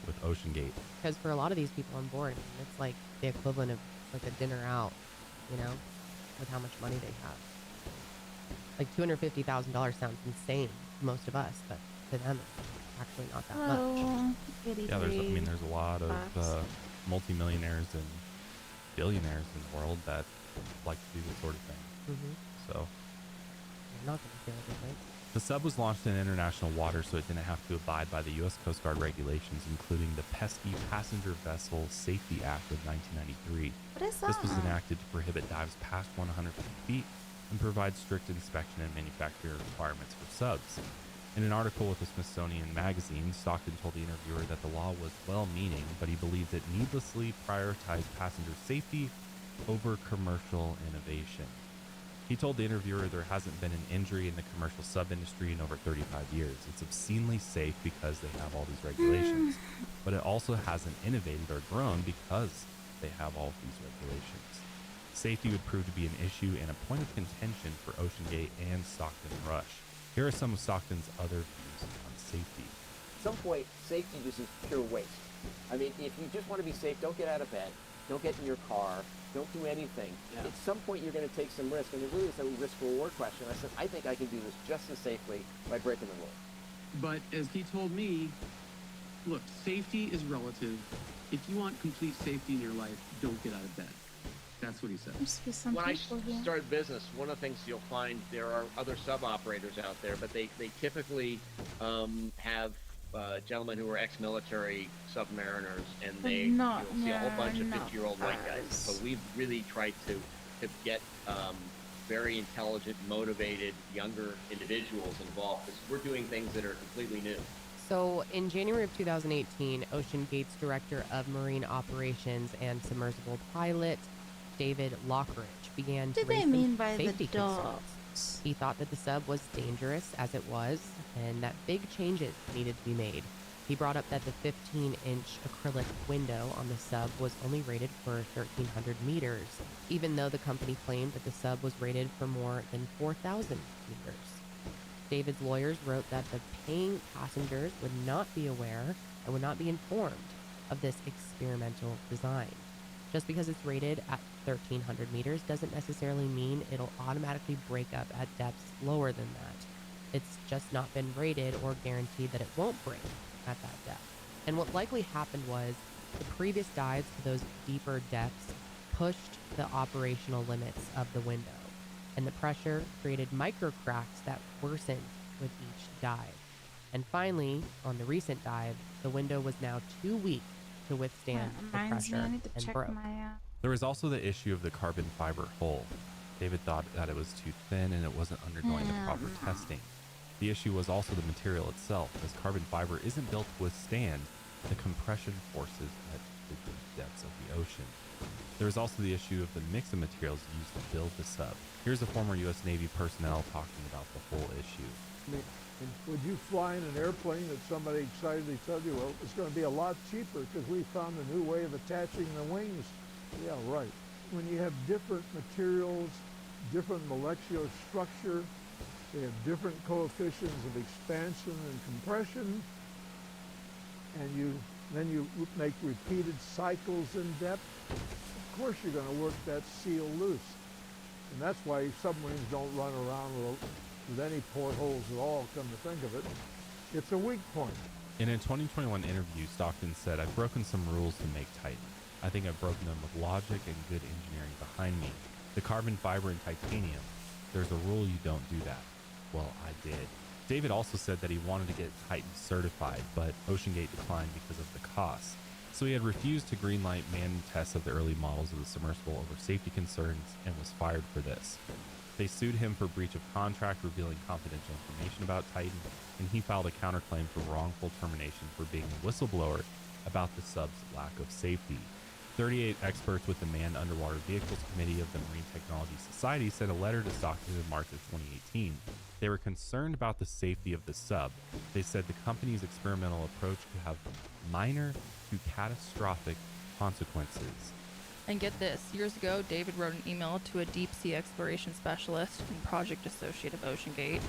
with OceanGate. Because for a lot of these people on board, it's like the equivalent of like a dinner out, you know, with how much money they have. Like $250,000 sounds insane to most of us, but to them, it's actually not that much. Yeah, there's a lot of multimillionaires and billionaires in the world that like to do this sort of thing. So you're not going to feel it, right? the sub was launched in international waters, so it didn't have to abide by the U.S. Coast Guard regulations, including the pesky Passenger Vessel Safety Act of 1993. What is that? This was enacted to prohibit dives past 150 feet and provide strict inspection and manufacturer requirements for subs. In an article with the Smithsonian Magazine, Stockton told the interviewer that the law was well-meaning, but he believed it needlessly prioritized passenger safety over commercial innovation. He told the interviewer there hasn't been an injury in the commercial sub industry in over 35 years. It's obscenely safe because they have all these regulations, but it also hasn't innovated or grown because they have all of these regulations. Safety would prove to be an issue and a point of contention for OceanGate and Stockton Rush. Here are some of Stockton's other views on safety. At some point, safety just is pure waste. I mean, if you just want to be safe, don't get out of bed, don't get in your car, don't do anything. Yeah. At some point, you're going to take some risk, and it really is a risk-reward question. I said, I think I can do this just as safely by breaking the rules. But as he told me, look, safety is relative. If you want complete safety in your life, don't get out of bed. That's what he said. When I started business, one of the things you'll find, there are other sub-operators out there, but they typically have gentlemen who are ex-military submariners, and you'll see a whole bunch of 50-year-old white guys. So we've really tried to get very intelligent, motivated, younger individuals involved, because we're doing things that are completely new. So in January of 2018, OceanGate's Director of Marine Operations and Submersible Pilot, David Lockridge, began to raise some safety concerns. He thought that the sub was dangerous as it was, and that big changes needed to be made. He brought up that the 15-inch acrylic window on the sub was only rated for 1,300 meters, even though the company claimed that the sub was rated for more than 4,000 meters. David's lawyers wrote that the paying passengers would not be aware and would not be informed of this experimental design. Just because it's rated at 1,300 meters doesn't necessarily mean it'll automatically break up at depths lower than that. It's just not been rated or guaranteed that it won't break at that depth. And what likely happened was the previous dives to those deeper depths pushed the operational limits of the window, and the pressure created micro cracks that worsened with each dive. And finally, on the recent dive, the window was now too weak to withstand the pressure and broke. There was also the issue of the carbon fiber hull. David thought that it was too thin and it wasn't undergoing the proper testing. The issue was also the material itself, as carbon fiber isn't built to withstand the compression forces at the depths of the ocean. There was also the issue of the mix of materials used to build the sub. Here's a former U.S. Navy personnel talking about the whole issue. Would you fly in an airplane that somebody excitedly told you, well, it's going to be a lot cheaper because we found a new way of attaching the wings? Yeah, right. When you have different materials, different molecular structure, they have different coefficients of expansion and compression, and then you make repeated cycles in depth, of course you're going to work that seal loose. And that's why submarines don't run around with any portholes at all, come to think of it. It's a weak point. In a 2021 interview, Stockton said, "I've broken some rules to make Titan. I think I've broken them with logic and good engineering behind me. The carbon fiber and titanium, there's a rule you don't do that." Well, I did. David also said that he wanted to get Titan certified, but OceanGate declined because of the cost. So he had refused to greenlight manned tests of the early models of the submersible over safety concerns and was fired for this. They sued him for breach of contract revealing confidential information about Titan, and he filed a counterclaim for wrongful termination for being a whistleblower about the sub's lack of safety. 38 experts with the Manned Underwater Vehicles Committee of the Marine Technology Society sent a letter to Stockton in March of 2018. They were concerned about the safety of the sub. They said the company's experimental approach could have minor to catastrophic consequences. And get this, years ago, David wrote an email to a deep sea exploration specialist and project associate of OceanGate, named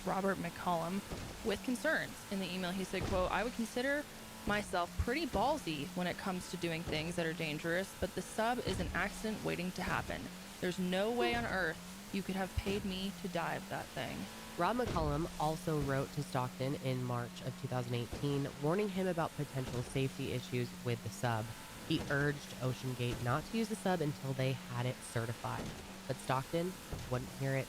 Robert McCollum, with concerns. In the email, he said, quote, "I would consider myself pretty ballsy when it comes to doing things that are dangerous, but the sub is an accident waiting to happen. There's no way on earth you could have paid me to dive that thing." Rob McCollum also wrote to Stockton in March of 2018, warning him about potential safety issues with the sub. He urged OceanGate not to use the sub until they had it certified. But Stockton wouldn't hear it.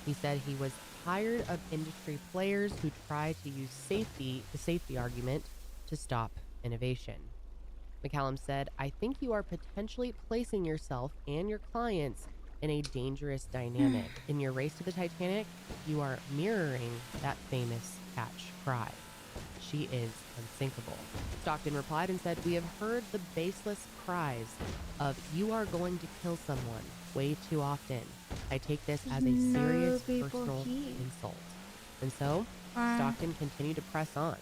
He said he was tired of industry players who try to use the safety argument to stop innovation. McCallum said, "I think you are potentially placing yourself and your clients in a dangerous dynamic. In your race to the Titanic, you are mirroring that famous catch cry. She is unsinkable." Stockton replied and said, "We have heard the baseless cries of 'you are going to kill someone' way too often. I take this as a serious personal insult." And so, Stockton continued to press on,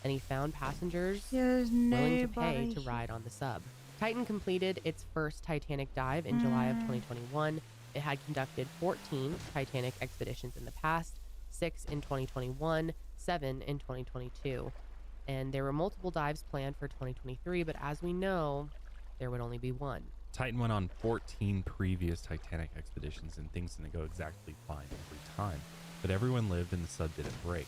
and he found passengers willing to pay to ride on the sub. Titan completed its first Titanic dive in July of 2021. It had conducted 14 Titanic expeditions in the past, 6 in 2021, 7 in 2022. And there were multiple dives planned for 2023, but as we know, there would only be one. Titan went on 14 previous Titanic expeditions, and things didn't go exactly fine every time. But everyone lived and the sub didn't break.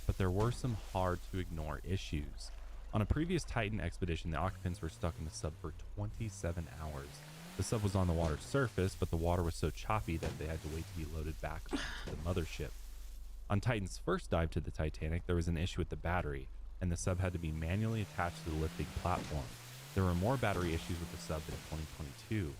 But there were some hard to ignore issues. On a previous Titan expedition, the occupants were stuck in the sub for 27 hours. The sub was on the water's surface, but the water was so choppy that they had to wait to be loaded back onto the mothership. On Titan's first dive to the Titanic, there was an issue with the battery, and the sub had to be manually attached to the lifting platform. There were more battery issues with the sub in 2022.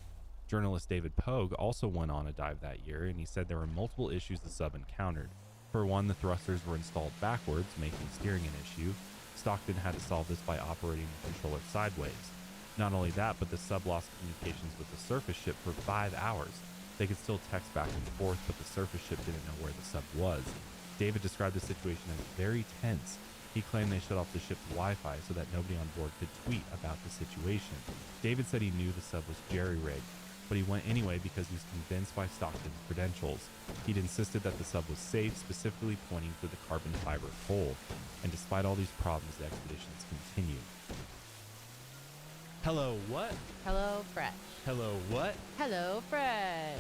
Journalist David Pogue also went on a dive that year, and he said there were multiple issues the sub encountered. For one, the thrusters were installed backwards, making steering an issue. Stockton had to solve this by operating the controller sideways. Not only that, but the sub lost communications with the surface ship for 5 hours. They could still text back and forth, but the surface ship didn't know where the sub was. David described the situation as very tense. He claimed they shut off the ship's Wi-Fi so that nobody on board could tweet about the situation. David said he knew the sub was jerry-rigged, but he went anyway because he was convinced by Stockton's credentials. He'd insisted that the sub was safe, specifically pointing to the carbon fiber hull. And despite all these problems, the expeditions continued. Hello what? Hello Fresh. Hello what? Hello Fresh.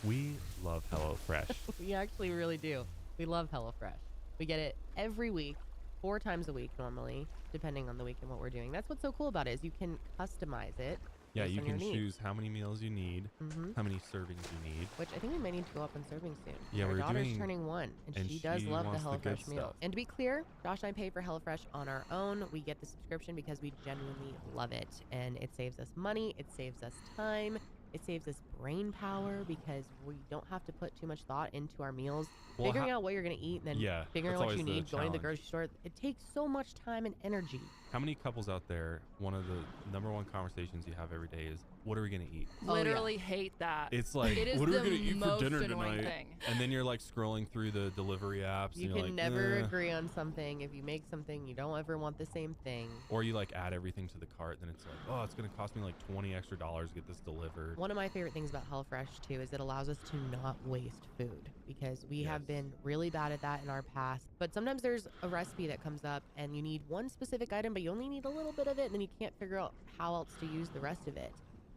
We love HelloFresh. We actually really do. We love HelloFresh. We get it every week, 4 times a week normally, depending on the week and what we're doing. That's what's so cool about it is you can customize it. Yeah, based you on your can needs. choose how many meals you need, how many servings you need. Which I think we may need to go up on serving soon. Yeah, Our we're daughter's doing- turning 1, and and she does she love the wants the good HelloFresh meal. stuff. And to be clear, Josh and I pay for HelloFresh on our own. We get the subscription because we genuinely love it, and it saves us money, it saves us time, it saves us brain power because we don't have to put too much thought into our meals. Well, Figuring out what you're going to eat and then Yeah, figuring that's out what you always the need, going to the challenge. grocery store, it takes so much time and energy. How many couples out there, one of the number one conversations you have every day is, what are we going to eat? Literally hate that. It's like, it is what are we the going to eat for most dinner annoying tonight? thing. And then you're like scrolling through the delivery apps. You and you're can like, never "Eh." agree on something. If you make something, you don't ever want the same thing. Or you like add everything to the cart, then it's like, oh, it's going to cost me like $20 extra to get this delivered. One of my favorite things about HelloFresh too is it allows us to not waste food because we have been really bad at that in our past. But sometimes there's a recipe that comes up and you need one specific item, but you only need a little bit of it, and then you can't figure out how else to use the rest of it.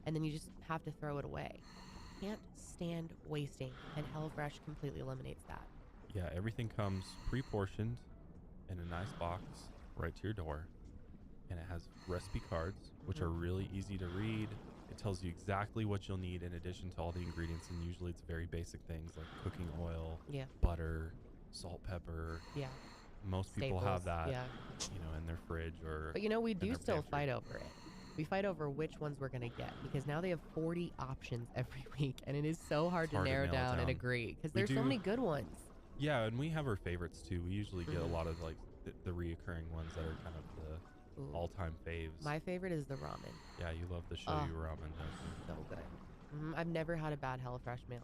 And then you just have to throw it away. Can't stand wasting, and HelloFresh completely eliminates that. Yeah, everything comes pre-portioned in a nice box right to your door. And it has recipe cards, which are really easy to read. It tells you exactly what you'll need in addition to all the ingredients, and usually it's very basic things like cooking oil, butter, salt, pepper. Yeah. Most people have Staples, that, yeah. in their fridge or. But we in do their still pantry. fight over it. We fight over which ones we're going to get because now they have 40 options every week, and it is so hard to narrow nail it down and down. agree because We there's so do- many good ones. Yeah, and we have our favorites too. We usually get a lot of like the reoccurring ones that are kind of the all-time faves. My favorite is the ramen. Yeah, you love the show Oh, you ramen. Don't you? So good. I've never had a bad HelloFresh meal.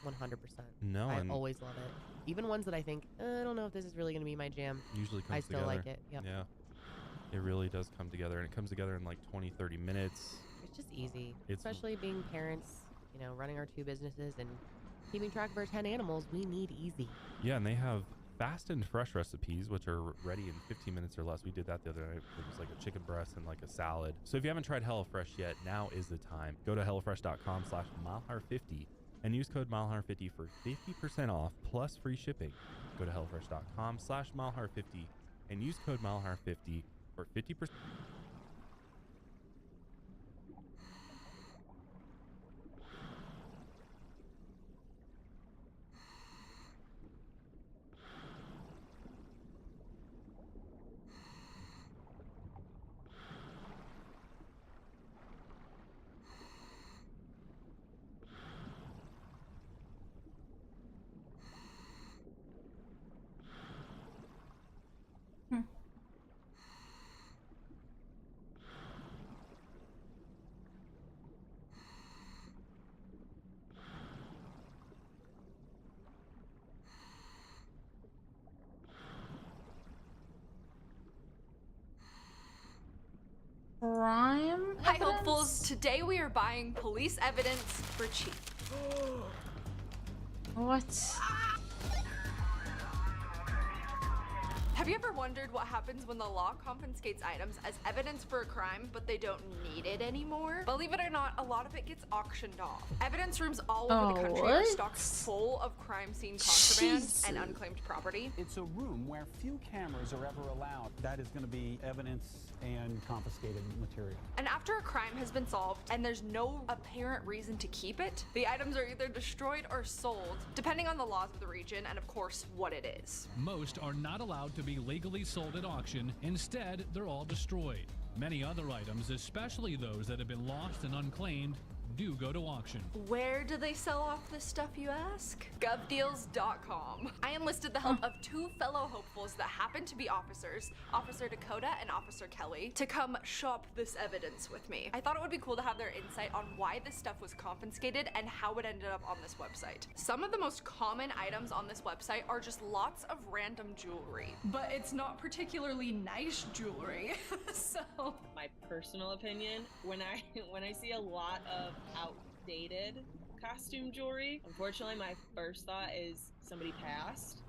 100%. No, I and always love it. Even ones that I think, I don't know if this is really going to be my jam. Usually comes I still together. like it. Yep. Yeah. It really does come together, and it comes together in like 20, 30 minutes. It's just easy, It's- especially being parents, you know, running our 2 businesses and keeping track of our 10 animals. We need easy. Yeah, and they have fast and fresh recipes, which are ready in 15 minutes or less. We did that the other night. It was like a chicken breast and like a salad. So if you haven't tried HelloFresh yet, now is the time. Go to HelloFresh.com/milehire50 and use code milehire50 for 50% off plus free shipping. Go to HelloFresh.com/milehire50 and use code milehire50 for 50%. Crime? Hi, hopefuls. Today we are buying police evidence for cheap. What? Have you ever wondered what happens when the law confiscates items as evidence for a crime, but they don't need it anymore? Believe it or not, a lot of it gets auctioned off. Evidence rooms all over the country are stocked full of crime scene contraband and unclaimed property. It's a room where few cameras are ever allowed. That is going to be evidence and confiscated material. And after a crime has been solved and there's no apparent reason to keep it, the items are either destroyed or sold, depending on the laws of the region and, of course, what it is. Most are not allowed to be legally sold at auction. Instead, they're all destroyed. Many other items, especially those that have been lost and unclaimed, do go to auction. Where do they sell off this stuff, you ask? Govdeals.com. I enlisted the help of 2 fellow hopefuls that happen to be officers, Officer Dakota and Officer Kelly, to come shop this evidence with me. I thought it would be cool to have their insight on why this stuff was confiscated and how it ended up on this website. Some of the most common items on this website are just lots of random jewelry, but it's not particularly nice jewelry. So my personal opinion, when I see a lot of outdated costume jewelry, unfortunately my first thought is somebody passed,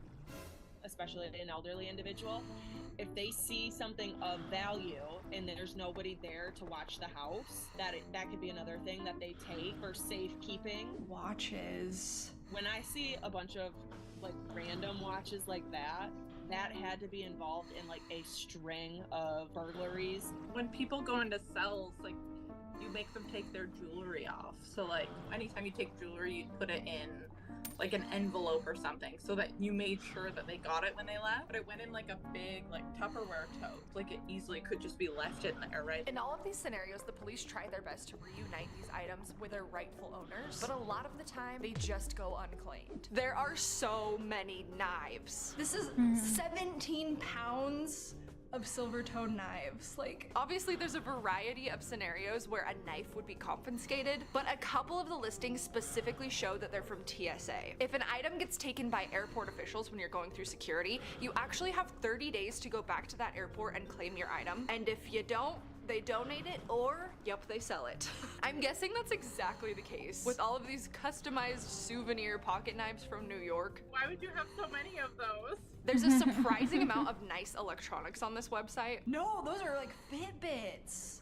especially an elderly individual. If they see something of value and there's nobody there to watch the house, that could be another thing that they take for safekeeping. Watches. When I see a bunch of like random watches like that had to be involved in like a string of burglaries. When people go into cells, like, you make them take their jewelry off. So like anytime you take jewelry, you put it in like an envelope or something so that you made sure that they got it when they left. But it went in like a big like Tupperware tote. Like it easily could just be left in there, right? In all of these scenarios, the police try their best to reunite these items with their rightful owners, but a lot of the time they just go unclaimed. There are so many knives. This is 17 pounds of silver-toned knives. Like, obviously there's a variety of scenarios where a knife would be confiscated, but a couple of the listings specifically show that they're from TSA. If an item gets taken by airport officials when you're going through security, you actually have 30 days to go back to that airport and claim your item. And if you don't, they donate it, or, yep, they sell it. I'm guessing that's exactly the case with all of these customized souvenir pocket knives from New York. Why would you have so many of those? There's a surprising amount of nice electronics on this website. No, those are like Fitbits.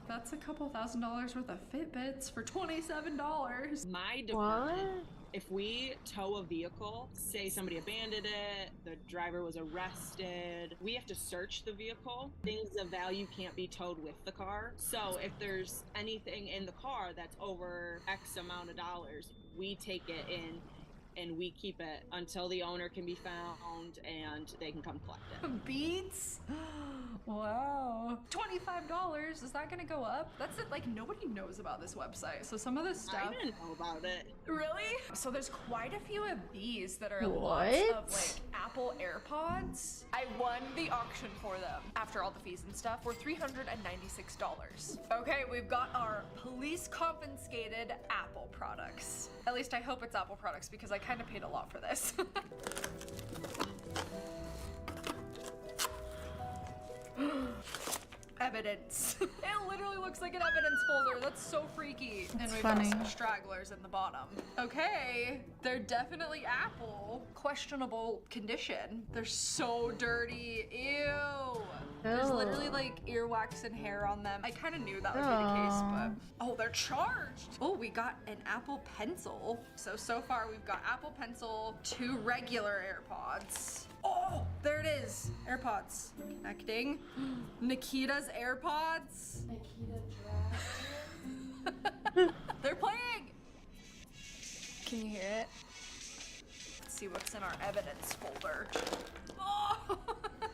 That's a couple $1,000s worth of Fitbits for $27. My department, if we tow a vehicle, say somebody abandoned it, the driver was arrested, we have to search the vehicle. Things of value can't be towed with the car. So if there's anything in the car that's over X amount of dollars, we take it in and we keep it until the owner can be found and they can come collect it. Beats? Wow. $25. Is that gonna go up? That's it. Like, nobody knows about this website. So some of this stuff. I didn't know about it. Really? So there's quite a few of these that are What? lots of like Apple AirPods. I won the auction for them after all the fees and stuff. Were $396. Okay, we've got our police confiscated Apple products. At least I hope it's Apple products because I kind of paid a lot for this. Evidence. It literally looks like an evidence folder. That's so freaky. That's and we've funny. got some stragglers in the bottom. Okay, they're definitely Apple. Questionable condition. They're so dirty. Ew. There's literally like earwax and hair on them. I kind of knew that would be the case, but oh, they're charged. Oh, we got an Apple Pencil. So far we've got Apple Pencil, 2 regular AirPods. Oh, there it is. AirPods. Connecting. Nikita's AirPods. They're playing. Can you hear it? Let's see what's in our evidence folder. Oh!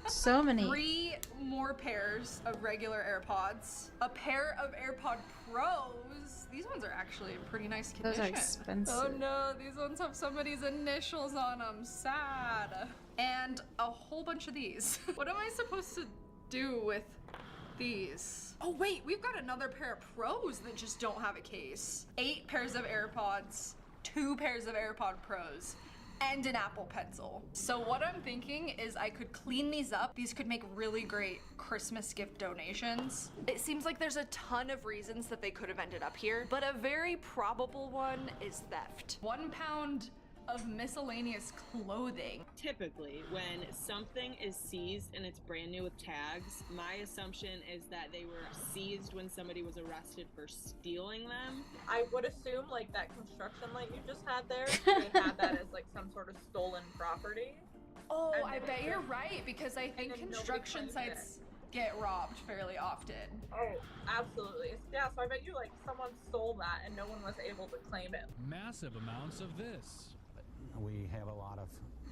So many. 3 more pairs of regular AirPods. A pair of AirPod Pros. These ones are actually in pretty nice Those condition. are expensive. Oh no, these ones have somebody's initials on them. Sad. And a whole bunch of these. What am I supposed to do with these? Oh wait, we've got another pair of Pros that just don't have a case. 8 pairs of AirPods, 2 pairs of AirPod Pros, and an Apple Pencil. So what I'm thinking is I could clean these up. These could make really great Christmas gift donations. It seems like there's a ton of reasons that they could have ended up here, but a very probable one is theft. 1 pound of miscellaneous clothing. Typically, when something is seized and it's brand new with tags, my assumption is that they were seized when somebody was arrested for stealing them. I would assume like that construction light you just had there, they had that as like some sort of stolen property. Oh, And I then bet you're right because I think then nobody construction claimed sites get robbed fairly often. Oh, absolutely. Yeah, so I bet you like someone stole that and no one was able to claim it. Massive amounts of this. We have a lot of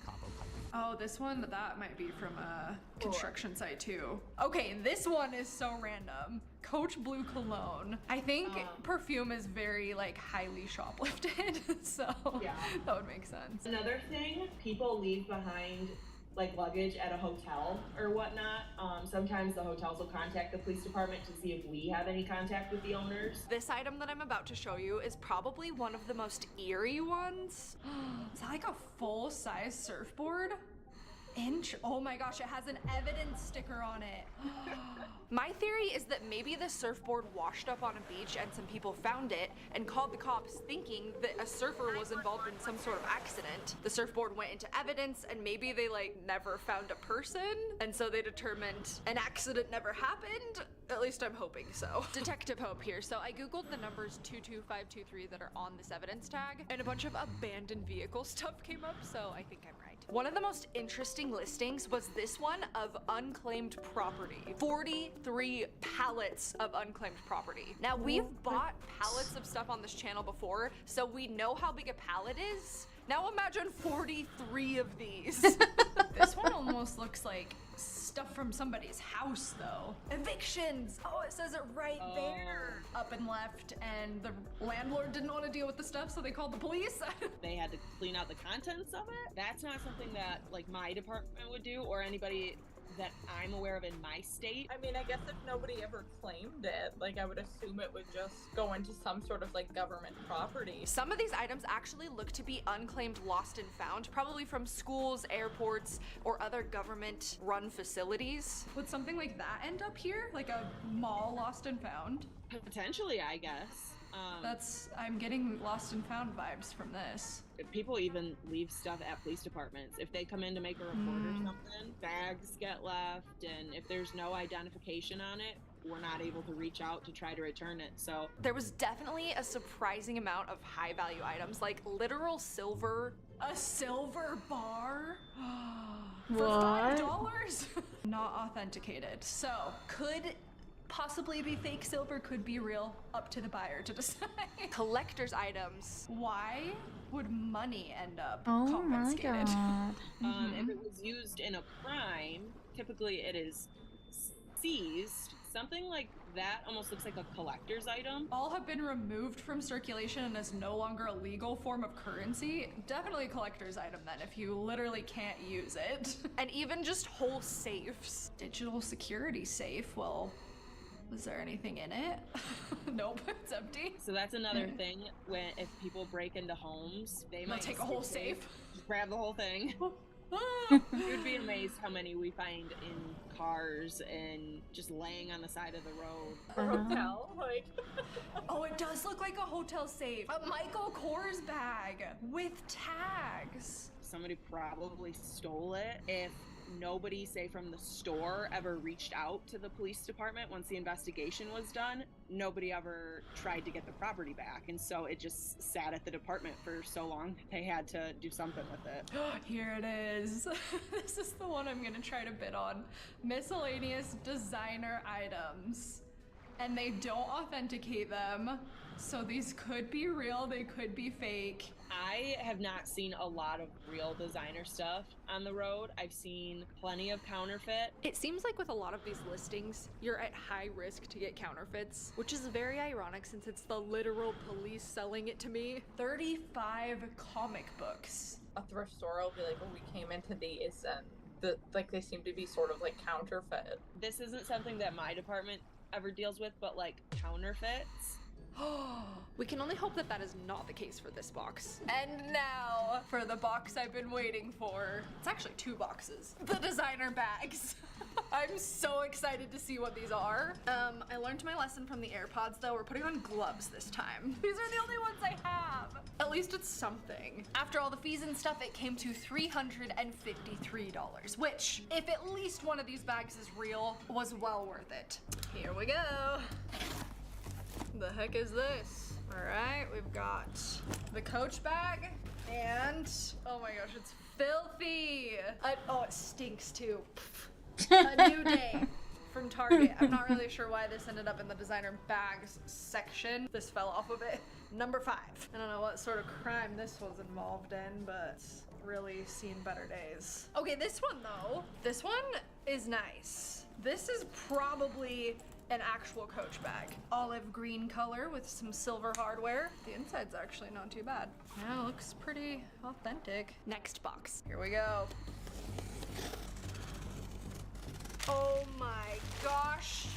copper piping. Oh, this one, that might be from a construction site too. Okay, this one is so random. Coach Blue Cologne. I think perfume is very like highly shoplifted, so Yeah. that would make sense. Another thing, people leave behind like luggage at a hotel or whatnot. Sometimes the hotels will contact the police department to see if we have any contact with the owners. This item that I'm about to show you is probably one of the most eerie ones. Is that like a full-size surfboard? Oh my gosh, it has an evidence sticker on it. My theory is that maybe the surfboard washed up on a beach and some people found it and called the cops thinking that a surfer was involved in some sort of accident. The surfboard went into evidence and maybe they like never found a person and so they determined an accident never happened. At least I'm hoping so. Detective Hope here. So I googled the numbers 22523 that are on this evidence tag and a bunch of abandoned vehicle stuff came up, so I think I'm right. One of the most interesting listings was this one of unclaimed property. 43 pallets of unclaimed property. Now we've bought pallets of stuff on this channel before, so we know how big a pallet is. Now imagine 43 of these. This one almost looks like stuff from somebody's house though. Evictions! Oh, it says it right there. Up and left, and the landlord didn't want to deal with the stuff, so they called the police. They had to clean out the contents of it. That's not something that like my department would do or anybody that I'm aware of in my state. I mean, I guess if nobody ever claimed it, like I would assume it would just go into some sort of like government property. Some of these items actually look to be unclaimed lost and found, probably from schools, airports, or other government run facilities. Would something like that end up here? Like a mall lost and found? Potentially, I guess. I'm getting lost and found vibes from this. People even leave stuff at police departments. If they come in to make a report or something, bags get left, and if there's no identification on it, we're not able to reach out to try to return it. So there was definitely a surprising amount of high value items, like literal silver. A silver bar? For $5? Not authenticated. So could possibly be fake silver, could be real, up to the buyer to decide. Collector's items. Why would money end up Oh my confiscated? god. If it was used in a crime, typically it is seized. Something like that almost looks like a collector's item. All have been removed from circulation and is no longer a legal form of currency. Definitely a collector's item then, if you literally can't use it. And even just whole safes. Digital security safe, well, is there anything in it? Nope, it's empty. So that's another thing, when if people break into homes, they might take a whole safe. Just grab the whole thing. You'd be amazed how many we find in cars and just laying on the side of the road. A hotel, like. Oh, it does look like a hotel safe. A Michael Kors bag with tags. Somebody probably stole it. If nobody, say from the store, ever reached out to the police department once the investigation was done, nobody ever tried to get the property back, and so it just sat at the department for so long they had to do something with it. Here it is. This is the one I'm gonna try to bid on. Miscellaneous designer items. And they don't authenticate them, so these could be real, they could be fake. I have not seen a lot of real designer stuff on the road. I've seen plenty of counterfeit. It seems like with a lot of these listings, you're at high risk to get counterfeits, which is very ironic since it's the literal police selling it to me. 35 comic books. A thrift store will be like, oh, we came into these and like they seem to be sort of like counterfeit. This isn't something that my department ever deals with, but like counterfeits. We can only hope that that is not the case for this box. And now for the box I've been waiting for. It's actually 2 boxes. The designer bags. I'm so excited to see what these are. I learned my lesson from the AirPods though. We're putting on gloves this time. These are the only ones I have. At least it's something. After all the fees and stuff, it came to $353, which, if at least one of these bags is real, was well worth it. Here we go. The heck is this? All right, we've got the Coach bag and, oh my gosh, it's filthy. Oh, it stinks too. A New Day from Target. I'm not really sure why this ended up in the designer bags section. This fell off of it. Number 5. I don't know what sort of crime this was involved in, but it's really seen better days. Okay, this one though, this one is nice. This is probably an actual Coach bag. Olive green color with some silver hardware. The inside's actually not too bad. Yeah, it looks pretty authentic. Next box. Here we go. Oh my gosh.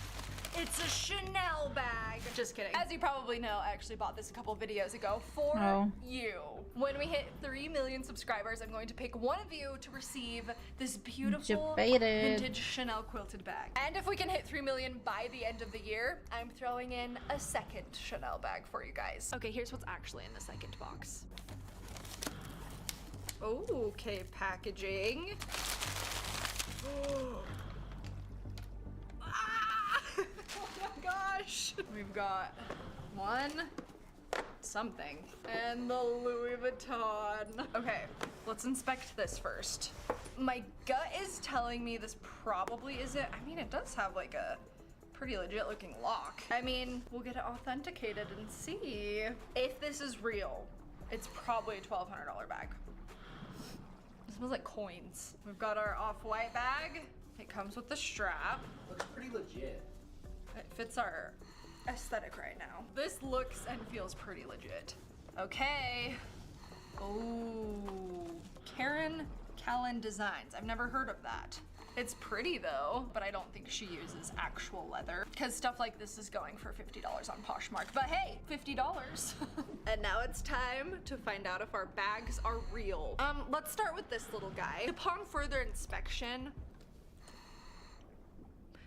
It's a Chanel bag. Just kidding. As you probably know, I actually bought this a couple videos ago for you. When we hit 3 million subscribers, I'm going to pick one of you to receive this beautiful vintage Chanel quilted bag. And if we can hit 3 million by the end of the year, I'm throwing in a second Chanel bag for you guys. Okay, here's what's actually in the second box. Okay, packaging. Oh my gosh! We've got something, and the Louis Vuitton. Okay, let's inspect this first. My gut is telling me this probably isn't. I mean, it does have like a pretty legit looking lock. I mean, we'll get it authenticated and see. If this is real, it's probably a $1,200 bag. It smells like coins. We've got our off-white bag. It comes with the strap. Looks pretty legit. It fits our aesthetic right now. This looks and feels pretty legit. Okay. Oh, Karen Callan Designs. I've never heard of that. It's pretty though, but I don't think she uses actual leather because stuff like this is going for $50 on Poshmark. But hey, $50. And now it's time to find out if our bags are real. Let's start with this little guy. Upon further inspection,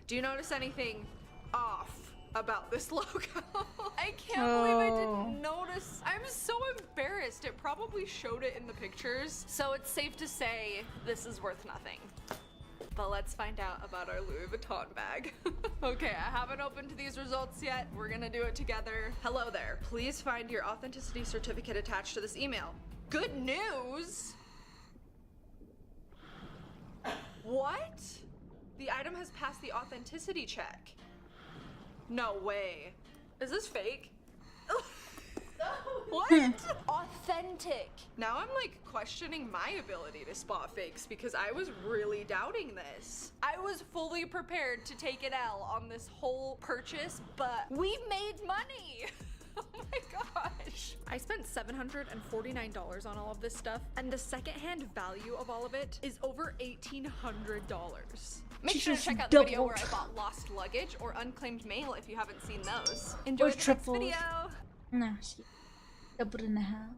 do you notice anything off about this logo? I can't believe I didn't notice. I'm so embarrassed. It probably showed it in the pictures. So it's safe to say this is worth nothing. But let's find out about our Louis Vuitton bag. Okay, I haven't opened these results yet. We're gonna do it together. Hello there. Please find your authenticity certificate attached to this email. Good news! What? The item has passed the authenticity check. No way. Is this fake? What? Authentic. Now I'm like questioning my ability to spot fakes because I was really doubting this. I was fully prepared to take an L on this whole purchase, but we made money. Oh my gosh. I spent $749 on all of this stuff, and the secondhand value of all of it is over $1,800. Make sure to check out the video where I bought lost luggage or unclaimed mail if you haven't seen those. Enjoy the next video. No, she doubled in the hell.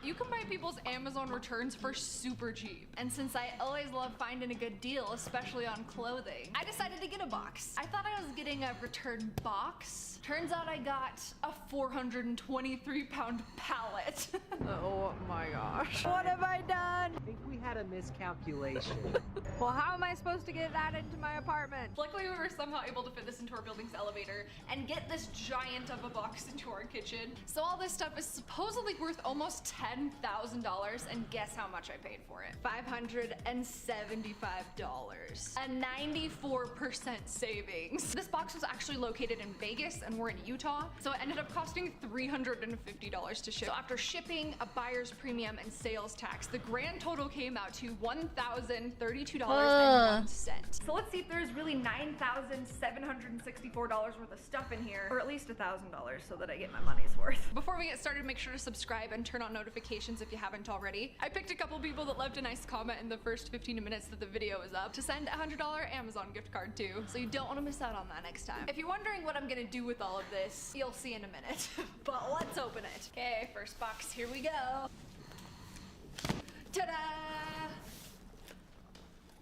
You can buy people's Amazon returns for super cheap. And since I always love finding a good deal, especially on clothing, I decided to get a box. I thought I was getting a return box. Turns out I got a 423-pound pallet. Oh my gosh. What have I done? I think we had a miscalculation. Well, how am I supposed to get that into my apartment? Luckily, we were somehow able to fit this into our building's elevator and get this giant of a box into our kitchen. So all this stuff is supposedly worth almost $10,000, and guess how much I paid for it? $575. A 94% savings. This box was actually located in Vegas, and we're in Utah, so it ended up costing $350 to ship. So after shipping, a buyer's premium, and sales tax, the grand total came out to $1,032.01. So let's see if there's really $9,764 worth of stuff in here, or at least $1,000 so that I get my money's worth. Before we get started, make sure to subscribe and turn on notifications if you haven't already. I picked a couple people that left a nice comment in the first 15 minutes that the video is up to send a $100 Amazon gift card to, so you don't want to miss out on that next time. If you're wondering what I'm gonna do with all of this, you'll see in a minute. But let's open it. Okay, first box, here we go. Ta-da!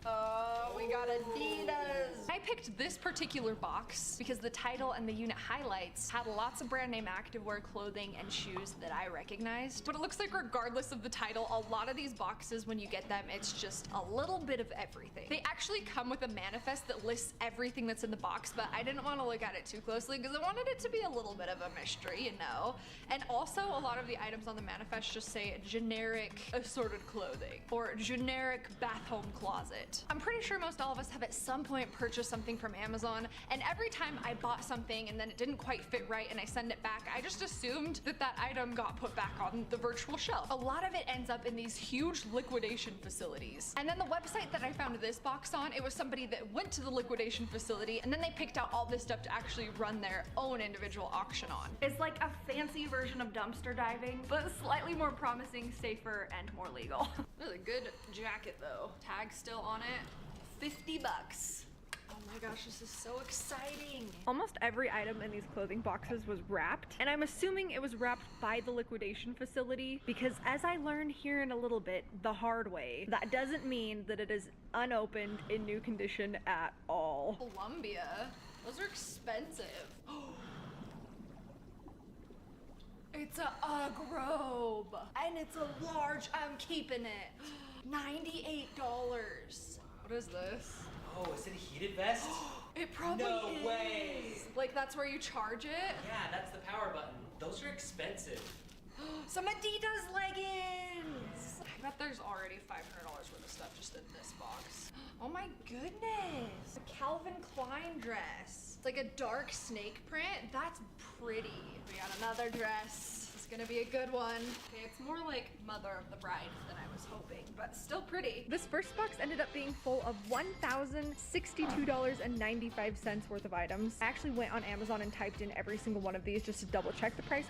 Oh, we got Adidas. I picked this particular box because the title and the unit highlights had lots of brand name activewear clothing and shoes that I recognized. But it looks like regardless of the title, a lot of these boxes, when you get them, it's just a little bit of everything. They actually come with a manifest that lists everything that's in the box, but I didn't want to look at it too closely because I wanted it to be a little bit of a mystery, you know? And also, a lot of the items on the manifest just say generic assorted clothing or generic bath home closet. I'm pretty sure most all of us have at some point purchased something from Amazon, and every time I bought something and then it didn't quite fit right and I send it back, I just assumed that that item got put back on the virtual shelf. A lot of it ends up in these huge liquidation facilities. And then the website that I found this box on, it was somebody that went to the liquidation facility and then they picked out all this stuff to actually run their own individual auction on. It's like a fancy version of dumpster diving, but slightly more promising, safer, and more legal. This is a good jacket though. Tag still on it. 50 bucks. Oh my gosh, this is so exciting. Almost every item in these clothing boxes was wrapped, and I'm assuming it was wrapped by the liquidation facility because, as I learned here in a little bit the hard way, that doesn't mean that it is unopened in new condition at all. Columbia, those are expensive. It's a UGG robe, and it's a large. I'm keeping it. $98. What is this? Oh, is it a heated vest? It probably is. No way. Like that's where you charge it? Yeah, that's the power button. Those are expensive. Some Adidas leggings. I bet there's already $500 worth of stuff just in this box. Oh my goodness. A Calvin Klein dress. It's like a dark snake print. That's pretty. We got another dress. It's gonna be a good one. Okay, it's more like Mother of the Bride than I was hoping, but still pretty. This first box ended up being full of $1,062.95 worth of items. I actually went on Amazon and typed in every single one of these just to double check the price.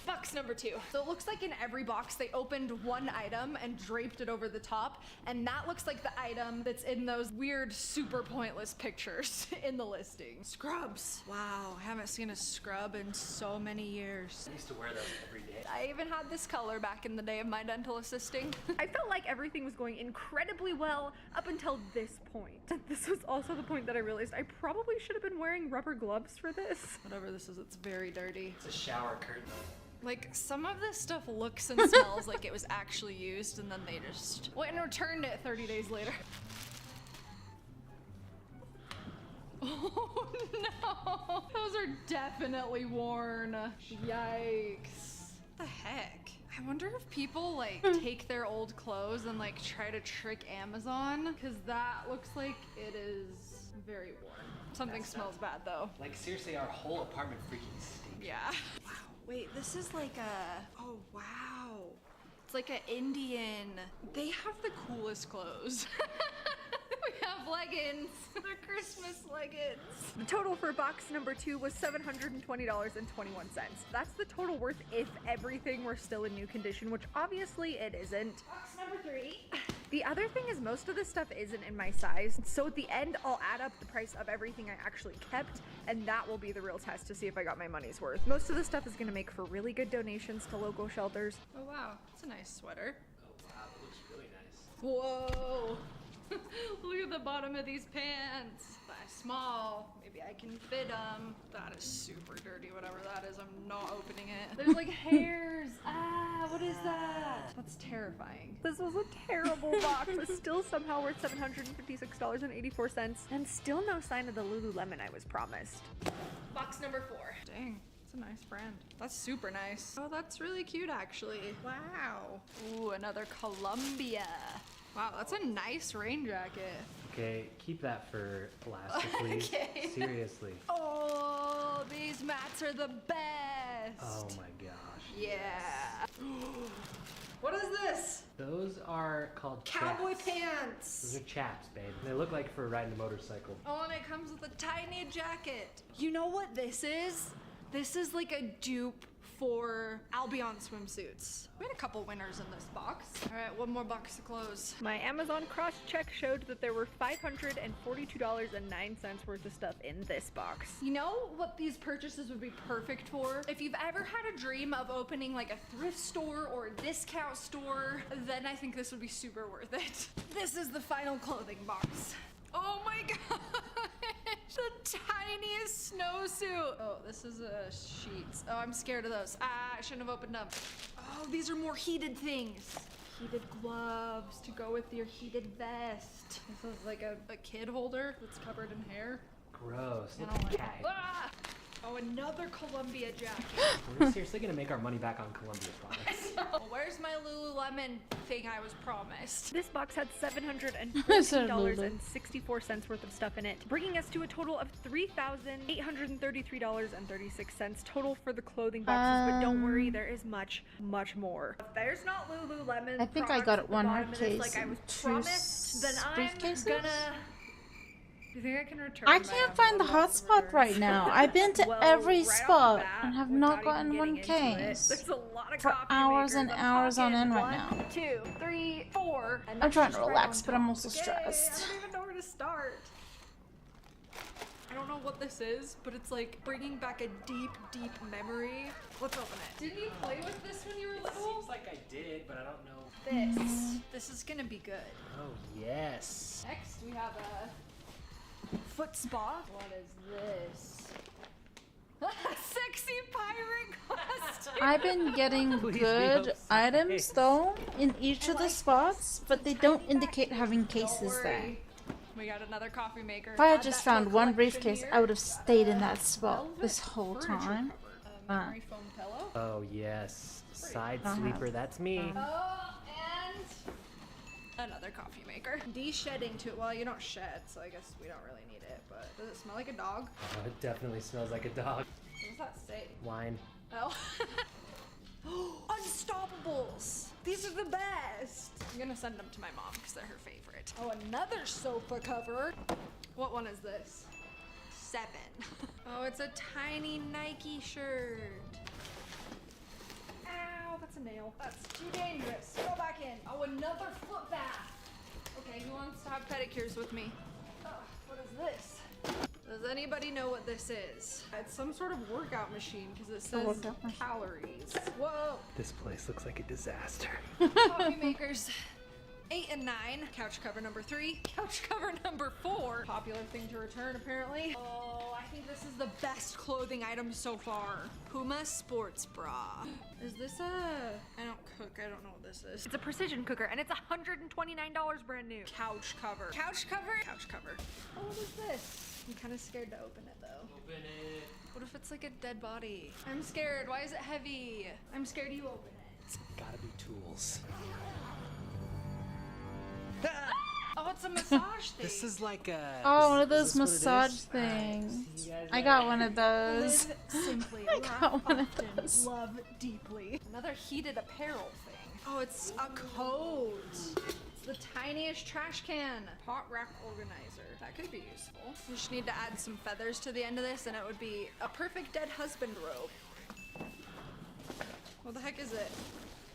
Box number 2. So it looks like in every box they opened one item and draped it over the top, and that looks like the item that's in those weird super pointless pictures in the listing. Scrubs. Wow, I haven't seen a scrub in so many years. I used to wear those every day. I even had this color back in the day of my dental assisting. I felt like everything was going incredibly well up until this point. This was also the point that I realized I probably should have been wearing rubber gloves for this. Whatever this is, it's very dirty. It's a shower curtain. Like, some of this stuff looks and smells like it was actually used, and then they just went and returned it 30 days later. Oh no! Those are definitely worn. Yikes. What the heck? I I wonder if people like take their old clothes and like try to trick Amazon, because that looks like it is very worn. Something smells bad though. Like seriously, our whole apartment freaking stinks. Yeah. Wow. Wait, this is like a, oh wow. It's like an Indian. They have the coolest clothes. We have leggings. They're Christmas leggings. The total for box number 2 was $720.21. That's the total worth if everything were still in new condition, which obviously it isn't. Box number 3. The other thing is most of this stuff isn't in my size, so at the end I'll add up the price of everything I actually kept, and that will be the real test to see if I got my money's worth. Most of the stuff is going to make for really good donations to local shelters. Oh wow, it's a nice sweater. Oh wow, it looks really nice. Whoa. Look at the bottom of these pants. Size small. Maybe I can fit them. That is super dirty, whatever that is. I'm not opening it. There's like hairs. Ah, what is that? That's terrifying. This was a terrible box, but still somehow worth $756.84, and still no sign of the Lululemon I was promised. Box number 4. Dang. A nice brand. That's super nice. Oh, that's really cute actually. Wow. Ooh, another Columbia. Wow, that's a nice rain jacket. Okay, keep that for plastic, please. Okay. Seriously. Oh, these mats are the best. Oh my gosh. Yeah. What is this? Those are called Cowboy chaps. pants. Those are chaps, babe. They look like for riding a motorcycle. Oh, and it comes with a tiny jacket. You know what this is? This is like a dupe for Albion swimsuits. We had a couple winners in this box. All right, one more box to close. My Amazon cross-check showed that there were $542.09 worth of stuff in this box. You know what these purchases would be perfect for? If you've ever had a dream of opening like a thrift store or a discount store, then I think this would be super worth it. This is the final clothing box. Oh my god! The tiniest snowsuit! Oh, this is a sheets. Oh, I'm scared of those. Ah, I shouldn't have opened them. Oh, these are more heated things. Heated gloves to go with your heated vest. This is like a kid holder that's covered in hair. Gross. I Look don't at like that. it. Ah! Oh, another Columbia jacket. We're seriously gonna make our money back on Columbia products. Where's my Lululemon thing I was promised? This box had $714.64 worth of stuff in it, bringing us to a total of $3,833.36 total for the clothing boxes. But don't worry, there is much, much more. If there's not Lululemon, I think I got one hard case like I was and 2 promised, then I'm briefcases. gonna. Do you think I can return? I can't find the hotspot right now. I've been to every spot and have not gotten one case There's a lot of for hours and hours on end right now. 1, 2, 3, 4. And I'm that's trying just to right relax, on but I'm top. also Okay, stressed. I don't even know where to start. I don't know what this is, but it's like bringing back a deep, deep memory. Let's open it. Didn't you play with this when you were little? Seems like I did, but I don't know. This is gonna be good. Oh yes. Next, we have a foot spa. What is this? Sexy pirate costume. I've been getting good items though in each of the spots, but they don't indicate having cases there. We got another coffee maker. If I had just found one briefcase, I would have stayed in that spot this whole time. Memory foam pillow. Oh yes. Side Uh-huh. sleeper, that's me. Oh, and another coffee maker. De-shedding too. Well, you don't shed, so I guess we don't really need it. But does it smell like a dog? Oh, it definitely smells like a dog. What does that say? Wine. Oh. Unstoppables. These are the best. I'm gonna send them to my mom because they're her favorite. Oh, another sofa cover. What one is this? 7. Oh, it's a tiny Nike shirt. Ow, that's a nail. That's too dangerous. Go back in. Oh, another foot bath. Okay, who wants to have pedicures with me? What is this? Does anybody know what this is? It's some sort of workout machine because it says calories. Whoa! This place looks like a disaster. Coffee makers. 8 and 9. Couch cover number 3. Couch cover number 4. Popular thing to return, apparently. Oh, I think this is the best clothing item so far. Puma sports bra. Is this a... I don't cook. I don't know what this is. It's a precision cooker, and it's $129 brand new. Couch cover. Couch cover? Couch cover. Oh, what is this? I'm kind of scared to open it, though. Open it. What if it's like a dead body? I'm scared. Why is it heavy? I'm scared you open it. Gotta be tools. Oh, it's a massage thing. This is like a. Oh, one of is those this what it massage is? things. You guys I know got it. one of those. Live simply, I laugh got one of often, those. love deeply. Another heated apparel thing. Oh, it's a coat. It's the tiniest trash can. Pot rack organizer. That could be useful. We just need to add some feathers to the end of this and it would be a perfect dead husband robe. What the heck is it?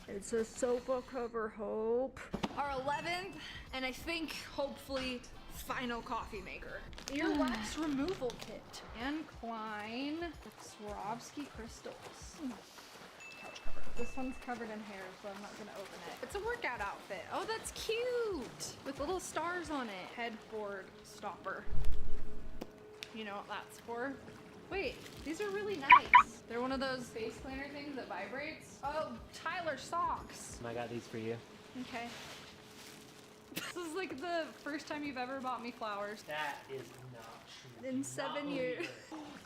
It's a sofa cover, Hope. Our 11th, and I think, hopefully, final coffee maker. Earwax removal kit. And Klein Swarovski crystals. Couch cover. This one's covered in hair, so I'm not gonna open it. It's a workout outfit. Oh, that's cute! With little stars on it. Headboard stopper. You know what that's for? Wait, these are really nice. They're one of those face cleaner things that vibrates. Oh, Tyler socks. I got these for you. Okay. This is like the first time you've ever bought me flowers. That is not true. In 7 years.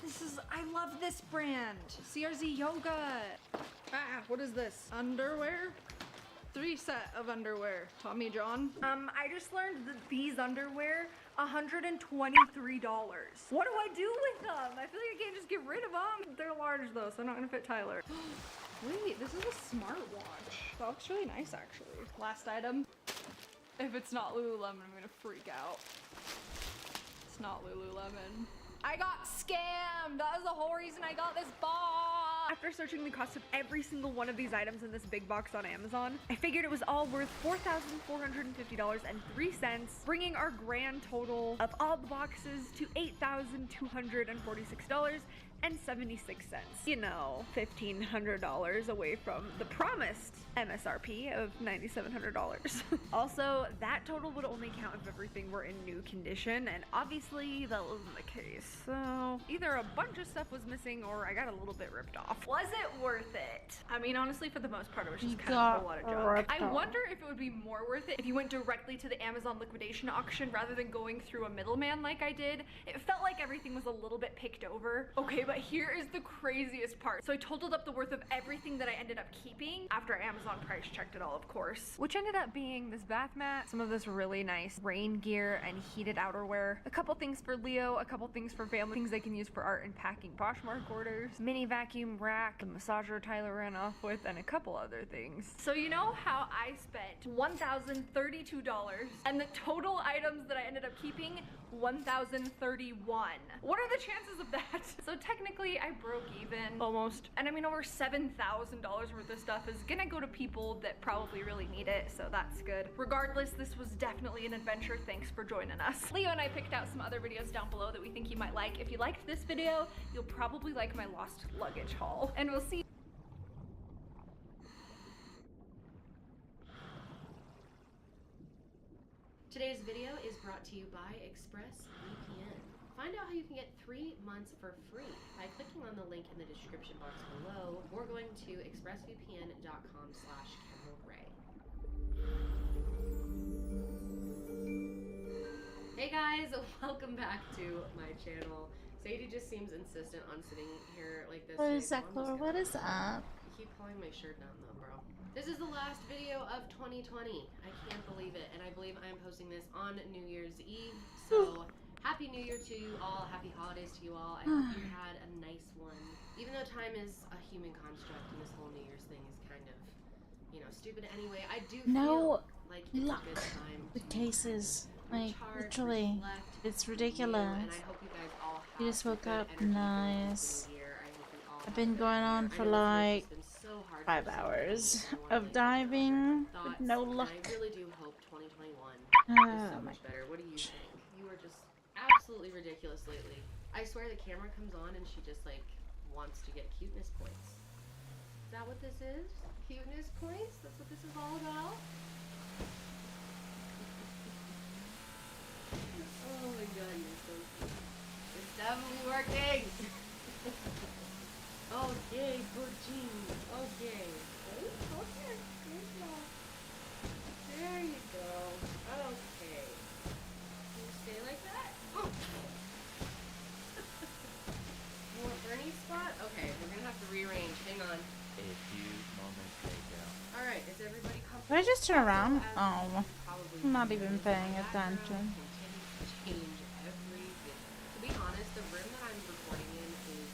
This is, I love this brand. CRZ Yoga. Ah, what is this? Underwear? 3 set of underwear. Tommy John. I just learned that these underwear, $123. What do I do with them? I feel like I can't just get rid of them. They're large though, so they're not gonna fit Tyler. Wait, this is a smartwatch. That looks really nice actually. Last item. If it's not Lululemon, I'm gonna freak out. It's not Lululemon. I got scammed! That was the whole reason I got this box! After searching the cost of every single one of these items in this big box on Amazon, I figured it was all worth $4,450.03, bringing our grand total of all the boxes to $8,246.76. You know, $1,500 away from the promised MSRP of $9,700. Also, that total would only count if everything were in new condition, and obviously that wasn't the case. So either a bunch of stuff was missing or I got a little bit ripped off. Was it worth it? I mean, honestly, for the most part, it was just kind of a lot of junk. I wonder if it would be more worth it if you went directly to the Amazon liquidation auction rather than going through a middleman like I did. It felt like everything was a little bit picked over. Okay, but here is the craziest part. So I totaled up the worth of everything that I ended up keeping after Amazon price checked it all, of course. Which ended up being this bath mat, some of this really nice rain gear and heated outerwear, a couple things for Leo, a couple things for family, things they can use for art and packing Poshmark orders, mini vacuum rack, the massager Tyler ran off with, and a couple other things. So you know how I spent $1,032 and the total items that I ended up keeping, $1,031. What are the chances of that? So technically I broke even almost, and I mean over $7,000 worth of stuff is gonna go to people that probably really need it, so that's good. Regardless, this was definitely an adventure. Thanks for joining us. Leo and I picked out some other videos down below that we think you might like. If you liked this video, you'll probably like my lost luggage haul, and we'll see. Today's video is brought to you by ExpressVPN. Find out how you can get 3 months for free by clicking on the link in the description box below or going to expressvpn.com/KendallRay. Hey guys, welcome back to my channel. Sadie just seems insistent on sitting here like this. What is that, Clara? What is up? You keep pulling my shirt down though, bro. This is the last video of 2020. I can't believe it, and I believe I am posting this on New Year's Eve. So Happy New Year to you all. Happy holidays to you all. I hope you had a nice one. Even though time is a human construct and this whole New Year's thing is kind of, you know, stupid anyway, I do feel like it's a good time to with cases. Like, recharge, literally, reflect, it's renew, ridiculous. and I hope you guys all have You just woke good up, energy nice. for the year. I hope we all I've been going on for like 5 hours of diving with no luck. I really do hope 2021 is Oh so my much better. What do you think? You are just absolutely ridiculous lately. I swear the camera comes on and she just like wants to get cuteness points. Is that what this is? Cuteness points? That's what this is all about? Oh my god, you're so cute. It's definitely working! Okay, good gene. Okay. Okay. There you go. Okay. Can you stay like that? Oh. More Bernie spot? Okay, we're gonna have to rearrange. Hang on. A few moments later. Alright. just turn around? Oh, I'm not even paying attention. Change every video. To be honest, the room that I'm recording in is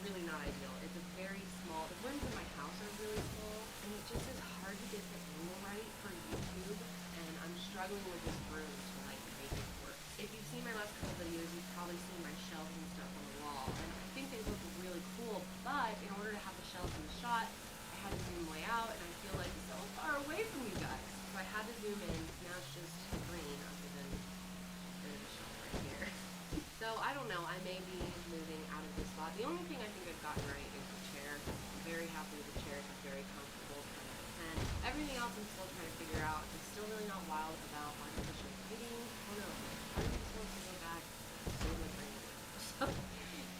really not ideal. It's a very small. The rooms in my house are really small, and it just is hard to get the angle right for YouTube. And I'm struggling with this room to like make it work. If you've seen my last couple videos, you've probably seen my shelves and stuff on the wall, and I think they look really cool. But in order to have the shelves in the shot, I had to zoom way out, and I feel like so far away from you guys. So I had to zoom in. Now it's just green other than the shelf right here. So I don't know. I may be moving out of this spot. The only thing I think I've gotten right is the chair. I'm very happy with the chair. It's very comfortable. And everything else I'm still trying to figure out. I'm still really not wild about artificial lighting. Oh no. Are we supposed to go back? So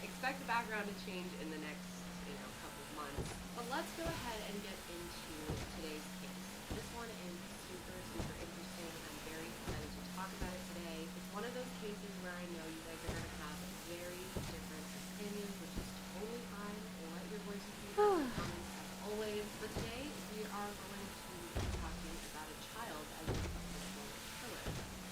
expect the background to change in the next, couple of months. But let's go ahead and get into today's case. This one is super, super interesting. I'm very excited to talk about it today. It's one of those cases where I know you guys are going to have very different opinions, which is totally fine. We'll let your voices be heard in the comments as always. But today we are going to be talking about a child as a potential killer,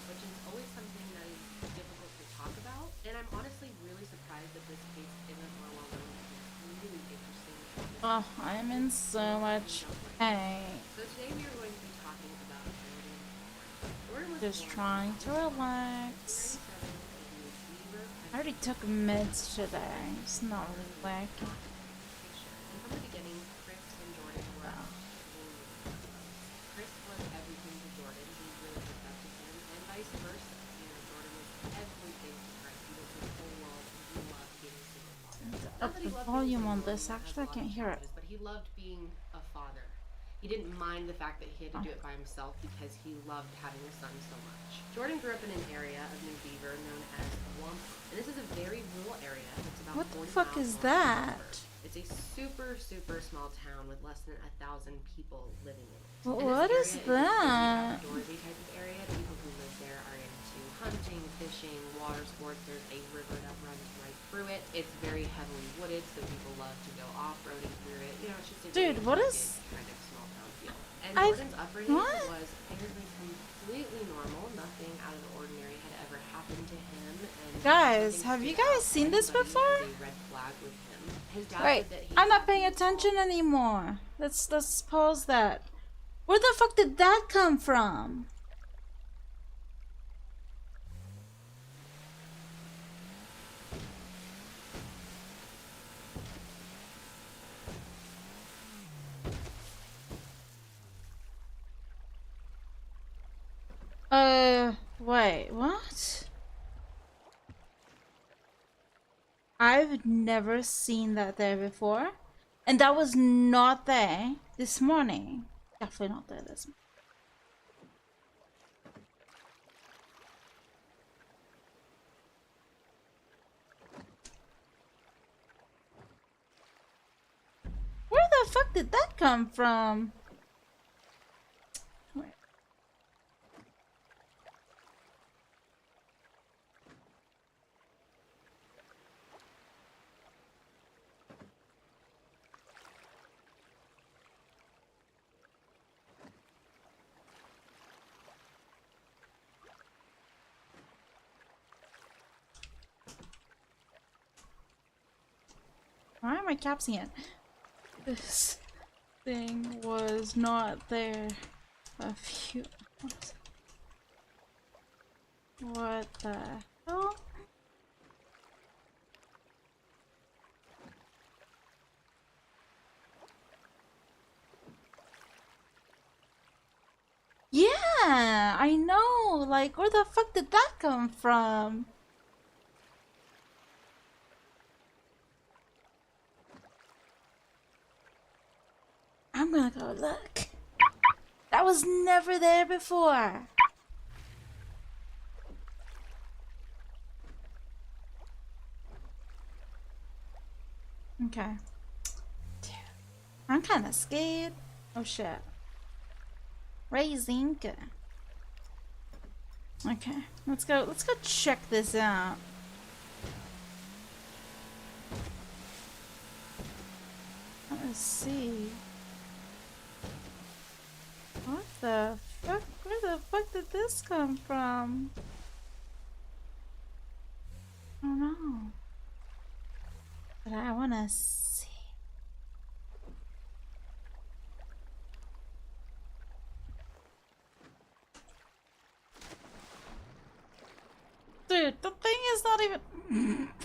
which is always something that is difficult to talk about. And I'm honestly really surprised that this case isn't more well known. It's really interesting. Oh, I'm in so much pain. So today we are going to be talking about Jordan. Just trying to relax. I already took meds today. It's not really working. And from the beginning, Chris and Jordan were Chris was everything to Jordan. He really looked up to him, and vice versa. Jordan was everything to Chris. He was his whole world, and he loved being a single father. Up the volume on this. Actually, I can't hear it. But he loved being a father. He didn't mind the fact that he had to do it by himself because he loved having a son so much. Jordan grew up in an area of New Beaver known as Wampum. And this is a very rural area. It's about What the 40 fuck miles is north of that? Vancouver. It's a super, super small town with less than 1,000 people living in it. What is that? Outdoorsy type of area. The people who live there are into hunting, fishing, water sports. There's a river that runs right through it. It's very heavily wooded, so people love to go off-roading through it. It's just a Dude, what very is... kind of small town feel. And Jordan's upbringing was apparently completely normal. Nothing out of the ordinary had ever happened to him. And Guys, have you guys seen this before? Wait, I'm not paying attention anymore. Let's pause that. Where the fuck did that come from? Wait, what? I've never seen that there before. And that was not there this morning. Definitely not there this morning. Where the fuck did that come from? Wait. Why am I capsing it? This thing was not there a few... What the hell? Yeah, I know. Like, where the fuck did that come from? I'm gonna go look. That was never there before. Okay. I'm kind of scared. Oh shit. Raising. Okay, let's go check this out. Let's see. What the fuck? Where the fuck did this come from? I don't know. But I wanna see. Dude, the thing is not even.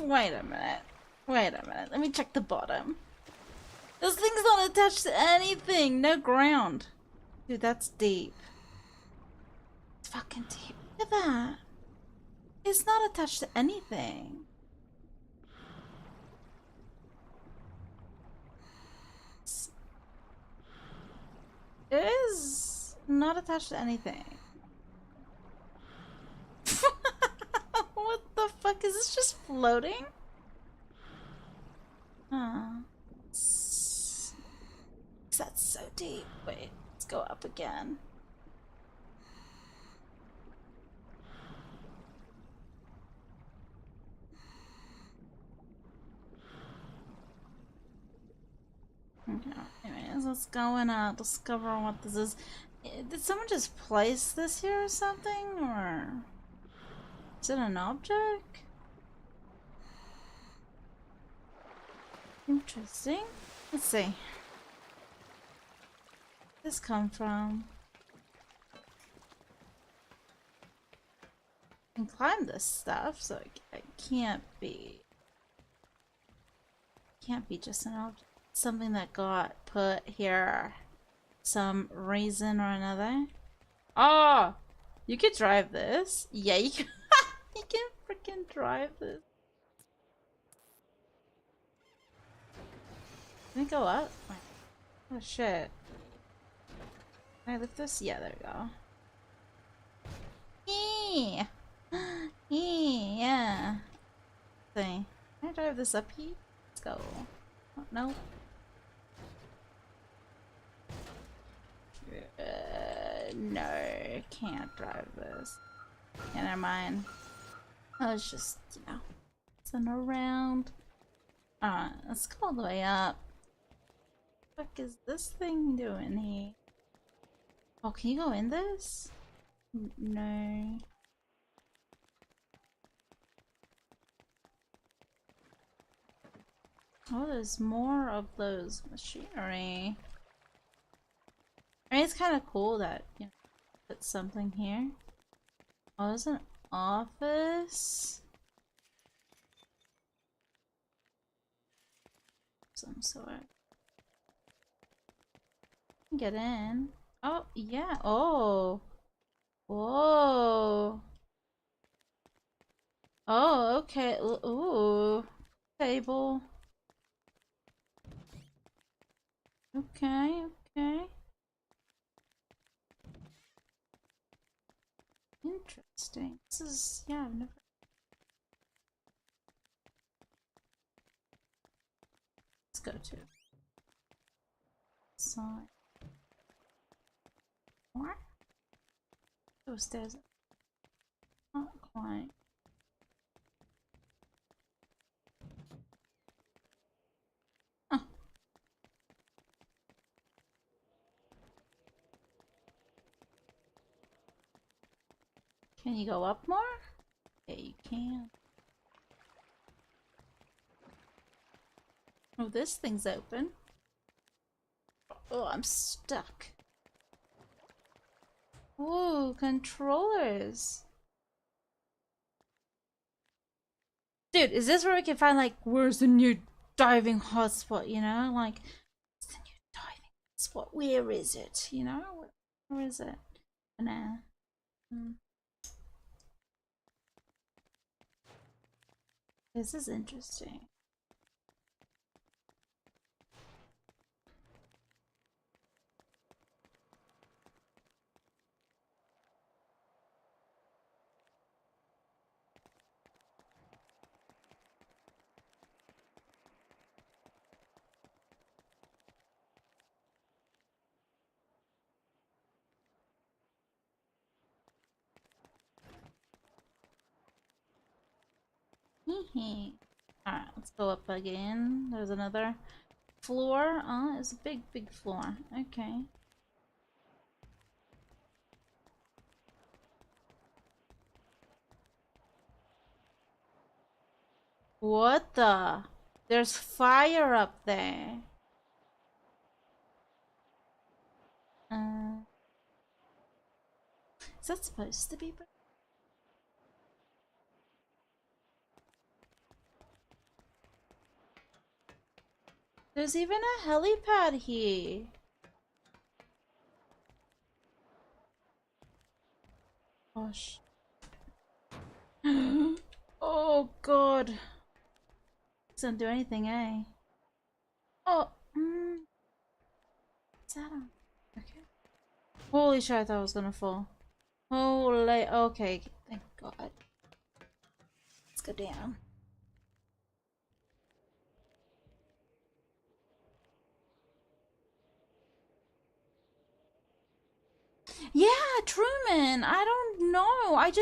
Wait a minute. Wait a minute. Let me check the bottom. This thing's not attached to anything. No ground. Dude, that's deep. It's fucking deep. Look at that. It's not attached to anything. It is not attached to anything. What the fuck? Is this just floating? That's so deep. Wait, let's go up again. Okay, anyways, let's go and discover what this is. Did someone just place this here or something? Or is it an object? Interesting. Let's see. Where'd this come from? I can climb this stuff, so it can't be. Can't be just an object. Something that got put here some reason or another. Oh, you could drive this. Yeah, you can. You can freaking drive this. Can it go up? Oh shit. Can I lift this? Yeah, there we go. Yeah. Yeah. Thing. Can I drive this up here? Let's go. Oh, no. No, can't drive this. Yeah, never mind. I was just, you know, sitting around. Alright, let's go all the way up. What the fuck is this thing doing here? Oh, can you go in this? No. Oh, there's more of those machinery. I mean, it's kind of cool that, you know, put something here. Oh, there's an office. Some sort. Get in. Oh, yeah. Oh. Whoa. Oh, okay. Ooh. Table. Okay, okay. Interesting. This is, yeah, I've never. Let's go to side. What? Those stairs. Not quite. Huh. Can you go up more? Yeah, you can. Oh, this thing's open. Oh, I'm stuck. Ooh, controllers. Dude, is this where we can find, like, where's the new diving hotspot, you know? Like, what's the new diving hotspot? Where is it, you know? Where is it? Nah. This is interesting. Alright, let's go up again. There's another floor. Oh, it's a big, big floor. Okay. What the? There's fire up there. Is that supposed to be? There's even a helipad here. Gosh. Oh god. Doesn't do anything, eh? Oh, what's that on? Okay. Holy shit, I thought I was gonna fall. Holy, okay, thank god. Let's go down. Yeah, Truman, I don't know. I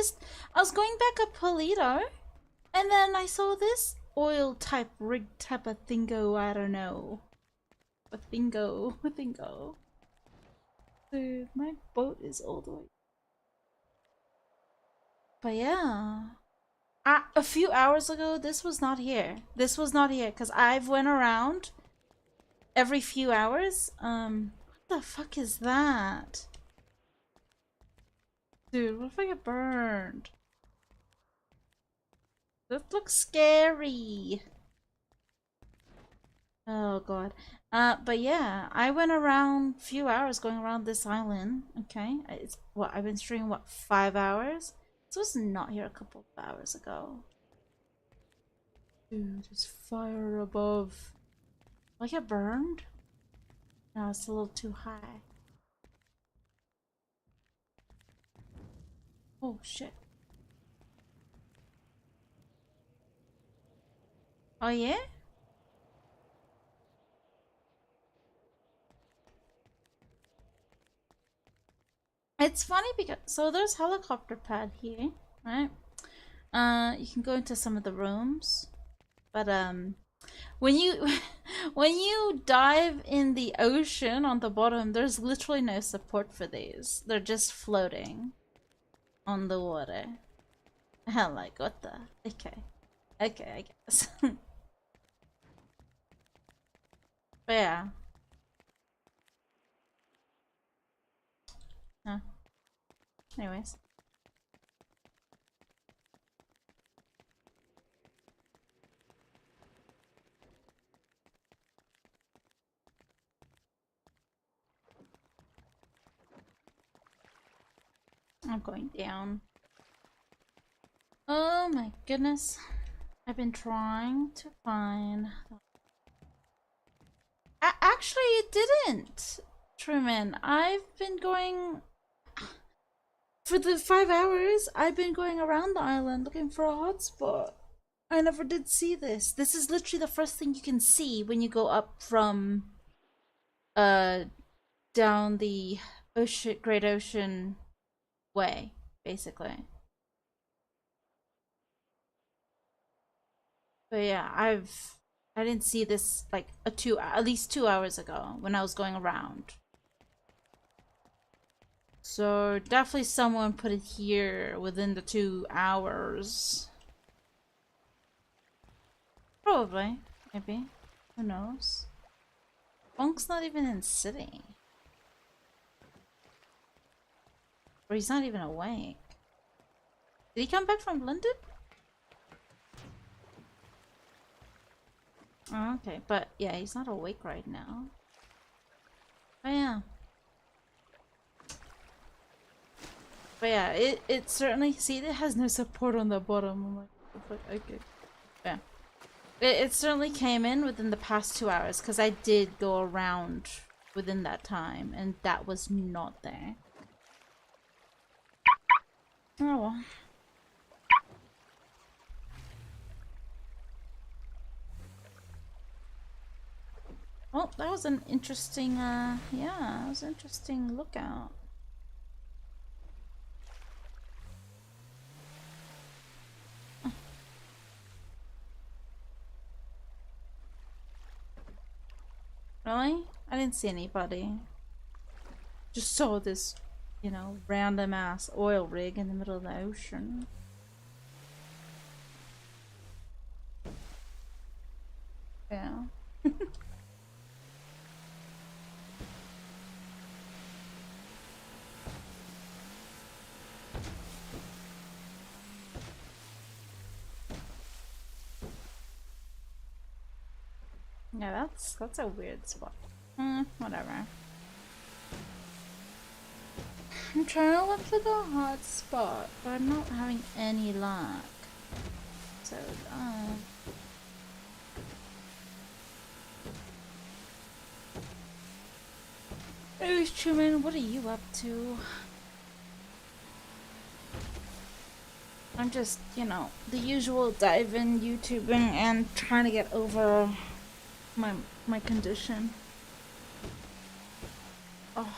was going back up Polito, and then I saw this oil type rig type of thingo, I don't know. A thingo. Dude, my boat is all the way. But yeah. A few hours ago, this was not here. This was not here, because I've went around every few hours. What the fuck is that? Dude, what if I get burned? That looks scary. Oh god. But yeah, I went around a few hours going around this island. Okay, it's what I've been streaming. What, 5 hours? This was not here a couple of hours ago. Dude, there's fire above. Will I get burned? No, it's a little too high. Oh shit. Oh yeah? It's funny because so there's helicopter pad here, right? You can go into some of the rooms, but when you when you dive in the ocean on the bottom, there's literally no support for these. They're just floating on the water. I'm like, what the? Okay, I guess. But yeah. Huh. Anyways. I'm going down. Oh my goodness. I've been trying to find... Actually, it didn't, Truman. I've been going... For the 5 hours, I've been going around the island looking for a hotspot. I never did see this. This is literally the first thing you can see when you go up from... down the ocean, Great Ocean way, basically. But yeah, I didn't see this like at least 2 hours ago when I was going around. So definitely someone put it here within the 2 hours. Probably, maybe. Who knows? Funk's not even in city. Or he's not even awake. Did he come back from London? Oh, okay, but yeah, he's not awake right now. But yeah. But yeah, it certainly, see, it has no support on the bottom. I'm like, okay. Yeah. It certainly came in within the past 2 hours, because I did go around within that time, and that was not there. Oh well. Well, that was an interesting, yeah, that was an interesting lookout. Really? I didn't see anybody. Just saw this, you know, random ass oil rig in the middle of the ocean. Yeah, that's a weird spot. Whatever. I'm trying to look for the hot spot, but I'm not having any luck. So, anyways, Truman, what are you up to? I'm just, you know, the usual diving, YouTubing, and trying to get over my condition. Oh,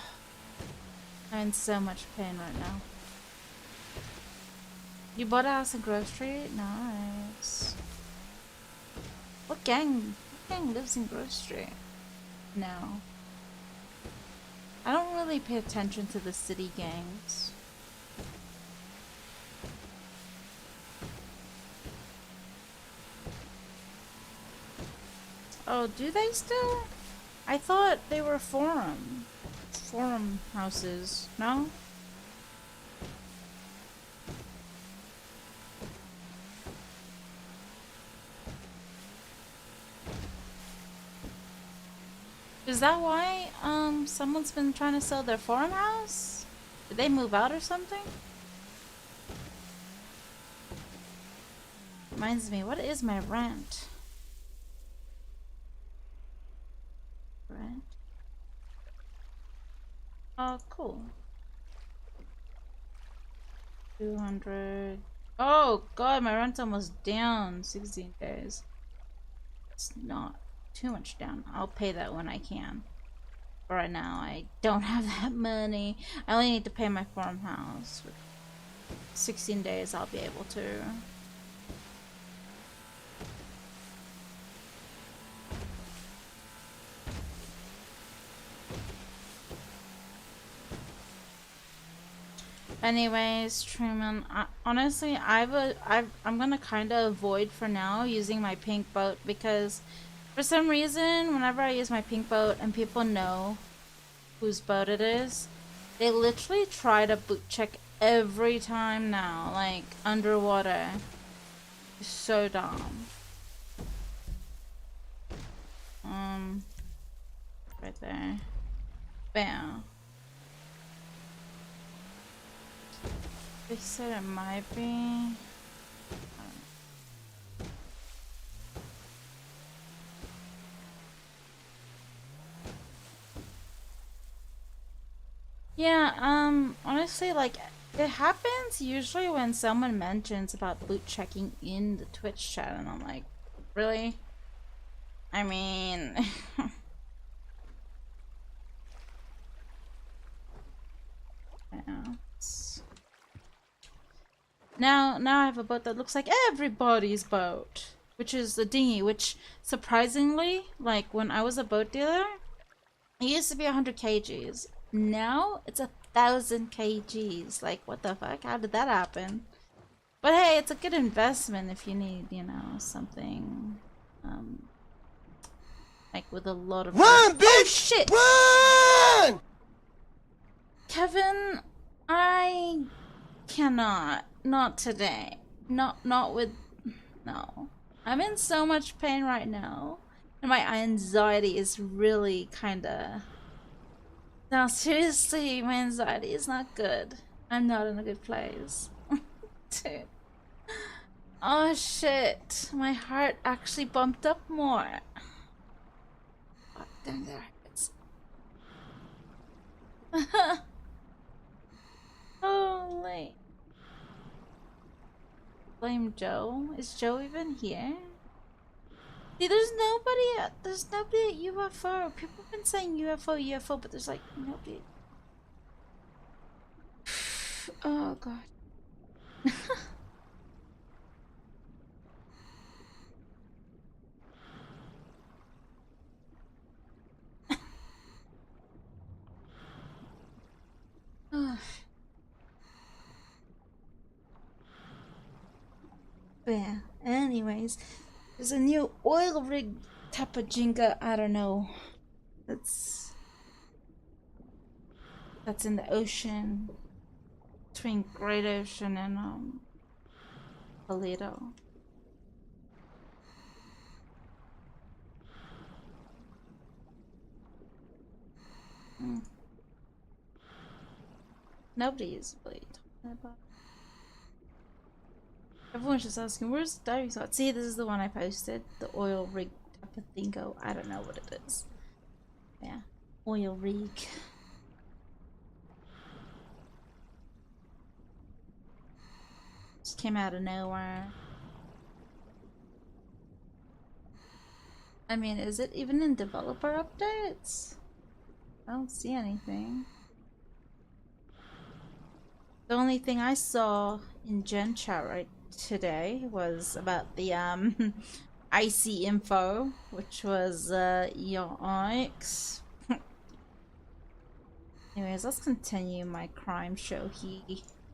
I'm in so much pain right now. You bought a house in Grove Street? Nice. What gang lives in Grove Street? No. I don't really pay attention to the city gangs. Oh, do they still? I thought they were forum houses, no? Is that why someone's been trying to sell their forum house? Did they move out or something? Reminds me, what is my rent? Rent? Oh, cool. 200. Oh god, my rent's almost down. 16 days. It's not too much down. I'll pay that when I can. But right now, I don't have that money. I only need to pay my farmhouse. With 16 days, I'll be able to. Anyways, Truman, honestly, I'm gonna kind of avoid for now using my pink boat because for some reason, whenever I use my pink boat and people know whose boat it is, they literally try to boot check every time now, like underwater. It's so dumb. Right there. Bam. They said it might be. Yeah, honestly, like, it happens usually when someone mentions about boot checking in the Twitch chat, and I'm like, really? I mean... yeah. Now I have a boat that looks like everybody's boat, which is a dinghy, which surprisingly, like when I was a boat dealer, it used to be 100 kgs. Now it's 1,000 kgs. Like, what the fuck? How did that happen? But hey, it's a good investment if you need, you know, something, like with a lot of— Run, bitch! Oh, shit! Run! Kevin, I cannot. Not today. Not with... No. I'm in so much pain right now. And my anxiety is really kinda... No, seriously, my anxiety is not good. I'm not in a good place. Dude. Oh shit. My heart actually bumped up more. Oh, damn, there hurts. Holy. Blame Joe? Is Joe even here? See, there's nobody at UFO. People have been saying UFO, but there's like nobody. Oh god. Yeah, anyways, there's a new oil rig Tapajinga, I don't know. That's in the ocean. Between Great Ocean and Toledo. Nobody is really talking about it. Everyone's just asking, where's the diving spot? See, this is the one I posted. The oil rig type of thingo. I don't know what it is. Yeah. Oil rig. Just came out of nowhere. I mean, is it even in developer updates? I don't see anything. The only thing I saw in Gen Chat right today was about the icy info, which was yikes. Anyways, let's continue my crime show here.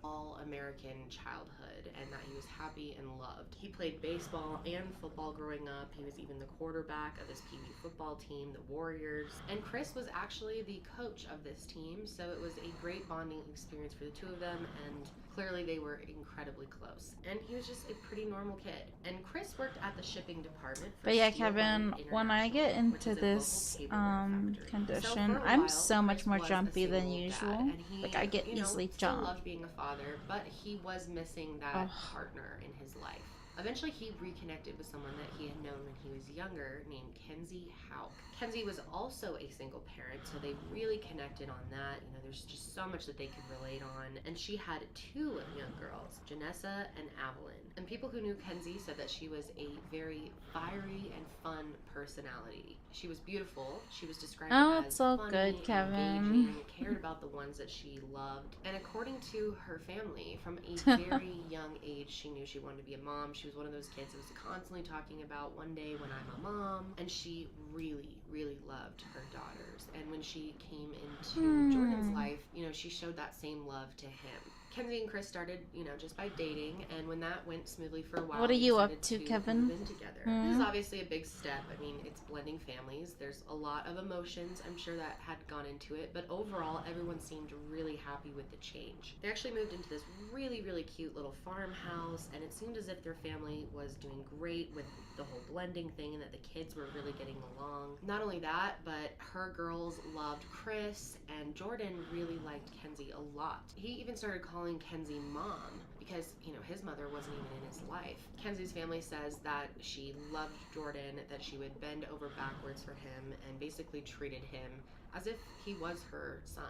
All-American childhood, and that he was happy and loved. He played baseball and football growing up. He was even the quarterback of his Pee Wee football team, the Warriors. And Chris was actually the coach of this team, so it was a great bonding experience for the two of them, and clearly they were incredibly close. And he was just a pretty normal kid. And Chris worked at the shipping department for But yeah, Steel Kevin, Bond when I get International, which into is a local this tableware factory. condition, So for a I'm while, so much Chris more was a jumpy than single usual. dad, and he, Like I get easily still jumped. loved being a father, but he was missing that partner in his life. Eventually, he reconnected with someone that he had known when he was younger, named Kenzie Hauk. Kenzie was also a single parent, so they really connected on that. You know, there's just so much that they could relate on. And she had two young girls, Janessa and Avalyn. And people who knew Kenzie said that she was a very fiery and fun personality. She was beautiful. She was described as It's all funny, good, Kevin. engaging, cared about the ones that she loved. And according to her family, from a very young age, she knew she wanted to be a mom. She was one of those kids that was constantly talking about one day when I'm a mom. And she really, really loved her daughters. And when she came into Jordan's life, you know, she showed that same love to him. Kenzie and Chris started, you know, just by dating, and when that went smoothly for a while, What are they you up decided to, Kevin? move in together. This is obviously a big step. I mean, it's blending families. There's a lot of emotions, I'm sure, that had gone into it, but overall, everyone seemed really happy with the change. They actually moved into this really, really cute little farmhouse, and it seemed as if their family was doing great with the whole blending thing, and that the kids were really getting along. Not only that, but her girls loved Chris, and Jordan really liked Kenzie a lot. He even started calling Kenzie mom because, you know, his mother wasn't even in his life. Kenzie's family says that she loved Jordan, that she would bend over backwards for him and basically treated him as if he was her son.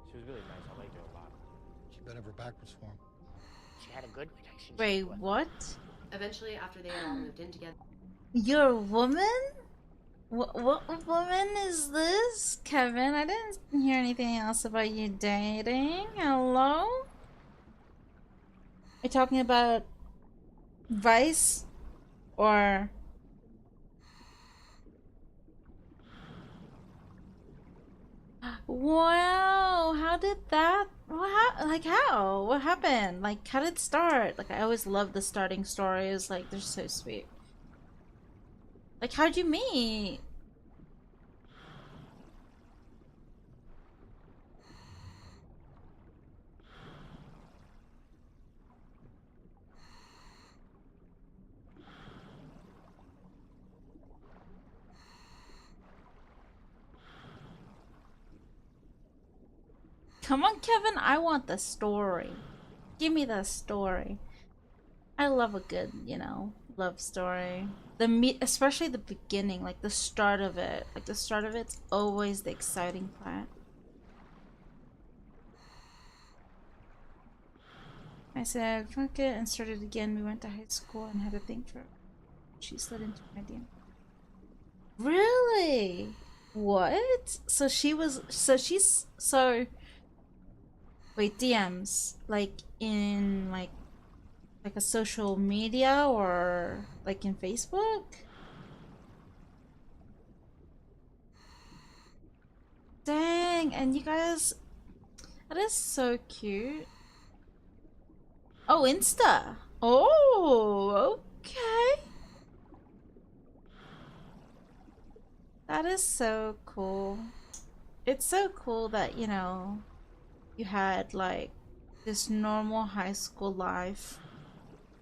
She was really nice. I liked her a lot. She bent over backwards for him. She had a good relationship. Wait, what? Eventually, after they had all moved in together. You're a woman? What woman is this? Kevin, I didn't hear anything else about you dating. Hello? Are you talking about Vice? Or... Wow, how did that... how? What happened? Like, how did it start? Like, I always love the starting stories. Like, they're so sweet. Like, how'd you meet? Come on, Kevin, I want the story. Give me the story. I love a good, you know, love story. Especially the beginning, like the start of it. Like the start of it's always the exciting part. I said, fuck it, and started again. We went to high school and had a thing for her. She slid into my DM. Really? What? So wait, DMs, like in like a social media or like in Facebook? Dang, and you guys, that is so cute. Oh, Insta. Oh, okay. That is so cool. It's so cool that, you know, you had like this normal high school life,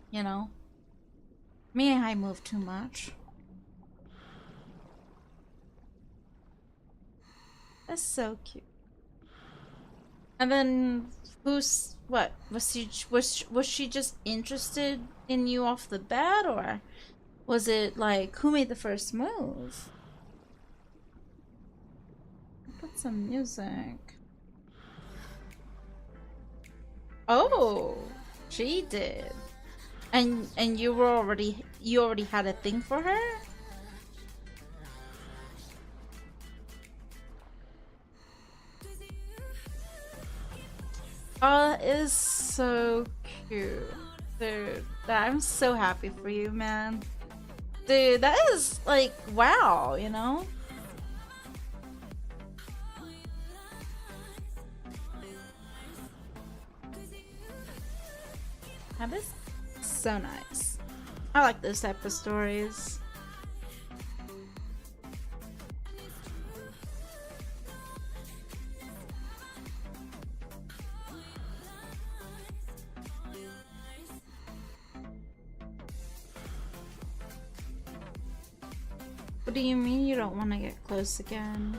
you know. Me and I moved too much. That's so cute. And then who's what? Was she just interested in you off the bat, or was it like who made the first move? Put some music. Oh, she did. And you already had a thing for her? Oh, that is so cute. Dude, I'm so happy for you, man. Dude, that is like, wow, you know? That is so nice. I like those type of stories. What do you mean you don't want to get close again?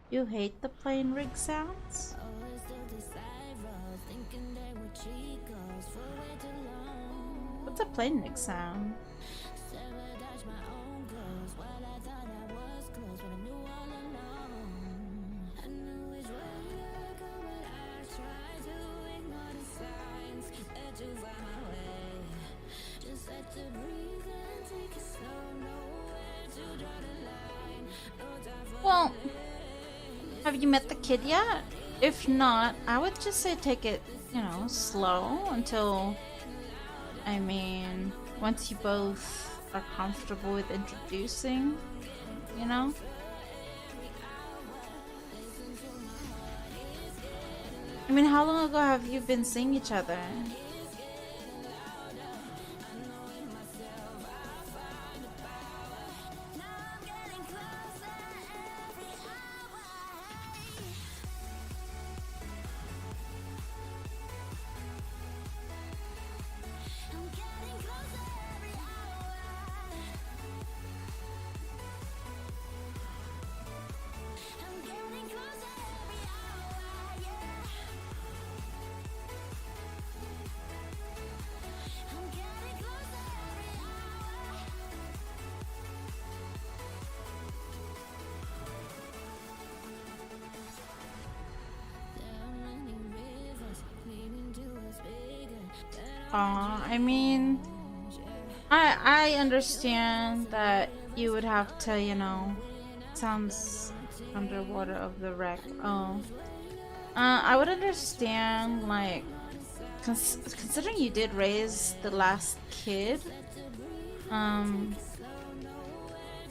You hate the plane rig sounds? What's a plane rig sound? Well, have you met the kid yet? If not, I would just say take it, you know, slow until, I mean, once you both are comfortable with introducing, you know? I mean, how long ago have you been seeing each other? I mean, I understand that you would have to, you know, sounds underwater of the wreck. Oh, I would understand, like, considering you did raise the last kid, and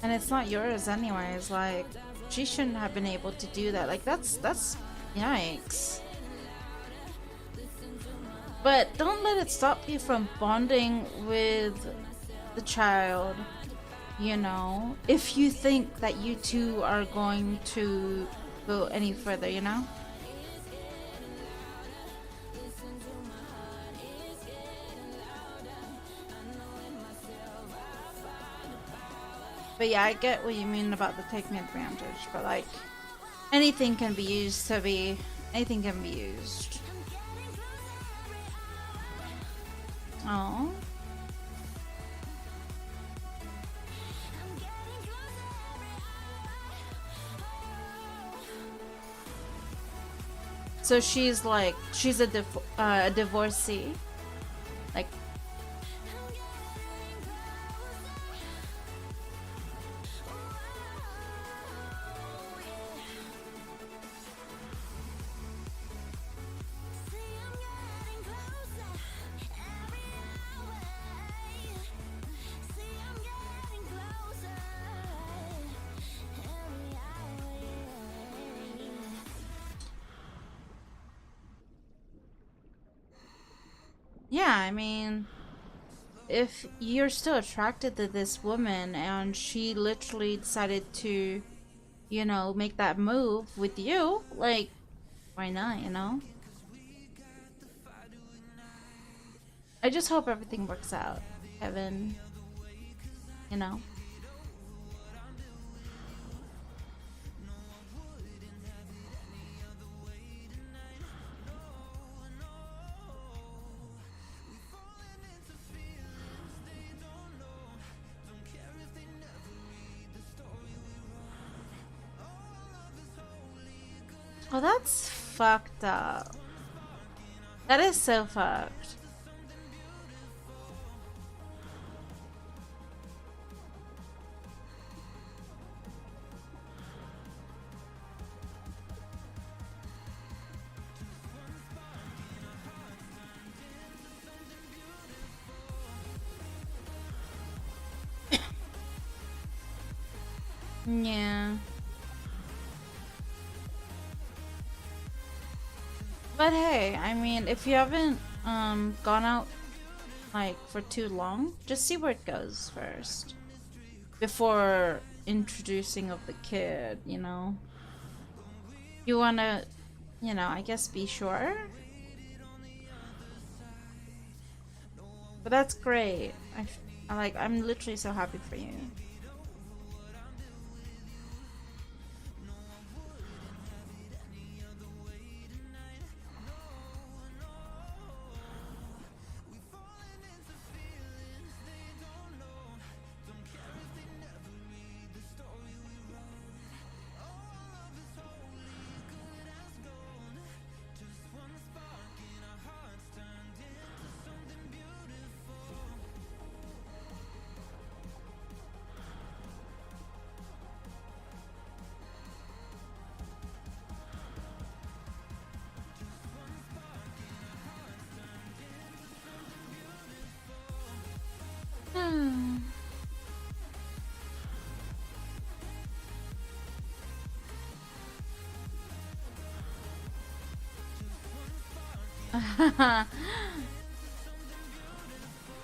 it's not yours anyways. Like, she shouldn't have been able to do that. Like, that's yikes. But don't let it stop you from bonding with the child, you know, if you think that you two are going to go any further, you know? But yeah, I get what you mean about the taking advantage, but like, anything can be used. Oh. So she's a divorcee. Like, yeah, I mean, if you're still attracted to this woman and she literally decided to, you know, make that move with you, like, why not, you know? I just hope everything works out, Kevin. You know? Oh, that's fucked up. That is so fucked. Yeah. But hey, I mean, if you haven't gone out like for too long, just see where it goes first before introducing of the kid, you know. You wanna, you know, I guess be sure. But that's great. I'm literally so happy for you.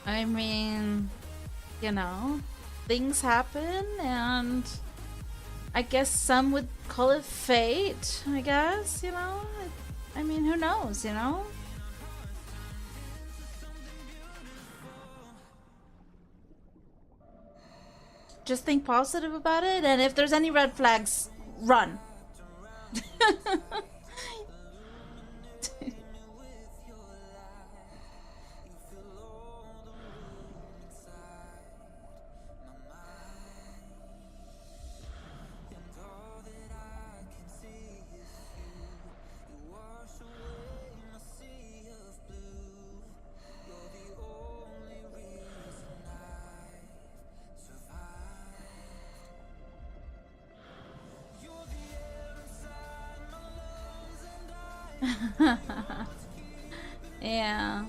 I mean, you know, things happen, and I guess some would call it fate, I guess, you know? I mean, who knows, you know? Just think positive about it, and if there's any red flags, run. Yeah.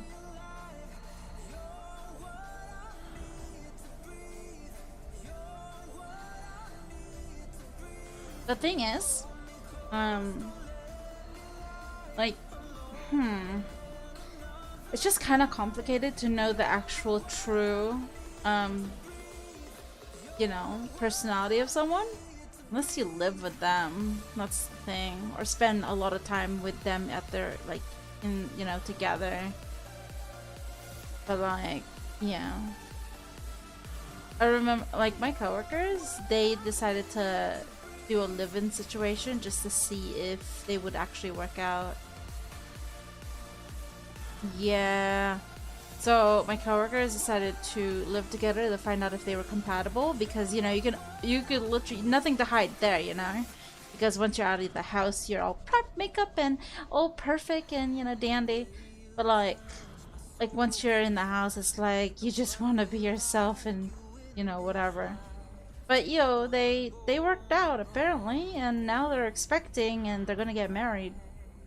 The thing is, like, it's just kind of complicated to know the actual true, you know, personality of someone. Unless you live with them, that's the thing. Or spend a lot of time with them at their, like, in, you know, together. But, like, yeah. I remember, like, my coworkers, they decided to do a live-in situation just to see if they would actually work out. Yeah. So my coworkers decided to live together to find out if they were compatible, because you know you could literally nothing to hide there, you know, because once you're out of the house you're all prep makeup and all perfect and you know dandy, but like once you're in the house it's like you just want to be yourself and you know whatever. But yo, they worked out apparently, and now they're expecting and they're gonna get married.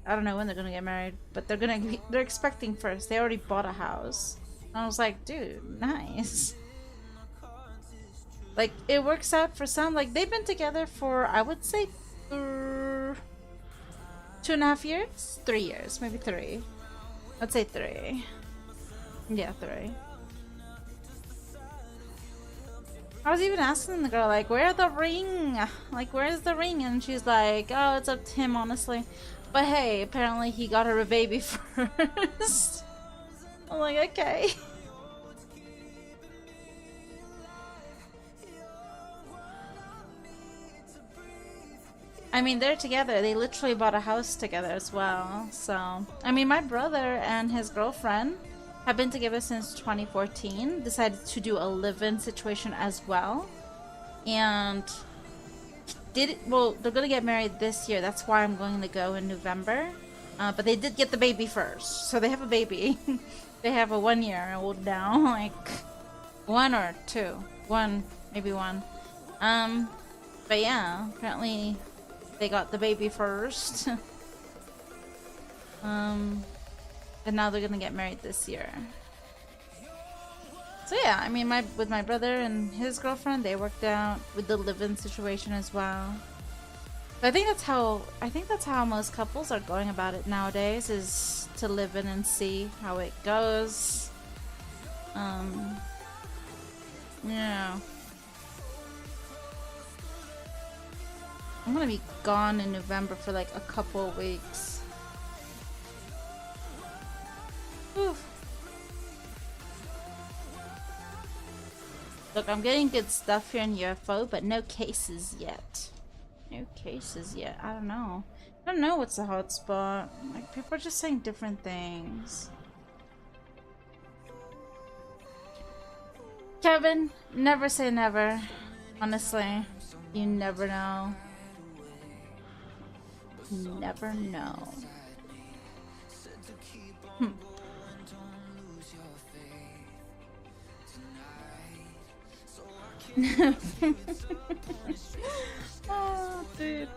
I don't know when they're gonna get married, but they're expecting first. They already bought a house. And I was like, dude, nice. Like, it works out for some. Like, they've been together for, I would say, 2.5 years? 3 years, maybe 3. I'd say 3. Yeah, 3. I was even asking the girl, like, where's the ring? Like, where's the ring? And she's like, oh, it's up to him, honestly. But hey, apparently he got her a baby first. I'm like, okay. I mean, they're together. They literally bought a house together as well. So, I mean, my brother and his girlfriend have been together since 2014. Decided to do a live-in situation as well. And well, they're gonna get married this year. That's why I'm going to go in November. But they did get the baby first. So they have a baby. They have a 1-year-old now. Like, 1 or 2. 1, maybe 1. But yeah, apparently they got the baby first. And now they're gonna get married this year. So yeah, I mean, with my brother and his girlfriend, they worked out with the live-in situation as well. But I think that's how most couples are going about it nowadays, is to live in and see how it goes. Yeah. I'm gonna be gone in November for like a couple of weeks. Whew. Look, I'm getting good stuff here in UFO, but no cases yet. No cases yet. I don't know. I don't know what's the hotspot. Like, people are just saying different things. Kevin, never say never. Honestly, you never know. Never know. Oh, dude.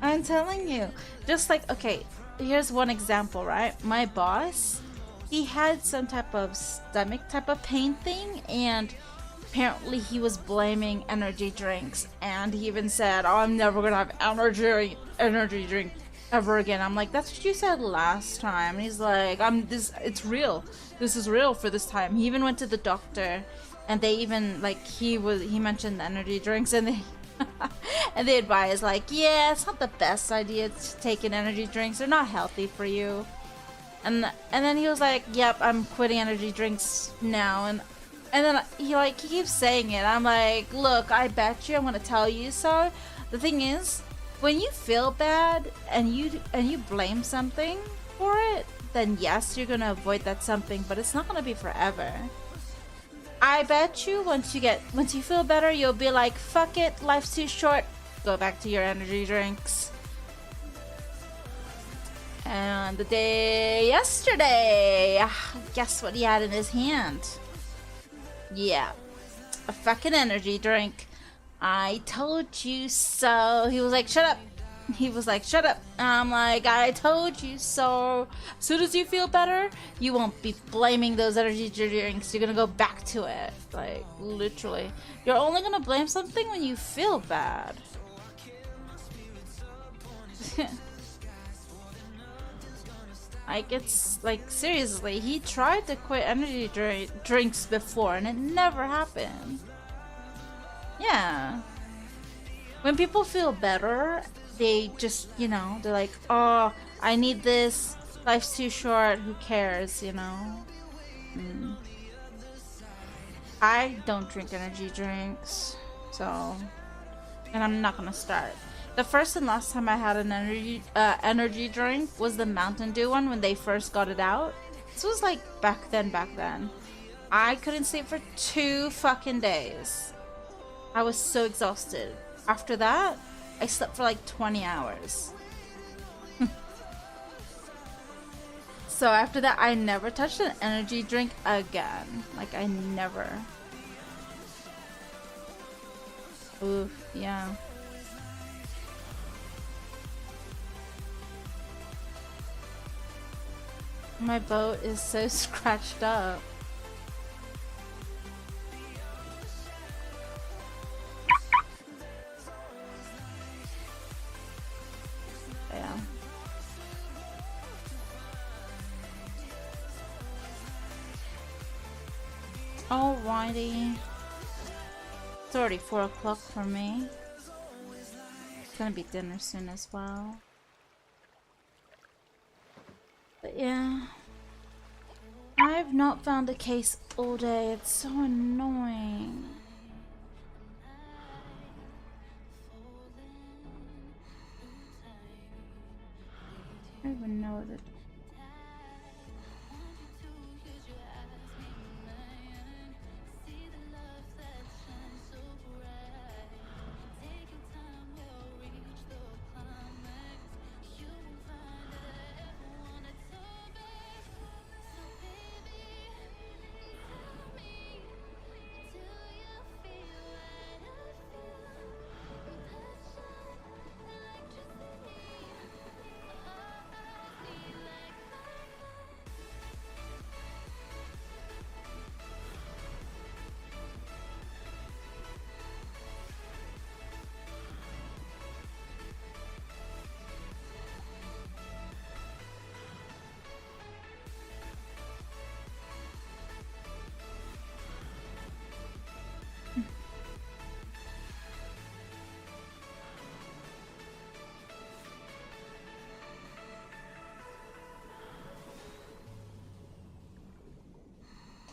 I'm telling you. Just like, okay, here's one example, right? My boss, he had some type of stomach type of pain thing, and apparently he was blaming energy drinks, and he even said, oh, I'm never gonna have energy drink ever again. I'm like, that's what you said last time. And he's like, it's real. This is real for this time. He even went to the doctor, and they even, like, he mentioned the energy drinks, and they and they advised, like, yeah, it's not the best idea to take in energy drinks. They're not healthy for you. And then he was like, yep, I'm quitting energy drinks now. And then he keeps saying it. I'm like, look, I bet you I'm gonna tell you so. The thing is, when you feel bad and you blame something for it, then yes, you're gonna avoid that something, but it's not gonna be forever. I bet you once you feel better, you'll be like, fuck it, life's too short. Go back to your energy drinks. And the day yesterday, guess what he had in his hand? Yeah, a fucking energy drink. I told you so. He was like, shut up. He was like, shut up. And I'm like, I told you so. As soon as you feel better, you won't be blaming those energy drinks. You're gonna go back to it. Like, literally. You're only gonna blame something when you feel bad. Like, it's like, seriously, he tried to quit energy drinks before and it never happened. Yeah. When people feel better, they just, they're like, oh, I need this, life's too short, who cares, I don't drink energy drinks, so, and I'm not gonna start. The first and last time I had an energy drink was the Mountain Dew one when they first got it out. This was like back then. I couldn't sleep for 2 fucking days. I was so exhausted. After that, I slept for like 20 hours. So after that, I never touched an energy drink again. Like, I never. Oof, yeah. My boat is so scratched up. Yeah. Alrighty. It's already 4 o'clock for me. It's gonna be dinner soon as well. But yeah. I've not found a case all day. It's so annoying. I don't even know that.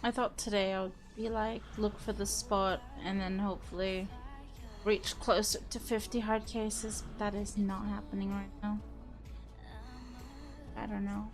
I thought today I would be like, look for the spot and then hopefully reach closer to 50 hard cases, but that is not happening right now. I don't know.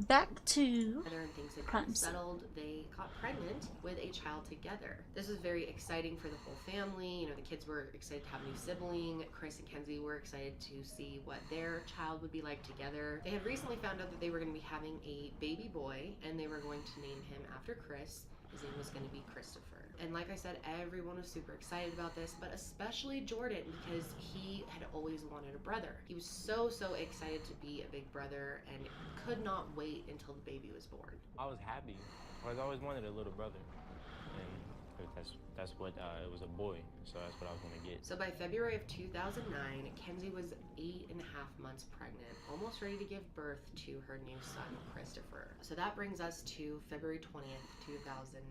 Back to and things had crimes. settled, they got pregnant with a child together. This was very exciting for the whole family. You know, the kids were excited to have a new sibling. Chris and Kenzie were excited to see what their child would be like together. They had recently found out that they were going to be having a baby boy, and they were going to name him after Chris. His name was going to be Christopher. And like I said, everyone was super excited about this, but especially Jordan, because he had always wanted a brother. He was so excited to be a big brother and could not wait until the baby was born. I was happy. I always wanted a little brother, and that's what it was, a boy, so that's what I was gonna get. So by February of 2009, Kenzie was 8.5 months pregnant, almost ready to give birth to her new son, Christopher. So that brings us to February 20th, 2009.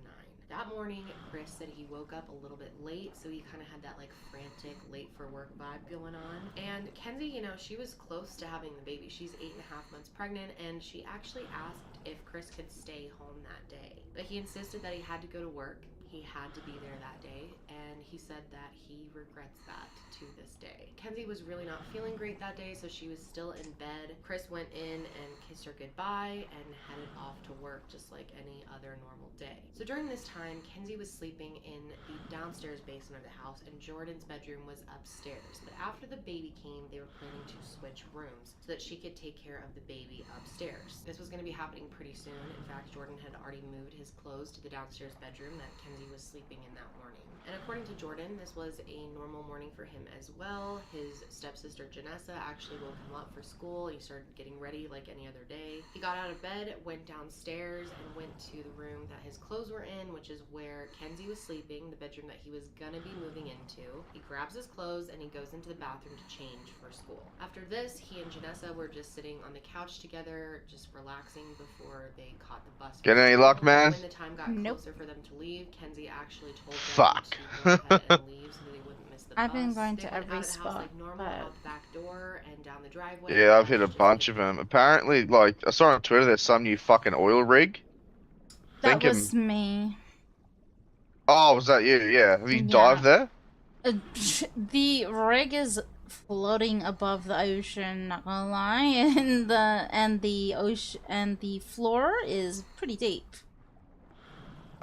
That morning, Chris said he woke up a little bit late, so he kind of had that like frantic, late for work vibe going on. And Kenzie, you know, she was close to having the baby. She's 8.5 months pregnant, and she actually asked if Chris could stay home that day. But he insisted that he had to go to work. He had to be there that day, and he said that he regrets that to this day. Kenzie was really not feeling great that day, so she was still in bed. Chris went in and kissed her goodbye and headed off to work just like any other normal day. So during this time, Kenzie was sleeping in the downstairs basement of the house, and Jordan's bedroom was upstairs. But after the baby came, they were planning to switch rooms so that she could take care of the baby upstairs. This was going to be happening pretty soon. In fact, Jordan had already moved his clothes to the downstairs bedroom that Kenzie was sleeping in that morning. And according to Jordan, this was a normal morning for him as well. His stepsister Janessa actually woke him up for school. He started getting ready like any other day. He got out of bed, went downstairs, and went to the room that his clothes were in, which is where Kenzie was sleeping, the bedroom that he was gonna be moving into. He grabs his clothes and he goes into the bathroom to change for school. After this, he and Janessa were just sitting on the couch together, just relaxing before they caught the bus. Get any luck, man? When the time got closer for them to leave, Kenzie actually told them Fuck. to go ahead and leave so they wouldn't miss the I've bus. been going They to went every out of the house spot, like normal, but out the back door and down the driveway. Yeah, I've hit a bunch of them. Apparently, like, I saw on Twitter there's some new fucking oil rig. that was me. Oh, was that you? Yeah. Have you dived there? The rig is floating above the ocean, not gonna lie, and the ocean and the floor is pretty deep.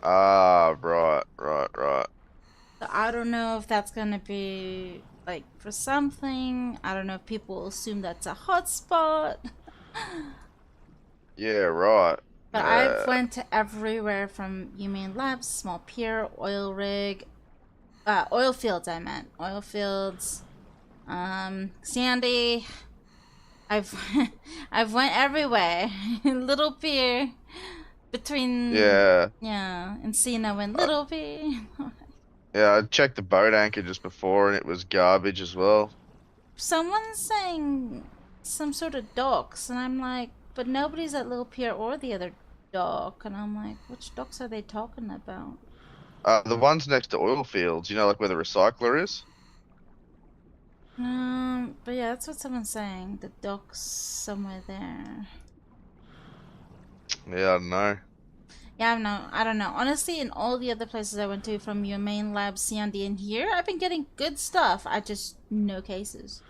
Ah, right. So I don't know if that's gonna be like for something. I don't know if people assume that's a hot spot. Yeah, right. But I've went to everywhere from UTube'n Labs, small pier, oil rig, oil fields. I meant oil fields. Sandy. I've went everywhere. Little pier, between Encino and Little pier. Yeah, I checked the boat anchor just before and it was garbage as well. Someone's saying some sort of docks, and I'm like, but nobody's at Little Pier or the other dock. And I'm like, which docks are they talking about? The ones next to oil fields, you know, like where the recycler is? But yeah, that's what someone's saying. The dock's somewhere there. Yeah, I don't know. Yeah, I don't know. Honestly, in all the other places I went to, from your main lab, CMG, and here, I've been getting good stuff. I just, no cases.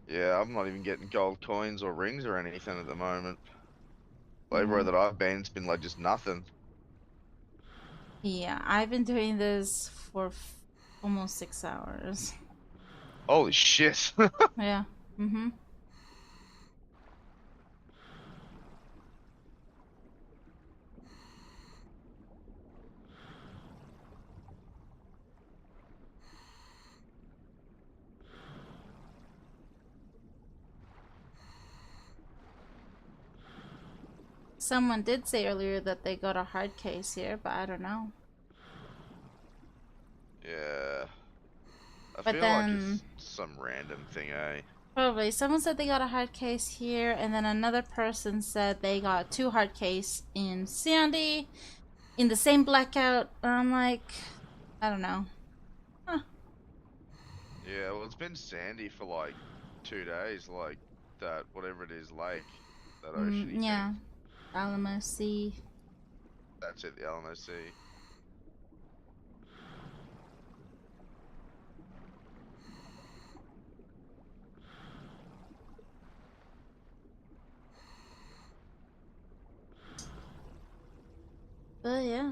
Yeah, I'm not even getting gold coins or rings or anything at the moment. Everywhere that I've been, it's been like just nothing. Yeah, I've been doing this for almost 6 hours. Holy shit. Yeah. Mm-hmm. Someone did say earlier that they got a hard case here, but I don't know. Yeah. I But feel then, like it's some random thing, eh? probably. Someone said they got a hard case here, and then another person said they got 2 hard case in Sandy, in the same blackout. I'm like, I don't know. Huh. Yeah, well, it's been sandy for like 2 days, like that, whatever it is, lake, that oceany Yeah. thing. Alamo Sea. That's it, the Alamo Sea. But yeah.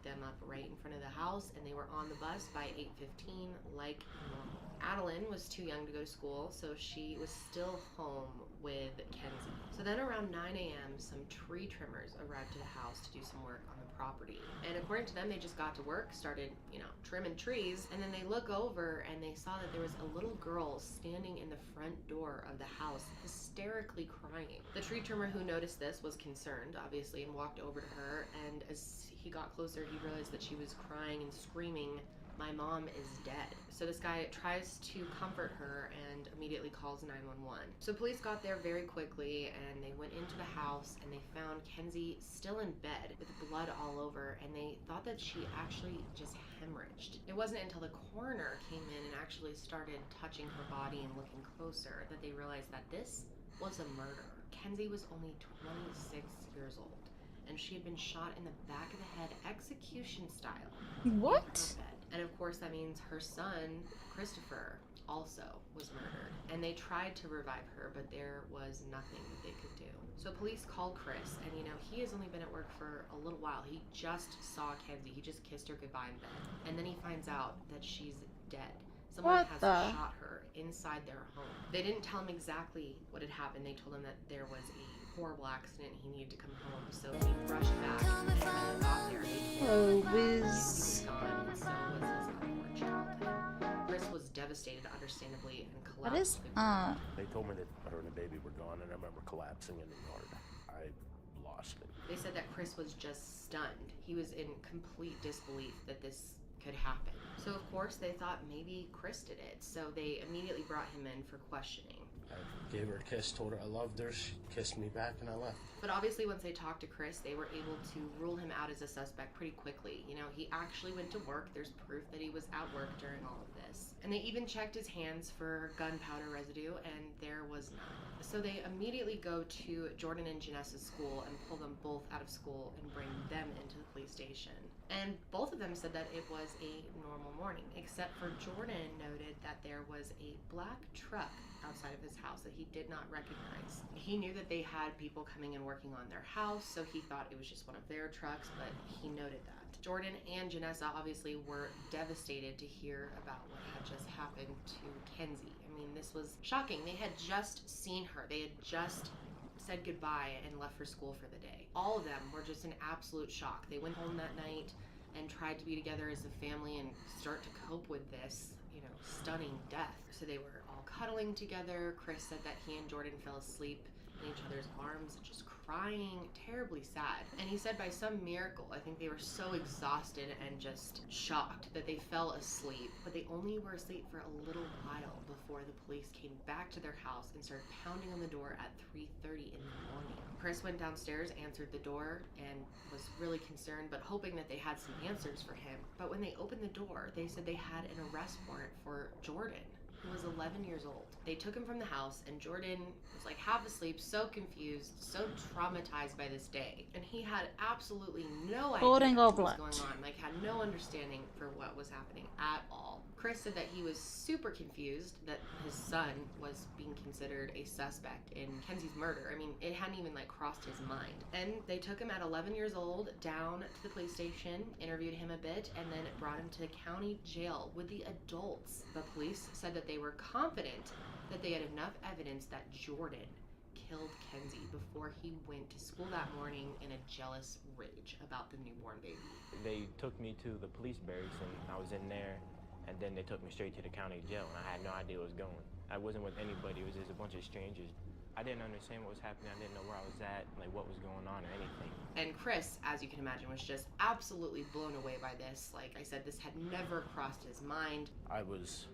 Them up right in front of the house, and they were on the bus by 8:15 like normal. Adeline was too young to go to school, so she was still home with Kenzie. So then around 9 a.m., some tree trimmers arrived to the house to do some work on the property. And according to them, they just got to work, started, trimming trees, and then they look over and they saw that there was a little girl standing in the front door of the house, hysterically crying. The tree trimmer who noticed this was concerned, obviously, and walked over to her, and as he got closer, he realized that she was crying and screaming, "My mom is dead." So this guy tries to comfort her and immediately calls 911. So police got there very quickly, and they went into the house and they found Kenzie still in bed with blood all over, and they thought that she actually just hemorrhaged. It wasn't until the coroner came in and actually started touching her body and looking closer that they realized that this was a murder. Kenzie was only 26 years old, and she had been shot in the back of the head, execution style. What? In her bed. And of course that means her son, Christopher, also was murdered. And they tried to revive her, but there was nothing that they could do. So police called Chris, and he has only been at work for a little while. He just saw Kenzie. He just kissed her goodbye in bed. And then he finds out that she's dead. Someone has shot her inside their home. They didn't tell him exactly what had happened. They told him that there was a horrible accident. He needed to come home, so he rushed back. And when he got there, they told him he was gone, and so was his unborn child. Chris was devastated, understandably, and collapsed. They told me that her and the baby were gone, and I remember collapsing in the yard. I lost it. They said that Chris was just stunned. He was in complete disbelief that this could happen. So of course they thought maybe Chris did it. So they immediately brought him in for questioning. I gave her a kiss, told her I loved her. She kissed me back, and I left. But obviously, once they talked to Chris, they were able to rule him out as a suspect pretty quickly. You know, he actually went to work. There's proof that he was at work during all of this. And they even checked his hands for gunpowder residue, and there was none. So they immediately go to Jordan and Janessa's school and pull them both out of school and bring them into the police station. And both of them said that it was a normal morning, except for Jordan noted that there was a black truck outside of his house that he did not recognize. He knew that they had people coming and working on their house, so he thought it was just one of their trucks, but he noted that. Jordan and Janessa obviously were devastated to hear about what had just happened to Kenzie. I mean, this was shocking. They had just seen her. They had just said goodbye and left for school for the day. All of them were just in absolute shock. They went home that night and tried to be together as a family and start to cope with this, you know, stunning death. So they were all cuddling together. Chris said that he and Jordan fell asleep in each other's arms, just crying, terribly sad. And he said by some miracle, I think they were so exhausted and just shocked that they fell asleep, but they only were asleep for a little while before the police came back to their house and started pounding on the door at 3:30 in the morning. Chris went downstairs, answered the door, and was really concerned, but hoping that they had some answers for him. But when they opened the door, they said they had an arrest warrant for Jordan, who was 11 years old. They took him from the house, and Jordan was like half asleep, so confused, so traumatized by this day. And he had absolutely no idea Hoarding what was blood. going on, like had no understanding for what was happening at all. Chris said that he was super confused that his son was being considered a suspect in Kenzie's murder. I mean, it hadn't even like crossed his mind. And they took him at 11 years old down to the police station, interviewed him a bit, and then brought him to the county jail with the adults. The police said that they were confident that they had enough evidence that Jordan killed Kenzie before he went to school that morning in a jealous rage about the newborn baby. They took me to the police barracks, and I was in there, and then they took me straight to the county jail, and I had no idea what was going. I wasn't with anybody. It was just a bunch of strangers. I didn't understand what was happening. I didn't know where I was at, like what was going on or anything. And Chris, as you can imagine, was just absolutely blown away by this. Like I said, this had never crossed his mind. I was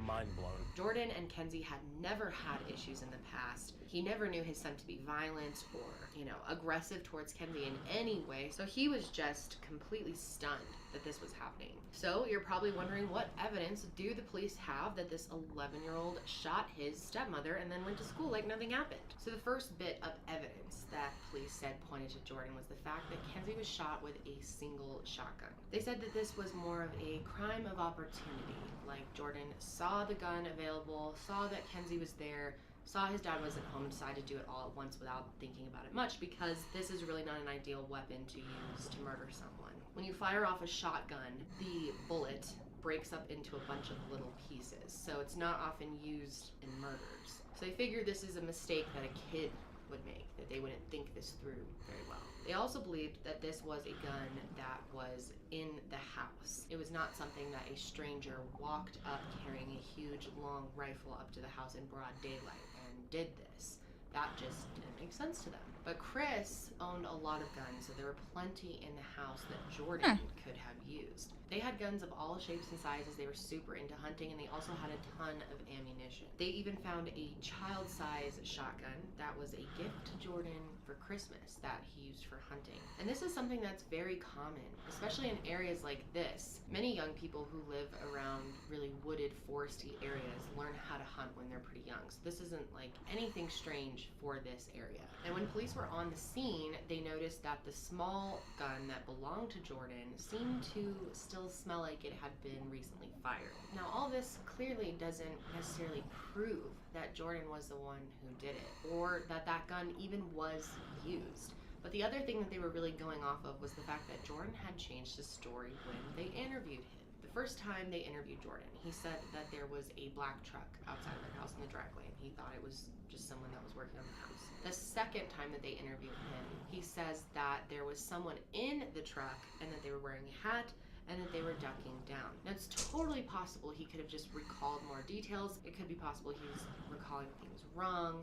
mind blown. Jordan and Kenzie had never had issues in the past. He never knew his son to be violent or, you know, aggressive towards Kenzie in any way. So he was just completely stunned that this was happening. So you're probably wondering, what evidence do the police have that this 11-year-old shot his stepmother and then went to school like nothing happened? So the first bit of evidence that police said pointed to Jordan was the fact that Kenzie was shot with a single shotgun. They said that this was more of a crime of opportunity. Like Jordan saw the gun available, saw that Kenzie was there, saw his dad wasn't home, and decided to do it all at once without thinking about it much, because this is really not an ideal weapon to use to murder someone. When you fire off a shotgun, the bullet breaks up into a bunch of little pieces, so it's not often used in murders. So they figure this is a mistake that a kid would make, that they wouldn't think this through very well. They also believed that this was a gun that was in the house. It was not something that a stranger walked up carrying a huge long rifle up to the house in broad daylight and did this. That just didn't make sense to them. But Chris owned a lot of guns, so there were plenty in the house that Jordan could have used. They had guns of all shapes and sizes. They were super into hunting, and they also had a ton of ammunition. They even found a child-size shotgun that was a gift to Jordan for Christmas that he used for hunting. And this is something that's very common, especially in areas like this. Many young people who live around really wooded, foresty areas learn how to hunt when they're pretty young. So this isn't like anything strange for this area. And when police were on the scene, they noticed that the small gun that belonged to Jordan seemed to still smell like it had been recently fired. Now, all this clearly doesn't necessarily prove that Jordan was the one who did it, or that that gun even was used. But the other thing that they were really going off of was the fact that Jordan had changed his story when they interviewed him. The first time they interviewed Jordan, he said that there was a black truck outside of their house in the driveway, and he thought it was just someone that was working on the house. The second time that they interviewed him, he says that there was someone in the truck and that they were wearing a hat and that they were ducking down. Now, it's totally possible he could have just recalled more details. It could be possible he was recalling things wrong.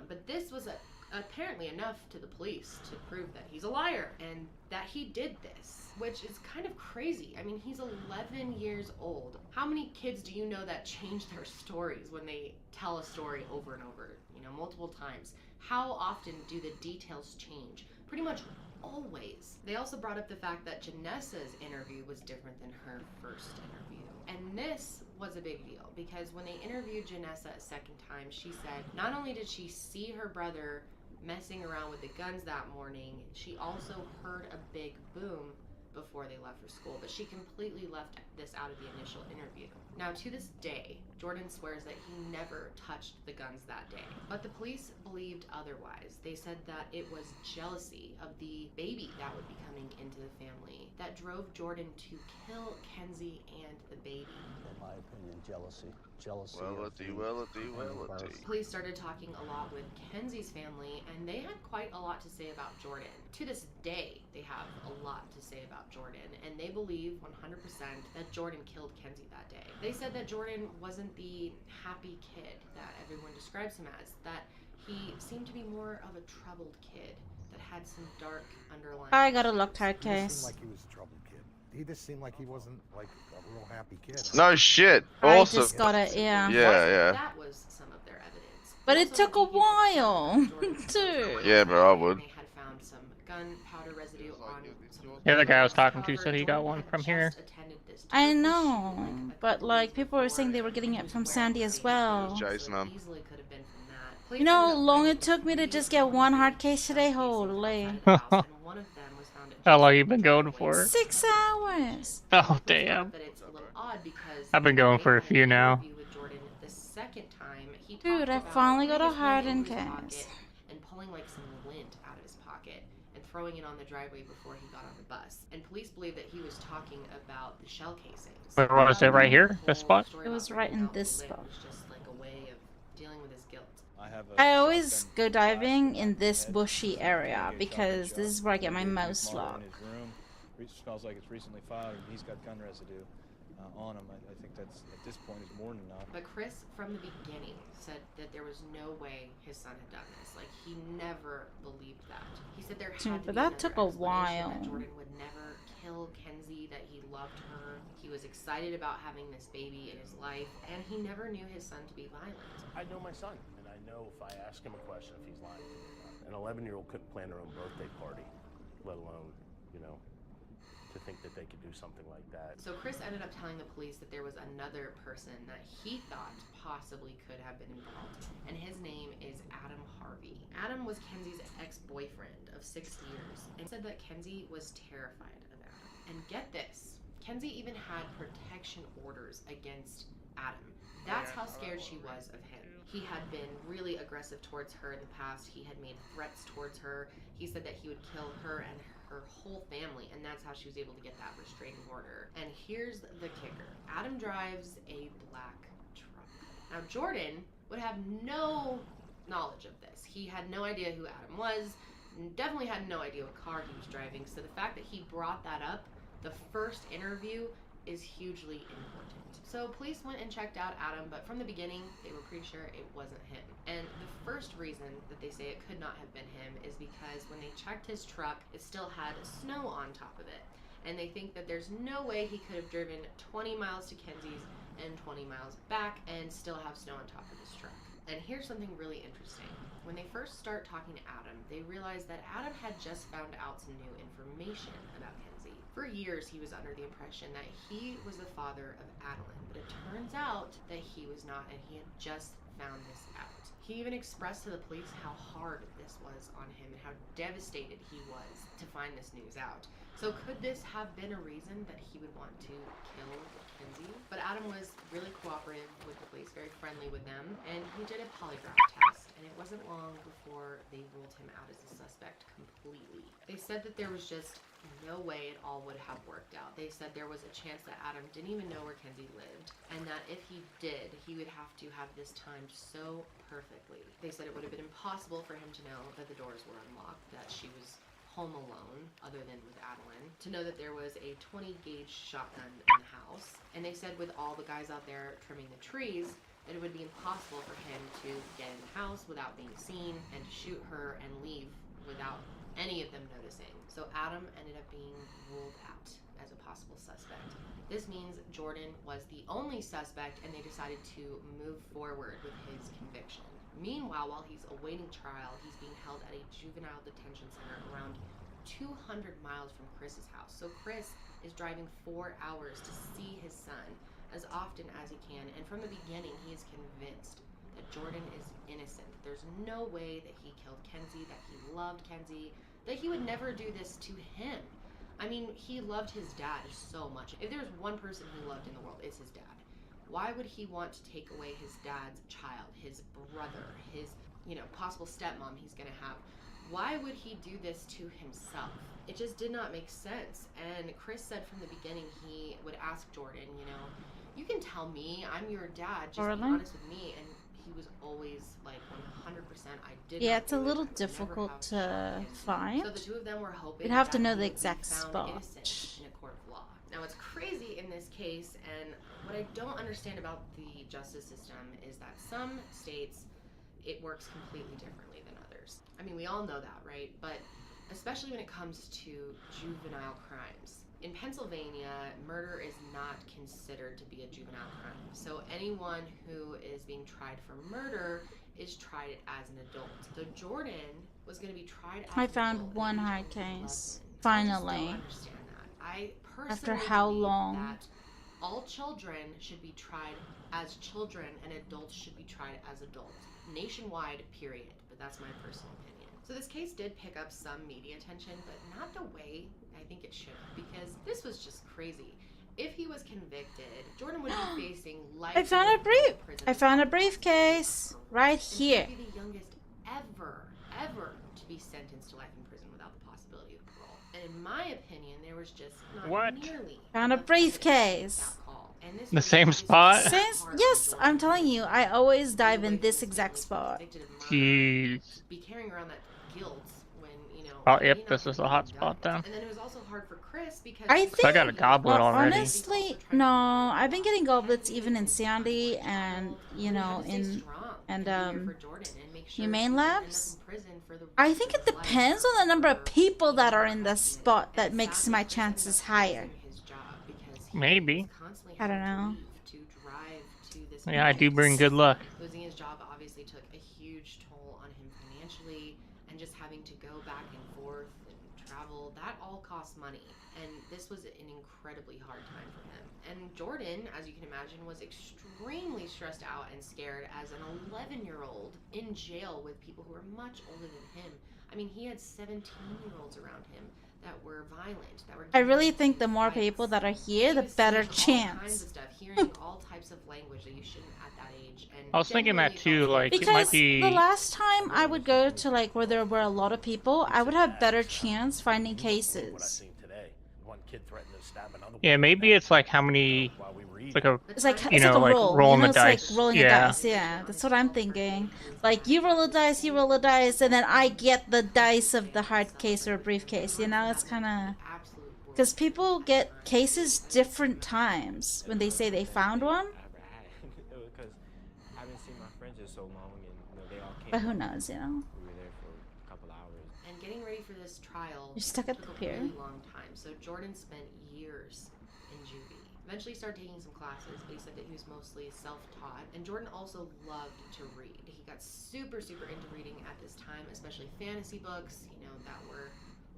But this was a apparently enough to the police to prove that he's a liar and that he did this, which is kind of crazy. I mean, he's 11 years old. How many kids do you know that change their stories when they tell a story over and over, you know, multiple times? How often do the details change? Pretty much always. They also brought up the fact that Janessa's interview was different than her first interview. And this was a big deal because when they interviewed Janessa a second time, she said not only did she see her brother messing around with the guns that morning, she also heard a big boom before they left for school, but she completely left this out of the initial interview. Now, to this day, Jordan swears that he never touched the guns that day, but the police believed otherwise. They said that it was jealousy of the baby that would be coming into the family that drove Jordan to kill Kenzie and the baby. In my opinion, jealousy. Jealousy. Police started talking a lot with Kenzie's family, and they had quite a lot to say about Jordan. To this day, they have a lot to say about Jordan, and they believe 100% that Jordan killed Kenzie that day. They said that Jordan wasn't the happy kid that everyone describes him as, that he seemed to be more of a troubled kid that had some dark underlying I got a Loctite He just case. seemed like he was a troubled kid. He just seemed like he wasn't like a real happy kid. No shit. I Awesome. just got it, yeah. Yeah. That was some of their evidence. But it took a while, too. Yeah, but I would. They had found some gunpowder residue on some Yeah, the guy I was talking to said he got one from here. I know, but like people were saying they were getting it from Sandy as well. Jason on. You know how long it took me to just get one hard case today? Holy. How long you been going for? 6 hours. Oh, damn. I've been going for a few now. Dude, I finally got a Hoarding case. And pulling like some lint out of his pocket and throwing it on the driveway before he got on the bus. And police believe that he was talking about the shell casings. Where was it? Right here? This spot? It was right in this spot. It was just like a way of dealing with his guilt. I always go diving in this bushy area because this is where I get my most luck. It smells like it's recently filed, and he's got gun residue on him. I think that's, at this point, is more than enough. But Chris, from the beginning, said that there was no way his son had done this. Like, he never believed that. He said there had to But be that took a another explanation, while. that Jordan would never kill Kenzie, that he loved her. He was excited about having this baby in his life, and he never knew his son to be violent. I know my son, and I know if I ask him a question if he's lying to me or not. An 11-year-old couldn't plan their own birthday party, let alone, you know, to think that they could do something like that. So Chris ended up telling the police that there was another person that he thought possibly could have been involved, and his name is Adam Harvey. Adam was Kenzie's ex-boyfriend of 6 years, and said that Kenzie was terrified of Adam. And get this, Kenzie even had protection orders against Adam. That's how scared she was of him. He had been really aggressive towards her in the past. He had made threats towards her. He said that he would kill her and her whole family, and that's how she was able to get that restraining order. And here's the kicker. Adam drives a black truck. Now, Jordan would have no knowledge of this. He had no idea who Adam was, definitely had no idea what car he was driving, so the fact that he brought that up, the first interview, is hugely important. So police went and checked out Adam, but from the beginning, they were pretty sure it wasn't him. And the first reason that they say it could not have been him is because when they checked his truck, it still had snow on top of it. And they think that there's no way he could have driven 20 miles to Kenzie's and 20 miles back and still have snow on top of his truck. And here's something really interesting. When they first start talking to Adam, they realize that Adam had just found out some new information about Kenzie. For years, he was under the impression that he was the father of Adeline, but it turns out that he was not, and he had just found this out. He even expressed to the police how hard this was on him and how devastated he was to find this news out. So could this have been a reason that he would want to kill Kenzie? But Adam was really cooperative with the police, very friendly with them, and he did a polygraph test, and it wasn't long before they ruled him out as a suspect completely. They said that there was just no way it all would have worked out. They said there was a chance that Adam didn't even know where Kenzie lived, and that if he did, he would have to have this timed so perfectly. They said it would have been impossible for him to know that the doors were unlocked, that she was home alone, other than with Adeline, to know that there was a 20 gauge shotgun in the house. And they said with all the guys out there trimming the trees, that it would be impossible for him to get in the house without being seen and to shoot her and leave without any of them noticing. So Adam ended up being ruled out as a possible suspect. This means Jordan was the only suspect, and they decided to move forward with his conviction. Meanwhile, while he's awaiting trial, he's being held at a juvenile detention center around 200 miles from Chris's house. So Chris is driving 4 hours to see his son as often as he can, and from the beginning he is convinced that Jordan is innocent. There's no way that he killed Kenzie, that he loved Kenzie, that he would never do this to him. I mean, he loved his dad so much. If there's one person he loved in the world, it's his dad. Why would he want to take away his dad's child, his brother, his, possible stepmom he's gonna have? Why would he do this to himself? It just did not make sense. And Chris said from the beginning he would ask Jordan, you can tell me, I'm your dad, just be honest with me. And he was always like 100%, I did. Yeah, it's a little difficult to find. So the two of them were hoping you'd have to that know he the would be exact found spot. innocent in a court of law. Now, what's crazy in this case, and what I don't understand about the justice system, is that some states, it works completely differently than others. I mean, we all know that, right? But especially when it comes to juvenile crimes. In Pennsylvania, murder is not considered to be a juvenile crime. So anyone who is being tried for murder is tried as an adult. So Jordan was going to be tried as I an found adult. one hard case, I finally. just don't understand that. I personally After how believe long? that all children should be tried as children and adults should be tried as adults. Nationwide, period. But that's my personal opinion. So this case did pick up some media attention, but not the way I think it should have, because this was just crazy. If he was convicted, Jordan would be facing life. I found a briefcase right here. He'd be the youngest ever to be sentenced to life in prison without the possibility of parole. And in my opinion, there was just not nearly Found a briefcase. The same spot? Yes, I'm telling you, I always dive in this exact spot. Jeez. Be carrying around that guilt when, Oh, yep, this is the hot spot then. And then it was also hard for Chris because I think, I got a goblet already. honestly, no, I've been getting goblets even in Sandy and, Humane Labs. I think it depends on the number of people that are in the spot that makes my chances higher. Maybe. I don't know. Yeah, I do bring good luck. Losing his job obviously took a huge toll on him financially, and just having to go back and forth and travel, that all costs money. And this was an incredibly hard time for him. And Jordan, as you can imagine, was extremely stressed out and scared as an 11-year-old in jail with people who were much older than him. I mean, he had 17-year-olds around him that were violent, that were... I really think the more people that are here, the better all kinds chance. of stuff, hearing all types of language that you shouldn't at that age. And I was thinking that too, like, it might Because be... the last time I would go to like where there were a lot of people, I would have better chance finding cases. Yeah, maybe it's like how many... It's like a, It's like, you it's know, like a like roll. rolling You know, the it's dice. like rolling a dice. Yeah, that's what I'm thinking. Like you roll a dice, you roll a dice, and then I get the dice of the hard case or briefcase. You know, it's kind of because people get cases different times when they say they found one. Because I haven't seen my friends in so long, and they all came. But who knows, you know? We were there for a couple hours. And getting ready for this trial You're stuck at the took a pier. really long time. So Jordan spent years in juvie. Eventually started taking some classes, but he said that he was mostly self-taught. And Jordan also loved to read. He got super into reading at this time, especially fantasy books, that were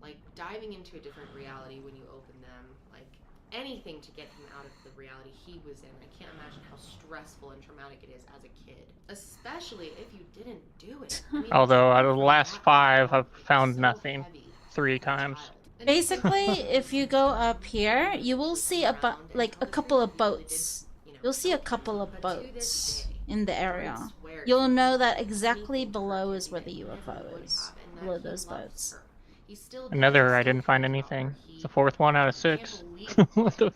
like diving into a different reality when you open them. Like anything to get him out of the reality he was in. I can't imagine how stressful and traumatic it is as a kid, especially if you didn't do it. I mean, Although out of the last 5, I've found nothing 3 times. Basically, if you go up here, you will see a couple of boats. You'll see a couple of boats in the area. You'll know that exactly below is where the UFO is. Below those boats. Another, I didn't find anything. It's the 4th one out of 6. What the...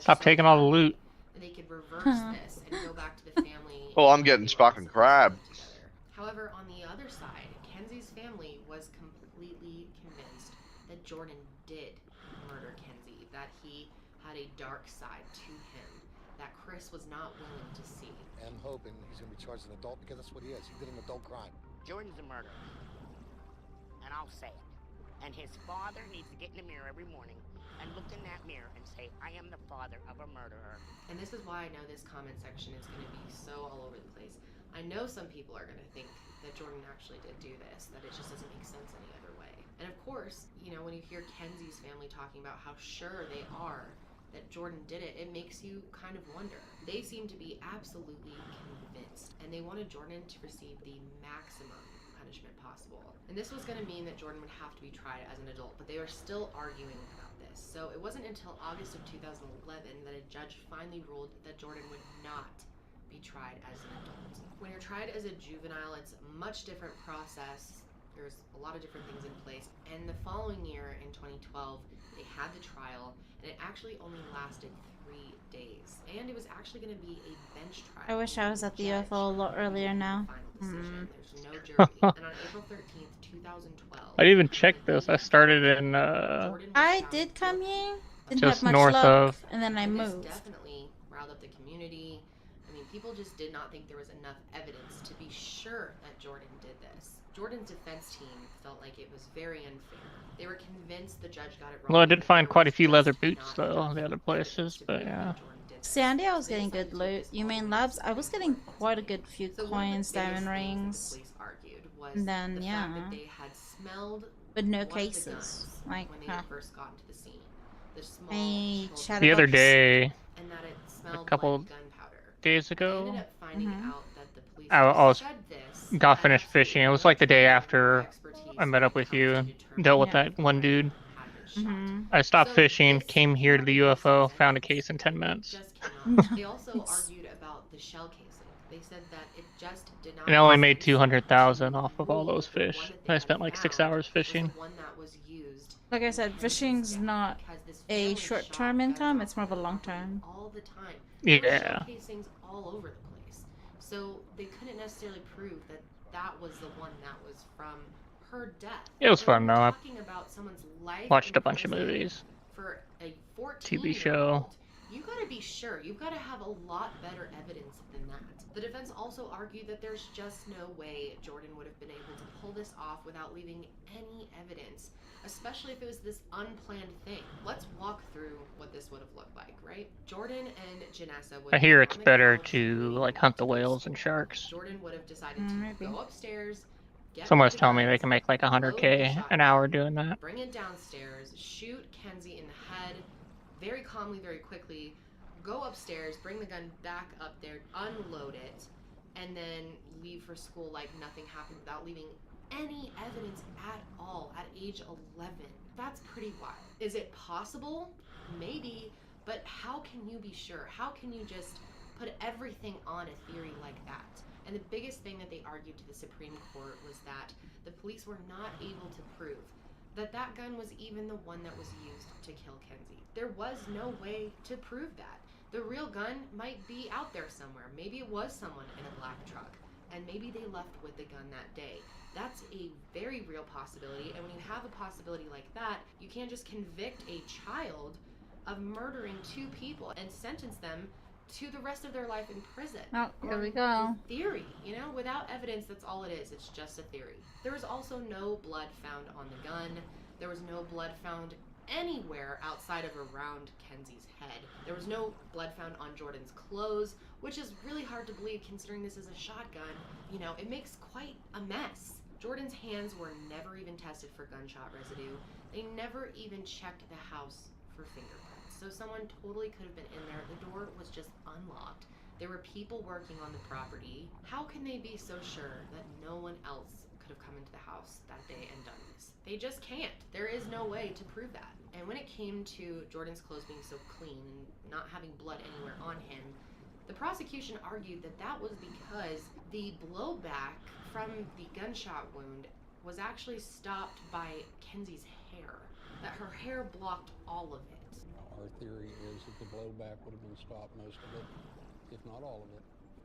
Stop taking all the loot. They could reverse this and go back to the family. Well, I'm getting fucking crab. However, on the other side, Kenzie's family was completely that he had a dark side to him that Chris was not willing to see. I'm hoping he's going to be charged as an adult because that's what he is. He did an adult crime. Jordan's a murderer. And I'll say it. And his father needs to get in the mirror every morning and look in that mirror and say, I am the father of a murderer. And this is why I know this comment section is going to be so all over the place. I know some people are going to think that Jordan actually did do this, that it just doesn't make sense any other way. And of course, you know, when you hear Kenzie's family talking about how sure they are that Jordan did it, it makes you kind of wonder. They seem to be absolutely convinced, and they wanted Jordan to receive the maximum punishment possible. And this was going to mean that Jordan would have to be tried as an adult, but they were still arguing about this. So it wasn't until August of 2011 that a judge finally ruled that Jordan would not be tried as an adult. When you're tried as a juvenile, it's a much different process. There's a lot of different things in place. And the following year, in 2012, they had the trial, and it actually only lasted 3 days. And it was actually going to be a bench trial. I wish I was at the UFO a lot earlier now. There's no jury. And on April 13th, 2012... I didn't even check this. I started in I did come here. Didn't just have much north luck, of. and then I This moved. definitely riled up the community. I mean, people just did not think there was enough evidence to be sure that Jordan did this. Jordan's defense team felt like it was very unfair. They were convinced the judge got it wrong. Well, I did find quite a few leather boots though, the other places, but yeah. Sandy, I was getting good loot. You mean labs? I was getting quite a good few coins, diamond rings, and then yeah, They had smelled but no one of the cases. guns Like, when they huh. had first gotten to the scene. The small I children- chatted The other up- day, and that it a smelled couple like gunpowder. days They ago, ended up finding out that the police I was said this got finished fishing. It was like the day after I met up with you, dealt with that one dude. I stopped fishing, came here to the UFO, found a case in 10 minutes. They also argued about the shell casing. They said that it just did not. And I only made 200,000 off of all those fish. I spent like 6 hours fishing. Like I said, fishing's not a short-term income; it's more of a long-term. All the time. Yeah. There were shell casings all over the place. So they couldn't necessarily prove that that was the one that was from her death. It was They fun were though. I talking about someone's life watched in a bunch of prison movies. for a 14-year-old. TV show. You gotta be sure. You've gotta have a lot better evidence than that. The defense also argued that there's just no way Jordan would have been able to pull this off without leaving any evidence, especially if it was this unplanned thing. Let's walk through what this would have looked like, right? Jordan and Janessa would I hear have it's on the better couch. to like hunt the whales and sharks. Jordan would have decided to Maybe. go upstairs, get Someone's the telling me guns, they can make like load the 100K an hour doing that. bring it downstairs, shoot Kenzie in the head, very calmly, very quickly, go upstairs, bring the gun back up there, unload it, and then leave for school like nothing happened without leaving any evidence at all at age 11. That's pretty wild. Is it possible? Maybe, but how can you be sure? How can you just put everything on a theory like that? And the biggest thing that they argued to the Supreme Court was that the police were not able to prove that that gun was even the one that was used to kill Kenzie. There was no way to prove that. The real gun might be out there somewhere. Maybe it was someone in a black truck, and maybe they left with the gun that day. That's a very real possibility, and when you have a possibility like that, you can't just convict a child of murdering 2 people and sentence them to the rest of their life in prison. Oh, here we On go. Theory, you know, without evidence, that's all it is. It's just a theory. There was also no blood found on the gun. There was no blood found anywhere outside of around Kenzie's head. There was no blood found on Jordan's clothes, which is really hard to believe considering this is a shotgun. You know, it makes quite a mess. Jordan's hands were never even tested for gunshot residue. They never even checked the house for fingerprints. So someone totally could have been in there. The door was just unlocked. There were people working on the property. How can they be so sure that no one else could have come into the house that day and done this? They just can't. There is no way to prove that. And when it came to Jordan's clothes being so clean and not having blood anywhere on him, the prosecution argued that that was because the blowback from the gunshot wound was actually stopped by Kenzie's hair. That her hair blocked all of it. Our theory is that the blowback would have been stopped, most of it, if not all of it,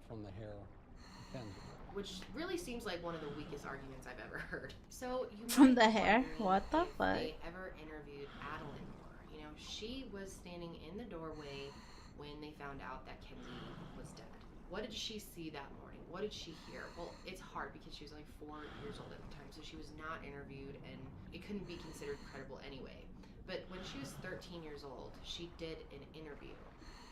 from the hair of Kenzie. Which really seems like one of the weakest arguments I've ever heard. So you From might the be hair? wondering What the if fuck? they ever interviewed Adeline more. You know, know, she was standing in the doorway when they found out that Kenzie was dead. What did she see that morning? What did she hear? Well, it's hard because she was only 4 years old at the time, so she was not interviewed and it couldn't be considered credible anyway. But when she was 13 years old, she did an interview.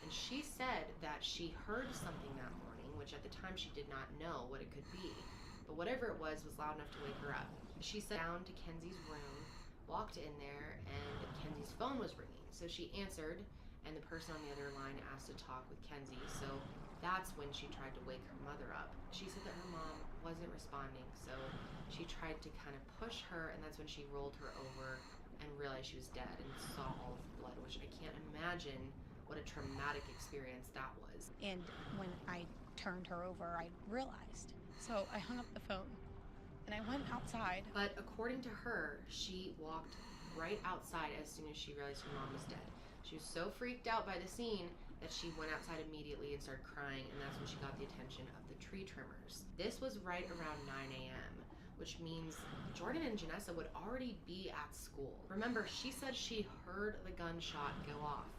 And she said that she heard something that morning, which at the time she did not know what it could be. But whatever it was loud enough to wake her up. She sat down to Kenzie's room, walked in there, and Kenzie's phone was ringing. So she answered, and the person on the other line asked to talk with Kenzie. So that's when she tried to wake her mother up. She said that her mom wasn't responding, so she tried to kind of push her, and that's when she rolled her over and realized she was dead and saw all of the blood, which I can't imagine what a traumatic experience that was. And when I turned her over, I realized. So I hung up the phone and I went outside. But according to her, she walked right outside as soon as she realized her mom was dead. She was so freaked out by the scene that she went outside immediately and started crying, and that's when she got the attention of the tree trimmers. This was right around 9 a.m., which means Jordan and Janessa would already be at school. Remember, she said she heard the gunshot go off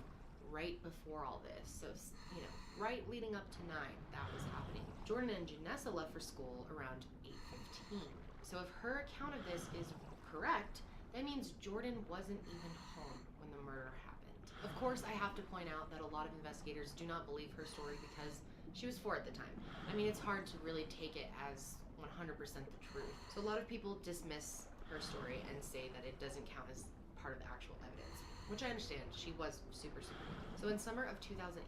right before all this. So, you know, right leading up to 9, that was happening. Jordan and Janessa left for school around 8:15. So if her account of this is correct, that means Jordan wasn't even home when the murder happened. Of course, I have to point out that a lot of investigators do not believe her story because she was 4 at the time. I mean, it's hard to really take it as 100% the truth. So a lot of people dismiss her story and say that it doesn't count as part of the actual evidence, which I understand. She was super young. So in summer of 2018,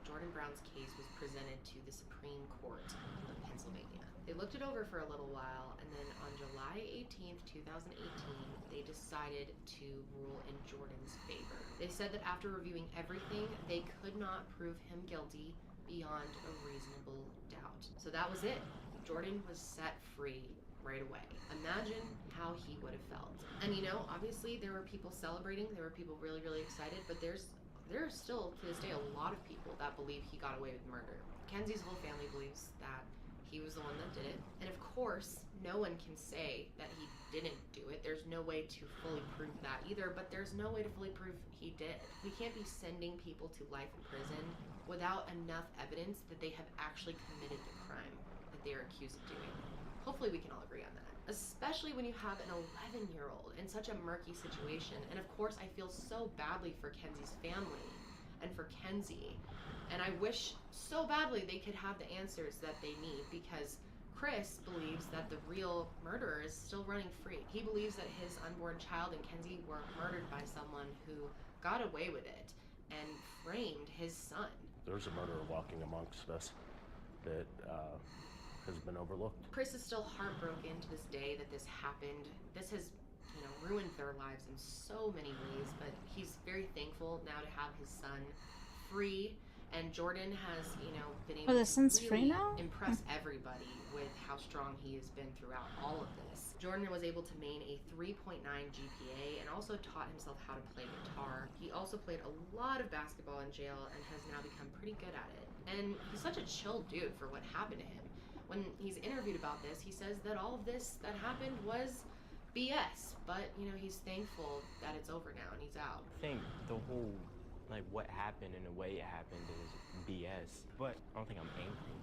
Jordan Brown's case was presented to the Supreme Court of Pennsylvania. They looked it over for a little while, and then on July 18th, 2018, they decided to rule in Jordan's favor. They said that after reviewing everything, they could not prove him guilty beyond a reasonable doubt. So that was it. Jordan was set free right away. Imagine how he would have felt. And you know, obviously there were people celebrating, there were people really, really excited, but there are still, to this day, a lot of people that believe he got away with murder. Kenzie's whole family believes that he was the one that did it. And of course, no one can say that he didn't do it. There's no way to fully prove that either, but there's no way to fully prove he did. We can't be sending people to life in prison without enough evidence that they have actually committed the crime that they are accused of doing. Hopefully we can all agree on that. Especially when you have an 11-year-old in such a murky situation. And of course, I feel so badly for Kenzie's family and for Kenzie. And I wish so badly they could have the answers that they need, because Chris believes that the real murderer is still running free. He believes that his unborn child and Kenzie were murdered by someone who got away with it and framed his son. There's a murderer walking amongst us that has been overlooked. Chris is still heartbroken to this day that this happened. This has, you know, ruined their lives in so many ways, but he's very thankful now to have his son free. And Jordan has, you know, been able the to son's free really now? impress everybody with how strong he has been throughout all of this. Jordan was able to maintain a 3.9 GPA and also taught himself how to play guitar. He also played a lot of basketball in jail and has now become pretty good at it. And he's such a chill dude for what happened to him. When he's interviewed about this, he says that all of this that happened was BS, but, you know, he's thankful that it's over now and he's out. I think the whole, like, what happened and the way it happened is BS, but I don't think I'm angry.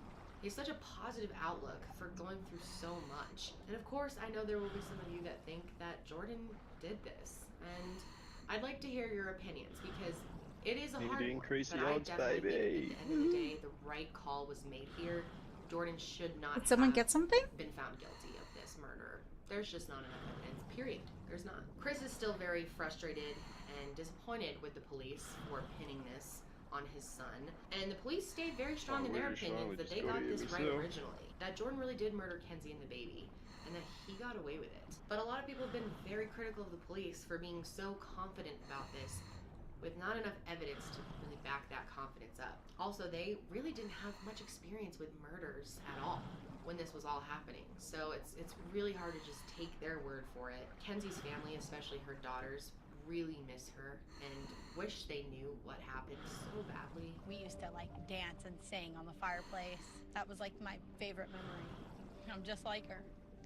He has such a positive outlook for going through so much. And of course, I know there will be some of you that think that Jordan did this. And I'd like to hear your opinions, because it is a hard one, but I definitely think at the end of the day, the right call was made here. Jordan should not Did someone have get something? been found guilty of this murder. There's just not enough evidence, period. There's not. Chris is still very frustrated and disappointed with the police for pinning this on his son. And the police stayed very strong in their opinions that they got this right originally. That Jordan really did murder Kenzie and the baby, and that he got away with it. But a lot of people have been very critical of the police for being so confident about this, with not enough evidence to really back that confidence up. Also, they really didn't have much experience with murders at all when this was all happening. So it's really hard to just take their word for it. Kenzie's family, especially her daughters, really miss her and wish they knew what happened so badly. We used to like dance and sing on the fireplace. That was like my favorite memory. I'm just like her.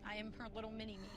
I am her little mini me.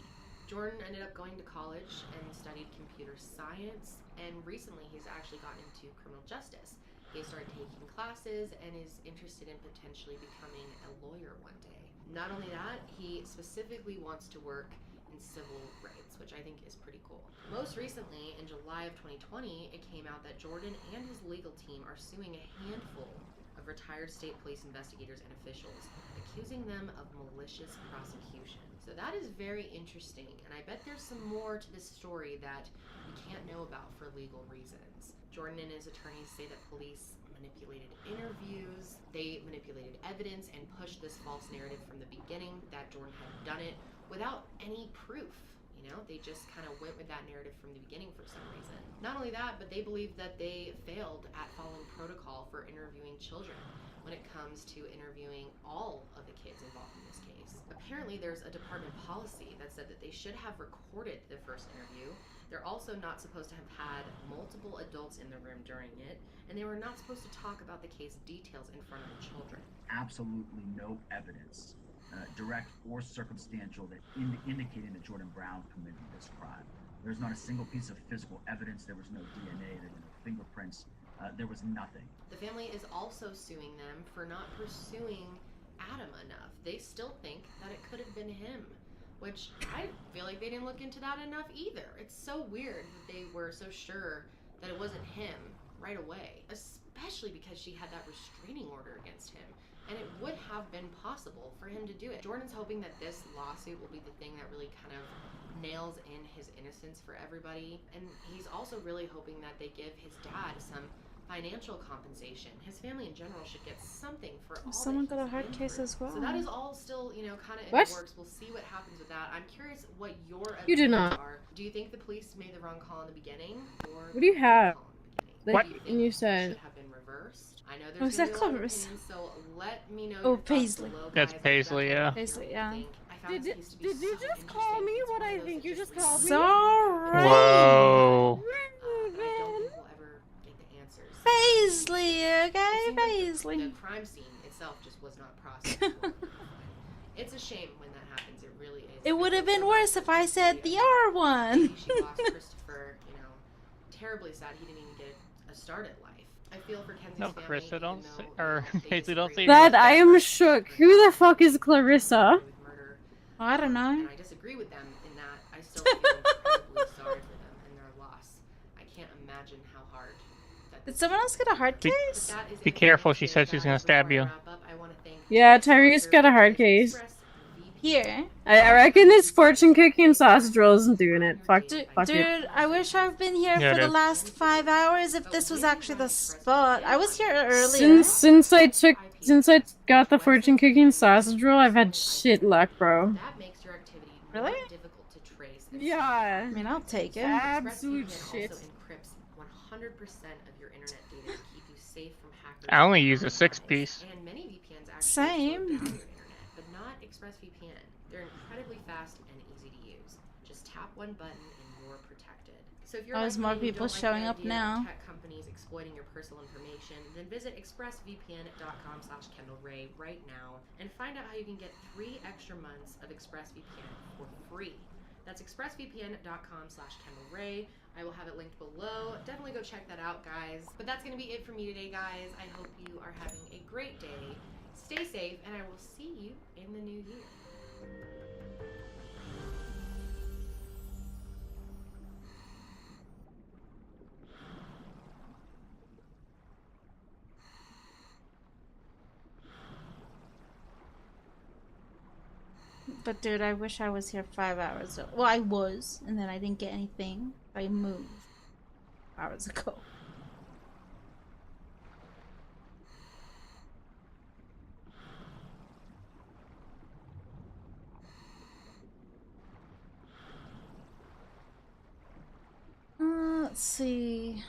Jordan ended up going to college and studied computer science, and recently he's actually gotten into criminal justice. He started taking classes and is interested in potentially becoming a lawyer one day. Not only that, he specifically wants to work in civil rights, which I think is pretty cool. Most recently, in July of 2020, it came out that Jordan and his legal team are suing a handful of retired state police investigators and officials, accusing them of malicious prosecution. So that is very interesting, and I bet there's some more to this story that we can't know about for legal reasons. Jordan and his attorneys say that police manipulated interviews, they manipulated evidence, and pushed this false narrative from the beginning that Jordan had done it without any proof. You know, they just kind of went with that narrative from the beginning for some reason. Not only that, but they believe that they failed at following protocol for interviewing children when it comes to interviewing all of the kids involved in this case. Apparently, there's a department policy that said that they should have recorded the first interview. They're also not supposed to have had multiple adults in the room during it, and they were not supposed to talk about the case details in front of the children. Absolutely no evidence, direct or circumstantial, that indicating that Jordan Brown committed this crime. There's not a single piece of physical evidence. There was no DNA. There were no fingerprints. There was nothing. The family is also suing them for not pursuing Adam enough. They still think that it could have been him, which I feel like they didn't look into that enough either. It's so weird that they were so sure that it wasn't him right away, especially because she had that restraining order against him, and it would have been possible for him to do it. Jordan's hoping that this lawsuit will be the thing that really kind of nails in his innocence for everybody, and he's also really hoping that they give his dad some financial compensation. His family in general should get something for all. Someone got a hard case as well. So that is all still, you know, kind of in What? the works. We'll see what happens with that. I'm curious what your You do opinions not. are. Do you think the police made the wrong call in the beginning, or What do you have? Like, What? and you said. should have been reversed? I know Oh, is there's that gonna be a lot of Clarissa? opinions, so let me know. Oh, your thoughts Paisley. below, That's guys. Paisley, yeah. Paisley, yeah. Did you just call me what I think you just called me? Sorry. Whoa. Paisley, okay, The Paisley. crime scene itself just was not processed. It's a shame when that happens. It really is. It would have been worse if I said the R one. She lost Christopher, you know, terribly sad he didn't even get a start at life. I feel for Kenzie's No, family. Clarissa, don't say, or Paisley, don't say That I am shook. Who the fuck is Clarissa? I don't know. And I disagree with them in that I still feel incredibly sorry for them and their loss. I can't imagine how hard that Did someone else get a hard case? Be careful, she said she's gonna stab you. Yeah, Tyrese got a hard case. Here. I reckon this fortune cookie and sausage roll isn't doing it. Fuck it. Dude, I wish I've been here Yeah, for it the is. last 5 hours if this was actually the spot. I was here earlier. Since I got the fortune cookie and sausage roll, I've had shit luck, bro. That makes your activity Really? more difficult to trace. and Yeah. I mean, I'll take it. Absolute ExpressVPN shit. also encrypts 100% of your internet data to keep you safe from hackers. I only use a 6-piece. And many VPNs actually Same. slow down your internet, but not ExpressVPN. They're incredibly fast and easy to use. Just tap one button and you're protected. So if you're There's like more me and you people don't like showing the up idea of now. tech companies exploiting your personal information, then visit expressvpn.com/KendallRay right now and find out how you can get 3 extra months of ExpressVPN for free. That's expressvpn.com/KendallRay. I will have it linked below. Definitely go check that out, guys. But that's going to be it for me today, guys. I hope you are having a great day. Stay safe, and I will see you in the new year. But dude, I wish I was here 5 hours ago. Well, I was, and then I didn't get anything. I moved hours ago. Let's see.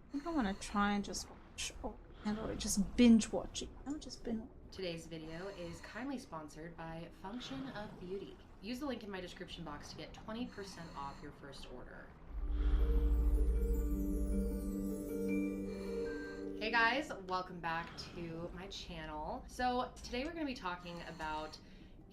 I think I want to try and just watch, and or just binge watch it. I'll just binge. Today's video is kindly sponsored by Function of Beauty. Use the link in my description box to get 20% off your first order. Hey guys, welcome back to my channel. So today we're going to be talking about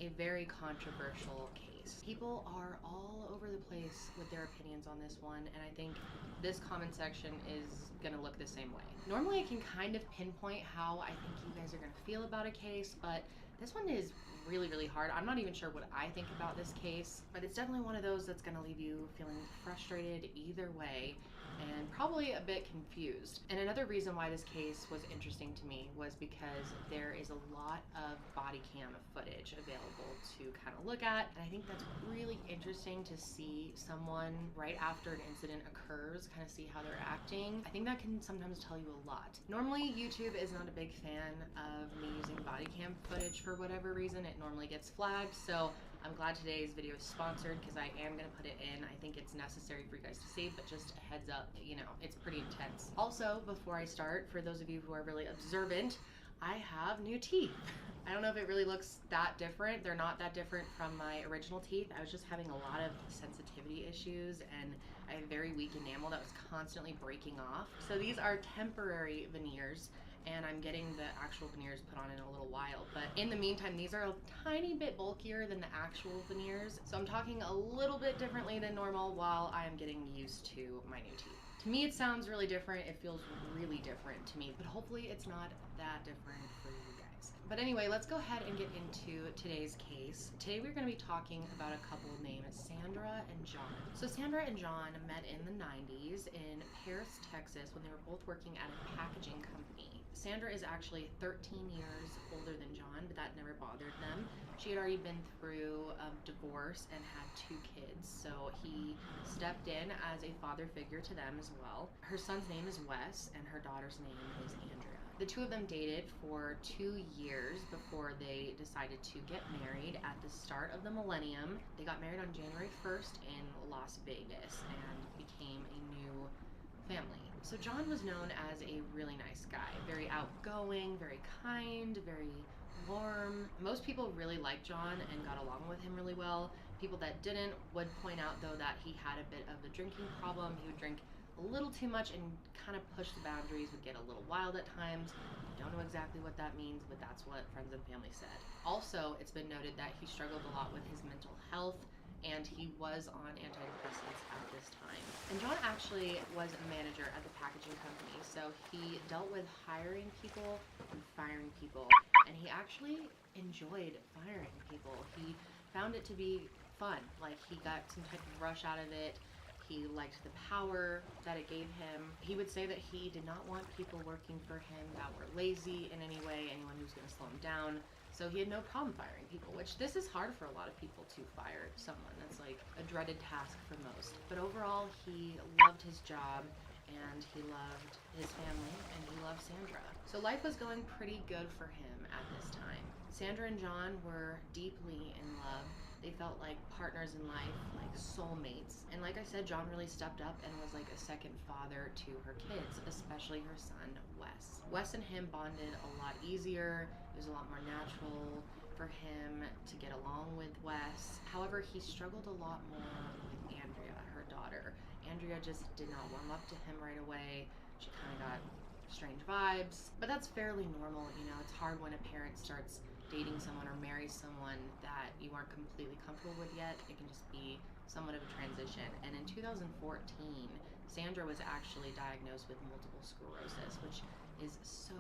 a very controversial case. People are all over the place with their opinions on this one, and I think this comment section is gonna look the same way. Normally I can kind of pinpoint how I think you guys are gonna feel about a case, but this one is really hard. I'm not even sure what I think about this case, but it's definitely one of those that's gonna leave you feeling frustrated either way and probably a bit confused. And another reason why this case was interesting to me was because there is a lot of body cam footage available to kind of look at, and I think that's really interesting to see someone right after an incident occurs, kind of see how they're acting. I think that can sometimes tell you a lot. Normally YouTube is not a big fan of me using body cam footage for whatever reason. It normally gets flagged, so I'm glad today's video is sponsored because I am going to put it in. I think it's necessary for you guys to see, but just a heads up, you know, it's pretty intense. Also, before I start, for those of you who are really observant, I have new teeth. I don't know if it really looks that different. They're not that different from my original teeth. I was just having a lot of sensitivity issues, and I have very weak enamel that was constantly breaking off. So these are temporary veneers, and I'm getting the actual veneers put on in a little while. But in the meantime, these are a tiny bit bulkier than the actual veneers. So I'm talking a little bit differently than normal while I'm getting used to my new teeth. To me, it sounds really different. It feels really different to me, but hopefully it's not that different for you guys. But anyway, let's go ahead and get into today's case. Today we're going to be talking about a couple named Sandra and John. So Sandra and John met in the 90s in Paris, Texas, when they were both working at a packaging company. Sandra is actually 13 years older than John, but that never bothered them. She had already been through a divorce and had 2 kids, so he stepped in as a father figure to them as well. Her son's name is Wes, and her daughter's name is Andrea. The two of them dated for 2 years before they decided to get married at the start of the millennium. They got married on January 1st in Las Vegas and became a new family. So John was known as a really nice guy, very outgoing, very kind, very warm. Most people really liked John and got along with him really well. People that didn't would point out though that he had a bit of a drinking problem. He would drink a little too much and kind of push the boundaries, would get a little wild at times. Don't know exactly what that means, but that's what friends and family said. Also, it's been noted that he struggled a lot with his mental health, and he was on antidepressants at this time. And John actually was a manager at the packaging company, so he dealt with hiring people and firing people, and he actually enjoyed firing people. He found it to be fun, like he got some type of rush out of it. He liked the power that it gave him. He would say that he did not want people working for him that were lazy in any way, anyone who was going to slow him down. So he had no problem firing people, which this is hard for a lot of people to fire someone. That's like a dreaded task for most. But overall, he loved his job, and he loved his family, and he loved Sandra. So life was going pretty good for him at this time. Sandra and John were deeply in love. They felt like partners in life, like soulmates. And like I said, John really stepped up and was like a second father to her kids, especially her son, Wes. Wes and him bonded a lot easier. It was a lot more natural for him to get along with Wes. However, he struggled a lot more with Andrea, her daughter. Andrea just did not warm up to him right away. She kind of got strange vibes, but that's fairly normal. You know, it's hard when a parent starts dating someone or marries someone that you aren't completely comfortable with yet. It can just be somewhat of a transition. And in 2014, Sandra was actually diagnosed with multiple sclerosis, which is so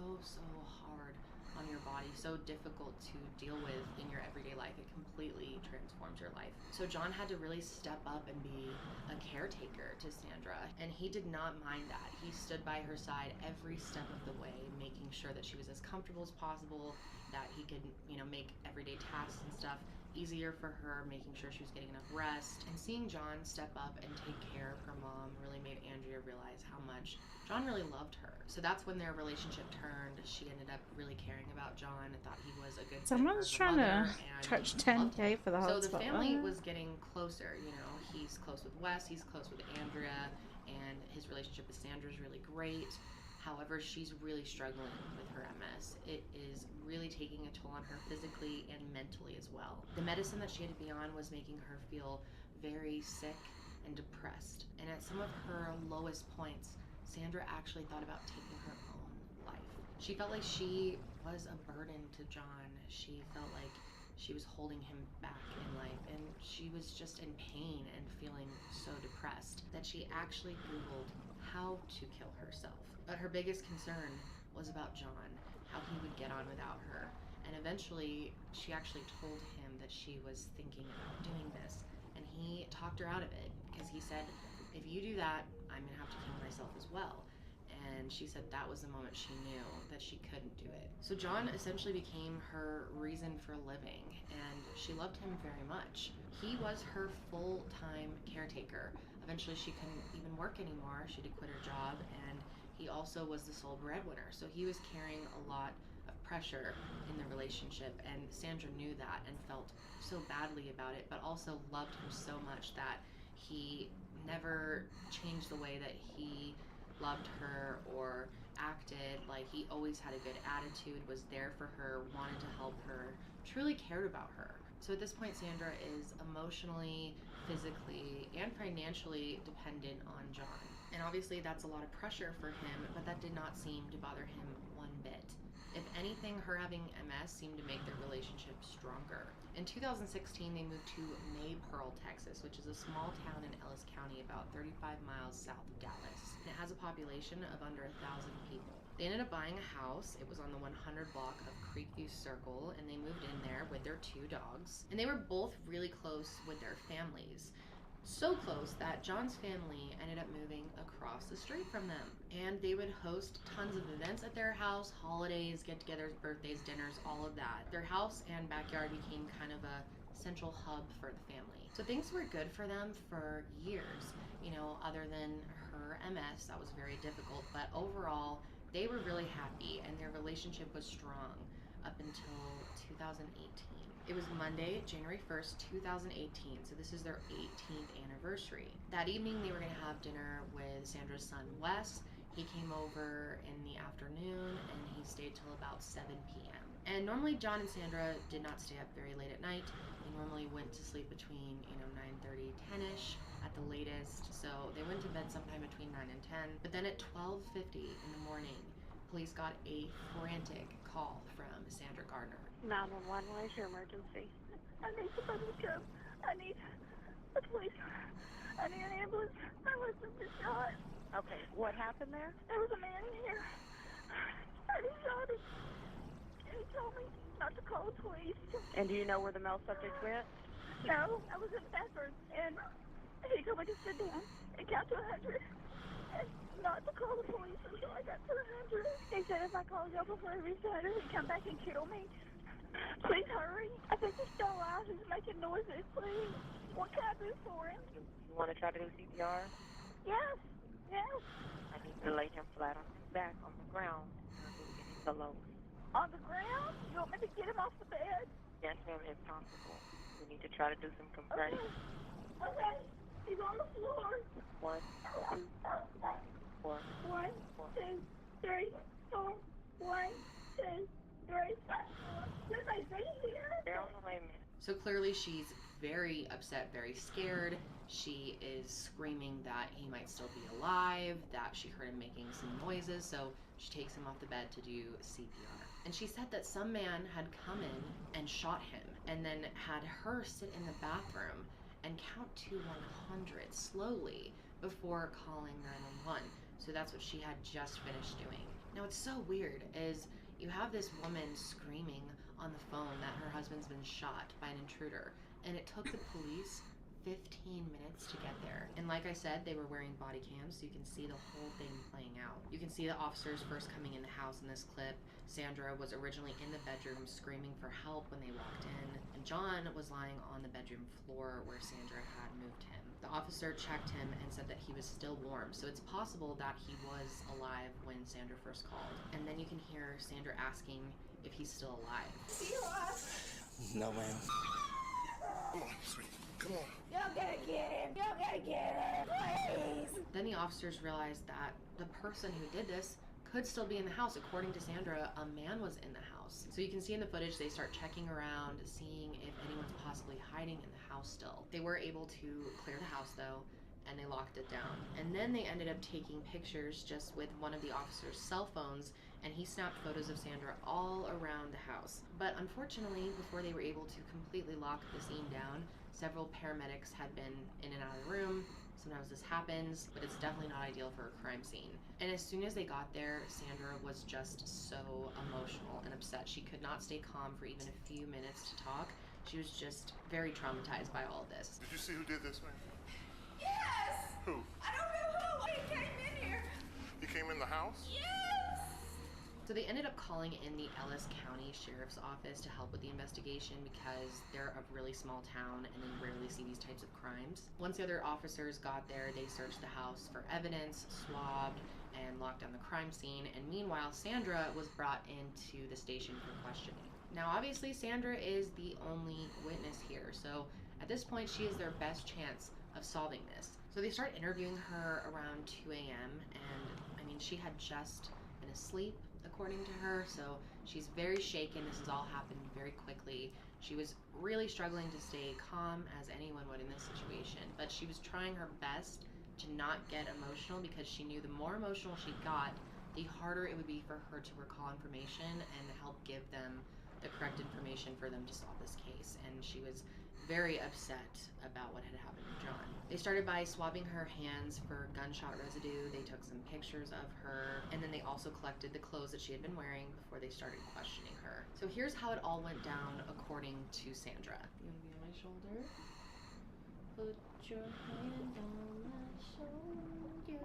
hard on your body, so difficult to deal with in your everyday life. It completely transforms your life. So John had to really step up and be a caretaker to Sandra, and he did not mind that. He stood by her side every step of the way, making sure that she was as comfortable as possible, that he could, you know, make everyday tasks and stuff easier for her, making sure she was getting enough rest. And seeing John step up and take care of her mom really made Andrea realize how much John really loved her. So that's when their relationship turned. She ended up really caring about John and thought he was a good fit for Someone's her trying to mother, and touch loved 10K him. for the So the hotspot. family What? was getting closer, you know. He's close with Wes, he's close with Andrea, and his relationship with Sandra is really great. However, she's really struggling with her MS. It is really taking a toll on her physically and mentally as well. The medicine that she had to be on was making her feel very sick and depressed. And at some of her lowest points, Sandra actually thought about taking her own life. She felt like she was a burden to John. She felt like she was holding him back in life, and she was just in pain and feeling so depressed that she actually Googled how to kill herself. But her biggest concern was about John, how he would get on without her. And eventually, she actually told him that she was thinking about doing this, and he talked her out of it because he said, if you do that, I'm gonna have to kill myself as well. And she said that was the moment she knew that she couldn't do it. So John essentially became her reason for living, and she loved him very much. He was her full-time caretaker. Eventually she couldn't even work anymore. She had to quit her job, and he also was the sole breadwinner. So he was carrying a lot of pressure in the relationship, and Sandra knew that and felt so badly about it, but also loved him so much that he never changed the way that he loved her or acted. Like, he always had a good attitude, was there for her, wanted to help her, truly cared about her. So at this point, Sandra is emotionally, physically, and financially dependent on John. And obviously that's a lot of pressure for him, but that did not seem to bother him one bit. If anything, her having MS seemed to make their relationship stronger. In 2016, they moved to Maypearl, Texas, which is a small town in Ellis County about 35 miles south of Dallas. And it has a population of under 1,000 people. They ended up buying a house. It was on the 100 block of Creekview Circle, and they moved in there with their 2 dogs. And they were both really close with their families. So close that John's family ended up moving across the street from them. And they would host tons of events at their house, holidays, get-togethers, birthdays, dinners, all of that. Their house and backyard became kind of a central hub for the family. So things were good for them for years. You know, other than her MS, that was very difficult. But overall, they were really happy, and their relationship was strong up until 2018. It was Monday, January 1st, 2018, so this is their 18th anniversary. That evening, they were gonna have dinner with Sandra's son, Wes. He came over in the afternoon, and he stayed till about 7 p.m. And normally, John and Sandra did not stay up very late at night. They normally went to sleep between, 9:30, 10-ish at the latest. So they went to bed sometime between 9 and 10. But then at 12:50 in the morning, police got a frantic call from Sandra Gardner. 911, what is your emergency? I need somebody to come. I need a police. I need an ambulance. My husband was shot. Okay, what happened there? There was a man here. And he shot him. And he told me not to call the police. And do you know where the male subject went? No, I was in the bathroom. And he told me to sit down and count to 100. And not to call the police until I got to 100. He said if I called y'all before I reached 100, he'd come back and kill me. Please hurry. I think he's still alive. He's making noises. Please. What can I do for him? You want to try to do CPR? Yes. Yes. I need to lay him flat on his back on the ground and get his pillows. On the ground? You want me to get him off the bed? Yes, ma'am, if possible. We need to try to do some compression. Okay. He's on the floor. 1, 2, 4. 1, 2, 3, 4. 1, 2, 3, 4. Should I be here? They're on the way, man. So clearly she's very upset, very scared. She is screaming that he might still be alive, that she heard him making some noises, so she takes him off the bed to do CPR. And she said that some man had come in and shot him, and then had her sit in the bathroom and count to 100 slowly before calling 911. So that's what she had just finished doing. Now what's so weird is you have this woman screaming on the phone that her husband's been shot by an intruder, and it took the police 15 minutes to get there. And like I said, they were wearing body cams, so you can see the whole thing playing out. You can see the officers first coming in the house in this clip. Sandra was originally in the bedroom screaming for help when they walked in, and John was lying on the bedroom floor where Sandra had moved him. The officer checked him and said that he was still warm, so it's possible that he was alive when Sandra first called. And then you can hear Sandra asking if he's still alive. Is he alive? No, ma'am. Come on, sweetie. Come on. Y'all gotta get him. Y'all gotta get him. Please. Then the officers realized that the person who did this could still be in the house. According to Sandra, a man was in the house. So you can see in the footage, they start checking around, seeing if anyone's possibly hiding in the house still. They were able to clear the house though, and they locked it down. And then they ended up taking pictures just with one of the officer's cell phones, and he snapped photos of Sandra all around the house. But unfortunately, before they were able to completely lock the scene down, several paramedics had been in and out of the room. Sometimes this happens, but it's definitely not ideal for a crime scene. And as soon as they got there, Sandra was just so emotional and upset. She could not stay calm for even a few minutes to talk. She was just very traumatized by all of this. Did you see who did this, man? Yes! Who? I don't know who! He came in here! He came in the house? Yes! So they ended up calling in the Ellis County Sheriff's Office to help with the investigation because they're a really small town and they rarely see these types of crimes. Once the other officers got there, they searched the house for evidence, swabbed, and locked down the crime scene. And meanwhile, Sandra was brought into the station for questioning. Now, obviously, Sandra is the only witness here. So at this point, she is their best chance of solving this. So they start interviewing her around 2 a.m. and I mean, she had just been asleep, according to her, so she's very shaken. This has all happened very quickly. She was really struggling to stay calm, as anyone would in this situation, but she was trying her best to not get emotional because she knew the more emotional she got, the harder it would be for her to recall information and help give them the correct information for them to solve this case. And she was very upset about what had happened to John. They started by swabbing her hands for gunshot residue. They took some pictures of her, and then they also collected the clothes that she had been wearing before they started questioning her. So here's how it all went down according to Sandra. You wanna be on my shoulder? Put your hand on my shoulder.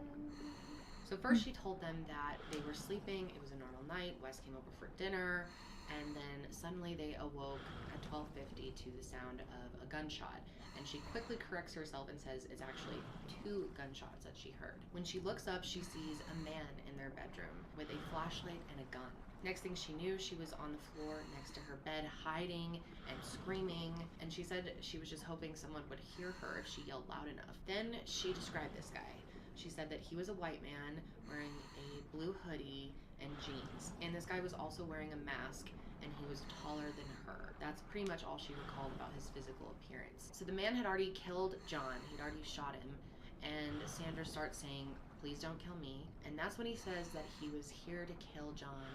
So first she told them that they were sleeping, it was a normal night, Wes came over for dinner, and then suddenly they awoke at 12:50 to the sound of a gunshot. And she quickly corrects herself and says it's actually 2 gunshots that she heard. When she looks up, she sees a man in their bedroom with a flashlight and a gun. Next thing she knew, she was on the floor next to her bed, hiding and screaming. And she said she was just hoping someone would hear her if she yelled loud enough. Then she described this guy. She said that he was a white man wearing a blue hoodie and jeans. And this guy was also wearing a mask, and he was taller than her. That's pretty much all she recalled about his physical appearance. So the man had already killed John. He'd already shot him. And Sandra starts saying, "Please don't kill me." And that's when he says that he was here to kill John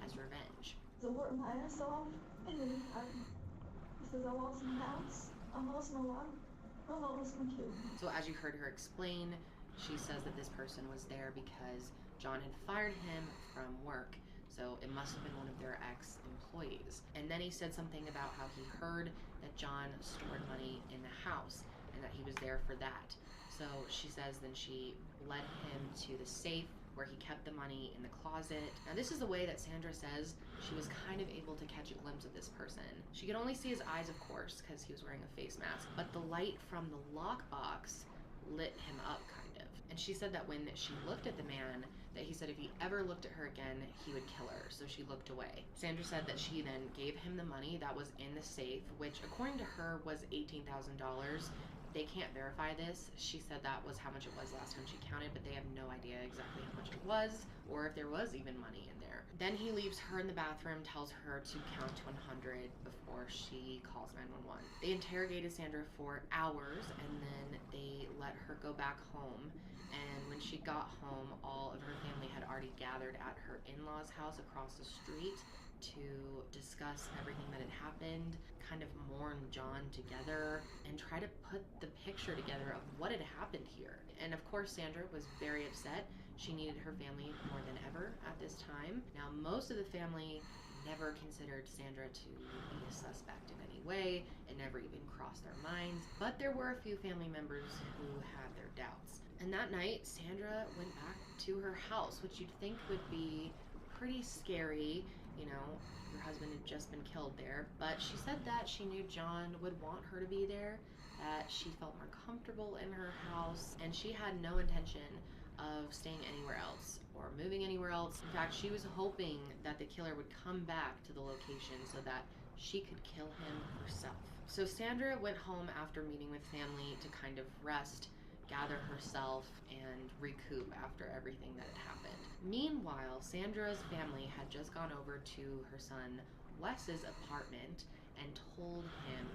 as revenge. So I worked my ass off, and then he says I lost my house, I lost my life, I lost my kids. So as you heard her explain, she says that this person was there because John had fired him from work. So it must have been one of their ex-employees. And then he said something about how he heard that John stored money in the house and that he was there for that. So she says then she led him to the safe where he kept the money in the closet. Now this is the way that Sandra says she was kind of able to catch a glimpse of this person. She could only see his eyes, of course, because he was wearing a face mask, but the light from the lockbox lit him up kind of. And she said that when she looked at the man, that he said if he ever looked at her again, he would kill her, so she looked away. Sandra said that she then gave him the money that was in the safe, which according to her was $18,000. They can't verify this. She said that was how much it was last time she counted, but they have no idea exactly how much it was, or if there was even money in there. Then he leaves her in the bathroom, tells her to count to 100 before she calls 911. They interrogated Sandra for hours, and then they let her go back home. And when she got home, all of her family had already gathered at her in-laws' house across the street to discuss everything that had happened, kind of mourn John together, and try to put the picture together of what had happened here. And of course, Sandra was very upset. She needed her family more than ever at this time. Now, most of the family never considered Sandra to be a suspect in any way. It never even crossed their minds. But there were a few family members who had their doubts. And that night, Sandra went back to her house, which you'd think would be pretty scary. You know, her husband had just been killed there. But she said that she knew John would want her to be there, that she felt more comfortable in her house, and she had no intention of staying anywhere else or moving anywhere else. In fact, she was hoping that the killer would come back to the location so that she could kill him herself. So Sandra went home after meeting with family to kind of rest. gather herself and recoup after everything that had happened. Meanwhile, Sandra's family had just gone over to her son Wes's apartment and told him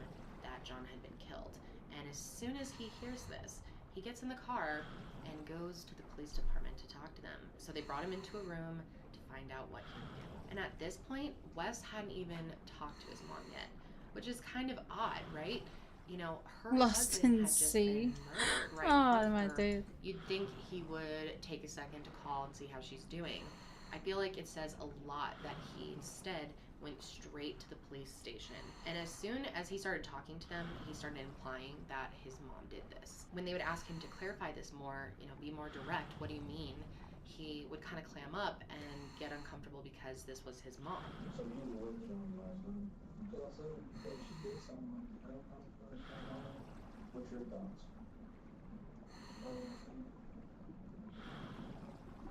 that John had been killed. And as soon as he hears this, he gets in the car and goes to the police department to talk to them. So they brought him into a room to find out what he knew. And at this point, Wes hadn't even talked to his mom yet, which is kind of odd, right? You know, her Lost husband in had just sea. been murdered right in Oh, front of my her. dude. You'd think he would take a second to call and see how she's doing. I feel like it says a lot that he instead went straight to the police station. And as soon as he started talking to them, he started implying that his mom did this. When they would ask him to clarify this more, you know, be more direct, what do you mean? He would kind of clam up and get uncomfortable because this was his mom. So you were with John last night until I said that she did something. I don't know. What's your thoughts?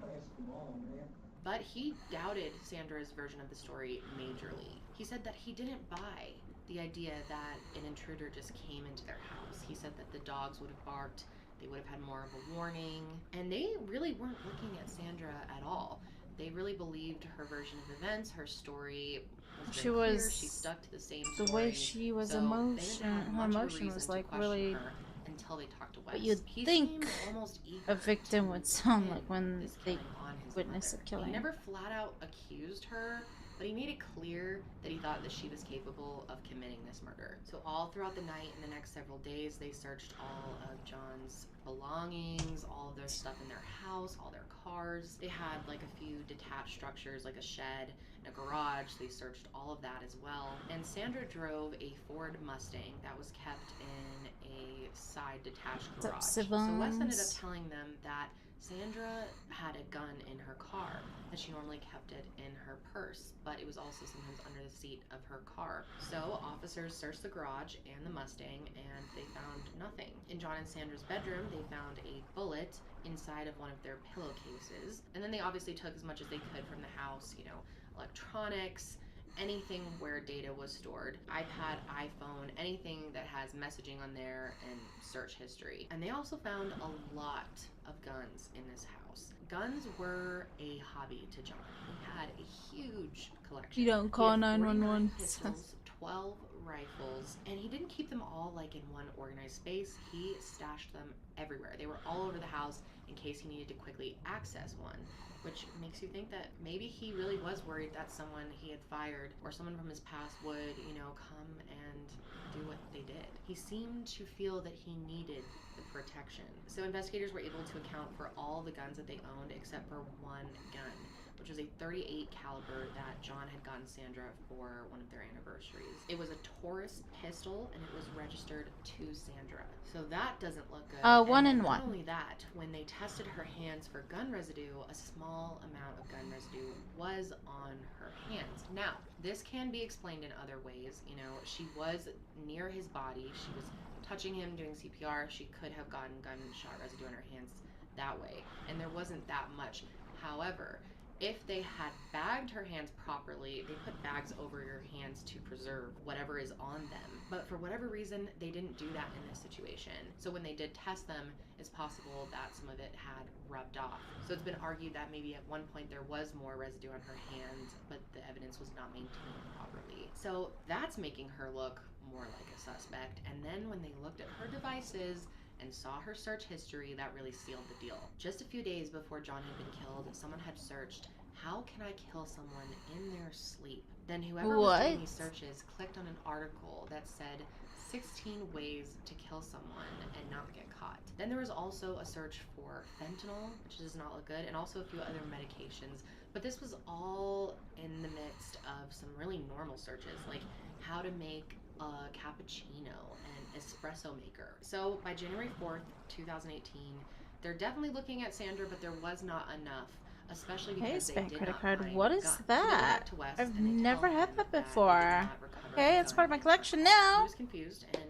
I guess the mom, man. But he doubted Sandra's version of the story majorly. He said that he didn't buy the idea that an intruder just came into their house. He said that the dogs would have barked, they would have had more of a warning, and they really weren't looking at Sandra at all. They really believed her version of events, her story was She very clear. was She stuck to the same the story. way she was So they didn't have her much of a emotion reason was to like question really. her until they talked to Wes. But you'd He think seemed almost eager a victim would sound pin like when this they killing on his witness a mother. killing. He never flat out accused her, but he made it clear that he thought that she was capable of committing this murder. So all throughout the night and the next several days, they searched all of John's belongings, all of their stuff in their house, all their cars. They had like a few detached structures like a shed and a garage. They searched all of that as well. And Sandra drove a Ford Mustang that was kept in a side detached What's up, garage. So Wes ended up Savons? telling them that Sandra had a gun in her car, that she normally kept it in her purse, but it was also sometimes under the seat of her car. So officers searched the garage and the Mustang and they found nothing. In John and Sandra's bedroom, they found a bullet inside of one of their pillowcases. And then they obviously took as much as they could from the house, you know, electronics, anything where data was stored, iPad, iPhone, anything that has messaging on there and search history. And they also found a lot of guns in this house. Guns were a hobby to John. He had a huge collection. You don't call He had 49 911. pistols, 12 rifles, and he didn't keep them all like in one organized space. He stashed them everywhere. They were all over the house in case he needed to quickly access one, which makes you think that maybe he really was worried that someone he had fired or someone from his past would, you know, come and do what they did. He seemed to feel that he needed the protection. So investigators were able to account for all the guns that they owned except for one gun, which was a .38 caliber that John had gotten Sandra for one of their anniversaries. It was a Taurus pistol and it was registered to Sandra. So that doesn't look good. One and and not one. only that, when they tested her hands for gun residue, a small amount of gun residue was on her hands. Now, this can be explained in other ways. You know, she was near his body. She was touching him, doing CPR. She could have gotten gunshot residue on her hands that way. And there wasn't that much. However, if they had bagged her hands properly, they put bags over your hands to preserve whatever is on them. But for whatever reason, they didn't do that in this situation. So when they did test them, it's possible that some of it had rubbed off. So it's been argued that maybe at one point there was more residue on her hands, but the evidence was not maintained properly. So that's making her look more like a suspect. And then when they looked at her devices and saw her search history, that really sealed the deal. Just a few days before John had been killed, someone had searched, "How can I kill someone in their sleep?" Then whoever was doing these searches clicked on an article that said 16 ways to kill someone and not get caught. Then there was also a search for fentanyl, which does not look good, and also a few other medications. But this was all in the midst of some really normal searches, like how to make a cappuccino and espresso maker. So by January 4th, 2018, they're definitely looking at Sandra, but there was not enough, especially because they Bank did credit not card. find What a is gun. So they go that? back to Wes I've and they never tell had him that they did before. not recover Okay, the it's gun part of my in the collection house. now. He was confused, and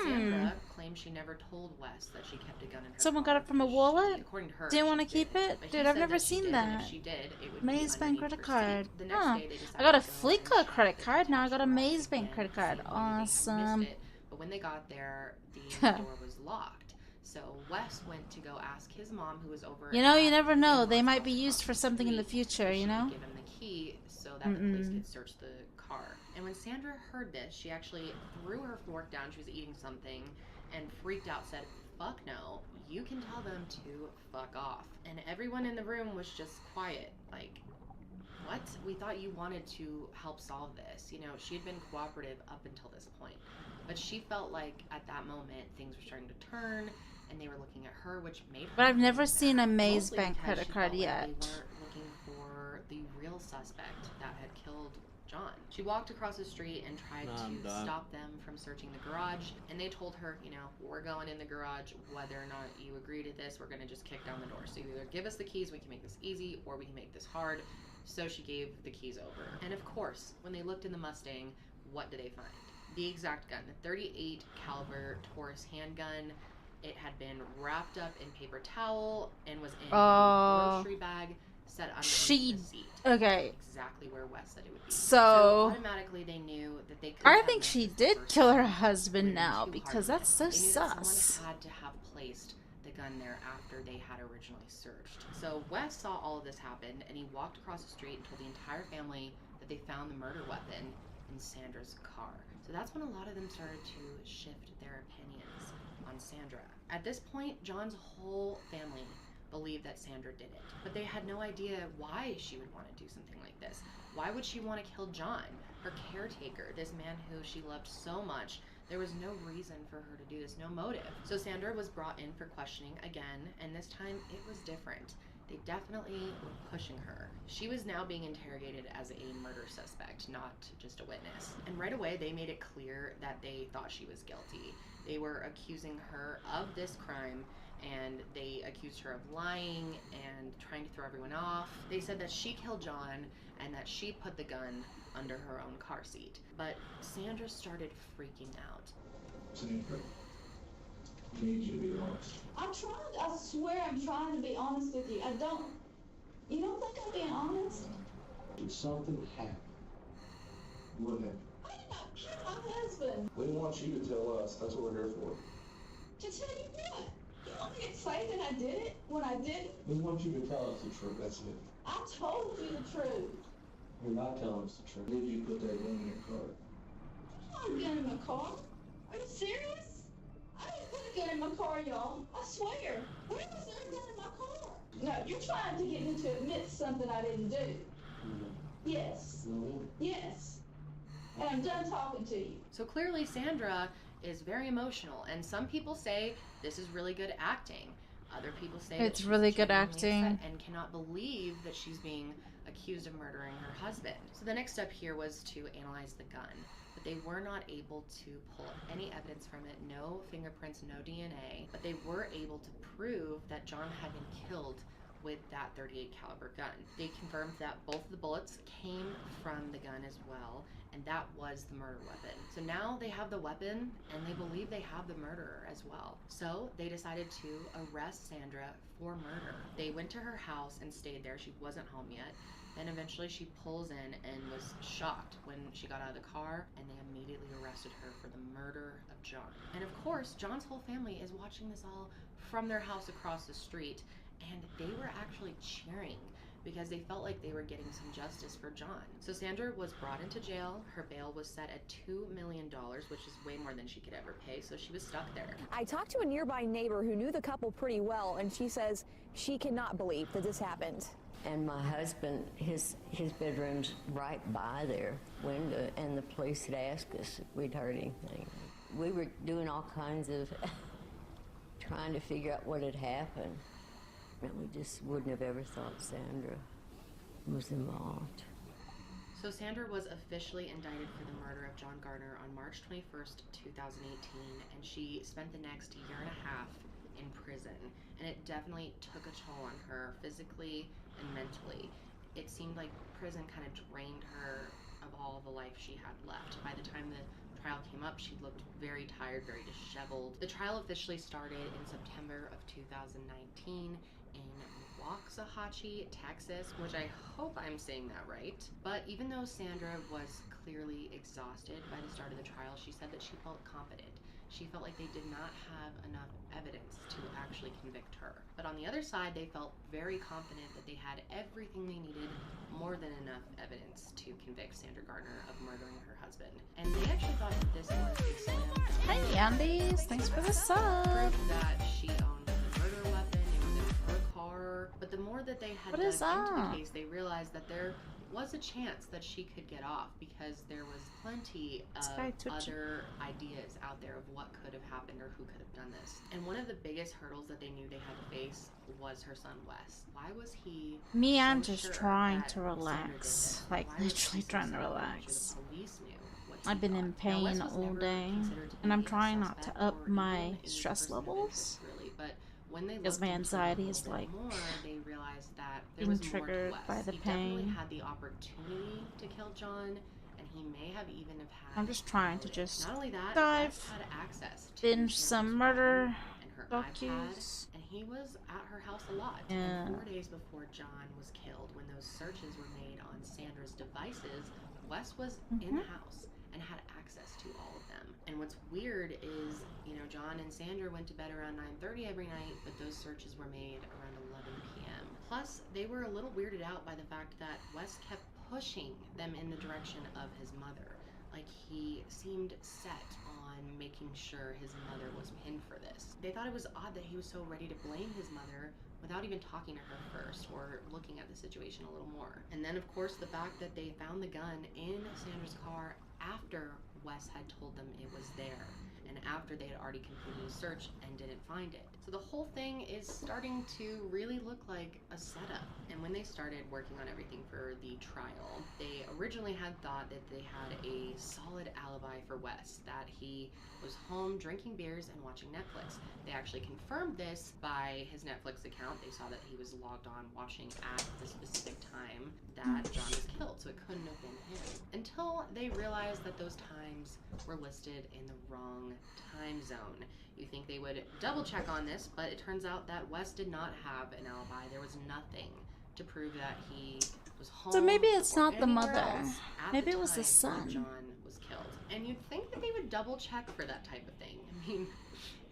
Sandra claimed she never told Wes that she kept a gun in her Someone car got it from a because wallet? according to her, Didn't want to she keep didn't. it? But he Dude, I've said never that she seen did, and that. if she did, it would Maze be Bank underneath credit her card. seat. The next Huh. day, they decided I got a to go and Fleeca credit card. Now I got a Maze Bank and credit see card. if maybe they had Awesome. missed it. But when they got there, the door was locked. So Wes went to go ask his mom, who was over. You know, you at never the know. in-laws' They might be house used across for the something in the street, future, she you could know? give him the key so that the police could search the car. And when Sandra heard this, she actually threw her fork down. She was eating something and freaked out, said, "Fuck no, you can tell them to fuck off." And everyone in the room was just quiet, like, what? We thought you wanted to help solve this. You know, she had been cooperative up until this point. But she felt like at that moment things were starting to turn and they were looking at her, which made her. But I've never seen a Maze Mostly Bank because credit she card felt like yet. they weren't looking for the real suspect that had killed John. She walked across the street and tried to stop them from searching the garage, and they told her, you know, we're going in the garage whether or not you agree to this. We're going to just kick down the door. So you either give us the keys, we can make this easy, or we can make this hard. So she gave the keys over. And of course, when they looked in the Mustang, what did they find? The exact gun, the .38 caliber Taurus handgun. It had been wrapped up in paper towel and was in a grocery bag set underneath the seat. Okay. Exactly where Wes said it would be. So automatically they knew that they could. I think she did kill her husband now because that's so They knew that sus. someone had to have placed the gun there after they had originally searched. So Wes saw all of this happen, and he walked across the street and told the entire family that they found the murder weapon in Sandra's car. So that's when a lot of them started to shift their opinions on Sandra. At this point, John's whole family believed that Sandra did it, but they had no idea why she would want to do something like this. Why would she want to kill John, her caretaker, this man who she loved so much? There was no reason for her to do this, no motive. So Sandra was brought in for questioning again, and this time it was different. They definitely were pushing her. She was now being interrogated as a murder suspect, not just a witness. And right away, they made it clear that they thought she was guilty. They were accusing her of this crime, and they accused her of lying and trying to throw everyone off. They said that she killed John and that she put the gun under her own car seat. But Sandra started freaking out. Sandra, I need you to be honest. I'm trying, I swear I'm trying to be honest with you. You don't think I'm being honest? Did something happen? What happened? I did not kill my husband. We want you to tell us. That's what we're here for. To tell you what? You want me to say that I did it when I didn't? We want you to tell us the truth. That's it. I told you the truth. You're not telling us the truth. Did you put that gun in your car? I didn't put a gun in my car. Are you serious? I didn't put a gun in my car, y'all. I swear. Where was there a gun in my car? No, you're trying to get me to admit something I didn't do. Yes. No. Yes. And I'm done talking to you. So clearly Sandra is very emotional, and some people say this is really good acting. Other people say It's that she's really good genuinely acting. upset and cannot believe that she's being accused of murdering her husband. So the next step here was to analyze the gun, but they were not able to pull any evidence from it, no fingerprints, no DNA, but they were able to prove that John had been killed with that .38 caliber gun. They confirmed that both of the bullets came from the gun as well, and that was the murder weapon. So now they have the weapon, and they believe they have the murderer as well. So they decided to arrest Sandra for murder. They went to her house and stayed there. She wasn't home yet. Then eventually she pulls in and was shocked when she got out of the car, and they immediately arrested her for the murder of John. And of course, John's whole family is watching this all from their house across the street, and they were actually cheering because they felt like they were getting some justice for John. So Sandra was brought into jail. Her bail was set at $2 million, which is way more than she could ever pay, so she was stuck there. I talked to a nearby neighbor who knew the couple pretty well, and she says she cannot believe that this happened. And my husband, his bedroom's right by their window, and the police had asked us if we'd heard anything. We were doing all kinds of trying to figure out what had happened. And we just wouldn't have ever thought Sandra was involved. So Sandra was officially indicted for the murder of John Gardner on March 21st, 2018, and she spent the next year and a half in prison. And it definitely took a toll on her physically and mentally. It seemed like prison kind of drained her of all the life she had left. By the time the trial came up, she looked very tired, very disheveled. The trial officially started in September of 2019 in Waxahachie, Texas, which I hope I'm saying that right. But even though Sandra was clearly exhausted by the start of the trial, she said that she felt confident. she felt like they did not have enough evidence to actually convict her. But on the other side, they felt very confident that they had everything they needed, more than enough evidence to convict Sandra Gardner of murdering her husband. And they actually thought that this was a slam dunk. Hey Andes, thanks for the sub. Proof that she owned the murder weapon, it was in her car. But the more that they had What dug is into that? the case, they realized that there was a chance that she could get off because there was plenty of other ideas out there of what could have happened or who could have done this. And one of the biggest hurdles that they knew they had to face was her son Wes. Why was he Me, I'm so just sure trying that to Sandra did relax. this? Like, Why was he literally so trying to certain that relax. the police knew what he I've been in thought? Now, Wes pain was all never day, considered to and I'm be a trying not to suspect up or my even a stress person of levels. interest, really, but when they Because looked my into it anxiety a is little bit like more, they realized that there being was more to triggered Wes. by the He definitely pain. had the opportunity to kill John, and he may have even have had I'm just trying to motive. just Not only that, dive, Wes had access to binge some murder and her docus. iPad, and he was at her house a lot. Yeah. And 4 days before John was killed, when those searches were made on Sandra's devices, Wes was in the house and had access to all of them. And what's weird is, you know, John and Sandra went to bed around 9:30 every night, but those searches were made around 11 p.m. Plus, they were a little weirded out by the fact that Wes kept pushing them in the direction of his mother. Like, he seemed set on making sure his mother was pinned for this. They thought it was odd that he was so ready to blame his mother without even talking to her first or looking at the situation a little more. And then, of course, the fact that they found the gun in Sandra's car after Wes had told them it was there, and after they had already completed a search and didn't find it. So the whole thing is starting to really look like a setup. And when they started working on everything for the trial, they originally had thought that they had a solid alibi for Wes, that he was home drinking beers and watching Netflix. They actually confirmed this by his Netflix account. They saw that he was logged on watching at the specific time that John was killed, so it couldn't have been him. Until they realized that those times were listed in the wrong time zone. You think they would double check on this, but it turns out that Wes did not have an alibi. There was nothing to prove that he was home. So maybe it's or not the anywhere mother. else at Maybe the it was the time son. when John was killed. And you'd think that they would double check for that type of thing. I mean,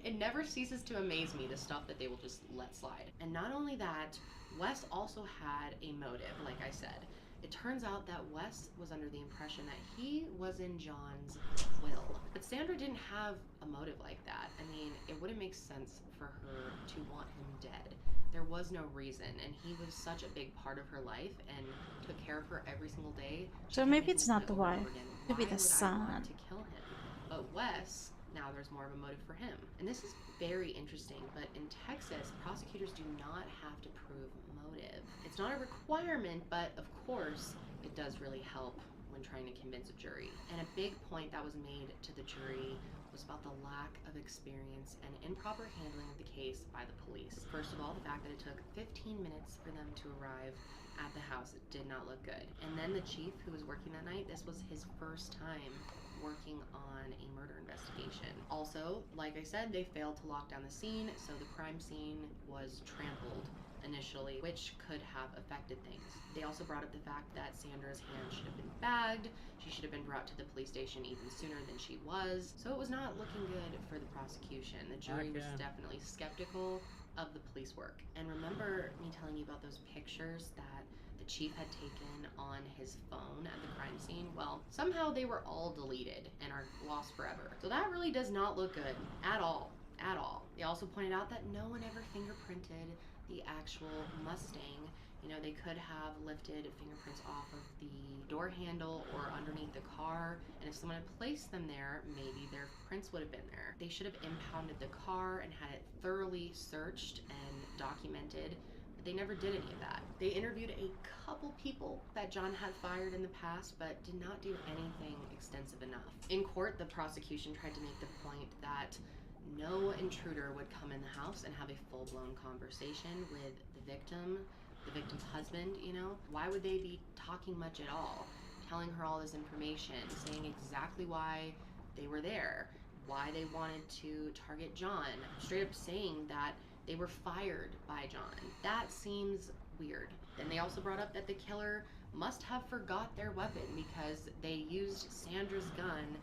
it never ceases to amaze me, the stuff that they will just let slide. And not only that, Wes also had a motive, like I said. It turns out that Wes was under the impression that he was in John's will. But Sandra didn't have a motive like that. I mean, it wouldn't make sense for her to want him dead. There was no reason, and he was such a big part of her life and took care of her every single day. So maybe it's not the wife. Maybe the son. To kill him. But Wes, now there's more of a motive for him. And this is very interesting, but in Texas, prosecutors do not have to prove motive. It's not a requirement, but of course, it does really help when trying to convince a jury. And a big point that was made to the jury was about the lack of experience and improper handling of the case by the police. First of all, the fact that it took 15 minutes for them to arrive at the house, it did not look good. And then the chief who was working that night, this was his first time working on a murder investigation. Also, like I said, they failed to lock down the scene, so the crime scene was trampled initially, which could have affected things. They also brought up the fact that Sandra's hand should have been bagged. She should have been brought to the police station even sooner than she was. So it was not looking good for the prosecution. The jury was definitely skeptical of the police work. And remember me telling you about those pictures that the chief had taken on his phone at the crime scene? Well, somehow they were all deleted and are lost forever. So that really does not look good at all. At all. They also pointed out that no one ever fingerprinted the actual Mustang. You know, they could have lifted fingerprints off of the door handle or underneath the car, and if someone had placed them there, maybe their prints would have been there. They should have impounded the car and had it thoroughly searched and documented, but they never did any of that. They interviewed a couple people that John had fired in the past, but did not do anything extensive enough. In court, the prosecution tried to make the point that no intruder would come in the house and have a full-blown conversation with the victim's husband, you know? Why would they be talking much at all? Telling her all this information, saying exactly why they were there, why they wanted to target John, straight up saying that they were fired by John. That seems weird. Then they also brought up that the killer must have forgot their weapon because they used Sandra's gun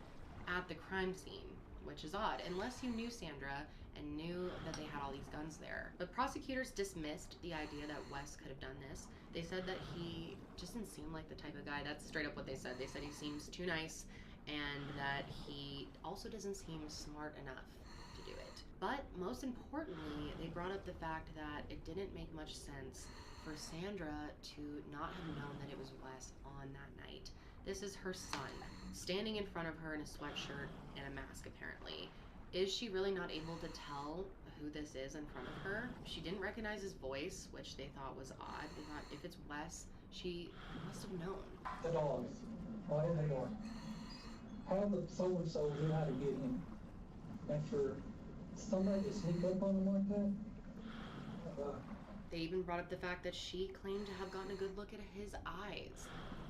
at the crime scene. which is odd, unless you knew Sandra and knew that they had all these guns there. But prosecutors dismissed the idea that Wes could have done this. They said that he just didn't seem like the type of guy. That's straight up what they said. They said he seems too nice and that he also doesn't seem smart enough to do it. But most importantly, they brought up the fact that it didn't make much sense for Sandra to not have known that it was Wes on that night. This is her son, standing in front of her in a sweatshirt and a mask apparently. Is she really not able to tell who this is in front of her? She didn't recognize his voice, which they thought was odd. They thought if it's Wes, she must have known. The dogs, why are they going? How the so-and-so knew how to get him? And for somebody to sneak up on him like that? They even brought up the fact that she claimed to have gotten a good look at his eyes.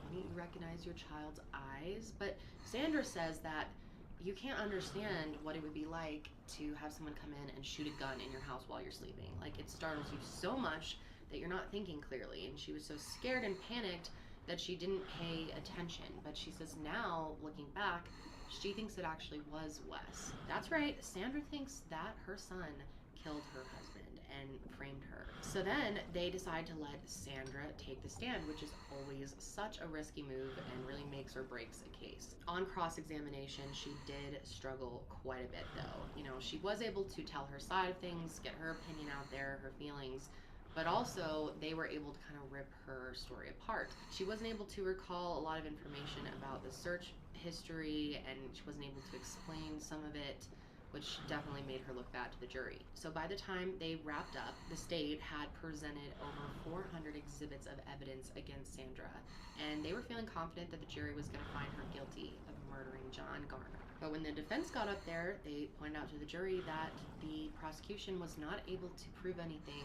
Wouldn't you recognize your child's eyes? But Sandra says that you can't understand what it would be like to have someone come in and shoot a gun in your house while you're sleeping. Like, it startles you so much that you're not thinking clearly. And she was so scared and panicked that she didn't pay attention. But she says now, looking back, she thinks it actually was Wes. That's right, Sandra thinks that her son killed her husband and framed her. So then they decide to let Sandra take the stand, which is always such a risky move and really makes or breaks a case. On cross-examination, she did struggle quite a bit though. You know, she was able to tell her side of things, get her opinion out there, her feelings, but also they were able to kind of rip her story apart. She wasn't able to recall a lot of information about the search history, and she wasn't able to explain some of it, which definitely made her look bad to the jury. So by the time they wrapped up, the state had presented over 400 exhibits of evidence against Sandra, and they were feeling confident that the jury was going to find her guilty of murdering John Garner. But when the defense got up there, they pointed out to the jury that the prosecution was not able to prove anything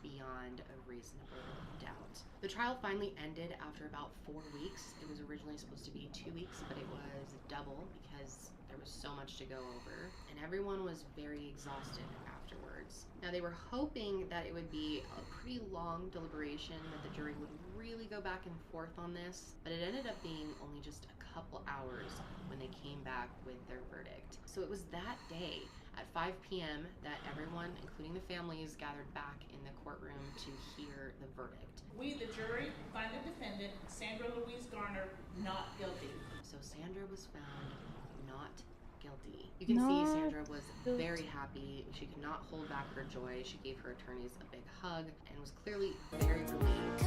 beyond a reasonable doubt. The trial finally ended after about 4 weeks. It was originally supposed to be 2 weeks, but it was double because there was so much to go over, and everyone was very exhausted afterwards. Now, they were hoping that it would be a pretty long deliberation, that the jury would really go back and forth on this, but it ended up being only just a couple hours when they came back with their verdict. So it was that day at 5 p.m. that everyone, including the families, gathered back in the courtroom to hear the verdict. We, the jury, find the defendant, Sandra Louise Garner, not guilty. So Sandra was found not guilty. You can see Sandra was very happy. She could not hold back her joy. She gave her attorneys a big hug and was clearly very relieved.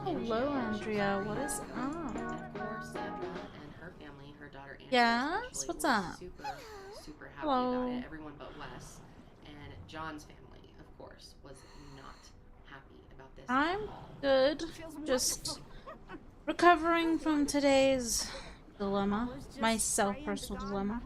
Hello, Andrea. What is up? And of course, Sandra and her family, her daughter Andrea, Yes? What's up? Super happy Hello. about it. Everyone but Wes. And John's family, of course, was not happy about this I'm at all. good. Just recovering from today's dilemma. My self-personal dilemma.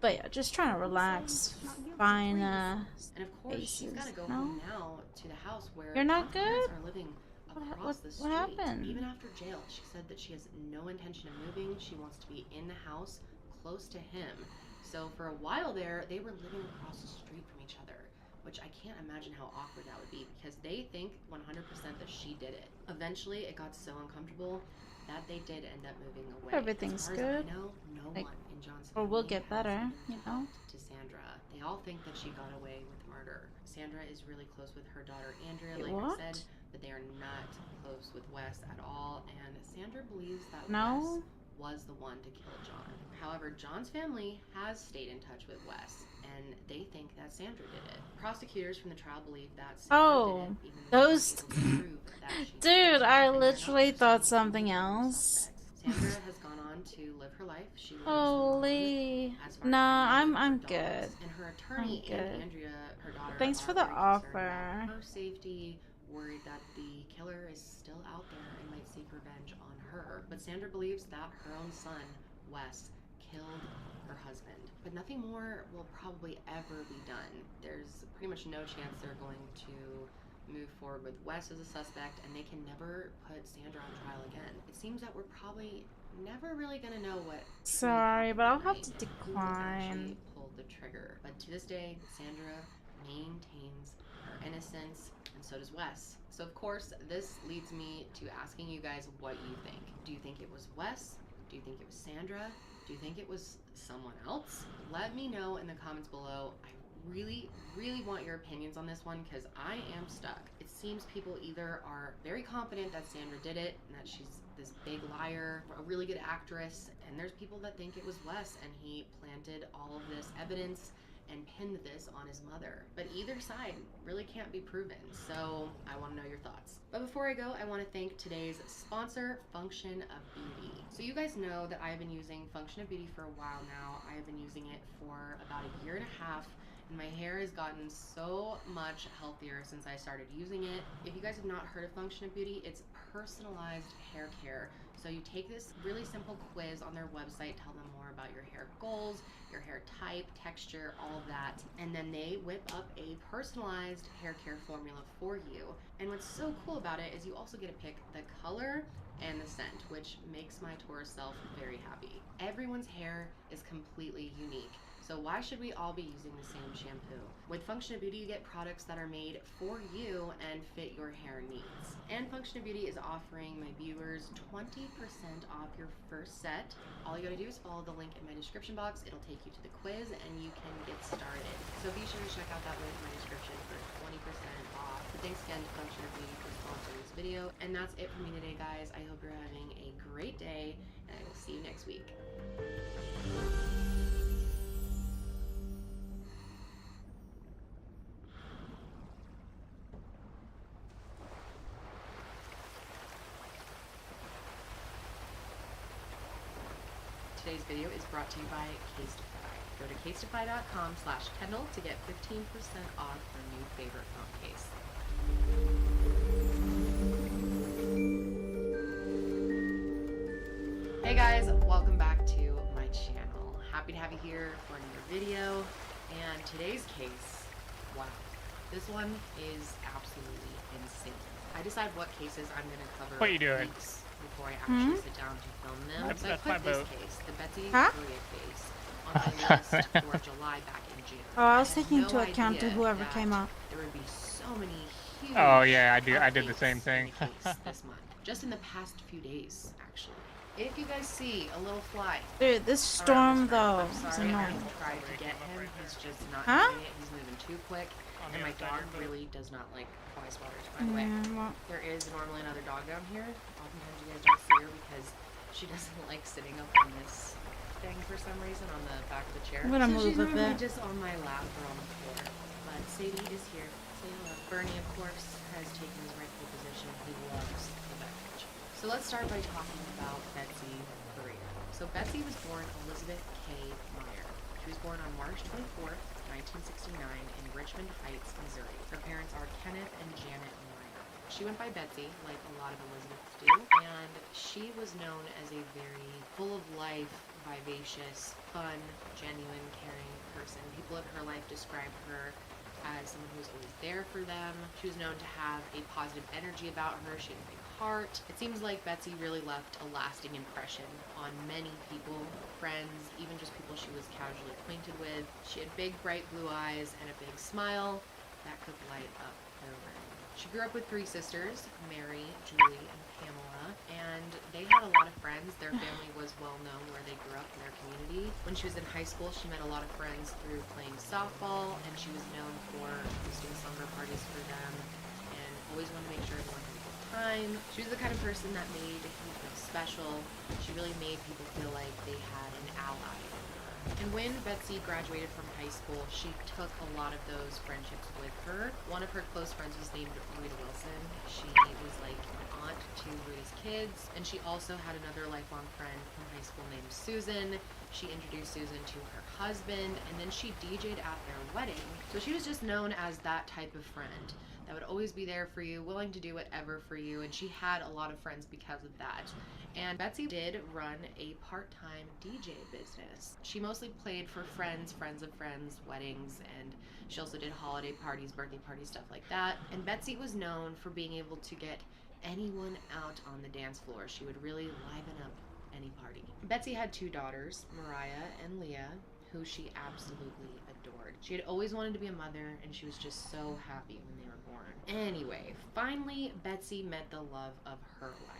But yeah, just trying to relax. Fine, And of course, she's faces. got to go No? home now to the house where You're not her parents good? are living What- across the what street. happened? Even after jail, she said that she has no intention of moving. She wants to be in the house close to him. So for a while there, they were living across the street from each other, which I can't imagine how awkward that would be because they think 100% that she did it. Eventually, it got so uncomfortable that they did end up moving away. Everything's as far good. As I know, no Like, one in John's or will family get has better, even you know? talked to Sandra. They all think that she got away with murder. Sandra is really close with her daughter Andrea, Wait, like what? I said, but they are not close with Wes at all, and Sandra believes that No? Wes was the one to kill John. However, John's family has stayed in touch with Wes, and they think that Sandra did it. Prosecutors from the trial believe that Sandra Oh, did it, even though those. they weren't able to prove that she did Dude, it. I And they're not literally thought pursuing something any other else. suspects. Sandra has gone on to live her life. She lives Holy. alone, as far as Nah, I know, I'm with her good. dogs. And her attorney I'm and good. Andrea, her daughter, Thanks are for the very concerned offer. about her safety, worried that the killer is still out there and might seek revenge on her. But Sandra believes that her own son, Wes, killed her husband. But nothing more will probably ever be done. There's pretty much no chance they're going to move forward with Wes as a suspect, and they can never put Sandra on trial again. It seems that we're probably never really gonna know what Sorry, but I'll have night to and who decline. actually pulled the trigger. But to this day, Sandra maintains her innocence, and so does Wes. So of course, this leads me to asking you guys what you think. Do you think it was Wes? Do you think it was Sandra? Do you think it was someone else? Let me know in the comments below. I really want your opinions on this one because I am stuck. It seems people either are very confident that Sandra did it and that she's this big liar, a really good actress, and there's people that think it was Wes and he planted all of this evidence and pinned this on his mother. But either side really can't be proven, so I want to know your thoughts. But before I go, I want to thank today's sponsor, Function of Beauty. So you guys know that I've been using Function of Beauty for a while now. I have been using it for about a year and a half, and my hair has gotten so much healthier since I started using it. If you guys have not heard of Function of Beauty, it's personalized hair care. So you take this really simple quiz on their website, tell them more about your hair goals, your hair type, texture, all of that, and then they whip up a personalized hair care formula for you. And what's so cool about it is you also get to pick the color and the scent, which makes my Taurus self very happy. Everyone's hair is completely unique. So why should we all be using the same shampoo? With Function of Beauty, you get products that are made for you and fit your hair needs. And Function of Beauty is offering my viewers 20% off your first set. All you gotta do is follow the link in my description box. It'll take you to the quiz and you can get started. So be sure to check out that link in my description for 20% off. But thanks again to Function of Beauty for sponsoring this video. And that's it for me today, guys. I hope you're having a great day and I will see you next week. Today's video is brought to you by Casetify. Go to casetify.com/Kendall to get 15% off your new favorite phone case. Hey guys, welcome back to my channel. Happy to have you here for another video. And today's case, wow, this one is absolutely insane. I decide what cases I'm going to cover. What are you doing? Weeks before I actually sit down to film them. That's, so that's I my put this boat. case, the Betsy Huh? Korea case, on my list for July back in June. Oh, I was had taking no into account to idea whoever that came up. There would be so many huge Oh yeah, I did the updates same thing. in the case this month, just in the past few days, actually. If you guys see a little fly, Dude, this storm though is sorry, I annoying. tried to get him. He's just not Huh? doing it. He's moving too quick, and my dog really does not like fly swatters. By the way, Yeah, well, there is normally another dog down here. Oftentimes you guys don't see her because she doesn't like sitting up on this thing for some reason on the back of the chair. I'm gonna so move she's a normally bit. just on my lap or on the floor. But Sadie is here. Say hello. Bernie, of course, has taken his rightful position. He loves the beverage. So let's start by talking about Betsy Korea. So Betsy was born Elizabeth K. Meyer. She was born on March 24th, 1969 in Richmond Heights, Missouri. Her parents are Kenneth and Janet Meyer. She went by Betsy, like a lot of Elizabeths do, and she was known as a very full of life, vivacious, fun, genuine, caring person. People in her life described her as someone who was always there for them. She was known to have a positive energy about her. She had a big heart. It seems like Betsy really left a lasting impression on many people, friends, even just people she was casually acquainted with. She had big, bright blue eyes and a big smile that could light up her room. She grew up with three sisters, Mary, Julie, and Pamela, and they had a lot of friends. Their family was well known where they grew up in their community. When she was in high school, she met a lot of friends through playing softball, and she was known for hosting slumber parties for them and always wanted to make sure everyone had a good time. She was the kind of person that made you feel special. She really made people feel like they had an ally. And when Betsy graduated from high school, she took a lot of those friendships with her. One of her close friends was named Rita Wilson. She was like an aunt to Rita's kids, and she also had another lifelong friend from high school named Susan. She introduced Susan to her husband, and then she DJ'd at their wedding. So she was just known as that type of friend that would always be there for you, willing to do whatever for you, and she had a lot of friends because of that. And Betsy did run a part-time DJ business. She mostly played for friends, friends of friends, weddings, and she also did holiday parties, birthday parties, stuff like that. And Betsy was known for being able to get anyone out on the dance floor. She would really liven up any party. Betsy had two daughters, Mariah and Leah, who she absolutely adored. She had always wanted to be a mother, and she was just so happy when they were born. Anyway, finally, Betsy met the love of her life.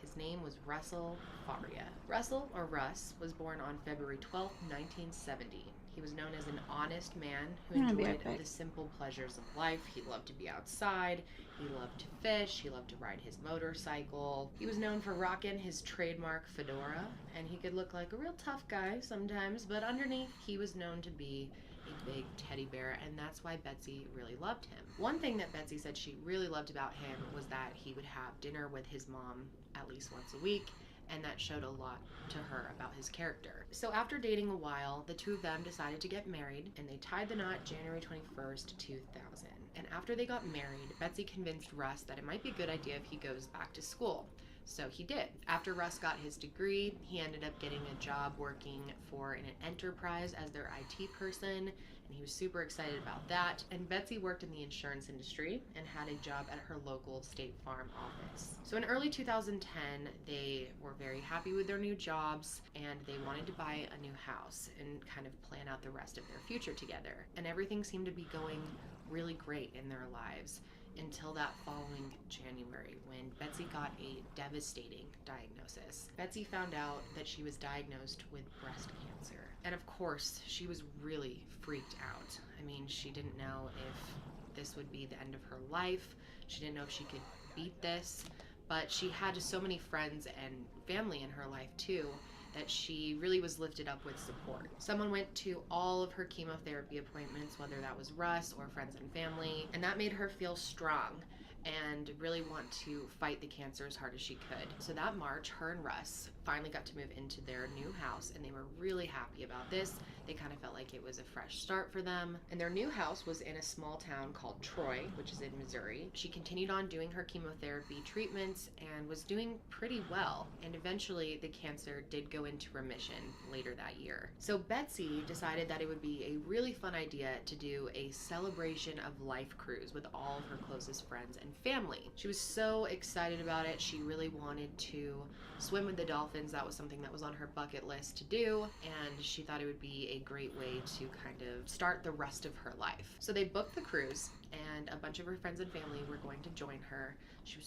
His name was Russell Faria. Russell, or Russ, was born on February 12, 1970. He was known as an honest man who enjoyed the simple pleasures of life. He loved to be outside, he loved to fish, he loved to ride his motorcycle. He was known for rocking his trademark fedora, and he could look like a real tough guy sometimes, but underneath he was known to be a big teddy bear, and that's why Betsy really loved him. One thing that Betsy said she really loved about him was that he would have dinner with his mom at least once a week, and that showed a lot to her about his character. So after dating a while, the two of them decided to get married, and they tied the knot January 21st, 2000. And after they got married, Betsy convinced Russ that it might be a good idea if he goes back to school. So he did. After Russ got his degree, he ended up getting a job working for an enterprise as their IT person, and he was super excited about that. And Betsy worked in the insurance industry and had a job at her local State Farm office. So in early 2010, they were very happy with their new jobs, and they wanted to buy a new house and kind of plan out the rest of their future together. And everything seemed to be going really great in their lives until that following January, when Betsy got a devastating diagnosis. Betsy found out that she was diagnosed with breast cancer. And of course, she was really freaked out. I mean, she didn't know if this would be the end of her life. She didn't know if she could beat this, but she had just so many friends and family in her life too, that she really was lifted up with support. Someone went to all of her chemotherapy appointments, whether that was Russ or friends and family, and that made her feel strong and really want to fight the cancer as hard as she could. So that March, her and Russ finally got to move into their new house, and they were really happy about this. They kind of felt like it was a fresh start for them. And their new house was in a small town called Troy, which is in Missouri. She continued on doing her chemotherapy treatments and was doing pretty well. And eventually the cancer did go into remission later that year. So Betsy decided that it would be a really fun idea to do a celebration of life cruise with all of her closest friends and family. She was so excited about it. She really wanted to swim with the dolphins. That was something that was on her bucket list to do, and she thought it would be a great way to kind of start the rest of her life. So they booked the cruise, and a bunch of her friends and family were going to join her. She was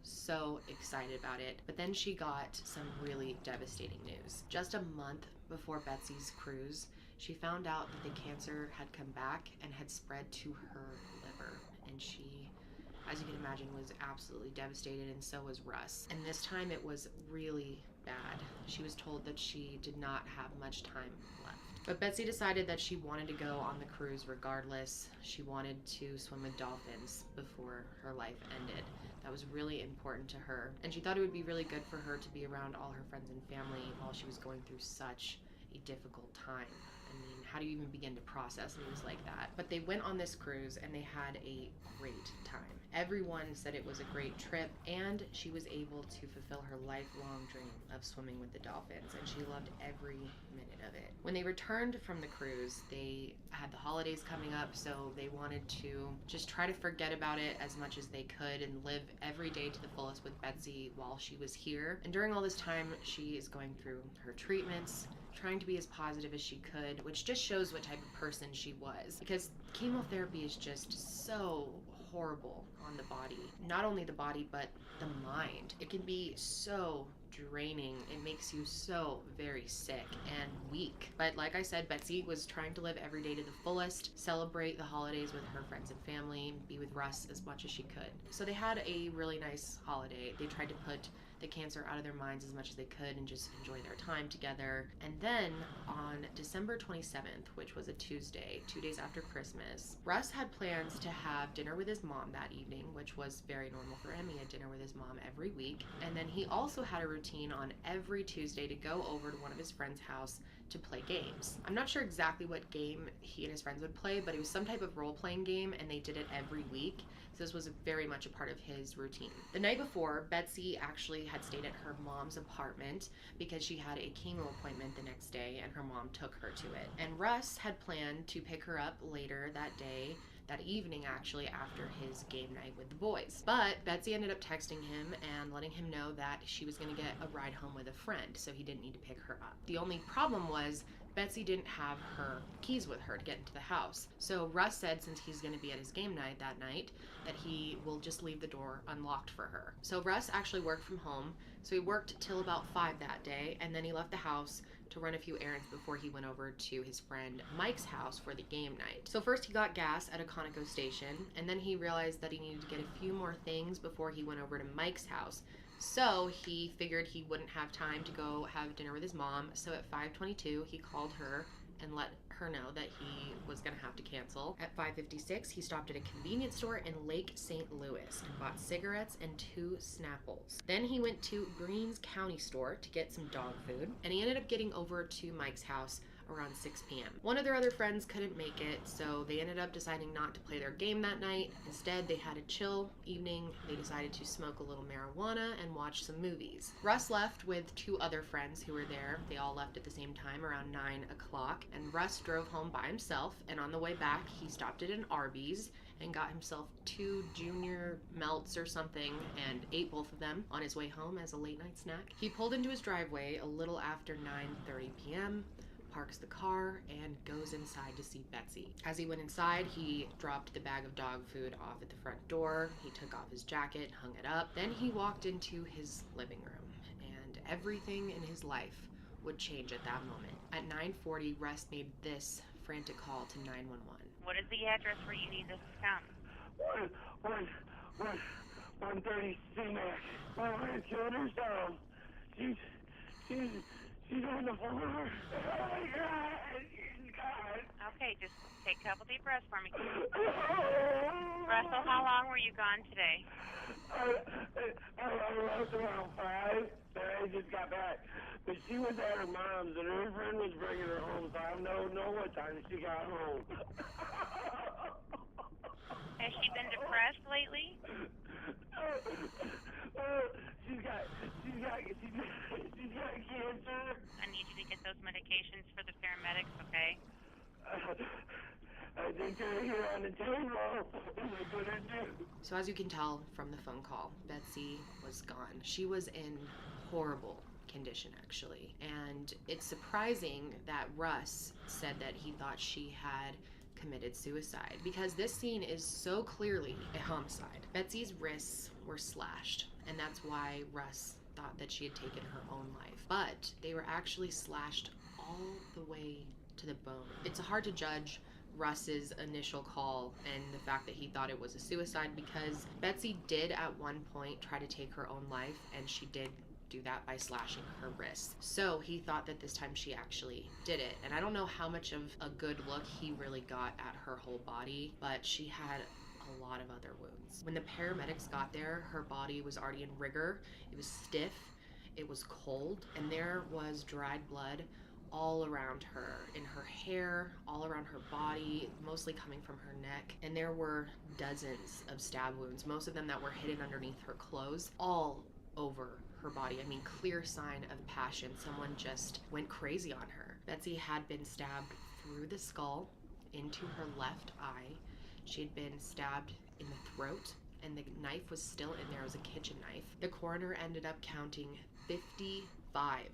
so excited about it. But then she got some really devastating news. Just a month before Betsy's cruise, she found out that the cancer had come back and had spread to her liver, and she, as you can imagine, was absolutely devastated, and so was Russ. And this time it was really bad. She was told that she did not have much time left. But Betsy decided that she wanted to go on the cruise regardless. She wanted to swim with dolphins before her life ended. That was really important to her. And she thought it would be really good for her to be around all her friends and family while she was going through such a difficult time. I mean, how do you even begin to process news like that? But they went on this cruise and they had a great time. Everyone said it was a great trip, and she was able to fulfill her lifelong dream of swimming with the dolphins, and she loved every minute of it. When they returned from the cruise, they had the holidays coming up, so they wanted to just try to forget about it as much as they could and live every day to the fullest with Betsy while she was here. And during all this time, she is going through her treatments, trying to be as positive as she could, which just shows what type of person she was, because chemotherapy is just so horrible on the body. Not only the body, but the mind. It can be so draining. It makes you so very sick and weak. But like I said, Betsy was trying to live every day to the fullest, celebrate the holidays with her friends and family, be with Russ as much as she could. So they had a really nice holiday. They tried to put the cancer out of their minds as much as they could and just enjoy their time together. And then on December 27th, which was a Tuesday, 2 days after Christmas, Russ had plans to have dinner with his mom that evening, which was very normal for him. He had dinner with his mom every week. And then he also had a routine on every Tuesday to go over to one of his friends' house to play games. I'm not sure exactly what game he and his friends would play, but it was some type of role-playing game, and they did it every week. So this was very much a part of his routine. The night before, Betsy actually had stayed at her mom's apartment because she had a chemo appointment the next day, and her mom took her to it. And Russ had planned to pick her up later that day, that evening actually, after his game night with the boys. But Betsy ended up texting him and letting him know that she was gonna get a ride home with a friend, so he didn't need to pick her up. The only problem was Betsy didn't have her keys with her to get into the house. So Russ said since he's going to be at his game night that night, that he will just leave the door unlocked for her. So Russ actually worked from home. So he worked till about 5 that day, and then he left the house to run a few errands before he went over to his friend Mike's house for the game night. So first he got gas at a Conoco station, and then he realized that he needed to get a few more things before he went over to Mike's house. So he figured he wouldn't have time to go have dinner with his mom, so at 5:22 he called her and let her know that he was gonna have to cancel. At 5:56 he stopped at a convenience store in Lake St. Louis and bought cigarettes and 2 Snapples. Then he went to Greens County store to get some dog food, and he ended up getting over to Mike's house around 6 p.m. One of their other friends couldn't make it, so they ended up deciding not to play their game that night. Instead, they had a chill evening. They decided to smoke a little marijuana and watch some movies. Russ left with 2 other friends who were there. They all left at the same time around 9 o'clock, and Russ drove home by himself, and on the way back, he stopped at an Arby's and got himself 2 junior melts or something and ate both of them on his way home as a late night snack. He pulled into his driveway a little after 9:30 p.m., parks the car, and goes inside to see Betsy. As he went inside, he dropped the bag of dog food off at the front door. He took off his jacket, hung it up. Then he walked into his living room, and everything in his life would change at that moment. At 9:40, Russ made this frantic call to 911. What is the address where you need us to come? 130 C-Mac. My wife killed herself. She's on the floor. Oh my God. Okay, just take a couple deep breaths for me. Russell, how long were you gone today? I left around 5, and I just got back. But she was at her mom's, and her friend was bringing her home, so I don't know what time she got home. Has she been depressed lately? She's got cancer. I need you to get those medications for the paramedics, okay? I think they're here on the table. So as you can tell from the phone call, Betsy was gone. She was in horrible condition, actually. And it's surprising that Russ said that he thought she had committed suicide, because this scene is so clearly a homicide. Betsy's wrists were slashed, and that's why Russ thought that she had taken her own life. But they were actually slashed all the way to the bone. It's hard to judge Russ's initial call and the fact that he thought it was a suicide, because Betsy did at one point try to take her own life, and she did do that by slashing her wrists. So he thought that this time she actually did it. And I don't know how much of a good look he really got at her whole body, but she had a lot of other wounds. When the paramedics got there, her body was already in rigor. It was stiff, it was cold, and there was dried blood all around her, in her hair, all around her body, mostly coming from her neck. And there were dozens of stab wounds, most of them that were hidden underneath her clothes, all over her body. I mean, clear sign of passion. Someone just went crazy on her. Betsy had been stabbed through the skull, into her left eye. She had been stabbed in the throat, and the knife was still in there. It was a kitchen knife. The coroner ended up counting 55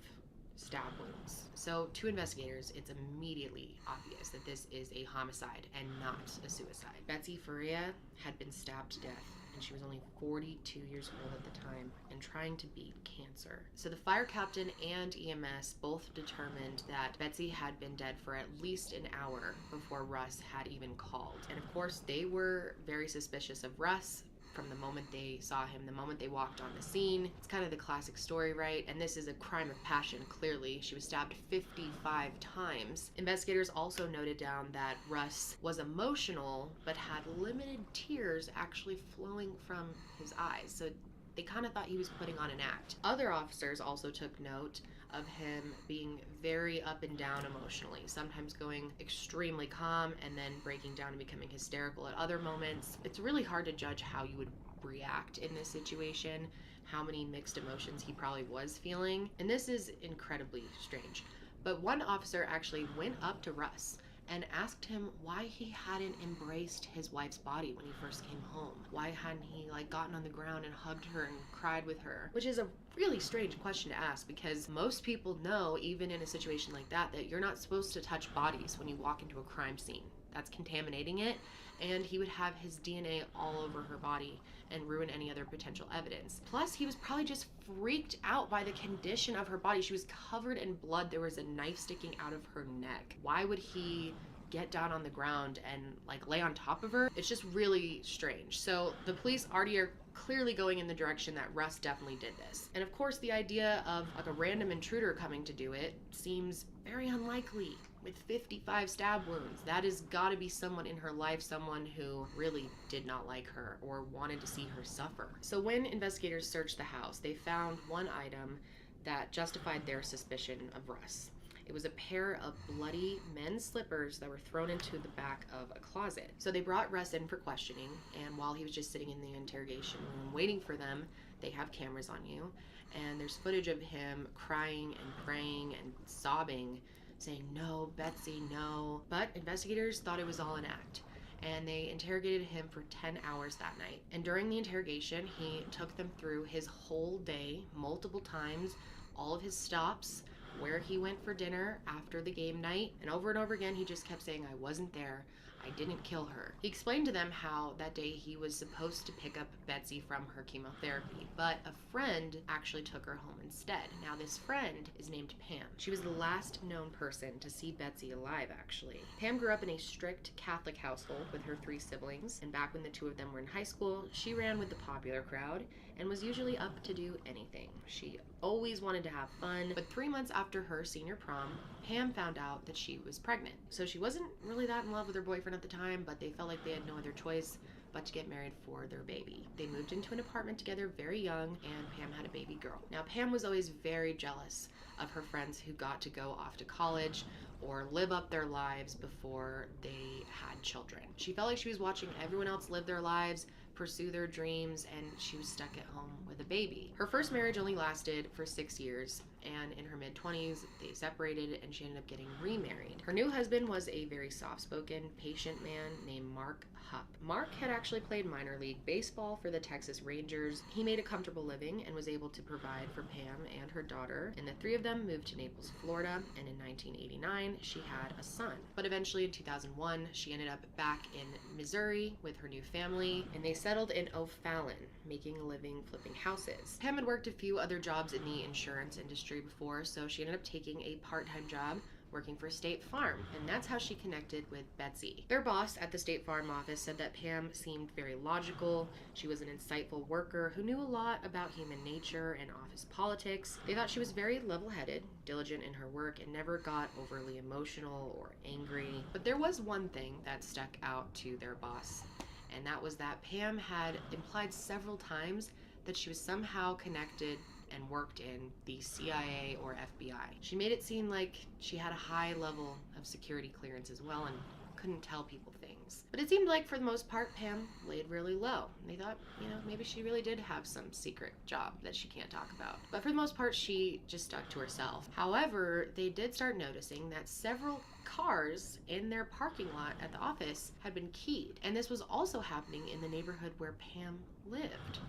stab wounds. So to investigators, it's immediately obvious that this is a homicide and not a suicide. Betsy Faria had been stabbed to death, and she was only 42 years old at the time and trying to beat cancer. So the fire captain and EMS both determined that Betsy had been dead for at least an hour before Russ had even called. And of course, they were very suspicious of Russ from the moment they saw him, the moment they walked on the scene. It's kind of the classic story, right? And this is a crime of passion, clearly. She was stabbed 55 times. Investigators also noted down that Russ was emotional, but had limited tears actually flowing from his eyes. So they kind of thought he was putting on an act. Other officers also took note of him being very up and down emotionally, sometimes going extremely calm and then breaking down and becoming hysterical at other moments. It's really hard to judge how you would react in this situation, how many mixed emotions he probably was feeling, and this is incredibly strange. But one officer actually went up to Russ and asked him why he hadn't embraced his wife's body when he first came home. Why hadn't he like gotten on the ground and hugged her and cried with her? Which is a really strange question to ask, because most people know, even in a situation like that, that you're not supposed to touch bodies when you walk into a crime scene. That's contaminating it, and he would have his DNA all over her body and ruin any other potential evidence. Plus, he was probably just freaked out by the condition of her body. She was covered in blood. There was a knife sticking out of her neck. Why would he get down on the ground and like lay on top of her? It's just really strange. So the police already are clearly going in the direction that Russ definitely did this. And of course, the idea of like a random intruder coming to do it seems very unlikely. With 55 stab wounds, that has got to be someone in her life, someone who really did not like her or wanted to see her suffer. So when investigators searched the house, they found one item that justified their suspicion of Russ. It was a pair of bloody men's slippers that were thrown into the back of a closet. So they brought Russ in for questioning, and while he was just sitting in the interrogation room waiting for them, they have cameras on you, and there's footage of him crying and praying and sobbing, saying, "No, Betsy, no." But investigators thought it was all an act, and they interrogated him for 10 hours that night. And during the interrogation, he took them through his whole day, multiple times, all of his stops, where he went for dinner after the game night, and over again he just kept saying, "I wasn't there, I didn't kill her." He explained to them how that day he was supposed to pick up Betsy from her chemotherapy, but a friend actually took her home instead. Now this friend is named Pam. She was the last known person to see Betsy alive, actually. Pam grew up in a strict Catholic household with her 3 siblings, and back when the 2 of them were in high school, she ran with the popular crowd and was usually up to do anything. She always wanted to have fun, but 3 months after her senior prom, Pam found out that she was pregnant. So she wasn't really that in love with her boyfriend at the time, but they felt like they had no other choice but to get married for their baby. They moved into an apartment together very young, and Pam had a baby girl. Now, Pam was always very jealous of her friends who got to go off to college or live up their lives before they had children. She felt like she was watching everyone else live their lives, pursue their dreams, and she was stuck at home with a baby. Her first marriage only lasted for 6 years, and in her mid-20s, they separated and she ended up getting remarried. Her new husband was a very soft-spoken, patient man named Mark Hupp. Mark had actually played minor league baseball for the Texas Rangers. He made a comfortable living and was able to provide for Pam and her daughter, and the 3 of them moved to Naples, Florida, and in 1989, she had a son. But eventually in 2001, she ended up back in Missouri with her new family, and they settled in O'Fallon, making a living flipping houses. Pam had worked a few other jobs in the insurance industry before, so she ended up taking a part-time job working for State Farm, and that's how she connected with Betsy. Their boss at the State Farm office said that Pam seemed very logical. She was an insightful worker who knew a lot about human nature and office politics. They thought she was very level-headed, diligent in her work, and never got overly emotional or angry. But there was one thing that stuck out to their boss, and that was that Pam had implied several times that she was somehow connected and worked in the CIA or FBI. She made it seem like she had a high level of security clearance as well and couldn't tell people things. But it seemed like for the most part, Pam laid really low. They thought, maybe she really did have some secret job that she can't talk about. But for the most part, she just stuck to herself. However, they did start noticing that several cars in their parking lot at the office had been keyed. And this was also happening in the neighborhood where Pam lived.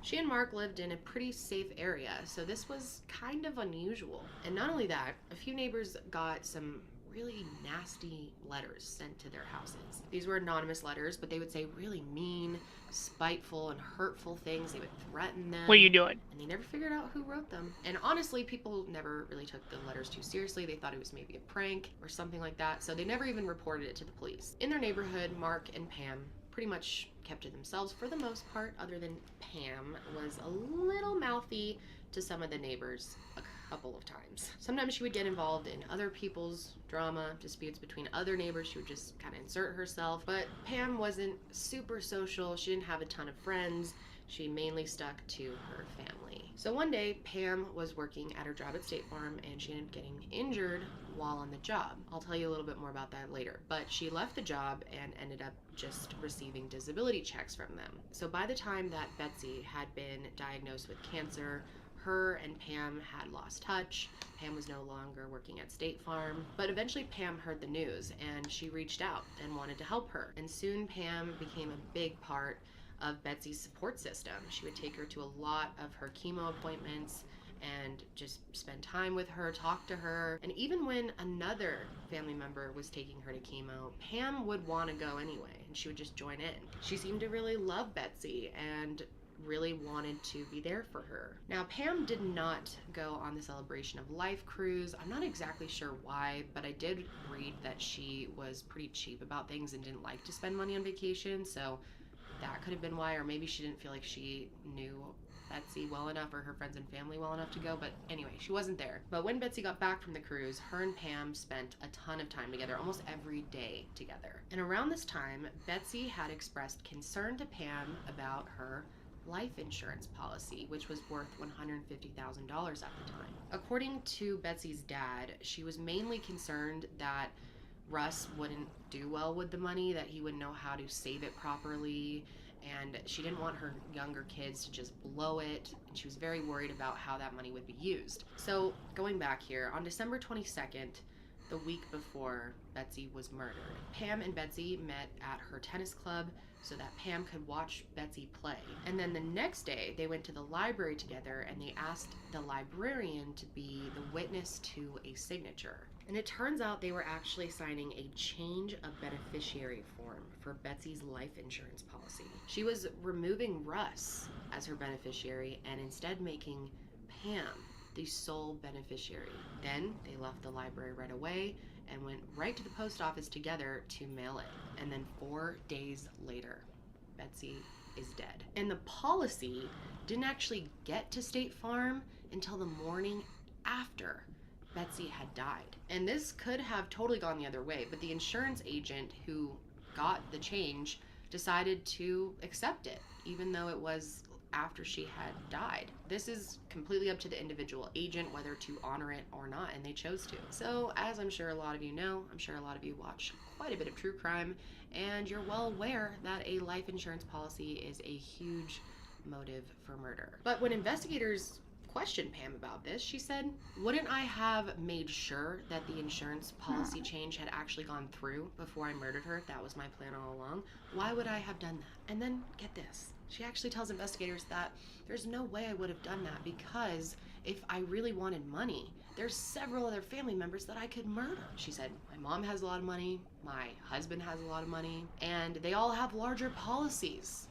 She and Mark lived in a pretty safe area, so this was kind of unusual. And not only that, a few neighbors got some really nasty letters sent to their houses. These were anonymous letters, but they would say really mean, spiteful, and hurtful things. They would threaten them. What are you doing? And they never figured out who wrote them. And honestly, people never really took the letters too seriously. They thought it was maybe a prank or something like that, so they never even reported it to the police. In their neighborhood, Mark and Pam pretty much kept to themselves for the most part, other than Pam was a little mouthy to some of the neighbors a couple of times. Sometimes she would get involved in other people's drama, disputes between other neighbors. She would just kind of insert herself. But Pam wasn't super social. She didn't have a ton of friends. She mainly stuck to her family. So one day, Pam was working at her job at State Farm, and she ended up getting injured while on the job. I'll tell you a little bit more about that later. But she left the job and ended up just receiving disability checks from them. So by the time that Betsy had been diagnosed with cancer, Her and Pam had lost touch. Pam was no longer working at State Farm, but eventually Pam heard the news and she reached out and wanted to help her. And soon Pam became a big part of Betsy's support system. She would take her to a lot of her chemo appointments and just spend time with her, talk to her. And even when another family member was taking her to chemo, Pam would want to go anyway, and she would just join in. She seemed to really love Betsy and really wanted to be there for her. Now, Pam did not go on the Celebration of Life cruise. I'm not exactly sure why, but I did read that she was pretty cheap about things and didn't like to spend money on vacation, so that could have been why, or maybe she didn't feel like she knew Betsy well enough or her friends and family well enough to go, but anyway, she wasn't there. But when Betsy got back from the cruise, her and Pam spent a ton of time together, almost every day together. And around this time, Betsy had expressed concern to Pam about her life insurance policy, which was worth $150,000 at the time. According to Betsy's dad, she was mainly concerned that Russ wouldn't do well with the money, that he wouldn't know how to save it properly, and she didn't want her younger kids to just blow it, and she was very worried about how that money would be used. So going back here, on December 22nd, the week before Betsy was murdered, Pam and Betsy met at her tennis club so that Pam could watch Betsy play. And then the next day, they went to the library together and they asked the librarian to be the witness to a signature. And it turns out they were actually signing a change of beneficiary form for Betsy's life insurance policy. She was removing Russ as her beneficiary and instead making Pam the sole beneficiary. Then they left the library right away and went right to the post office together to mail it. And then 4 days later, Betsy is dead. And the policy didn't actually get to State Farm until the morning after Betsy had died. And this could have totally gone the other way, but the insurance agent who got the change decided to accept it, even though it was after she had died. This is completely up to the individual agent whether to honor it or not, and they chose to. So, as I'm sure a lot of you know, I'm sure a lot of you watch quite a bit of true crime, and you're well aware that a life insurance policy is a huge motive for murder. But when investigators questioned Pam about this, she said, "Wouldn't I have made sure that the insurance policy change had actually gone through before I murdered her if that was my plan all along? Why would I have done that?" And then, get this, she actually tells investigators that there's no way I would have done that because if I really wanted money, there's several other family members that I could murder. She said, my mom has a lot of money, my husband has a lot of money, and they all have larger policies.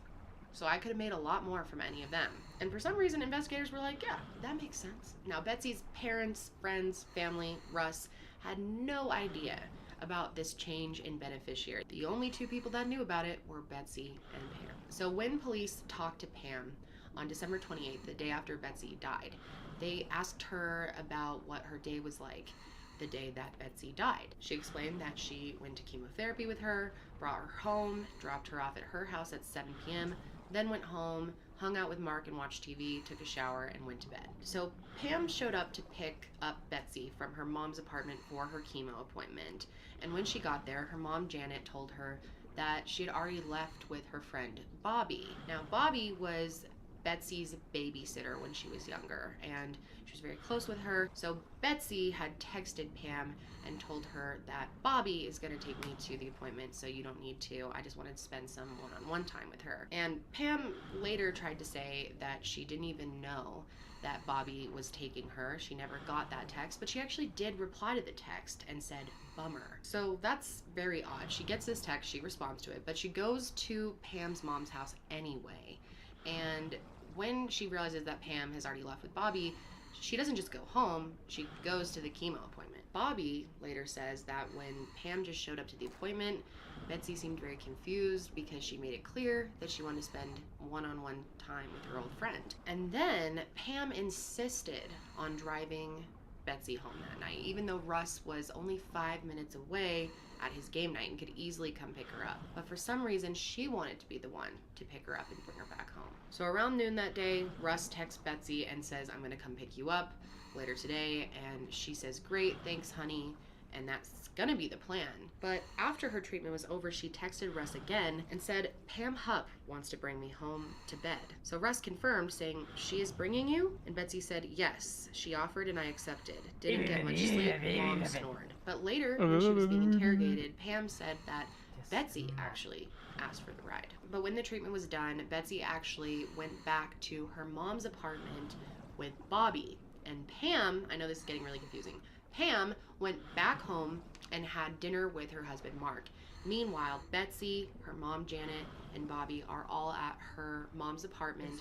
So I could have made a lot more from any of them. And for some reason, investigators were like, yeah, that makes sense. Now, Betsy's parents, friends, family, Russ, had no idea about this change in beneficiary. The only two people that knew about it were Betsy and Pam. So when police talked to Pam on December 28th, the day after Betsy died, they asked her about what her day was like the day that Betsy died. She explained that she went to chemotherapy with her, brought her home, dropped her off at her house at 7 p.m., then went home, hung out with Mark and watched TV, took a shower, and went to bed. So Pam showed up to pick up Betsy from her mom's apartment for her chemo appointment. And when she got there, her mom, Janet, told her that she had already left with her friend, Bobby. Now, Bobby was Betsy's babysitter when she was younger, and she was very close with her. So Betsy had texted Pam and told her that Bobby is going to take me to the appointment, so you don't need to. I just wanted to spend some one-on-one time with her. And Pam later tried to say that she didn't even know that Bobby was taking her. She never got that text, but she actually did reply to the text and said, "Bummer." So that's very odd. She gets this text, she responds to it, but she goes to Pam's mom's house anyway. And when she realizes that Pam has already left with Bobby, she doesn't just go home, she goes to the chemo appointment. Bobby later says that when Pam just showed up to the appointment, Betsy seemed very confused because she made it clear that she wanted to spend one-on-one time with her old friend. And then Pam insisted on driving Betsy home that night, even though Russ was only 5 minutes away at his game night and could easily come pick her up. But for some reason, she wanted to be the one to pick her up and bring her back home. So around noon that day, Russ texts Betsy and says, "I'm gonna come pick you up later today." And she says, "Great, thanks, honey." and that's gonna be the plan. But after her treatment was over, she texted Russ again and said, Pam Hupp wants to bring me home to bed. So Russ confirmed, saying, she is bringing you? And Betsy said, yes. She offered and I accepted. Didn't get much sleep, Mom snored. But later, when she was being interrogated, Pam said that Betsy actually asked for the ride. But when the treatment was done, Betsy actually went back to her mom's apartment with Bobby. And Pam, I know this is getting really confusing, Pam went back home and had dinner with her husband Mark. Meanwhile, Betsy, her mom Janet, and Bobby are all at her mom's apartment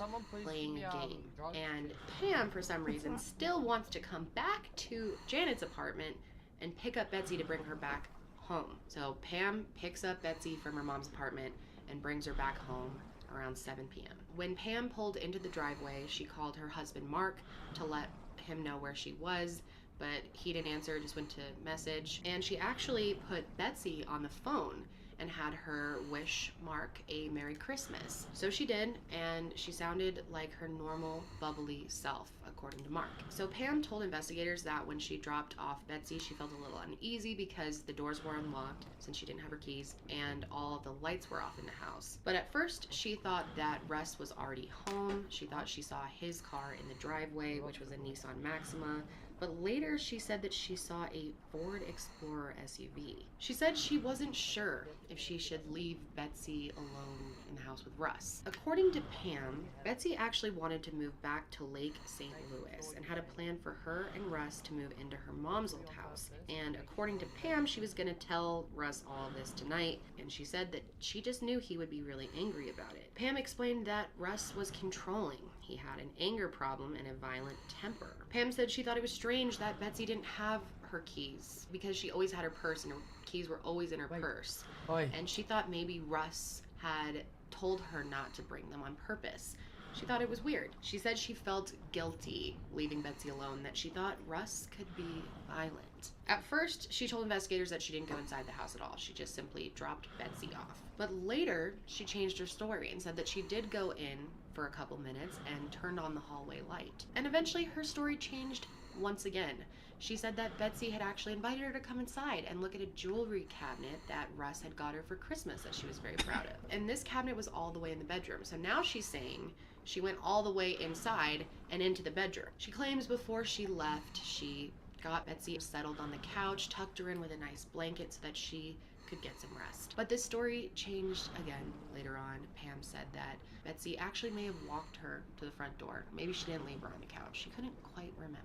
playing a game. And Pam, for some reason, still wants to come back to Janet's apartment and pick up Betsy to bring her back home. So Pam picks up Betsy from her mom's apartment and brings her back home around 7 p.m. When Pam pulled into the driveway, she called her husband Mark to let him know where she was, but he didn't answer, just went to message. And she actually put Betsy on the phone and had her wish Mark a Merry Christmas. So she did, and she sounded like her normal, bubbly self, according to Mark. So Pam told investigators that when she dropped off Betsy, she felt a little uneasy because the doors were unlocked since she didn't have her keys, and all of the lights were off in the house. But at first, she thought that Russ was already home. She thought she saw his car in the driveway, which was a Nissan Maxima. But later she said that she saw a Ford Explorer SUV. She said she wasn't sure if she should leave Betsy alone in the house with Russ. According to Pam, Betsy actually wanted to move back to Lake St. Louis and had a plan for her and Russ to move into her mom's old house. And according to Pam, she was gonna tell Russ all of this tonight, and she said that she just knew he would be really angry about it. Pam explained that Russ was controlling. He had an anger problem and a violent temper. Pam said she thought it was strange that Betsy didn't have her keys because she always had her purse and her keys were always in her purse. And she thought maybe Russ had told her not to bring them on purpose. She thought it was weird. She said she felt guilty leaving Betsy alone, that she thought Russ could be violent. At first, she told investigators that she didn't go inside the house at all. She just simply dropped Betsy off. But later, she changed her story and said that she did go in for a couple minutes and turned on the hallway light. And eventually, her story changed once again. She said that Betsy had actually invited her to come inside and look at a jewelry cabinet that Russ had got her for Christmas that she was very proud of. And this cabinet was all the way in the bedroom. So now she's saying she went all the way inside and into the bedroom. She claims before she left, she got Betsy settled on the couch, tucked her in with a nice blanket so that she could get some rest. But this story changed again later on. Pam said that Betsy actually may have walked her to the front door. Maybe she didn't leave her on the couch. She couldn't quite remember.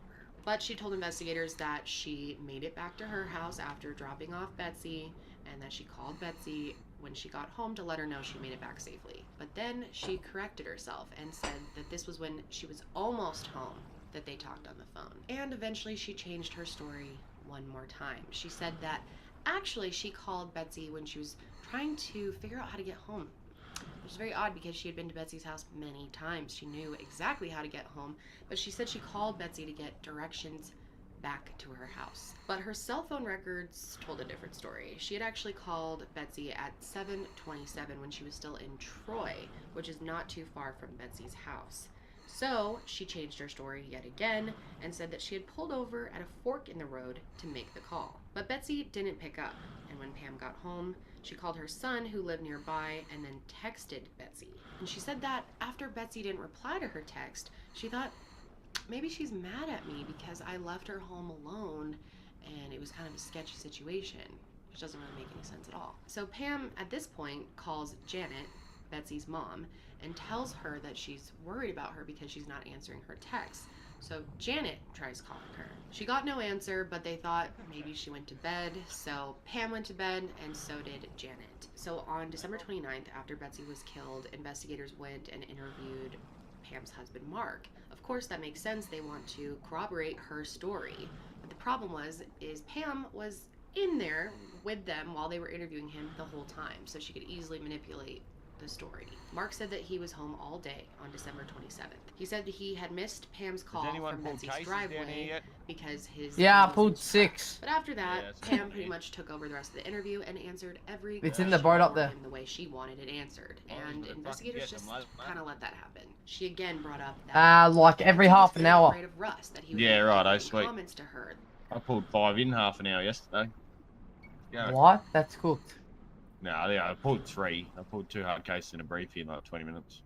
But she told investigators that she made it back to her house after dropping off Betsy, and that she called Betsy when she got home to let her know she made it back safely. But then she corrected herself and said that this was when she was almost home that they talked on the phone. And eventually she changed her story one more time. She said that actually she called Betsy when she was trying to figure out how to get home. Which is very odd because she had been to Betsy's house many times. She knew exactly how to get home, but she said she called Betsy to get directions back to her house. But her cell phone records told a different story. She had actually called Betsy at 7:27 when she was still in Troy, which is not too far from Betsy's house. So she changed her story yet again and said that she had pulled over at a fork in the road to make the call. But Betsy didn't pick up, and when Pam got home, she called her son who lived nearby and then texted Betsy. And she said that after Betsy didn't reply to her text, she thought maybe she's mad at me because I left her home alone and it was kind of a sketchy situation, which doesn't really make any sense at all. So Pam at this point calls Janet, Betsy's mom, and tells her that she's worried about her because she's not answering her texts. So Janet tries calling her. She got no answer, but they thought maybe she went to bed. So Pam went to bed, and so did Janet. So on December 29th, after Betsy was killed, investigators went and interviewed Pam's husband, Mark. Of course, that makes sense. They want to corroborate her story. But the problem is Pam was in there with them while they were interviewing him the whole time, so she could easily manipulate the story. Mark said that he was home all day on December 27th. He said he had missed Pam's call from Betsy's driveway because his... Yeah, I pulled 6. But after that, Pam pretty much took over the rest of the interview and answered every It's in the board up there. the way she wanted it answered. And investigators just kind of let that happen. She again brought up that... like every half an hour. Afraid of Russ, that he was yeah, right, I swear. comments to her. I pulled 5 in half an hour yesterday. Yeah. What? That's cooked. No, yeah, I pulled 3. I pulled 2 hard cases and a brief in like 20 minutes.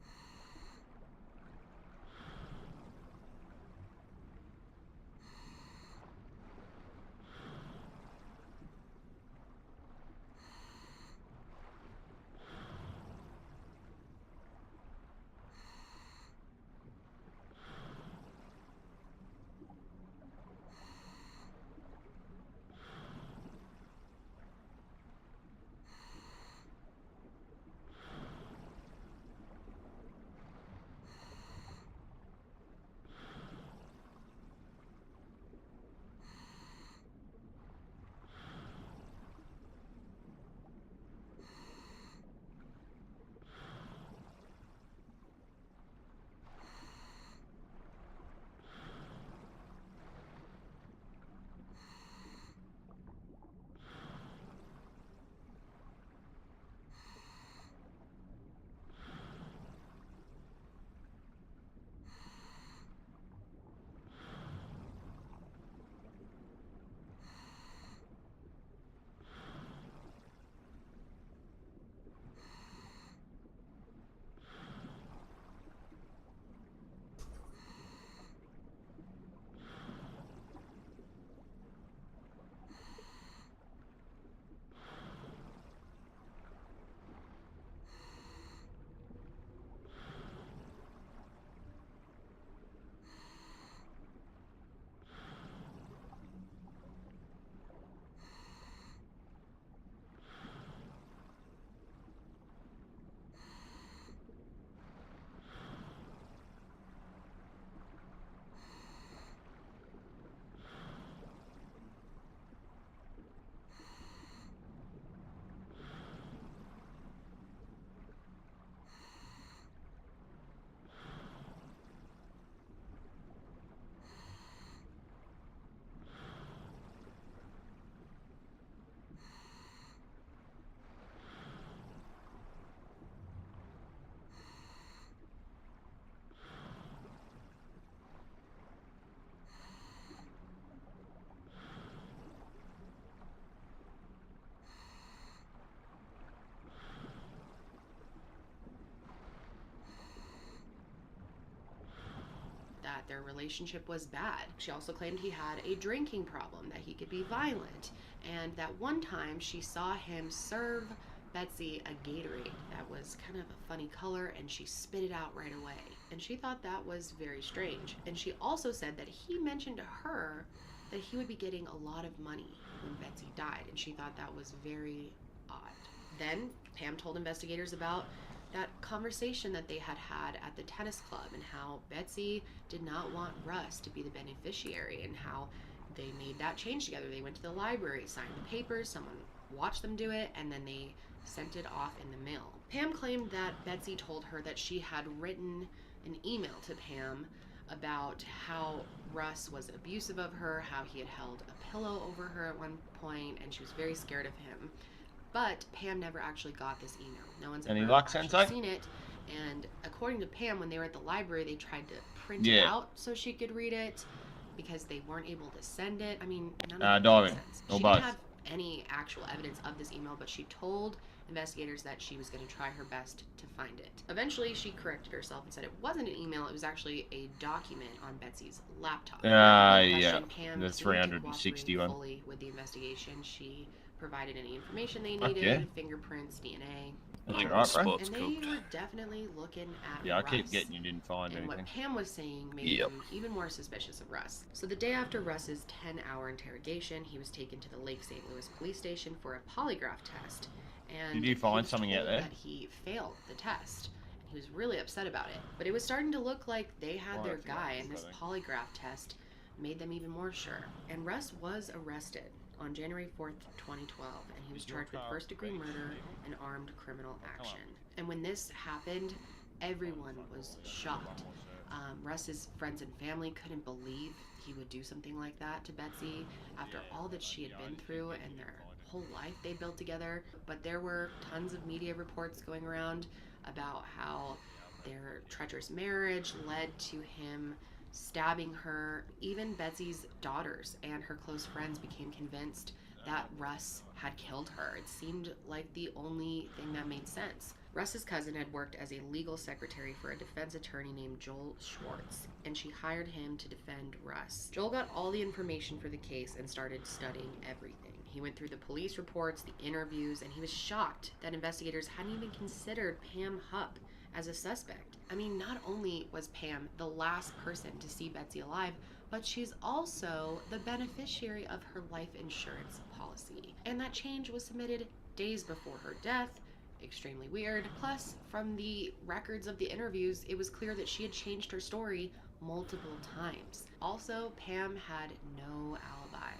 That their relationship was bad. She also claimed he had a drinking problem, that he could be violent, and that one time she saw him serve Betsy a Gatorade that was kind of a funny color, and she spit it out right away. And she thought that was very strange. And she also said that he mentioned to her that he would be getting a lot of money when Betsy died, and she thought that was very odd. Then Pam told investigators about that conversation that they had had at the tennis club, and how Betsy did not want Russ to be the beneficiary, and how they made that change together. They went to the library, signed the papers, someone watched them do it, and then they sent it off in the mail. Pam claimed that Betsy told her that she had written an email to Pam about how Russ was abusive of her, how he had held a pillow over her at one point, and she was very scared of him. But Pam never actually got this email. No one's Any ever luck, actually Sensei? seen it. And according to Pam, when they were at the library, they tried to print it Yeah. out so she could read it because they weren't able to send it. I mean, none of it Diving. makes sense. Or She both. didn't have any actual evidence of this email, but she told investigators that she was going to try her best to find it. Eventually, she corrected herself and said it wasn't an email, it was actually a document on Betsy's laptop. Yeah. Pam The seemed to 360 cooperate one. fully with the investigation. She provided any information they Fuck needed, yeah. fingerprints, DNA. That's alright, bro. And they were definitely looking at Yeah, I keep Russ. getting you didn't find And anything. what Pam was saying made Yep. them even more suspicious of Russ. So the day after Russ's 10-hour interrogation, he was taken to the Lake St. Louis police station for a polygraph test. And Did you find he was something out told there? that he failed the test. And he was really upset about it. But it was starting to look like they had Oh, their that's right, guy, and this I think. polygraph test made them even more sure. And Russ was arrested on January 4th, 2012, and he was charged with first-degree murder and armed criminal action. And when this happened, everyone was shocked. Russ's friends and family couldn't believe he would do something like that to Betsy after all that she had been through and their whole life they built together. But there were tons of media reports going around about how their treacherous marriage led to him stabbing her. Even Betsy's daughters and her close friends became convinced that Russ had killed her. It seemed like the only thing that made sense. Russ's cousin had worked as a legal secretary for a defense attorney named Joel Schwartz, and she hired him to defend Russ. Joel got all the information for the case and started studying everything. He went through the police reports, the interviews, and he was shocked that investigators hadn't even considered Pam Hupp as a suspect. I mean, not only was Pam the last person to see Betsy alive, but she's also the beneficiary of her life insurance policy. And that change was submitted days before her death. Extremely weird. Plus, from the records of the interviews, it was clear that she had changed her story multiple times. Also, Pam had no alibi.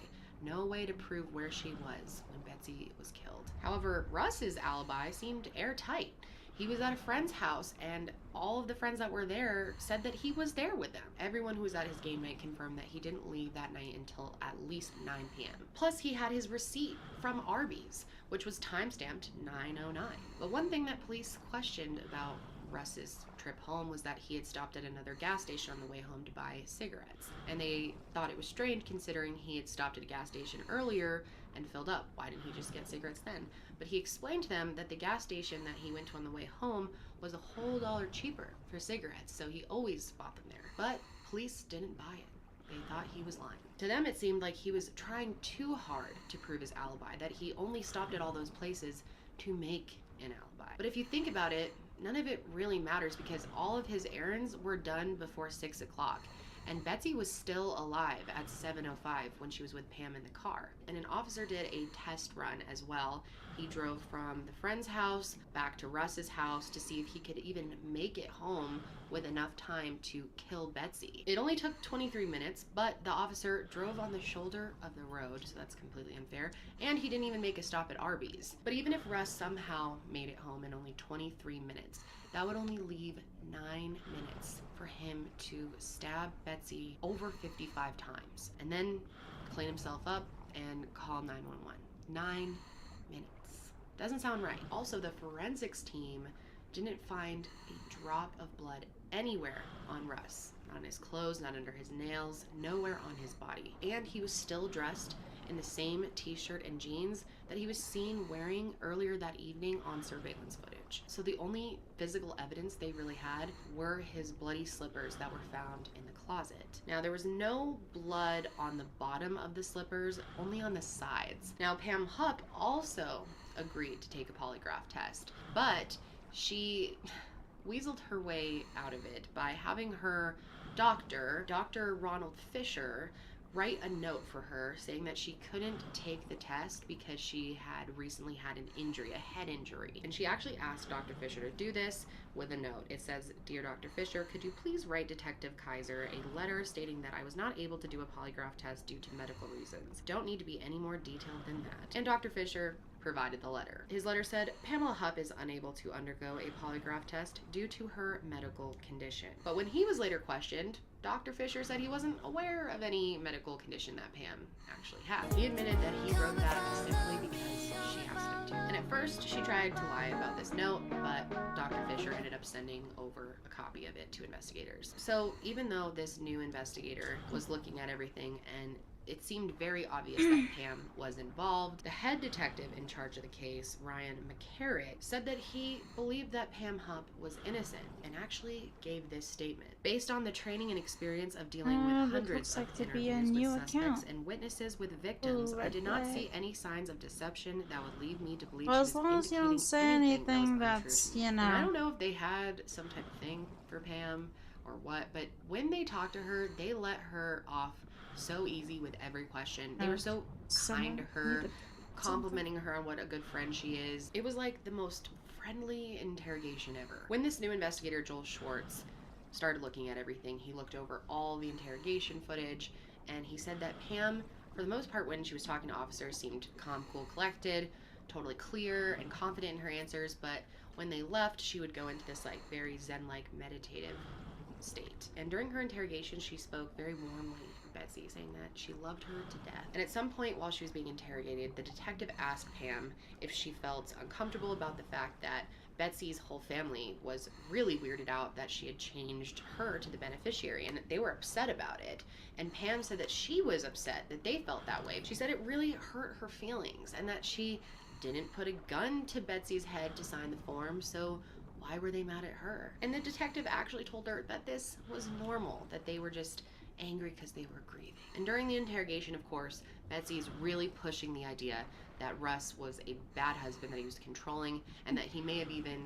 No way to prove where she was when Betsy was killed. However, Russ's alibi seemed airtight. He was at a friend's house, and all of the friends that were there said that he was there with them. Everyone who was at his game night confirmed that he didn't leave that night until at least 9 p.m. Plus, he had his receipt from Arby's, which was timestamped 9:09. But one thing that police questioned about Russ's trip home was that he had stopped at another gas station on the way home to buy cigarettes. And they thought it was strange considering he had stopped at a gas station earlier and filled up. Why didn't he just get cigarettes then? But he explained to them that the gas station that he went to on the way home was a whole $1 cheaper for cigarettes, so he always bought them there. But police didn't buy it. They thought he was lying. To them, it seemed like he was trying too hard to prove his alibi, that he only stopped at all those places to make an alibi. But if you think about it, none of it really matters because all of his errands were done before 6 o'clock. And Betsy was still alive at 7:05 when she was with Pam in the car. And an officer did a test run as well. He drove from the friend's house back to Russ's house to see if he could even make it home with enough time to kill Betsy. It only took 23 minutes, but the officer drove on the shoulder of the road, so that's completely unfair, and he didn't even make a stop at Arby's. But even if Russ somehow made it home in only 23 minutes, that would only leave 9 minutes for him to stab Betsy over 55 times and then clean himself up and call 911. 9 minutes. Doesn't sound right. Also, the forensics team didn't find a drop of blood anywhere on Russ. Not on his clothes, not under his nails, nowhere on his body. And he was still dressed in the same t-shirt and jeans that he was seen wearing earlier that evening on surveillance footage. So the only physical evidence they really had were his bloody slippers that were found in the closet. Now, there was no blood on the bottom of the slippers, only on the sides. Now, Pam Hupp also agreed to take a polygraph test, but she weaseled her way out of it by having her doctor, Dr. Ronald Fisher, write a note for her saying that she couldn't take the test because she had recently had an injury, a head injury. And she actually asked Dr. Fisher to do this with a note. It says, "Dear Dr. Fisher, could you please write Detective Kaiser a letter stating that I was not able to do a polygraph test due to medical reasons. Don't need to be any more detailed than that." And Dr. Fisher provided the letter. His letter said, "Pamela Hupp is unable to undergo a polygraph test due to her medical condition." But when he was later questioned, Dr. Fisher said he wasn't aware of any medical condition that Pam actually had. He admitted that he wrote that simply because she asked him to. And at first, she tried to lie about this note, but Dr. Fisher ended up sending over a copy of it to investigators. So even though this new investigator was looking at everything and it seemed very obvious that Pam was involved, the head detective in charge of the case, Ryan McCarrick, said that he believed that Pam Hupp was innocent and actually gave this statement. "Based on the training and experience of dealing with hundreds of interviews with suspects and witnesses with victims, I did not see any signs of deception that would lead me to believe Well, she as was long as you don't indicating say anything anything that was that's, untrue to me." you know. And I don't know if they had some type of thing for Pam or what, but when they talked to her, they let her off so easy with every question. They were so kind to her, complimenting her on what a good friend she is. It was like the most friendly interrogation ever. When this new investigator, Joel Schwartz, started looking at everything, he looked over all the interrogation footage, and he said that Pam, for the most part when she was talking to officers, seemed calm, cool, collected, totally clear and confident in her answers, but when they left, she would go into this like very zen-like meditative state. And during her interrogation, she spoke very warmly of Betsy, saying that she loved her to death. And at some point while she was being interrogated, the detective asked Pam if she felt uncomfortable about the fact that Betsy's whole family was really weirded out that she had changed her to the beneficiary, and they were upset about it. And Pam said that she was upset that they felt that way. She said it really hurt her feelings and that she didn't put a gun to Betsy's head to sign the form, so why were they mad at her? And the detective actually told her that this was normal, that they were just angry because they were grieving. And during the interrogation, of course, Betsy's really pushing the idea that Russ was a bad husband, that he was controlling, and that he may have even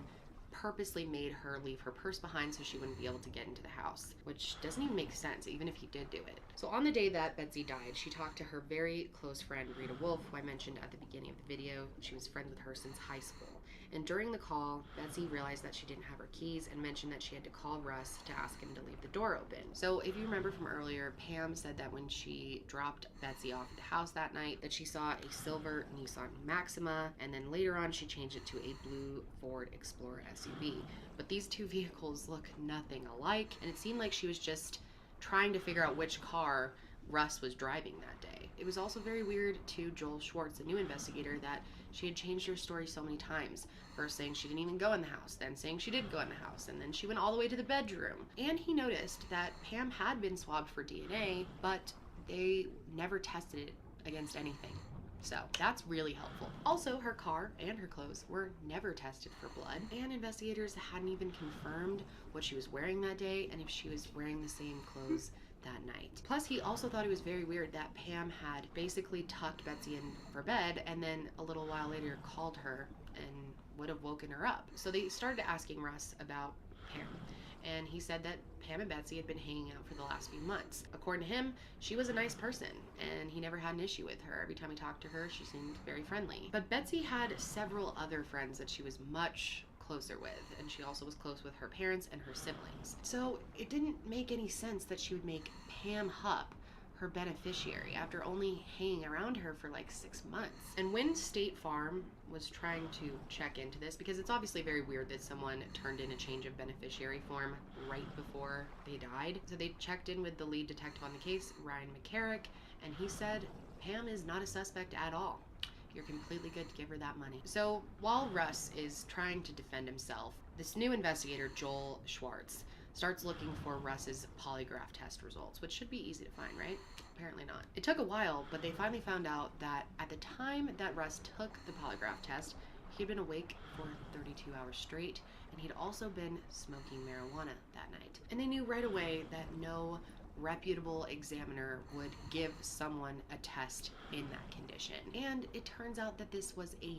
purposely made her leave her purse behind so she wouldn't be able to get into the house, which doesn't even make sense, even if he did do it. So on the day that Betsy died, she talked to her very close friend, Rita Wolf, who I mentioned at the beginning of the video. She was friends with her since high school. And during the call, Betsy realized that she didn't have her keys and mentioned that she had to call Russ to ask him to leave the door open. So if you remember from earlier, Pam said that when she dropped Betsy off at the house that night, that she saw a silver Nissan Maxima, and then later on she changed it to a blue Ford Explorer SUV. But these two vehicles look nothing alike, and it seemed like she was just trying to figure out which car Russ was driving that day. It was also very weird to Joel Schwartz, a new investigator, that she had changed her story so many times. First saying she didn't even go in the house, then saying she did go in the house, and then she went all the way to the bedroom. And he noticed that Pam had been swabbed for DNA, but they never tested it against anything. So that's really helpful. Also, her car and her clothes were never tested for blood, and investigators hadn't even confirmed what she was wearing that day and if she was wearing the same clothes that night. Plus, he also thought it was very weird that Pam had basically tucked Betsy in for bed and then a little while later called her and would have woken her up. So they started asking Russ about Pam, and he said that Pam and Betsy had been hanging out for the last few months. According to him, she was a nice person, and he never had an issue with her. Every time he talked to her, she seemed very friendly. But Betsy had several other friends that she was much closer with, and she also was close with her parents and her siblings. So it didn't make any sense that she would make Pam Hupp her beneficiary after only hanging around her for like 6 months. And when State Farm was trying to check into this, because it's obviously very weird that someone turned in a change of beneficiary form right before they died, so they checked in with the lead detective on the case, Ryan McCarrick, and he said Pam is not a suspect at all. You're completely good to give her that money. So while Russ is trying to defend himself, this new investigator, Joel Schwartz, starts looking for Russ's polygraph test results, which should be easy to find, right? Apparently not. It took a while, but they finally found out that at the time that Russ took the polygraph test, he had been awake for 32 hours straight, and he'd also been smoking marijuana that night. And they knew right away that no reputable examiner would give someone a test in that condition. And it turns out that this was a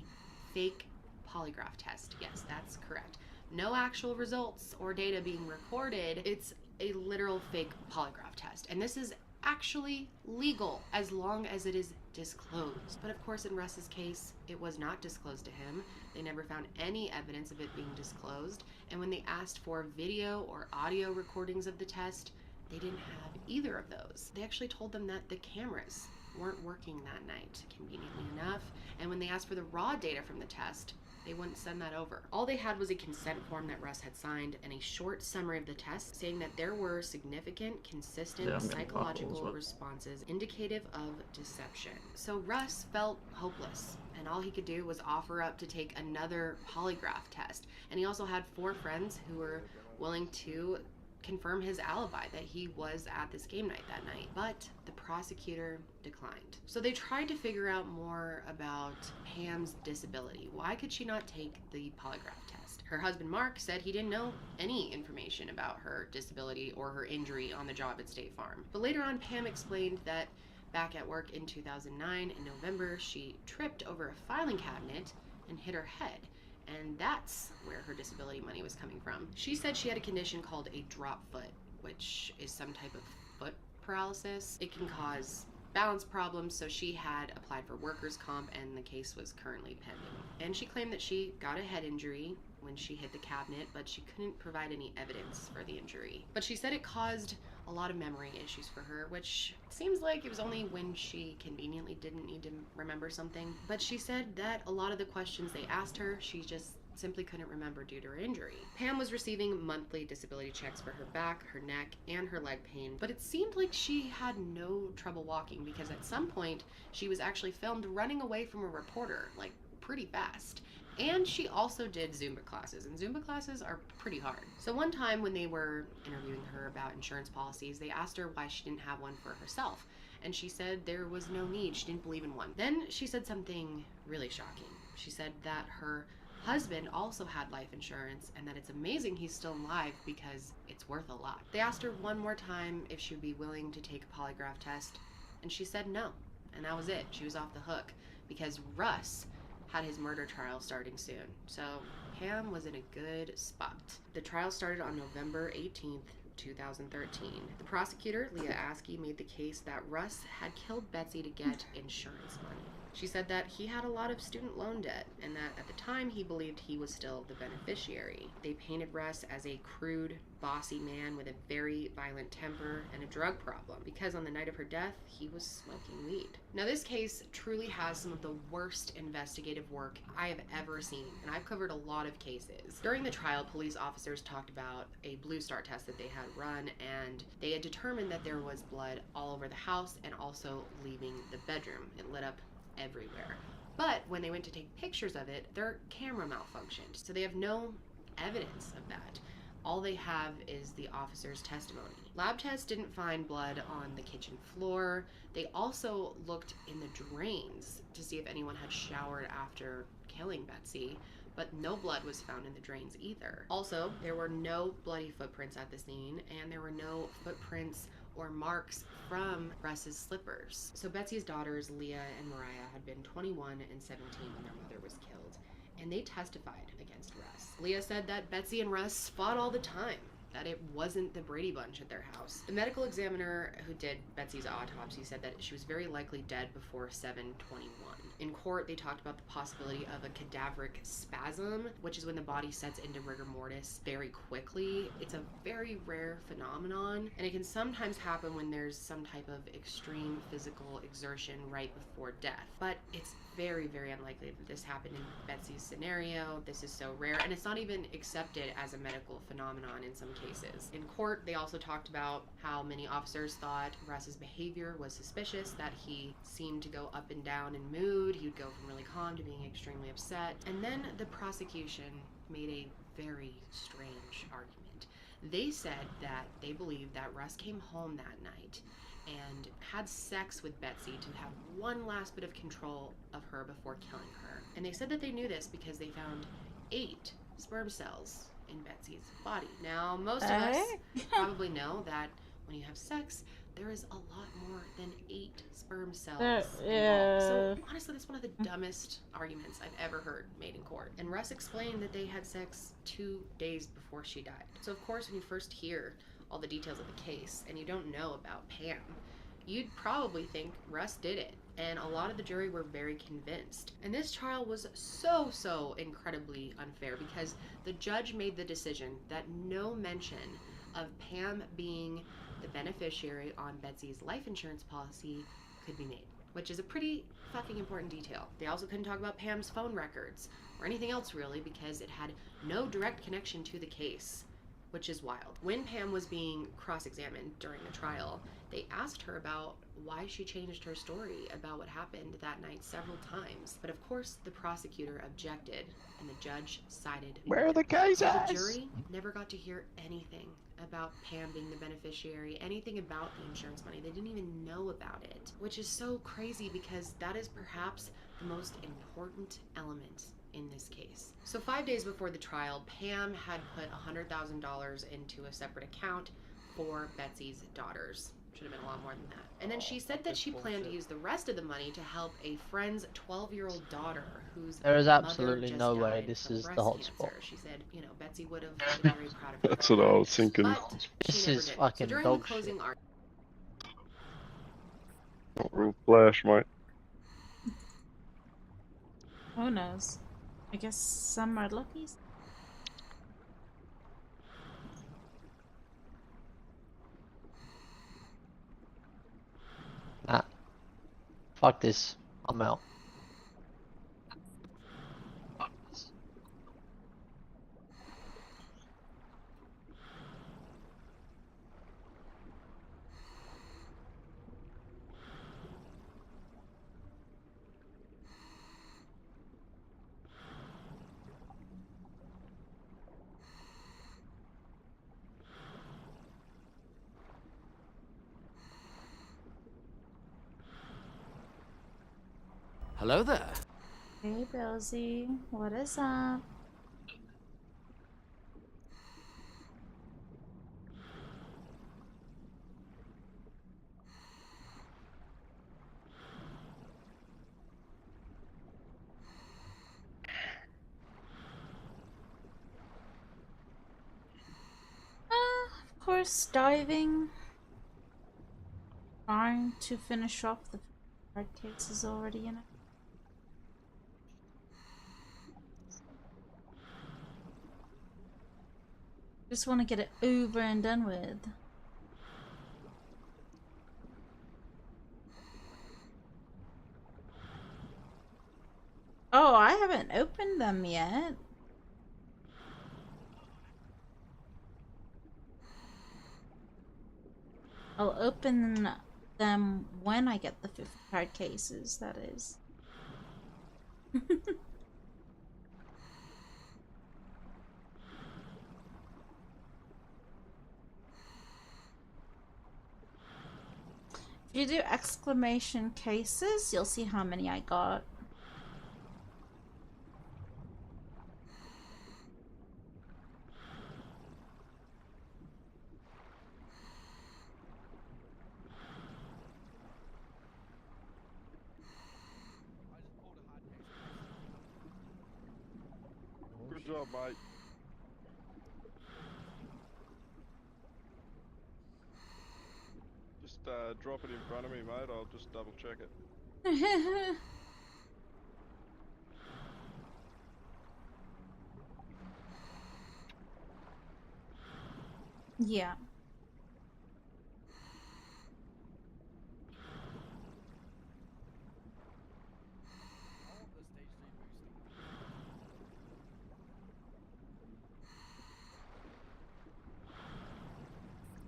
fake polygraph test. Yes, that's correct. No actual results or data being recorded. It's a literal fake polygraph test. And this is actually legal as long as it is disclosed. But of course, in Russ's case, it was not disclosed to him. They never found any evidence of it being disclosed. And when they asked for video or audio recordings of the test, they didn't have either of those. They actually told them that the cameras weren't working that night, conveniently enough. And when they asked for the raw data from the test, they wouldn't send that over. All they had was a consent form that Russ had signed and a short summary of the test saying that there were significant, consistent psychological responses indicative of deception. So Russ felt hopeless, and all he could do was offer up to take another polygraph test. And he also had 4 friends who were willing to confirm his alibi that he was at this game night that night, but the prosecutor declined. So they tried to figure out more about Pam's disability. Why could she not take the polygraph test? Her husband Mark said he didn't know any information about her disability or her injury on the job at State Farm. But later on, Pam explained that back at work in 2009 in November, she tripped over a filing cabinet and hit her head. And that's where her disability money was coming from. She said she had a condition called a drop foot, which is some type of foot paralysis. It can cause balance problems, so she had applied for workers' comp and the case was currently pending. And she claimed that she got a head injury when she hit the cabinet, but she couldn't provide any evidence for the injury. But she said it caused a lot of memory issues for her, which seems like it was only when she conveniently didn't need to remember something. But she said that a lot of the questions they asked her, she just simply couldn't remember due to her injury. Pam was receiving monthly disability checks for her back, her neck, and her leg pain, but it seemed like she had no trouble walking because at some point she was actually filmed running away from a reporter, like pretty fast. And she also did Zumba classes, and Zumba classes are pretty hard. So one time when they were interviewing her about insurance policies, they asked her why she didn't have one for herself. And she said there was no need, she didn't believe in one. Then she said something really shocking. She said that her husband also had life insurance and that it's amazing he's still alive because it's worth a lot. They asked her one more time if she would be willing to take a polygraph test, and she said no. And that was it. She was off the hook because Russ had his murder trial starting soon. So Pam was in a good spot. The trial started on November 18th, 2013. The prosecutor, Leah Askey, made the case that Russ had killed Betsy to get insurance money. She said that he had a lot of student loan debt and that at the time he believed he was still the beneficiary. They painted Russ as a crude, bossy man with a very violent temper and a drug problem because on the night of her death, he was smoking weed. Now this case truly has some of the worst investigative work I have ever seen, and I've covered a lot of cases. During the trial, police officers talked about a Blue Star test that they had run, and they had determined that there was blood all over the house and also leaving the bedroom. It lit up everywhere. But when they went to take pictures of it, their camera malfunctioned, so they have no evidence of that. All they have is the officer's testimony. Lab tests didn't find blood on the kitchen floor. They also looked in the drains to see if anyone had showered after killing Betsy, but no blood was found in the drains either. Also, there were no bloody footprints at the scene, and there were no footprints or marks from Russ's slippers. So Betsy's daughters, Leah and Mariah, had been 21 and 17 when their mother was killed, and they testified against Russ. Leah said that Betsy and Russ fought all the time, that it wasn't the Brady Bunch at their house. The medical examiner who did Betsy's autopsy said that she was very likely dead before 7/21. In court, they talked about the possibility of a cadaveric spasm, which is when the body sets into rigor mortis very quickly. It's a very rare phenomenon, and it can sometimes happen when there's some type of extreme physical exertion right before death. But it's very, very unlikely that this happened in Betsy's scenario. This is so rare, and it's not even accepted as a medical phenomenon in some cases. In court, they also talked about how many officers thought Russ's behavior was suspicious, that he seemed to go up and down in mood. He would go from really calm to being extremely upset. And then the prosecution made a very strange argument. They said that they believed that Russ came home that night and had sex with Betsy to have one last bit of control of her before killing her. And they said that they knew this because they found 8 sperm cells in Betsy's body. Now, most of us probably know that when you have sex, there is a lot more than 8 sperm cells involved. So honestly, that's one of the dumbest arguments I've ever heard made in court. And Russ explained that they had sex 2 days before she died. So of course, when you first hear all the details of the case and you don't know about Pam, you'd probably think Russ did it. And a lot of the jury were very convinced. And this trial was so incredibly unfair because the judge made the decision that no mention of Pam being the beneficiary on Betsy's life insurance policy could be made, which is a pretty fucking important detail. They also couldn't talk about Pam's phone records or anything else really because it had no direct connection to the case, which is wild. When Pam was being cross-examined during the trial, they asked her about why she changed her story about what happened that night several times. But of course, the prosecutor objected and the judge sided with Where are the cases? So the jury never got to hear anything about Pam being the beneficiary, anything about the insurance money. They didn't even know about it, which is so crazy because that is perhaps the most important element in this case. So 5 days before the trial, Pam had put $100,000 into a separate account for Betsy's daughters. Should have been a lot more than that. And then she said that she planned to use the rest of the money to help a friend's 12-year-old daughter whose There is mother absolutely just no way died this from is the breast hotspot. cancer. She said, you know, Betsy would have been very proud of her. That's what I was thinking. But This she never is did. fucking So during dog the closing argument, Real flash, mate. Who knows? I guess some are lucky. Nah. Fuck this. I'm out. Hello there. Hey, Billsy. What is up? Of course, diving. Trying to finish off the hard cases already, you know. Just want to get it over and done with. Oh, I haven't opened them yet. I'll open them when I get the 50 hard cases, that is. If you do exclamation cases, you'll see how many I got. Good job, mate. Just drop it in front of me, mate. I'll just double check it. Yeah.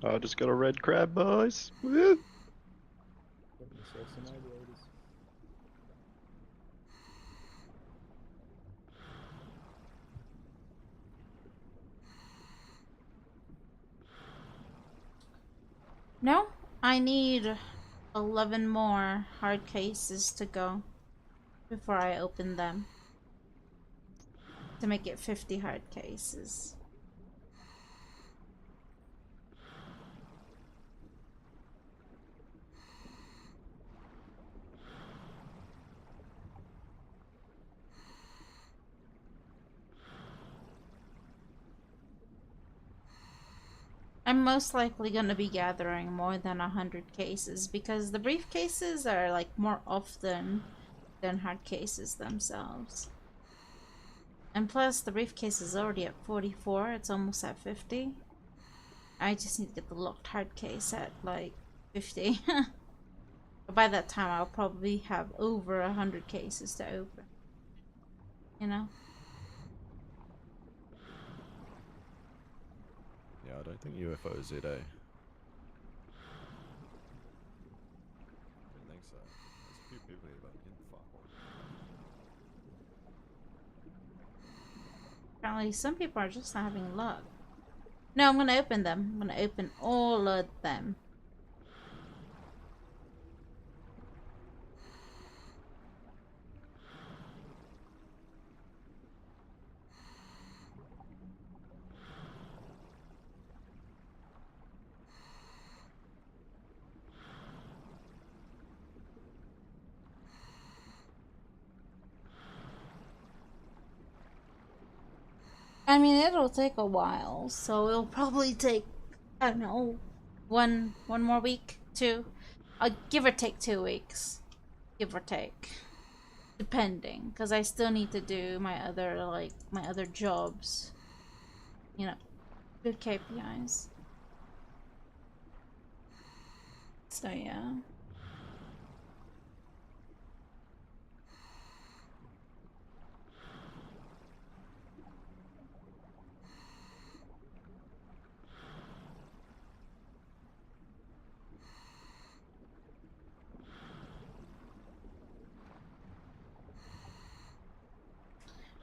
I just got a red crab, boys. Woo! Got myself some aviators. No, I need 11 more hard cases to go before I open them to make it 50 hard cases. I'm most likely going to be gathering more than 100 cases because the briefcases are like more often than hard cases themselves. And plus the briefcase is already at 44, it's almost at 50. I just need to get the locked hard case at like 50. But by that time I'll probably have over 100 cases to open. You know? Yeah, I don't think UFOs did, eh? I don't think so. There's a few people here, but didn't fuck one. Apparently some people are just not having luck. No, I'm gonna open them. I'm gonna open all of them. I mean, it'll take a while, so it'll probably take, I don't know, one more week, two. Give or take 2 weeks. Give or take. Depending, because I still need to do my other jobs. You know, good KPIs. So yeah.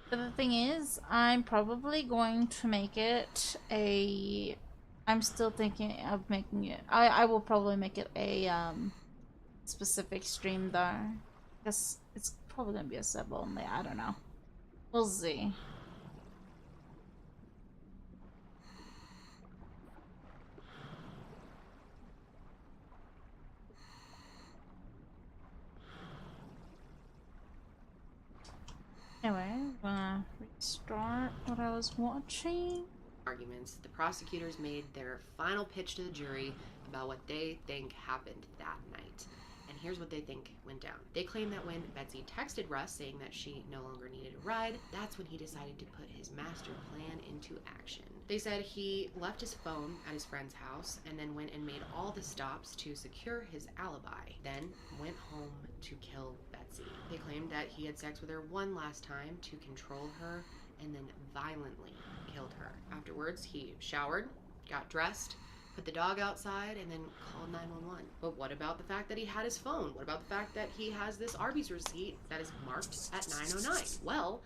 But the thing is, I'm probably going to make it a... I'm still thinking of making it... I will probably make it a specific stream though. Because it's probably gonna be a sub only. I don't know. We'll see. Anyway, restart what I was watching. Arguments, the prosecutors made their final pitch to the jury about what they think happened that night. And here's what they think went down. They claim that when Betsy texted Russ saying that she no longer needed a ride, that's when he decided to put his master plan into action. They said he left his phone at his friend's house and then went and made all the stops to secure his alibi, then went home to kill Betsy. They claimed that he had sex with her one last time to control her and then violently killed her. Afterwards, he showered, got dressed, put the dog outside, and then called 911. But what about the fact that he had his phone? What about the fact that he has this Arby's receipt that is marked at 909? Well,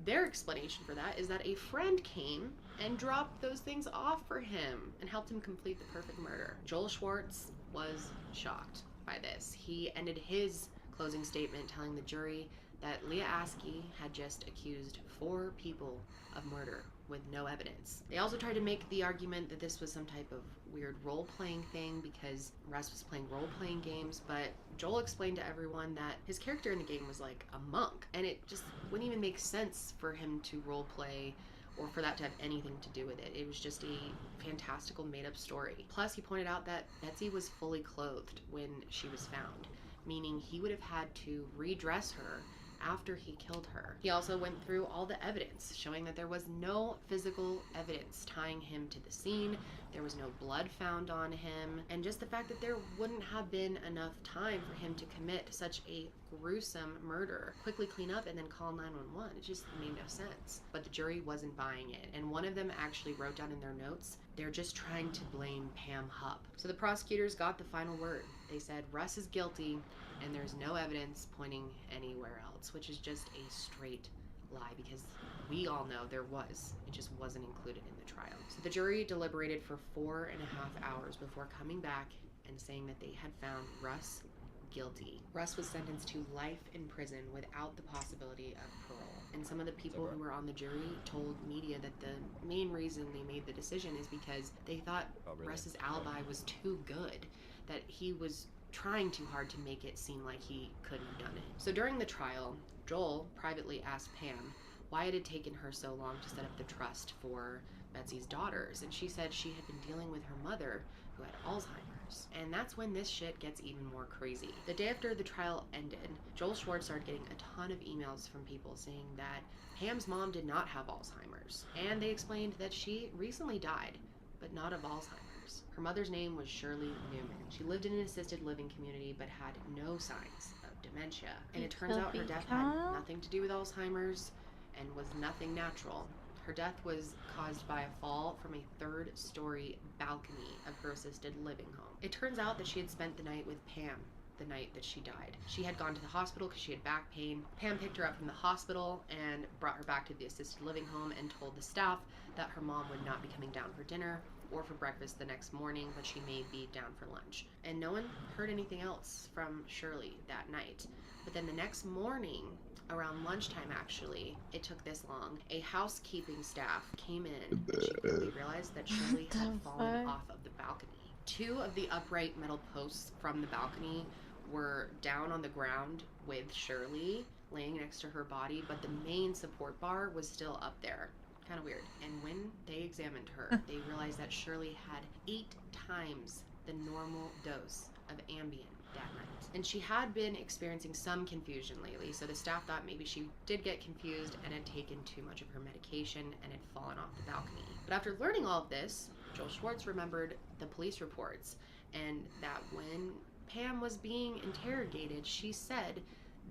their explanation for that is that a friend came and dropped those things off for him and helped him complete the perfect murder. Joel Schwartz was shocked by this. He ended his closing statement telling the jury that Leah Askey had just accused 4 people of murder with no evidence. They also tried to make the argument that this was some type of weird role-playing thing because Russ was playing role-playing games, but Joel explained to everyone that his character in the game was like a monk, and it just wouldn't even make sense for him to role-play or for that to have anything to do with it. It was just a fantastical made-up story. Plus, he pointed out that Betsy was fully clothed when she was found, meaning he would have had to redress her after he killed her. He also went through all the evidence, showing that there was no physical evidence tying him to the scene, there was no blood found on him, and just the fact that there wouldn't have been enough time for him to commit such a gruesome murder, quickly clean up and then call 911. It just made no sense. But the jury wasn't buying it, and one of them actually wrote down in their notes, they're just trying to blame Pam Hupp. So the prosecutors got the final word. They said Russ is guilty and there's no evidence pointing anywhere else, which is just a straight lie because we all know there was. It just wasn't included in the trial. So the jury deliberated for 4.5 hours before coming back and saying that they had found Russ guilty. Russ was sentenced to life in prison without the possibility of parole. And some of the people who were on the jury told media that the main reason they made the decision is because they thought Russ's alibi was too good, that he was trying too hard to make it seem like he couldn't have done it. So during the trial, Joel privately asked Pam why it had taken her so long to set up the trust for Betsy's daughters, and she said she had been dealing with her mother who had Alzheimer's. And that's when this shit gets even more crazy. The day after the trial ended, Joel Schwartz started getting a ton of emails from people saying that Pam's mom did not have Alzheimer's, and they explained that she recently died, but not of Alzheimer's. Her mother's name was Shirley Newman. She lived in an assisted living community but had no signs of dementia. And it turns out her death had nothing to do with Alzheimer's and was nothing natural. Her death was caused by a fall from a 3rd-story balcony of her assisted living home. It turns out that she had spent the night with Pam the night that she died. She had gone to the hospital because she had back pain. Pam picked her up from the hospital and brought her back to the assisted living home and told the staff that her mom would not be coming down for dinner or for breakfast the next morning, but she may be down for lunch. And no one heard anything else from Shirley that night. But then the next morning, around lunchtime actually, it took this long, a housekeeping staff came in and she quickly realized that Shirley had fallen off of the balcony. 2 of the upright metal posts from the balcony were down on the ground with Shirley laying next to her body, but the main support bar was still up there. Kind of weird. And when they examined her, they realized that Shirley had 8 times the normal dose of Ambien that night. And she had been experiencing some confusion lately, so the staff thought maybe she did get confused and had taken too much of her medication and had fallen off the balcony. But after learning all of this, Joel Schwartz remembered the police reports, and that when Pam was being interrogated, she said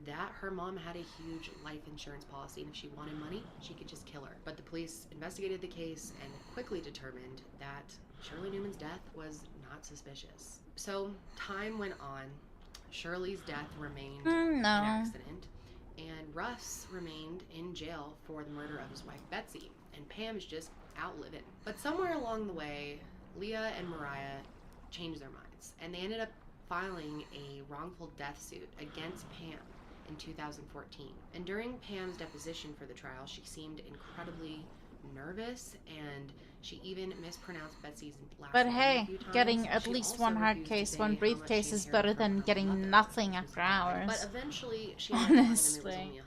that her mom had a huge life insurance policy, and if she wanted money, she could just kill her. But the police investigated the case and quickly determined that Shirley Newman's death was not suspicious. So time went on. Shirley's death remained an accident, and Russ remained in jail for the murder of his wife Betsy, and Pam is just out living. But somewhere along the way, Leah and Mariah changed their minds, and they ended up filing a wrongful death suit against Pam in 2014. And during Pam's deposition for the trial, she seemed incredibly nervous, and she even mispronounced Betsy's last But name a hey, few times. getting at She least also one hard refused to case, say one how brief much case she is inherited better from than her getting mother, nothing which was after why. hours. But eventually, she ended up telling them it was Honestly. only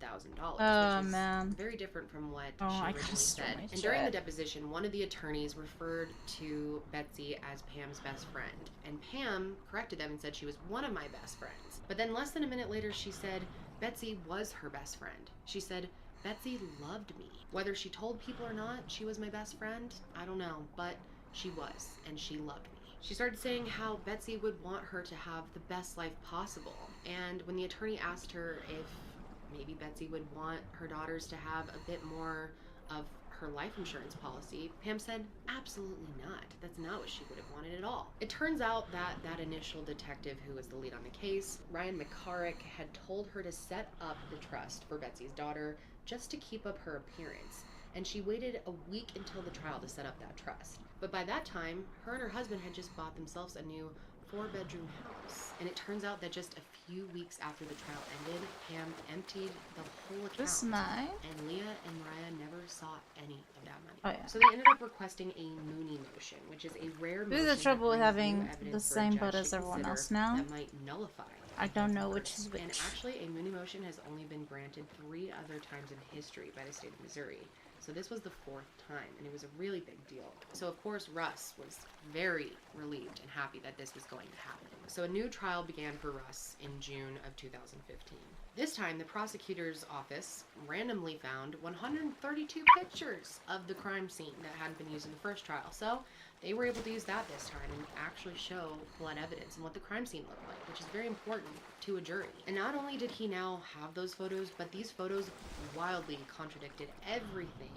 $100,000, Oh, which is man. very different from what Oh, she I originally gotta store said. my And during the shit. deposition, one of the attorneys referred to Betsy as Pam's best friend, and Pam corrected them and said she was one of my best friends. But then less than a minute later, she said Betsy was her best friend. She said, Betsy loved me. Whether she told people or not she was my best friend, I don't know, but she was, and she loved me. She started saying how Betsy would want her to have the best life possible. And when the attorney asked her if maybe Betsy would want her daughters to have a bit more of her life insurance policy, Pam said, absolutely not. That's not what she would have wanted at all. It turns out that that initial detective who was the lead on the case, Ryan McCarrick, had told her to set up the trust for Betsy's daughter just to keep up her appearance. And she waited a week until the trial to set up that trust. But by that time, her and her husband had just bought themselves a new 4-bedroom house. And it turns out that just a few weeks after the trial ended, Pam emptied the whole account. That's nice. And Leah and Mariah never saw any of that money. Oh, yeah. So they ended up requesting a Mooney motion, which is a rare motion. This is the trouble with that brings having new the evidence for a same judge boat to as everyone consider else now. that might nullify. I don't know which is which. And actually, a Mooney motion has only been granted 3 other times in history by the state of Missouri. So this was the 4th time, and it was a really big deal. So of course, Russ was very relieved and happy that this was going to happen. So a new trial began for Russ in June of 2015. This time, the prosecutor's office randomly found 132 pictures of the crime scene that hadn't been used in the first trial. So they were able to use that this time and actually show blood evidence and what the crime scene looked like, which is very important to a jury. And not only did he now have those photos, but these photos wildly contradicted everything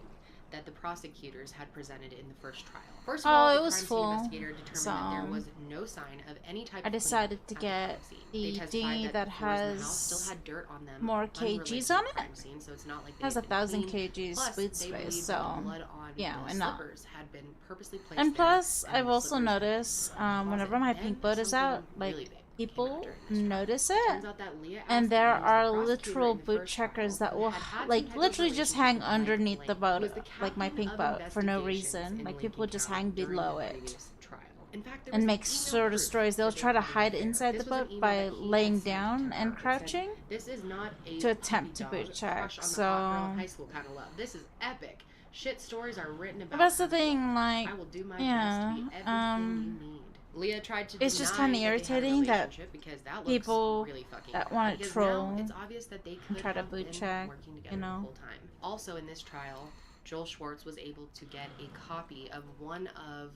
that the prosecutors had presented in the first trial. First of all, it the was crime full. scene investigator determined that there was no sign of any type I of decided to cleanup at get crime the scene. They testified dinghy that the floors in the house has still had dirt on them, more unrelated kgs to on the it. crime scene, so it's not like they Has had 1,000 been cleaned. kgs Plus, boot they space, believed so that the blood on yeah, the why not? slippers had been purposely placed And there, plus, and I've the also slippers noticed, whenever my then pink boat is out, like, really big people notice it, Turns out that Leah and asked there him, who was the are prosecutor literal in the boot first checkers trial, that who will, had had like, some type of literally just relationship hang with Mike underneath the Lane, boat, who was the like my captain pink of boat, for no investigations reason. in Like, people Lincoln just County hang during the below it. previous trial. In fact, there And was make email sort of proof stories. They'll that they try to had an hide affair. inside This the was an boat email by that he had laying sent to down her and that said, crouching "This is not a to attempt to puppy boot dog check. crush on the So hot girl in high school kind of love. This is epic. Shit stories are written about. that's the thing. Like, I will do my yeah, best to be everything you need." Leah tried to it's just deny kind of that they had a irritating that relationship because that looks people really fucking that bad, want to because troll now it's obvious that they and could try to have boot been check, working together you the know. whole time. Also in this trial, Joel Schwartz was able to get a copy of one of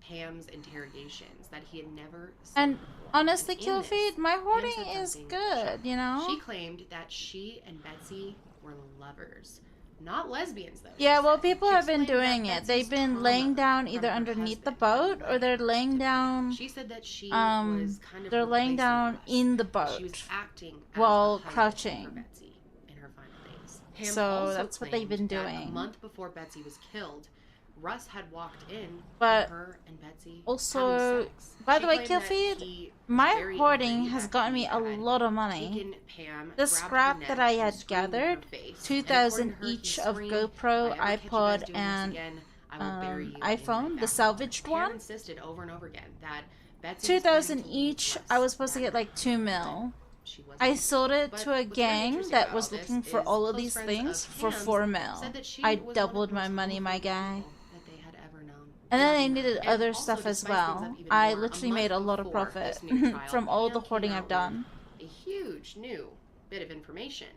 Pam's interrogations that he had never seen And before. honestly, And in this, Killfeed, my Pam hoarding said is something good, shocking. you know? She claimed that she and Betsy were lovers. Not lesbians, though. Yeah, she well, said. people She have been explained that doing it. Betsy's They've been trauma laying down from either her underneath the husband boat or they're laying down. She said that she was kind of they're laying replacing down Russ, in the but she boat was acting as while the husband crouching. for Betsy in her final days. Pam So also that's what they've claimed been that doing. A month before Betsy was killed, Russ had walked in But on her and Betsy also, having sex. by She the way, claimed that Killfeed, he my very hoarding angry has that gotten he me a had lot of money. taken Pam, The grabbed her scrap neck, that I and had screamed in her gathered, face. 2,000 And according to her, he each of screamed, GoPro, "If I ever catch you guys iPod, doing this and again, I will bury you in my iPhone, the backyard." salvaged Pam one. insisted over and over again that Betsy was 2,000 planning to leave each. Russ I was supposed to that get like 2 mil. she wasn't. I sold it But to a what's very gang interesting that about was this looking for is all of close these friends things of for Pam's 4 mil. said that she I was one of doubled the my most money, my hopeful guy. people that they had ever known. And then I Loving her. needed And other also, stuff as to spice things well. up even I more, literally a made a month lot of before profit this new trial, from all the Pam hoarding came I've out done. with a huge new bit of information.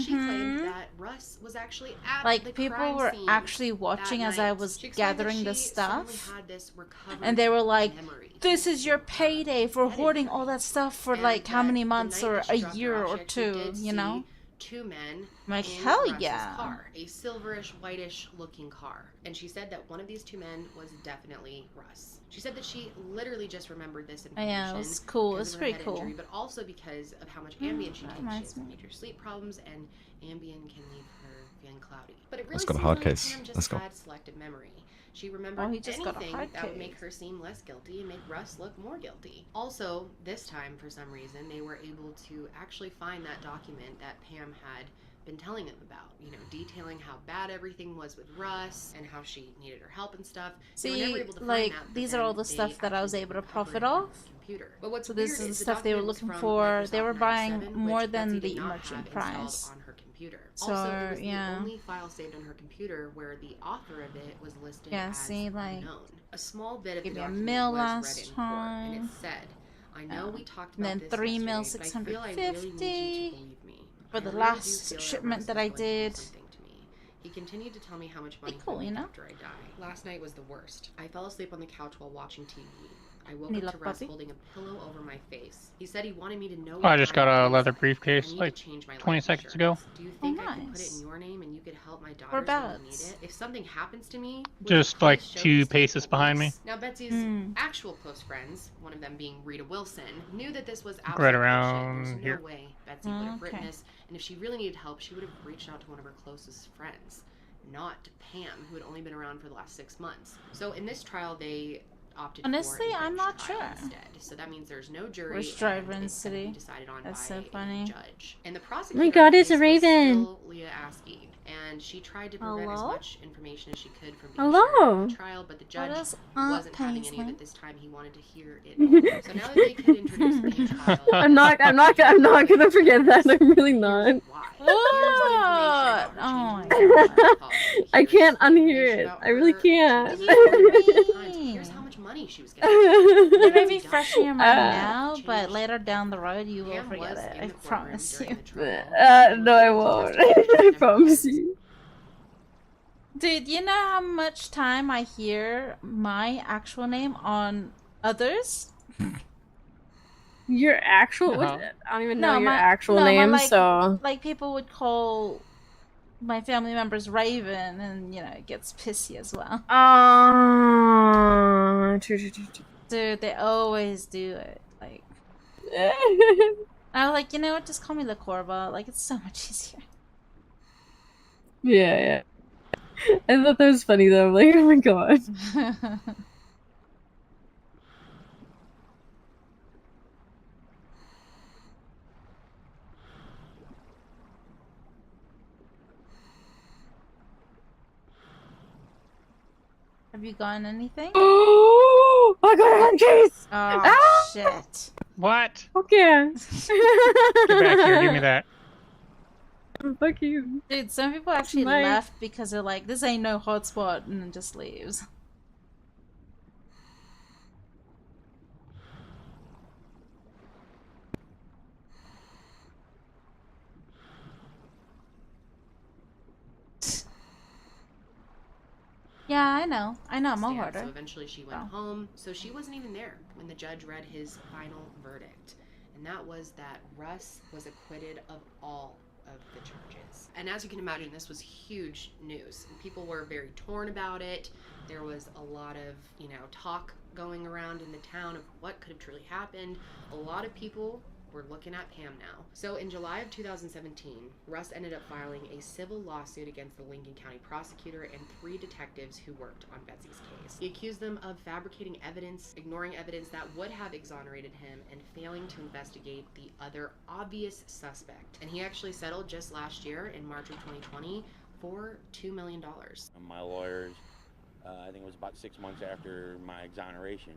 She claimed that Russ was actually at Like, the people crime were scene actually watching that as I night. was She explained that gathering the she suddenly stuff. had this recovered And they were like, memory. this is your payday for hoarding all that stuff for And like how that many the months night or that she a dropped her year off, or she actually two, did you know? see 2 men Like, in hell Russ's yeah. car, a silverish, whitish looking car. And she said that one of these 2 men was definitely Russ. She said that she literally just remembered this information. Yeah, it was cool. because It's of her pretty head cool. injury, but also because of how much Ambien she that takes. She reminds has me. major sleep problems, and Ambien can leave her feeling cloudy. But it really Let's go to seemed hard like case. Pam just Let's go. had selective memory. She remembered he just got a anything hard that would case. make her seem less guilty and make Russ look more guilty. Also, this time, for some reason, they were able to actually find that document that Pam had been telling them about, you know, detailing how bad everything was with Russ and how she needed her help and stuff. They were never See, able to like, find that, but these are then all the they stuff that I was actually able to recovered profit it from off. her computer. But what's So weird this is the is stuff they were document was looking from for. They Microsoft were buying 97, more which than Betsy the did not merchant have installed price. on her computer. So, Also, it was yeah. the only file saved on her computer where the author of it was listed Yeah, as see, like, unknown. A small bit of the gave me a document meal was last read in court, and it time. said, I know we talked And about then this 3 yesterday, meals, but I feel I really need you to believe me. for I the really do last feel that shipment Russ that is I going to do did. something to me. He continued to tell me how much money Cool, he'll you make know? after I die. Last night was the worst. I fell asleep on the couch while watching TV. I woke Any up luck, to Russ puppy? holding a pillow over my face. He said he wanted me to know Oh, I what just time got it a is. leather I briefcase need like to change my 20 life seconds ago. insurance. Do you think I could put it nice. in your name and you could help my daughters Whereabouts? when they need it? If something happens to me, would Just you like please show 2 this to the paces behind me. police? Now, Betsy's actual close friends, one of them being Rita Wilson, knew that this was absolute Right bullshit. around There's no here. way Betsy would have written Okay. this, and if she really needed help, she would have reached out to one of her closest friends, not to Pam, who had only been around for the last 6 months. So in this trial, they opted Honestly, for a I'm bench not trial sure. instead. So that means there's no jury. Where's and Driver in it's gonna be City? decided on That's by so funny. a judge. And the Oh prosecutor my god, in it's the a case was raven. still Leah Askey, and she tried to prevent as Hello? much information as she could from being Hello. shared in the trial, but the judge is Aunt wasn't having any of Paisley? it this time. He wanted to hear it all. So now that they could introduce the trial, I'm not gonna forget that. I'm really not. What? Oh my god. I can't unhear it. I really can't. Here's how much money she was It may be getting. fresh in your mind now, but later down the road you will Pam forget was it. in I the courtroom promise during you. the trial. No, I won't. I promise you. Dude, you know how much time I hear my actual name on others? Your actual? What, Uh-huh. I don't even know your actual no, name, like, so. like people would call my family members Raven, and you know it gets pissy as well. True. Dude, they always do it. Like, I was like, you know what? Just call me La Corva. Like, it's so much easier. Yeah. I thought that was funny though. I'm like, oh my god. Have you gotten anything? Oh, I got a hand case! Oh, shit. What? Okay. Get back here. Give me that. Fuck you. Dude, some people actually Mike. left because they're like, this ain't no hotspot, and then just leaves. Yeah, I know, I'm a hoarder. So eventually she went home. So she wasn't even there when the judge read his final verdict. And that was that Russ was acquitted of all of the charges. And as you can imagine, this was huge news. And people were very torn about it. There was a lot of, talk going around in the town of what could have truly happened. A lot of people were looking at Pam now. So in July of 2017, Russ ended up filing a civil lawsuit against the Lincoln County prosecutor and 3 detectives who worked on Betsy's case. He accused them of fabricating evidence, ignoring evidence that would have exonerated him, and failing to investigate the other obvious suspect. And he actually settled just last year in March of 2020 for $2 million. My lawyers, I think it was about 6 months after my exoneration,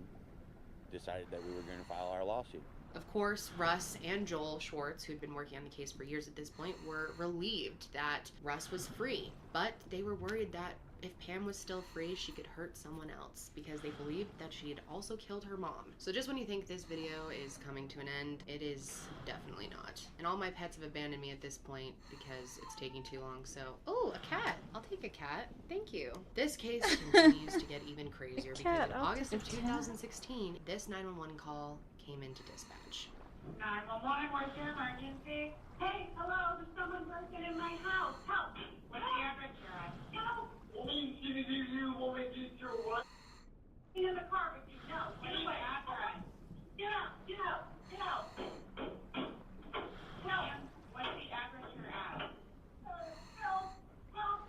decided that we were going to file our lawsuit. Of course, Russ and Joel Schwartz, who'd been working on the case for years at this point, were relieved that Russ was free. But they were worried that if Pam was still free, she could hurt someone else, because they believed that she had also killed her mom. So just when you think this video is coming to an end, it is definitely not. And all my pets have abandoned me at this point because it's taking too long, so... Oh, a cat! I'll take a cat. Thank you. This case continues to get even crazier because in August of 2016, this 911 call came into dispatch. 911, what's your emergency? Hey, hello, there's someone broken in my house. Help! What's the address you're at? Help! Woman, get your what? Get in the car with you. No, get away. Get out, get out, get out. Help! What's the address you're at? Help, help.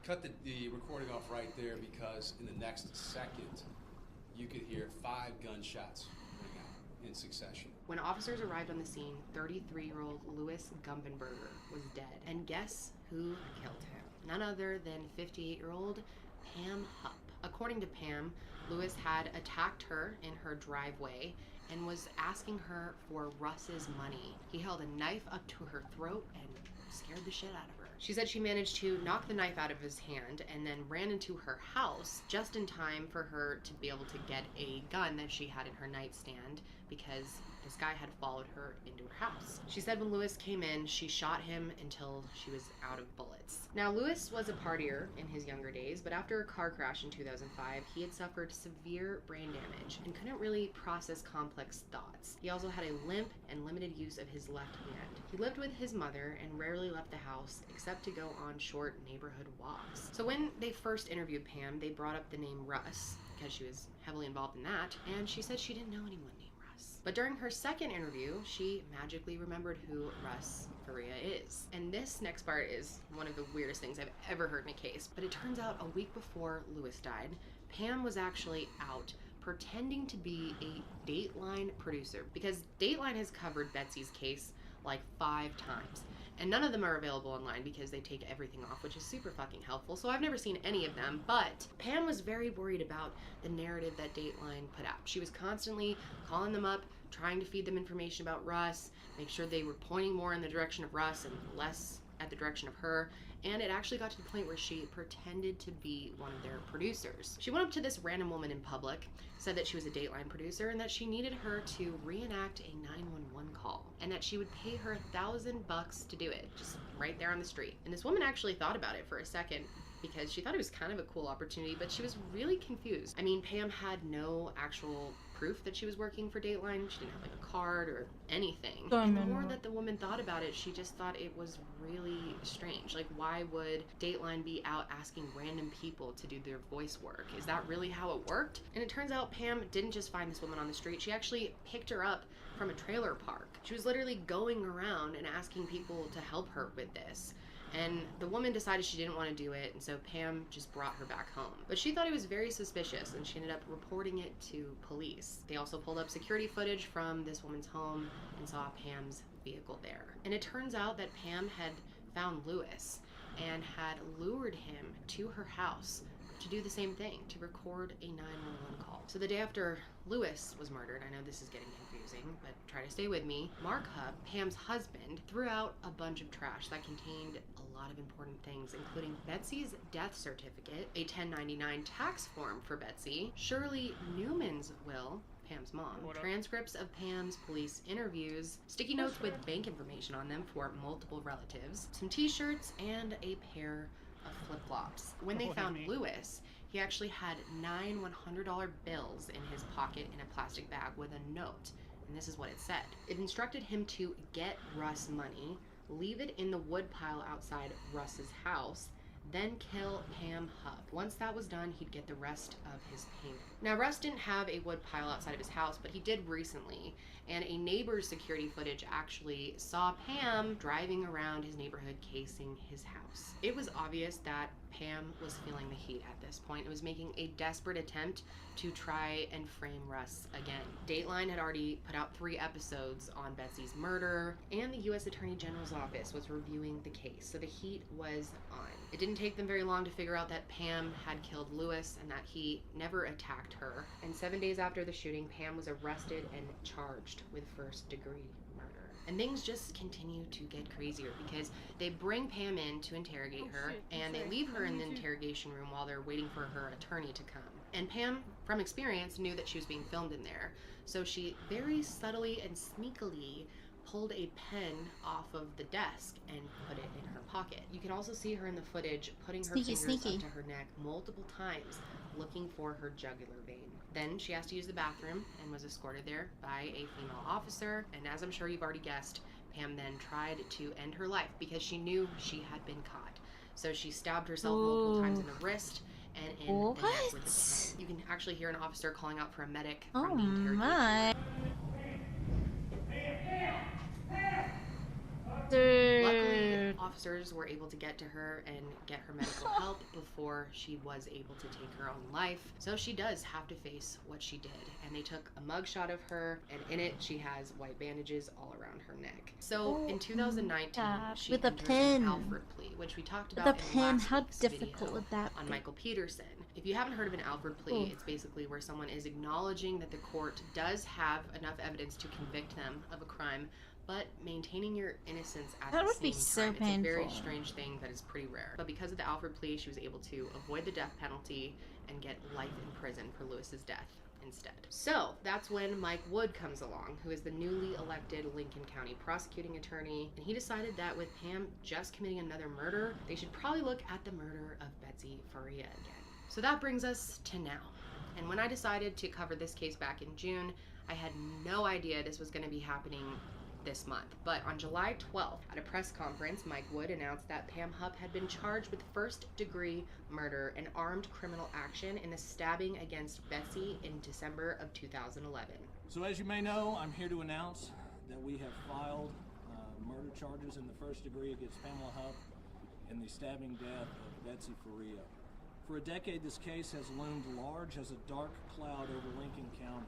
cut the recording off right there because in the next second, you could hear 5 gunshots ring out in succession. When officers arrived on the scene, 33-year-old Louis Gumpenberger was dead. And guess who killed him? None other than 58-year-old Pam Hupp. According to Pam, Louis had attacked her in her driveway and was asking her for Russ's money. He held a knife up to her throat and scared the shit out of her. She said she managed to knock the knife out of his hand and then ran into her house just in time for her to be able to get a gun that she had in her nightstand because this guy had followed her into her house. She said when Louis came in, she shot him until she was out of bullets. Now, Louis was a partier in his younger days, but after a car crash in 2005, he had suffered severe brain damage and couldn't really process complex thoughts. He also had a limp and limited use of his left hand. He lived with his mother and rarely left the house except to go on short neighborhood walks. So when they first interviewed Pam, they brought up the name Russ because she was heavily involved in that, and she said she didn't know anyone named Russ. But during her second interview, she magically remembered who Russ Faria is. And this next part is one of the weirdest things I've ever heard in a case, but it turns out a week before Louis died, Pam was actually out pretending to be a Dateline producer because Dateline has covered Betsy's case like 5 times. And none of them are available online because they take everything off, which is super fucking helpful. So I've never seen any of them, but Pam was very worried about the narrative that Dateline put out. She was constantly calling them up, trying to feed them information about Russ, make sure they were pointing more in the direction of Russ and less at the direction of her. And it actually got to the point where she pretended to be one of their producers. She went up to this random woman in public, said that she was a Dateline producer and that she needed her to reenact a 911 call and that she would pay her $1,000 to do it, just right there on the street. And this woman actually thought about it for a second because she thought it was kind of a cool opportunity, but she was really confused. I mean, Pam had no actual proof that she was working for Dateline. She didn't have like a card or anything. And the more that the woman thought about it, she just thought it was really strange. Like, why would Dateline be out asking random people to do their voice work? Is that really how it worked? And it turns out Pam didn't just find this woman on the street. She actually picked her up from a trailer park. She was literally going around and asking people to help her with this. And the woman decided she didn't want to do it, and so Pam just brought her back home. But she thought it was very suspicious, and she ended up reporting it to police. They also pulled up security footage from this woman's home and saw Pam's vehicle there. And it turns out that Pam had found Louis and had lured him to her house to do the same thing, to record a 911 call. So the day after Louis was murdered, I know this is getting confusing, but try to stay with me, Mark Hupp, Pam's husband, threw out a bunch of trash that contained a lot of important things, including Betsy's death certificate, a 1099 tax form for Betsy, Shirley Newman's will, Pam's mom, transcripts of Pam's police interviews, sticky notes with bank information on them for multiple relatives, some t-shirts, and a pair of flip-flops. When they found Louis, he actually had 9 $100 bills in his pocket in a plastic bag with a note, and this is what it said. It instructed him to get Russ money, leave it in the wood pile outside Russ's house, then kill Pam Hupp. Once that was done, he'd get the rest of his payment. Now, Russ didn't have a wood pile outside of his house, but he did recently, and a neighbor's security footage actually saw Pam driving around his neighborhood casing his house. It was obvious that Pam was feeling the heat at this point. It was making a desperate attempt to try and frame Russ again. Dateline had already put out 3 episodes on Betsy's murder, and the U.S. Attorney General's office was reviewing the case, so the heat was on. It didn't take them very long to figure out that Pam had killed Louis and that he never attacked her. And 7 days after the shooting, Pam was arrested and charged with first-degree murder. And things just continue to get crazier because they bring Pam in to interrogate her, and they leave her in the interrogation room while they're waiting for her attorney to come. And Pam, from experience, knew that she was being filmed in there, so she very subtly and sneakily pulled a pen off of the desk and put it in her pocket. You can also see her in the footage putting her fingers up to her neck multiple times, looking for her jugular vein. Then she asked to use the bathroom and was escorted there by a female officer. And as I'm sure you've already guessed, Pam then tried to end her life because she knew she had been caught. So she stabbed herself multiple times in the wrist and in the neck with a pen. You can actually hear an officer calling out for a medic from the interrogation. Luckily, officers were able to get to her and get her medical help before she was able to take her own life. So she does have to face what she did. And they took a mugshot of her, and in it she has white bandages all around her neck. So in 2019, she with a enters pen. an Alfred plea, which we talked With about a in pen, last how week's difficult video would that on be? Michael Peterson. If you haven't heard of an Alfred plea, Ooh. it's basically where someone is acknowledging that the court does have enough evidence to convict them of a crime, but maintaining your innocence at That the would same be so time. It's a very painful. strange thing that is pretty rare. But because of the Alfred plea, she was able to avoid the death penalty and get life in prison for Lewis's death instead. So that's when Mike Wood comes along, who is the newly elected Lincoln County prosecuting attorney, and he decided that with Pam just committing another murder, they should probably look at the murder of Betsy Faria again. So that brings us to now. And when I decided to cover this case back in June, I had no idea this was going to be happening this month. But on July 12th, at a press conference, Mike Wood announced that Pam Hupp had been charged with first-degree murder and armed criminal action in the stabbing against Betsy in December of 2011. So as you may know, I'm here to announce that we have filed murder charges in the first degree against Pamela Hupp in the stabbing death of Betsy Faria. For a decade, this case has loomed large as a dark cloud over Lincoln County.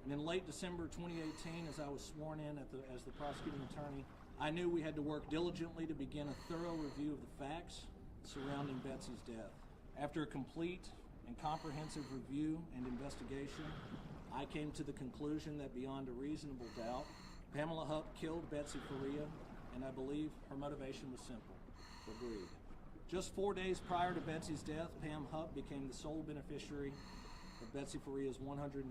And in late December 2018, as I was sworn in as the prosecuting attorney, I knew we had to work diligently to begin a thorough review of the facts surrounding Betsy's death. After a complete and comprehensive review and investigation, I came to the conclusion that beyond a reasonable doubt, Pamela Hupp killed Betsy Faria, and I believe her motivation was simple: for greed. Just 4 days prior to Betsy's death, Pam Hupp became the sole beneficiary of Betsy Faria's $150,000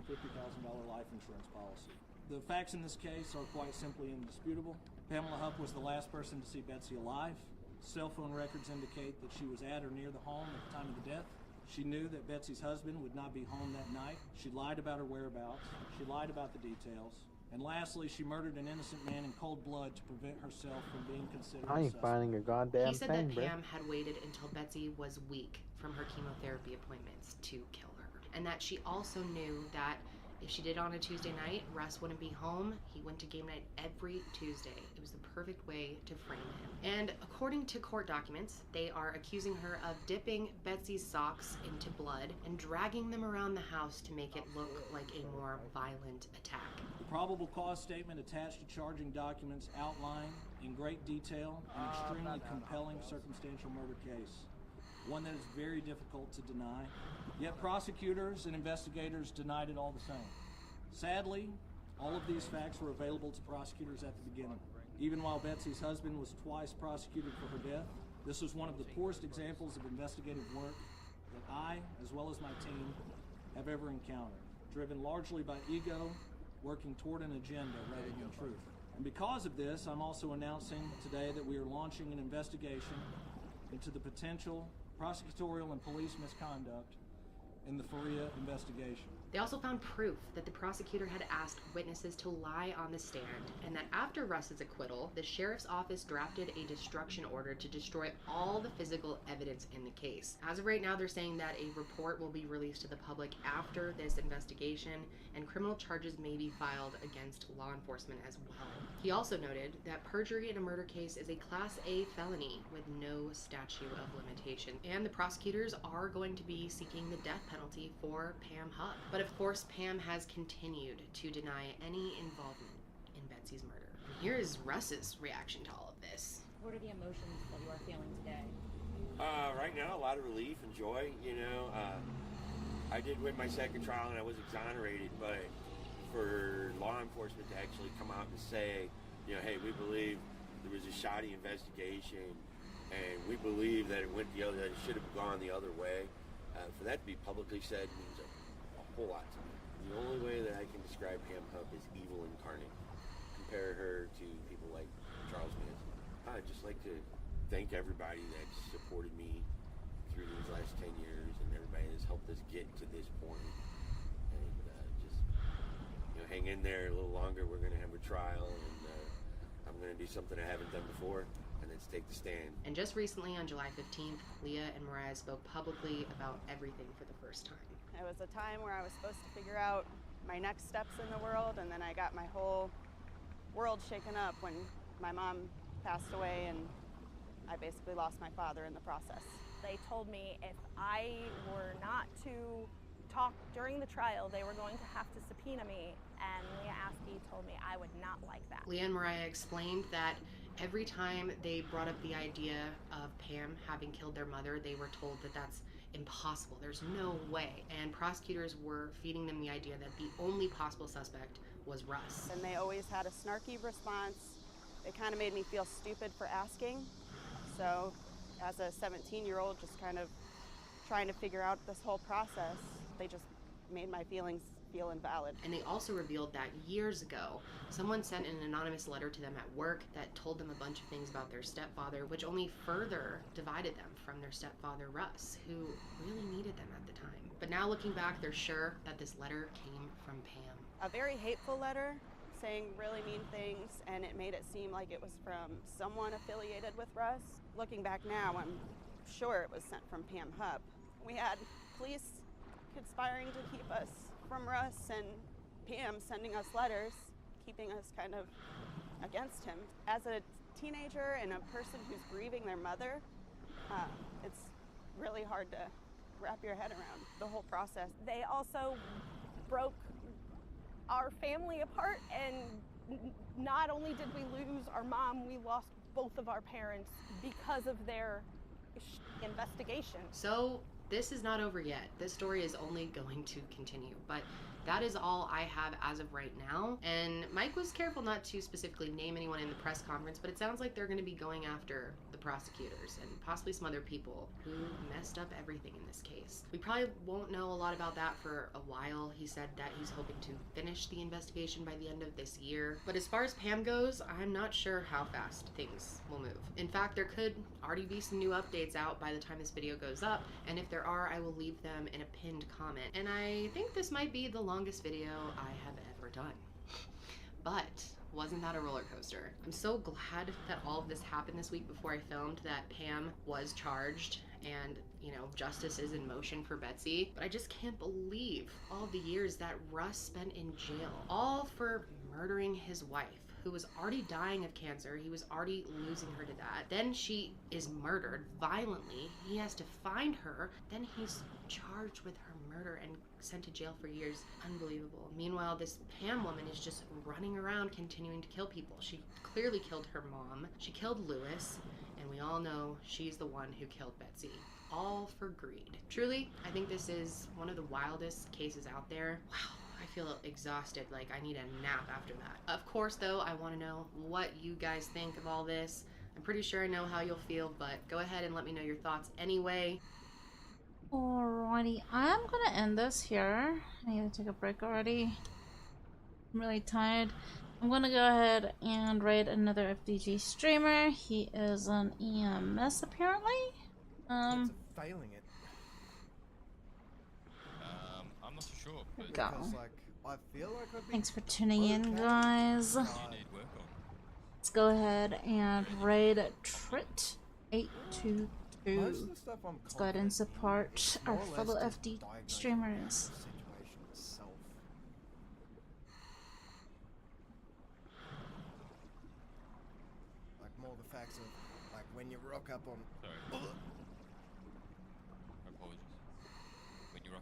life insurance policy. The facts in this case are quite simply indisputable. Pamela Hupp was the last person to see Betsy alive. Cell phone records indicate that she was at or near the home at the time of the death. She knew that Betsy's husband would not be home that night. She lied about her whereabouts. She lied about the details. And lastly, she murdered an innocent man in cold blood to prevent herself from being considered I a ain't suspect. finding a goddamn He said thing, that bro. Pam had waited until Betsy was weak from her chemotherapy appointments to kill her, and that she also knew that if she did on a Tuesday night, Russ wouldn't be home. He went to game night every Tuesday. It was the perfect way to frame him. And according to court documents, they are accusing her of dipping Betsy's socks into blood and dragging them around the house to make it look like a more violent attack. The probable cause statement attached to charging documents outline in great detail an extremely compelling circumstantial murder case, one that is very difficult to deny, yet prosecutors and investigators denied it all the same. Sadly, all of these facts were available to prosecutors at the beginning. Even while Betsy's husband was twice prosecuted for her death, this was one of the poorest examples of investigative work that I, as well as my team, have ever encountered, driven largely by ego, working toward an agenda rather than truth. And because of this, I'm also announcing today that we are launching an investigation into the potential prosecutorial and police misconduct in the Faria investigation. They also found proof that the prosecutor had asked witnesses to lie on the stand, and that after Russ's acquittal, the sheriff's office drafted a destruction order to destroy all the physical evidence in the case. As of right now, they're saying that a report will be released to the public after this investigation, and criminal charges may be filed against law enforcement as well. He also noted that perjury in a murder case is a Class A felony with no statute of limitation, and the prosecutors are going to be seeking the death penalty for Pam Hupp. But of course, Pam has continued to deny any involvement in Betsy's murder. And here is Russ's reaction to all of this. What are the emotions that you are feeling today? Right now, a lot of relief and joy. I did win my second trial and I was exonerated, but for law enforcement to actually come out and say, hey, we believe there was a shoddy investigation and we believe that it should have gone the other way, for that to be publicly said means a whole lot to me. The only way that I can describe Pam Hupp is evil incarnate. Compare her to people like Charles Manson. I'd just like to thank everybody that's supported me through these last 10 years and everybody that's helped us get to this point. And just hang in there a little longer. We're going to have a trial, and I'm going to do something I haven't done before, and that's take the stand. And just recently, on July 15th, Leah and Mariah spoke publicly about everything for the first time. It was a time where I was supposed to figure out my next steps in the world, and then I got my whole world shaken up when my mom passed away, and I basically lost my father in the process. They told me if I were not to talk during the trial, they were going to have to subpoena me, and Leah Askey told me I would not like that. Leah and Mariah explained that every time they brought up the idea of Pam having killed their mother, they were told that that's impossible. There's no way. And prosecutors were feeding them the idea that the only possible suspect was Russ. And they always had a snarky response. It kind of made me feel stupid for asking. So as a 17-year-old just kind of trying to figure out this whole process, they just made my feelings feel invalid. And they also revealed that years ago, someone sent an anonymous letter to them at work that told them a bunch of things about their stepfather, which only further divided them from their stepfather, Russ, who really needed them at the time. But now looking back, they're sure that this letter came from Pam. A very hateful letter saying really mean things, and it made it seem like it was from someone affiliated with Russ. Looking back now, I'm sure it was sent from Pam Hupp. We had police conspiring to keep us from Russ, and Pam sending us letters, keeping us kind of against him. As a teenager and a person who's grieving their mother, it's really hard to wrap your head around the whole process. They also broke our family apart, and not only did we lose our mom, we lost both of our parents because of their investigation. So this is not over yet. This story is only going to continue, but that is all I have as of right now. And Mike was careful not to specifically name anyone in the press conference, but it sounds like they're going to be going after the prosecutors and possibly some other people who messed up everything in this case. We probably won't know a lot about that for a while. He said that he's hoping to finish the investigation by the end of this year. But as far as Pam goes, I'm not sure how fast things will move. In fact, there could already be some new updates out by the time this video goes up, and if there are, I will leave them in a pinned comment. And I think this might be the longest video I have ever done. But wasn't that a roller coaster? I'm so glad that all of this happened this week before I filmed, that Pam was charged and, you know, justice is in motion for Betsy. But I just can't believe all the years that Russ spent in jail, all for murdering his wife, who was already dying of cancer. He was already losing her to that. Then she is murdered violently. He has to find her. Then he's charged with her murder and sent to jail for years. Unbelievable. Meanwhile, this Pam woman is just running around continuing to kill people. She clearly killed her mom. She killed Lewis, and we all know she's the one who killed Betsy. All for greed. Truly, I think this is one of the wildest cases out there. Wow. I feel exhausted, like I need a nap after that. Of course, though, I want to know what you guys think of all this. I'm pretty sure I know how you'll feel, but go ahead and let me know your thoughts anyway. Alrighty, I'm gonna end this here. I need to take a break already. I'm really tired. I'm gonna go ahead and raid another FDG streamer. He is an EMS apparently. Failing it. I'm not so sure. But Go. Because, like, I feel like I've been Thanks for tuning in, guys. you need work on. Let's go ahead and raid Trit 822. Most of the stuff I'm Let's go ahead and support our more or less fellow just FD diagnosing streamers. the situation itself. Like more the facts of like when you rock up on